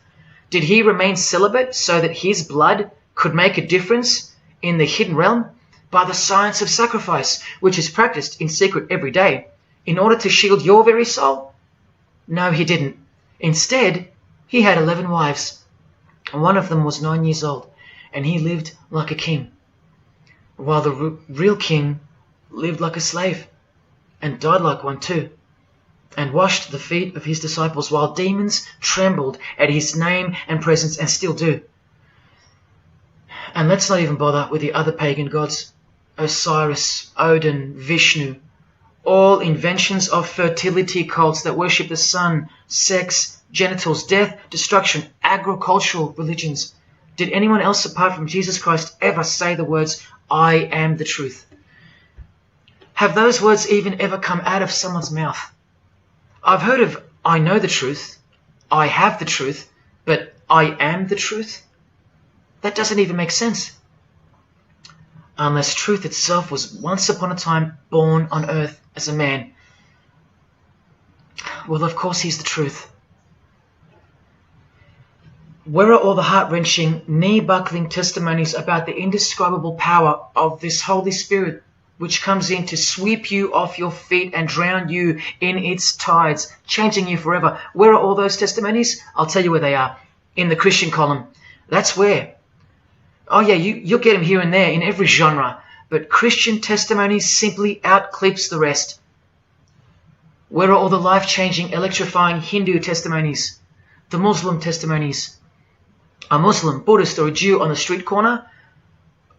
Did he remain celibate so that his blood could make a difference in the hidden realm by the science of sacrifice, which is practiced in secret every day, in order to shield your very soul? No, he didn't. Instead, he had 11 wives. One of them was 9 years old, and he lived like a king. while the real king lived like a slave and died like one too, and washed the feet of his disciples while demons trembled at his name and presence, and still do. And let's not even bother with the other pagan gods, Osiris, Odin, Vishnu, all inventions of fertility cults that worship the sun, sex, genitals, death, destruction, agricultural religions. Did anyone else apart from Jesus Christ ever say the words, I am the truth? Have those words even ever come out of someone's mouth? I've heard of, I know the truth, I have the truth, but I am the truth? That doesn't even make sense. Unless truth itself was once upon a time born on earth as a man. Well, of course he's the truth. Where are all the heart-wrenching, knee-buckling testimonies about the indescribable power of this Holy Spirit, which comes in to sweep you off your feet and drown you in its tides, changing you forever? Where are all those testimonies? I'll tell you where they are. In the Christian column. That's where. Oh yeah, you'll get them here and there in every genre, but Christian testimonies simply outclips the rest. Where are all the life-changing, electrifying Hindu testimonies? The Muslim testimonies? A Muslim, Buddhist, or a Jew on the street corner,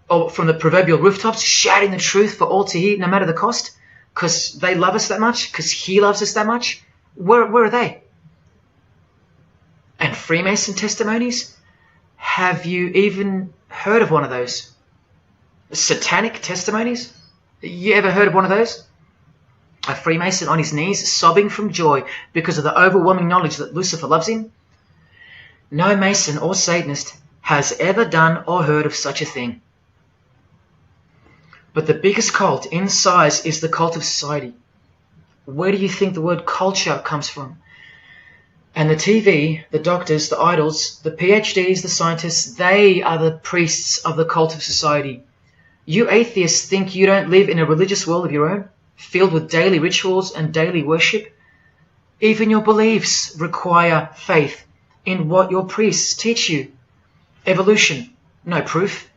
or from the proverbial rooftops, shouting the truth for all to hear, no matter the cost, because they love us that much, because he loves us that much? Where are they? And Freemason testimonies? Have you even heard of one of those? Satanic testimonies? You ever heard of one of those? A Freemason on his knees sobbing from joy because of the overwhelming knowledge that Lucifer loves him? No Mason or Satanist has ever done or heard of such a thing. But the biggest cult in size is the cult of society. Where do you think the word culture comes from? And the TV, the doctors, the idols, the PhDs, the scientists, they are the priests of the cult of society. You atheists think you don't live in a religious world of your own, filled with daily rituals and daily worship? Even your beliefs require faith in what your priests teach you. Evolution, no proof.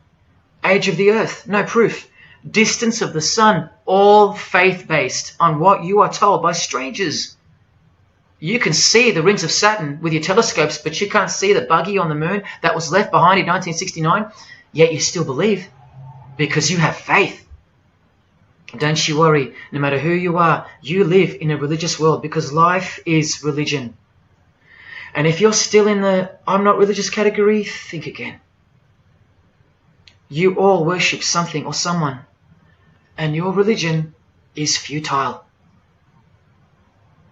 Age of the earth, no proof. Distance of the sun, all faith-based on what you are told by strangers. You can see the rings of Saturn with your telescopes, but you can't see the buggy on the moon that was left behind in 1969, yet you still believe, because you have faith. Don't you worry, no matter who you are, you live in a religious world, because life is religion. And if you're still in the I'm not religious category, think again. You all worship something or someone, and your religion is futile.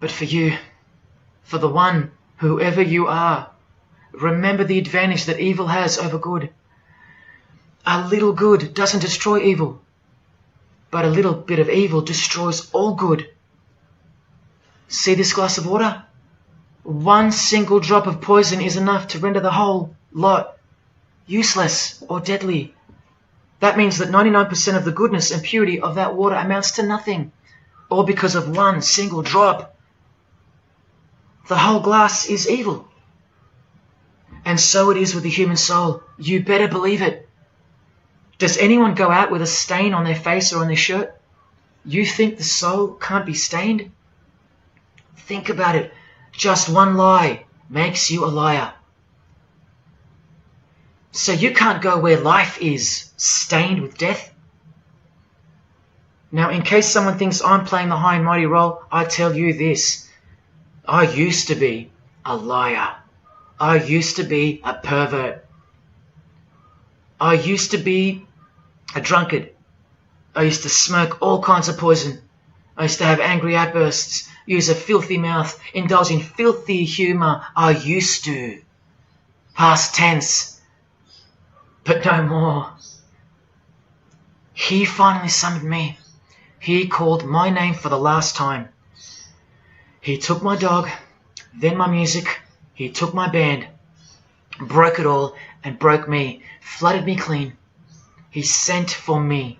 But for you, for the one, whoever you are, remember the advantage that evil has over good. A little good doesn't destroy evil, but a little bit of evil destroys all good. See this glass of water? One single drop of poison is enough to render the whole lot useless or deadly. That means that 99% of the goodness and purity of that water amounts to nothing, all because of one single drop. The whole glass is evil. And so it is with the human soul. You better believe it. Does anyone go out with a stain on their face or on their shirt? You think the soul can't be stained? Think about it. Just one lie makes you a liar. So you can't go where life is, stained with death? Now, in case someone thinks I'm playing the high and mighty role, I tell you this. I used to be a liar. I used to be a pervert. I used to be a drunkard. I used to smoke all kinds of poison. I used to have angry outbursts, use a filthy mouth, indulge in filthy humor. I used to. Past tense. But no more. He finally summoned me. He called my name for the last time. He took my dog, then my music. He took my band, broke it all, and broke me, flooded me clean. He sent for me.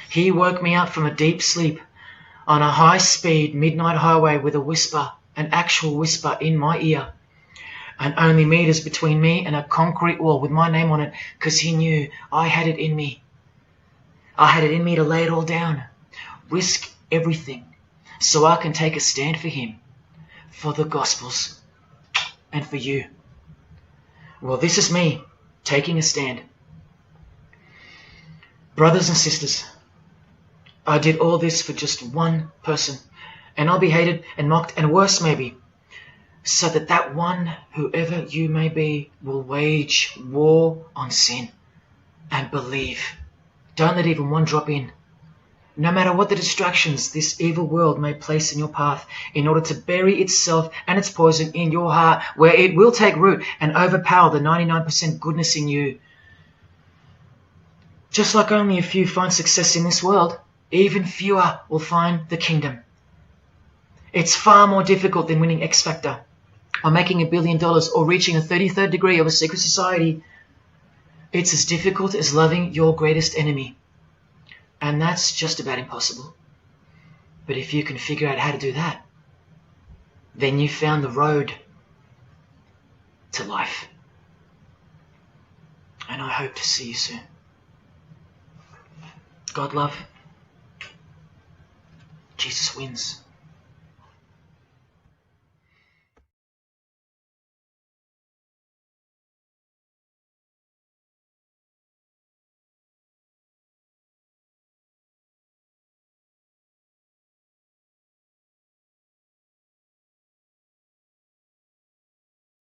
He woke me up from a deep sleep on a high-speed midnight highway with a whisper, an actual whisper in my ear, and only meters between me and a concrete wall with my name on it, because he knew I had it in me. I had it in me to lay it all down, risk everything, so I can take a stand for him, for the Gospels, and for you. Well, this is me taking a stand. Brothers and sisters, I did all this for just one person, and I'll be hated and mocked and worse maybe, so that that one, whoever you may be, will wage war on sin and believe. Don't let even one drop in. No matter what the distractions this evil world may place in your path, in order to bury itself and its poison in your heart, where it will take root and overpower the 99% goodness in you. Just like only a few find success in this world, even fewer will find the kingdom. It's far more difficult than winning X Factor, or making $1 billion, or reaching a 33rd degree of a secret society. It's as difficult as loving your greatest enemy. And that's just about impossible. But if you can figure out how to do that, then you found the road to life. And I hope to see you soon. God love. Jesus wins.